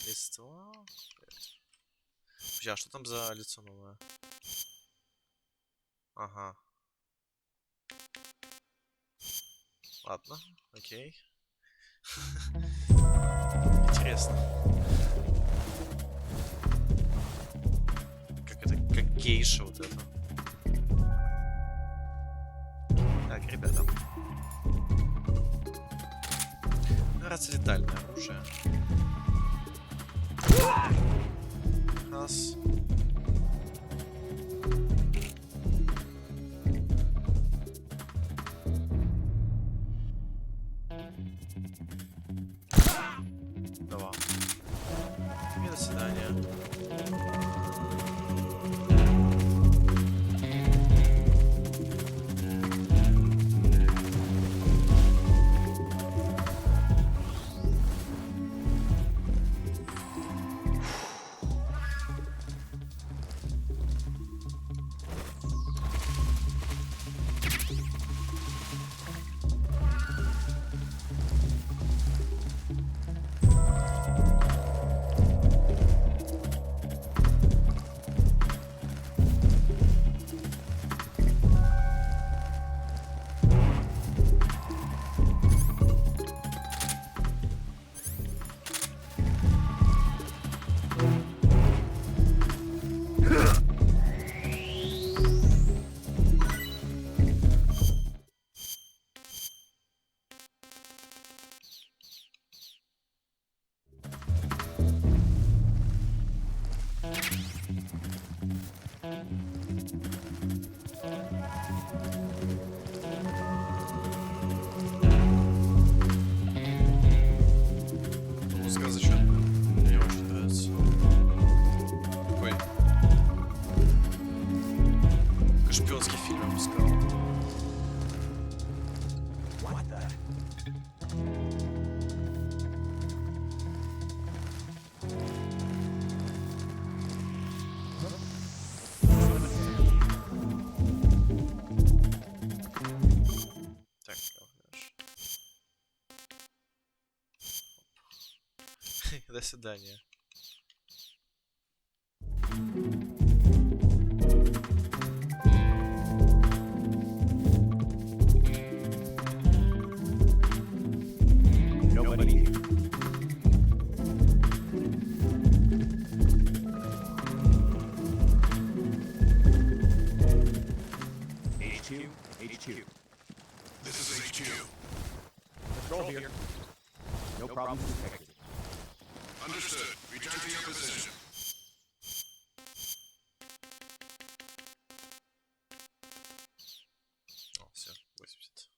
Листва. Подожди, а что там за лицо новое? Ага. Ладно, окей. Интересно. Как это, как гейша вот это. Так, ребята. Раз летальное оружие. Раз. Два. И до свидания. Музыка зачем? Мне очень нравится. Такой... Такой шпионский фильм, я бы сказал. Так, до свидания. Nobody here. HQ. This is HQ. Patrol here. No problems detected. Understood. Return to your position. О, все, 80.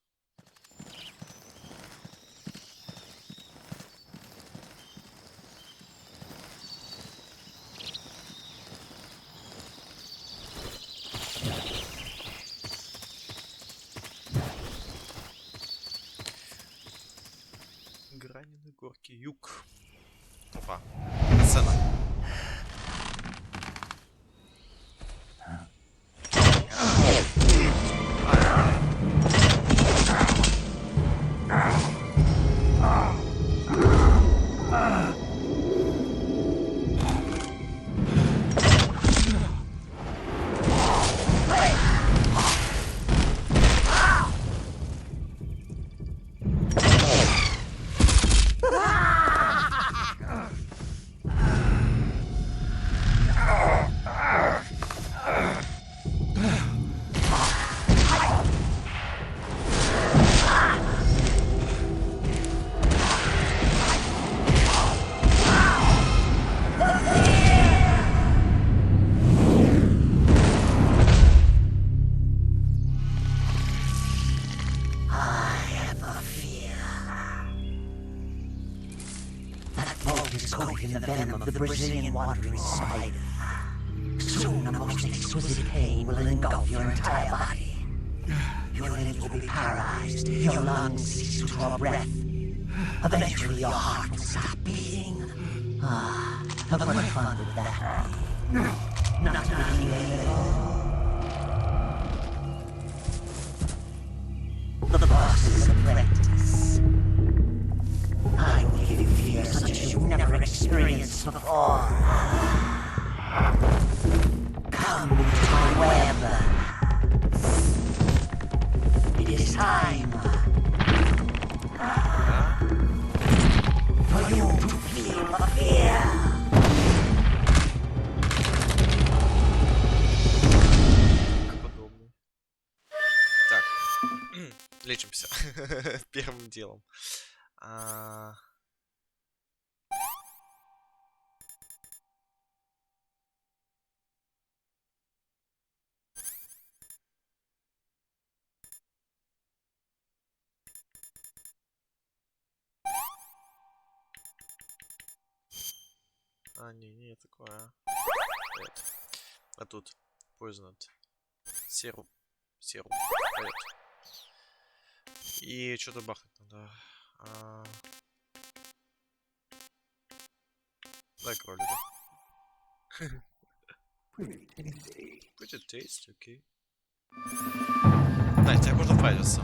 Граненые горки, юг. Опа, сцена. is coated in the venom of the Brazilian wandering spider. Soon, a most exquisite pain will engulf your entire body. Your limbs will be paralyzed, your lungs cease to draw breath. Eventually, your heart will stop beating. Ah, but what fun would that be? Not being able. The boss is apprentice. I will give you fear such as you've never experienced before. Come into my web. It is time for you to feel the fear. Так, лечимся первым делом. Не такое. Вот. А тут poisoned. Серум. Вот. И что-то бахать надо. Дай кролика. Pretty tasty, окей. Да, тебе можно файлиться.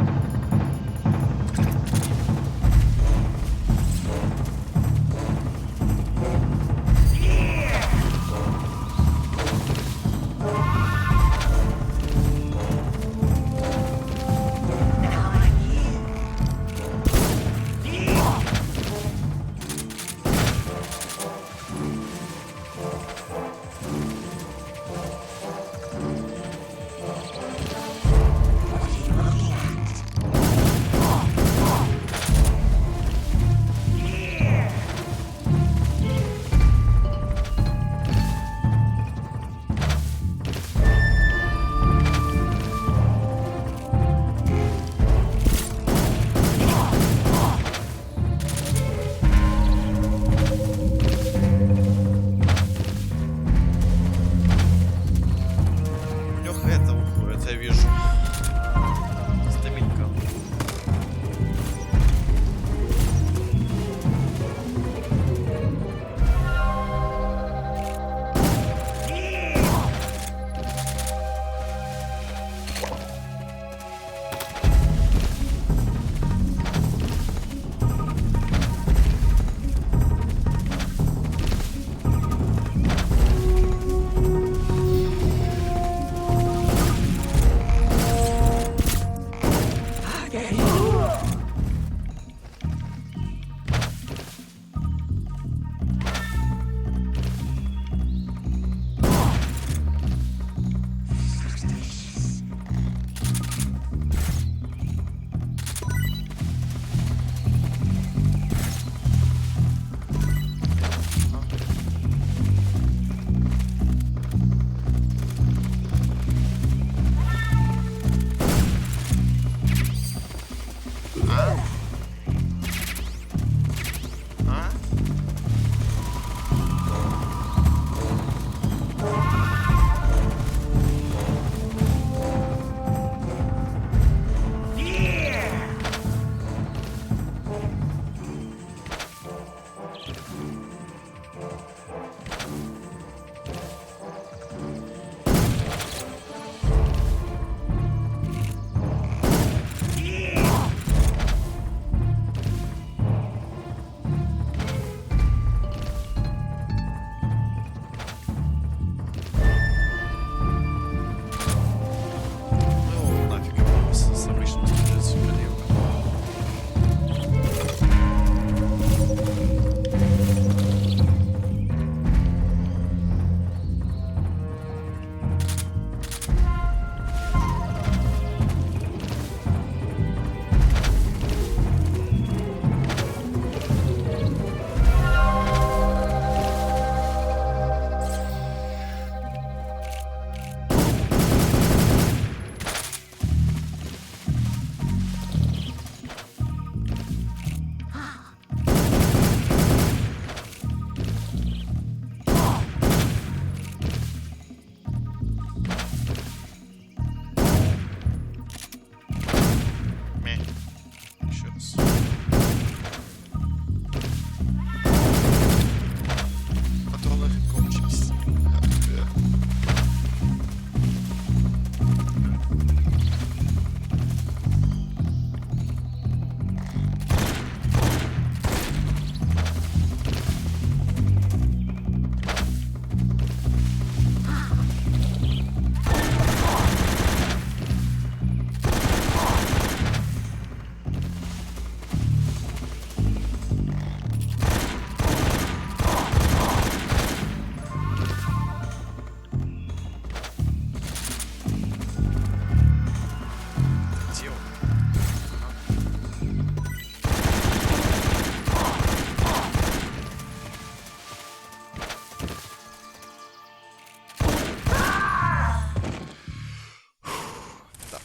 Да.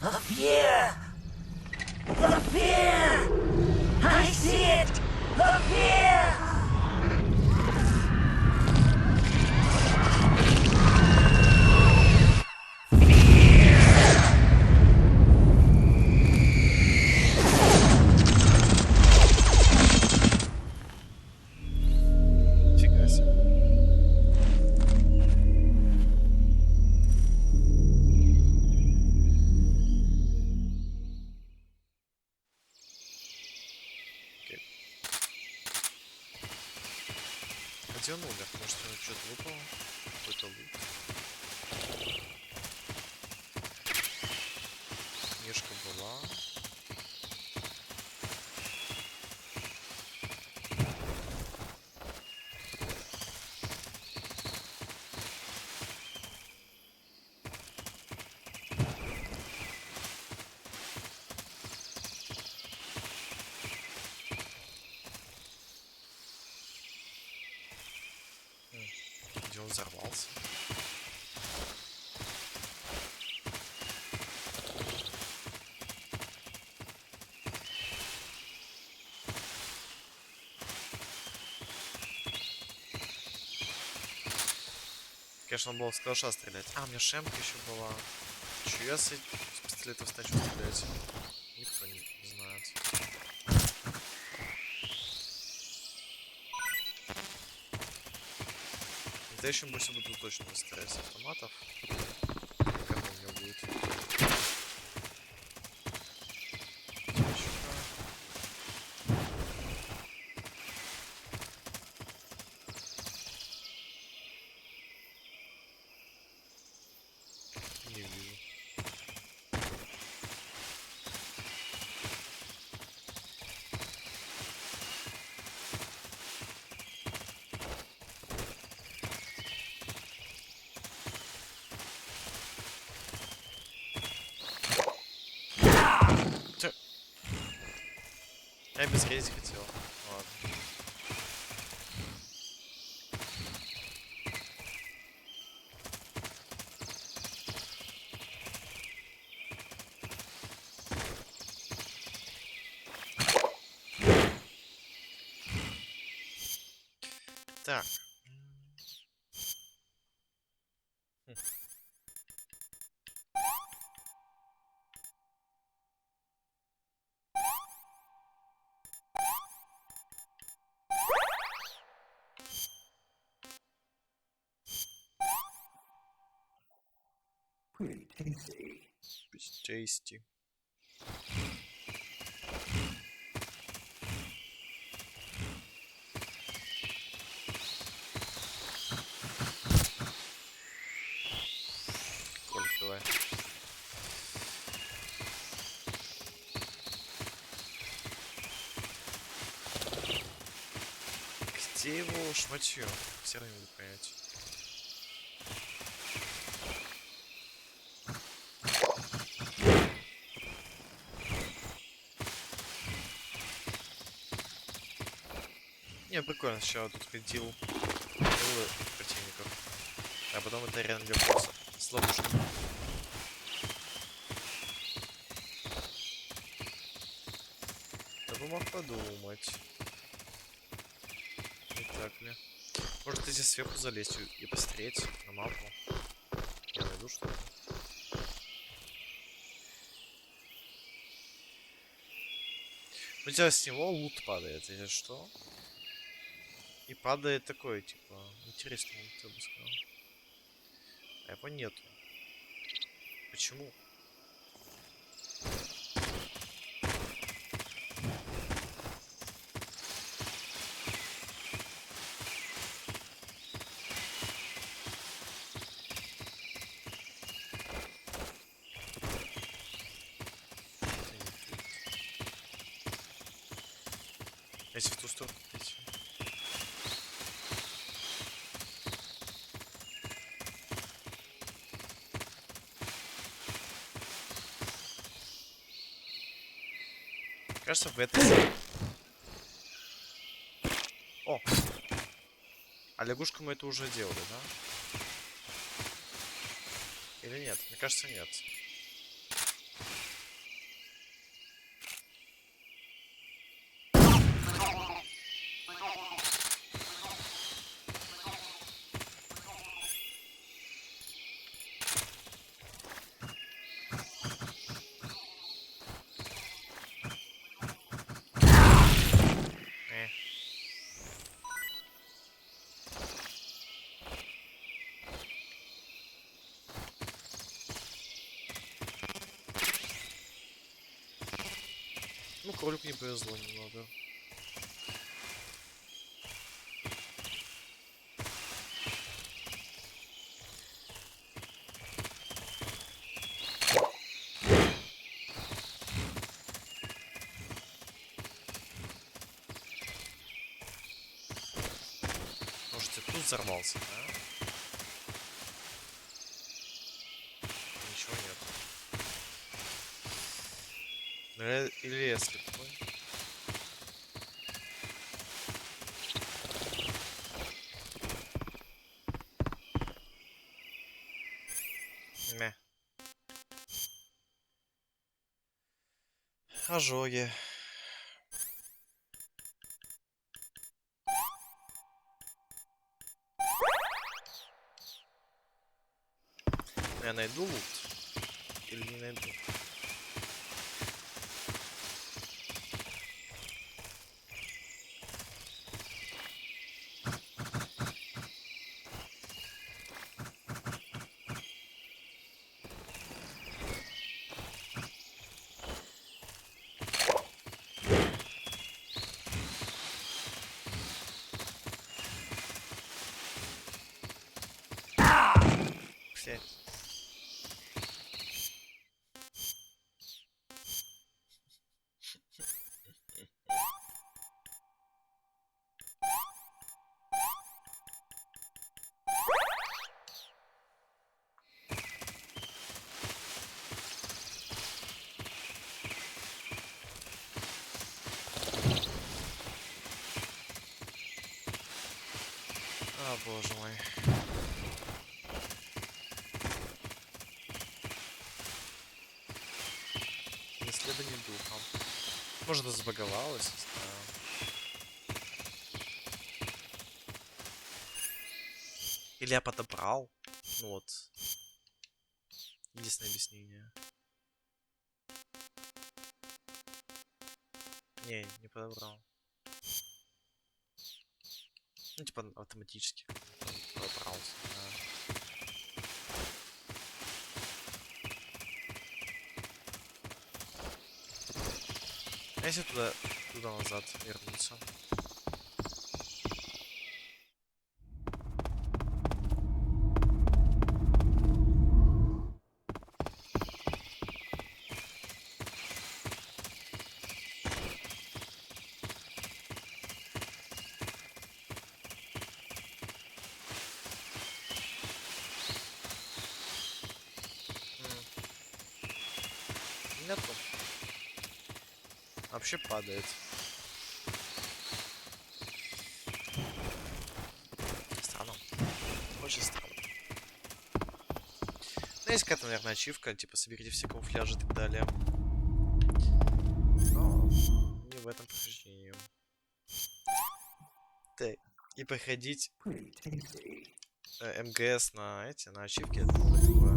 Up here! Up here! I see it! Up here! Фига себе. Окей. А где он умер? Может, ему что-то выпало? Какой-то лут. Книжка была. Где он взорвался? Конечно, он было с калаша стрелять. А, у меня шемка еще была. Че я с пистолетов начал стрелять? Никто не знает. В следующем боссе буду точно стрелять с автоматов. Кому у меня будет? Девочка. Не вижу. Я без рейзи хотел. Ладно. Так. Pretty tasty. Tasty. Давай. Где его шматье? Все равно не буду понять. Не, прикольно, сначала тут ходил противников, а потом это арена для босса с ловушками. Кто бы мог подумать. Не так ли? Может здесь сверху залезть и посмотреть на мапу? Я найду что-то. У тебя с него лут падает, или что? И падает такой, типа, интересный лут, я бы сказал. А его нету. Почему? Если в ту сторону идти. Кажется, в этой... О! А лягушку мы это уже делали, да? Или нет? Мне кажется, нет. Ну, кролику не повезло немного. Может, и тут взорвался, да? Ничего нет. Или я слепой? Мя. Ожоги. Я найду лут? Или не найду? Блядь. А, боже мой. Исследование духом. Может, это забаговалось? Не знаю. Или я подобрал? Ну вот. Единственное объяснение. Не подобрал. Ну, типа, автоматически подобрался, да. А если туда назад вернуться? Нету. Вообще падает. Странно. Очень странно. Ну, есть какая-то, наверное, ачивка, типа, соберите все камуфляжи и так далее. Но не в этом прохождении. Так, и проходить МГС на эти, на ачивки, это такое.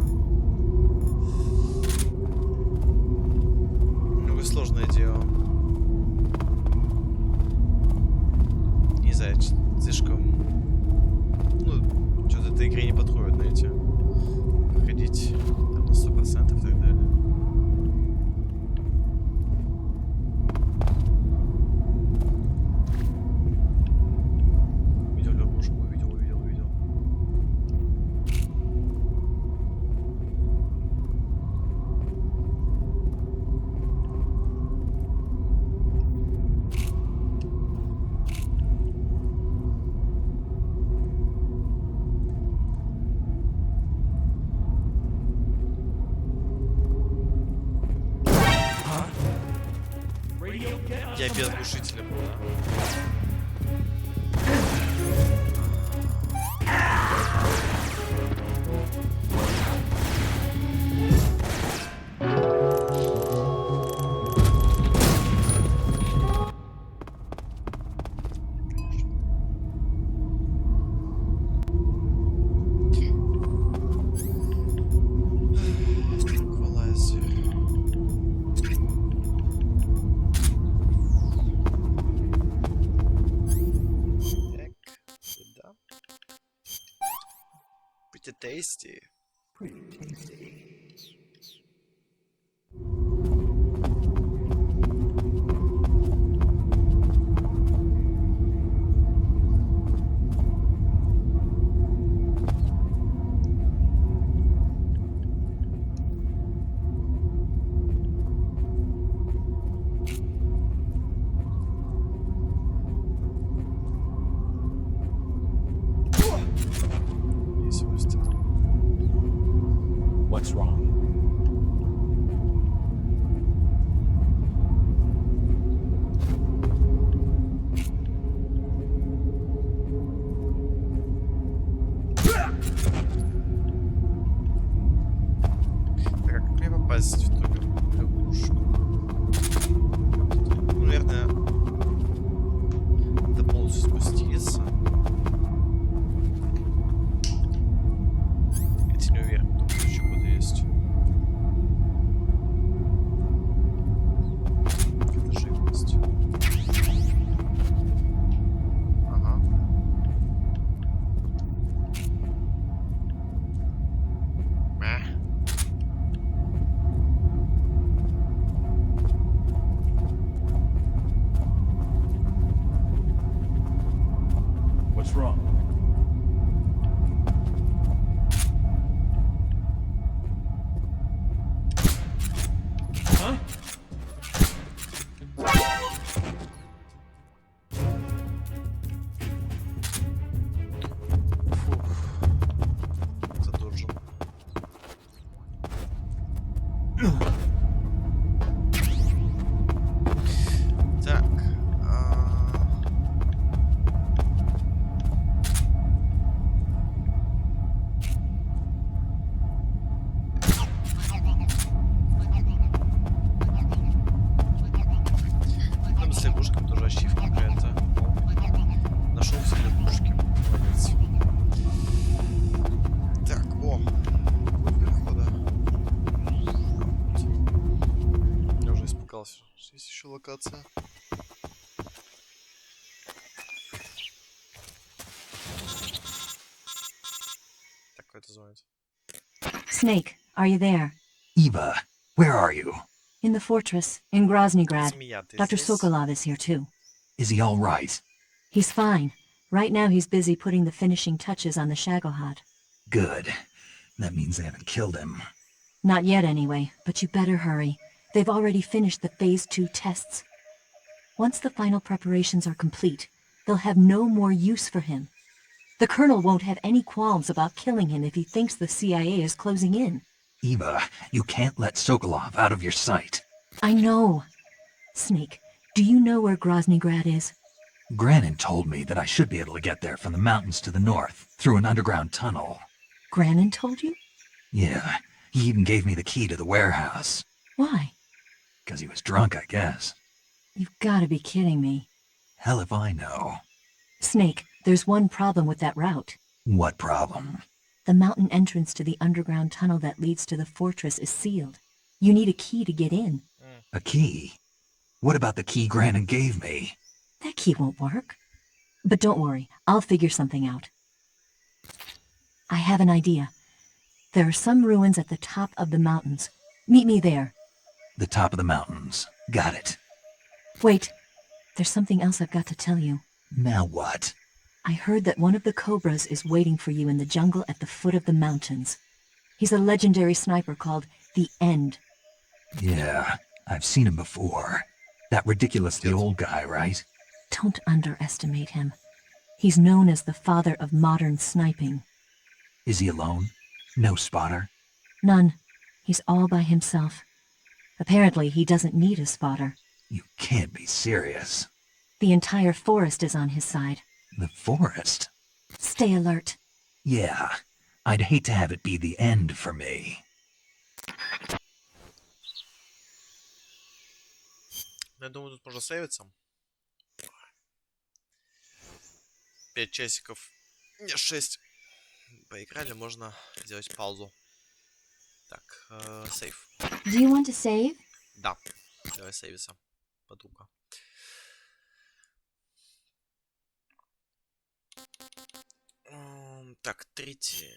Много сложное дело. Не знаю, слишком... Ну, что-то этой игре не подходит на эти. Проходить там на 100% и так далее. Увидел лягушку, увидел. Я без глушителя был, да? tasty. Pretty tasty. What's wrong? Так, а как мне попасть в ту лягушку? Ну, наверное, надо полностью спуститься. Хотя не уверен, тут еще куда есть. Это живность. Ага. What's wrong? Huh? Задолжен. Так. Там с лягушками тоже ачивка какая-то. Нашел все лягушки. Молодец. Так, о. Вот перехода. Я уже испугался. Есть еще локация. Так, кто это звонит? Snake, are you there? Eva, where are you? In the fortress, in Groznygrad. Змея, ты Dr. здесь? Sokolov is here too. Is he all right? He's fine. Right now he's busy putting the finishing touches on the Shagohod. Good. That means they haven't killed him. Not yet anyway, but you better hurry. They've already finished the Phase 2 tests. Once the final preparations are complete, they'll have no more use for him. The Colonel won't have any qualms about killing him if he thinks the CIA is closing in. Eva, you can't let Sokolov out of your sight. I know. Snake, do you know where Groznygrad is? Grannon told me that I should be able to get there from the mountains to the north, through an underground tunnel. Grannon told you? Yeah, he even gave me the key to the warehouse. Why? 'Cause he was drunk, I guess. You've gotta be kidding me. Hell if I know. Snake, there's one problem with that route. What problem? The mountain entrance to the underground tunnel that leads to the fortress is sealed. You need a key to get in. A key? What about the key Grannon gave me? That key won't work. But don't worry, I'll figure something out. I have an idea. There are some ruins at the top of the mountains. Meet me there. The top of the mountains. Got it. Wait, there's something else I've got to tell you. Now what? I heard that one of the Cobras is waiting for you in the jungle at the foot of the mountains. He's a legendary sniper called the End. Yeah, I've seen him before. That ridiculously old guy, right? Don't underestimate him. He's known as the father of modern sniping. Is he alone? No spotter? None. He's all by himself. Apparently, he doesn't need a spotter. You can't be serious. The entire forest is on his side. The forest? Stay alert. Yeah, I'd hate to have it be the end for me. Я думаю, тут можно сейвиться. 5 часиков. Не, 6. Поиграли, можно сделать паузу. Так, сейв. Do you want to save? Да, давай сейвиться, подруга. Так, третий.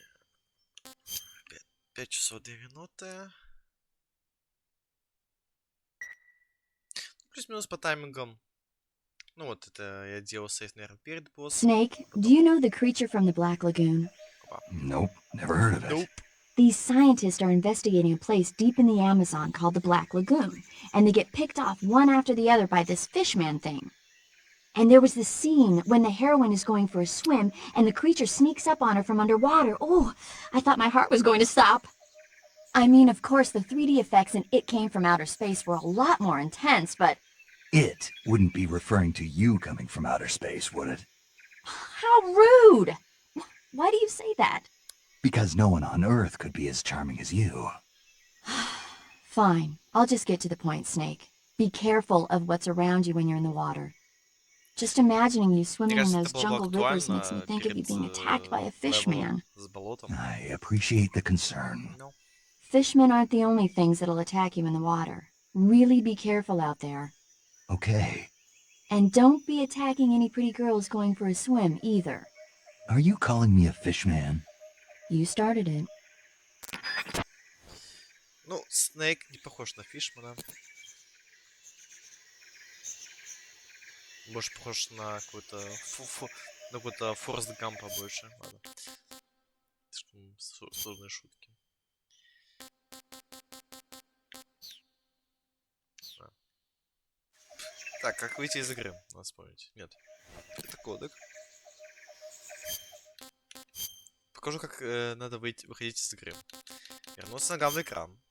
5 часов 2 минуты. Плюс-минус по таймингам. Ну вот это я делал сейф, наверное, перед боссом. Snake, do you know the creature from the Black Lagoon? Nope, never heard of it. Nope. These scientists are investigating a place deep in the Amazon called the Black Lagoon, and they get picked off one after the other by this fishman thing. And there was this scene when the heroine is going for a swim, and the creature sneaks up on her from underwater. Oh, I thought my heart was going to stop. I mean, of course, the 3D effects in It Came from Outer Space were a lot more intense, but... It wouldn't be referring to you coming from outer space, would it? How rude! Why do you say that? Because no one on Earth could be as charming as you. Fine. I'll just get to the point, Snake. Be careful of what's around you when you're in the water. Just imagining you swimming in those jungle rivers makes me think of you being attacked by a fishman. I appreciate the concern. Fishmen aren't the only things that'll attack you in the water. Really be careful out there. Okay. And don't be attacking any pretty girls going for a swim, either. Are you calling me a fishman? You started it. Ну, Снейк не похож на Фишмана. Больше похож на какой-то... на какой-то Форест Гампа больше. Ладно. Слишком сложные шутки. Так, как выйти из игры? Надо вспомнить. Нет. Это кодек. Покажу, как надо выходить из игры. Вернуться на главный экран.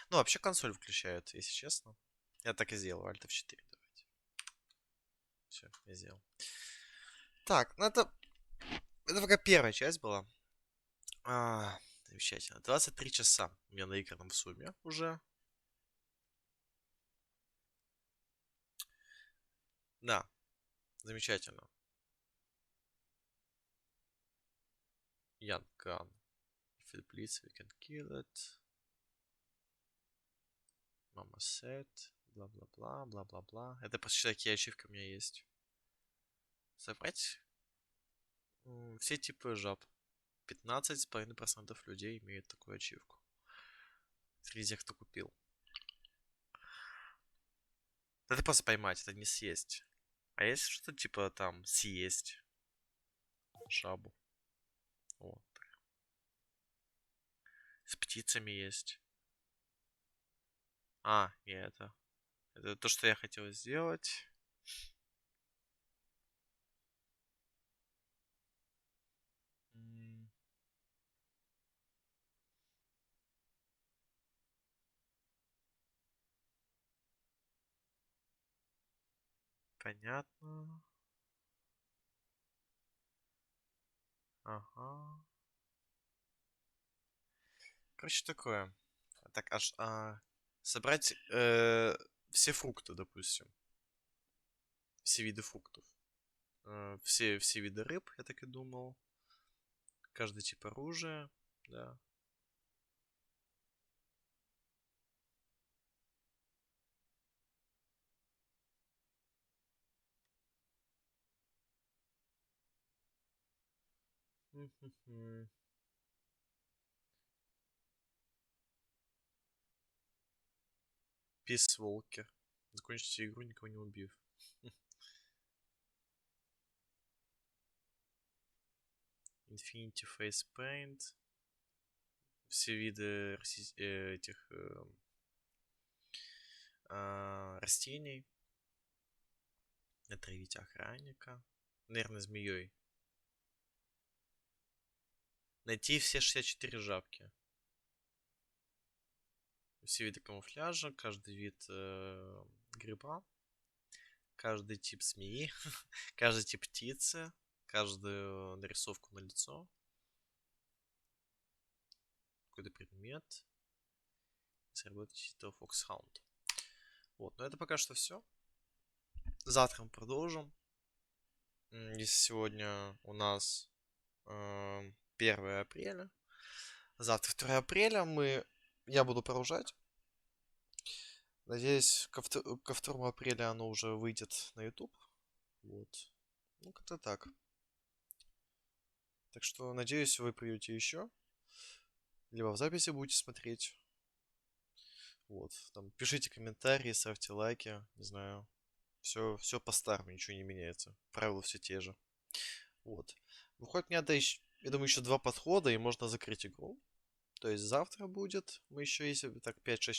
Ну, вообще консоль включают, если честно. Я так и сделал, Alt F4, давайте. Все, я сделал. Так, ну это пока первая часть была. Замечательно. 23 часа у меня наиграно в сумме уже. Да, замечательно. Young gun. If it bleeds, we can kill it. Mama said. Бла-бла-бла, бла-бла-бла. Это почти такие ачивки у меня есть. Собрать все типы жаб. 15,5% людей имеют такую ачивку. Среди тех, кто купил. Это просто поймать, это не съесть. А есть что-то типа там съесть жабу. Вот. С птицами есть. И это. Это то, что я хотел сделать. Понятно. Ага. Короче, такое. Так, собрать все фрукты, допустим. Все виды фруктов. Все виды рыб, я так и думал. Каждый тип оружия, да. Пис Волкер. Закончите игру, никого не убив. Infinity Face Paint. Все виды этих растений. Отравить охранника. Наверное, змеей. Найти все 64 жабки. Все виды камуфляжа, каждый вид гриба, каждый тип змеи, каждый тип птицы, каждую нарисовку на лицо, какой-то предмет. Сработать Foxhound. Вот, но это пока что все. Завтра мы продолжим. Если сегодня у нас 1 апреля, завтра 2 апреля я буду продолжать. Надеюсь, ко 2 апреля оно уже выйдет на YouTube. Вот. Ну, как-то так. Так что, надеюсь, вы придете еще. Либо в записи будете смотреть. Вот. Там пишите комментарии, ставьте лайки. Не знаю. Все по-старому, ничего не меняется. Правила все те же. Вот. Выходит, мне надо еще, я думаю, еще 2 подхода, и можно закрыть игру. То есть завтра будет. Мы еще, если так 5-6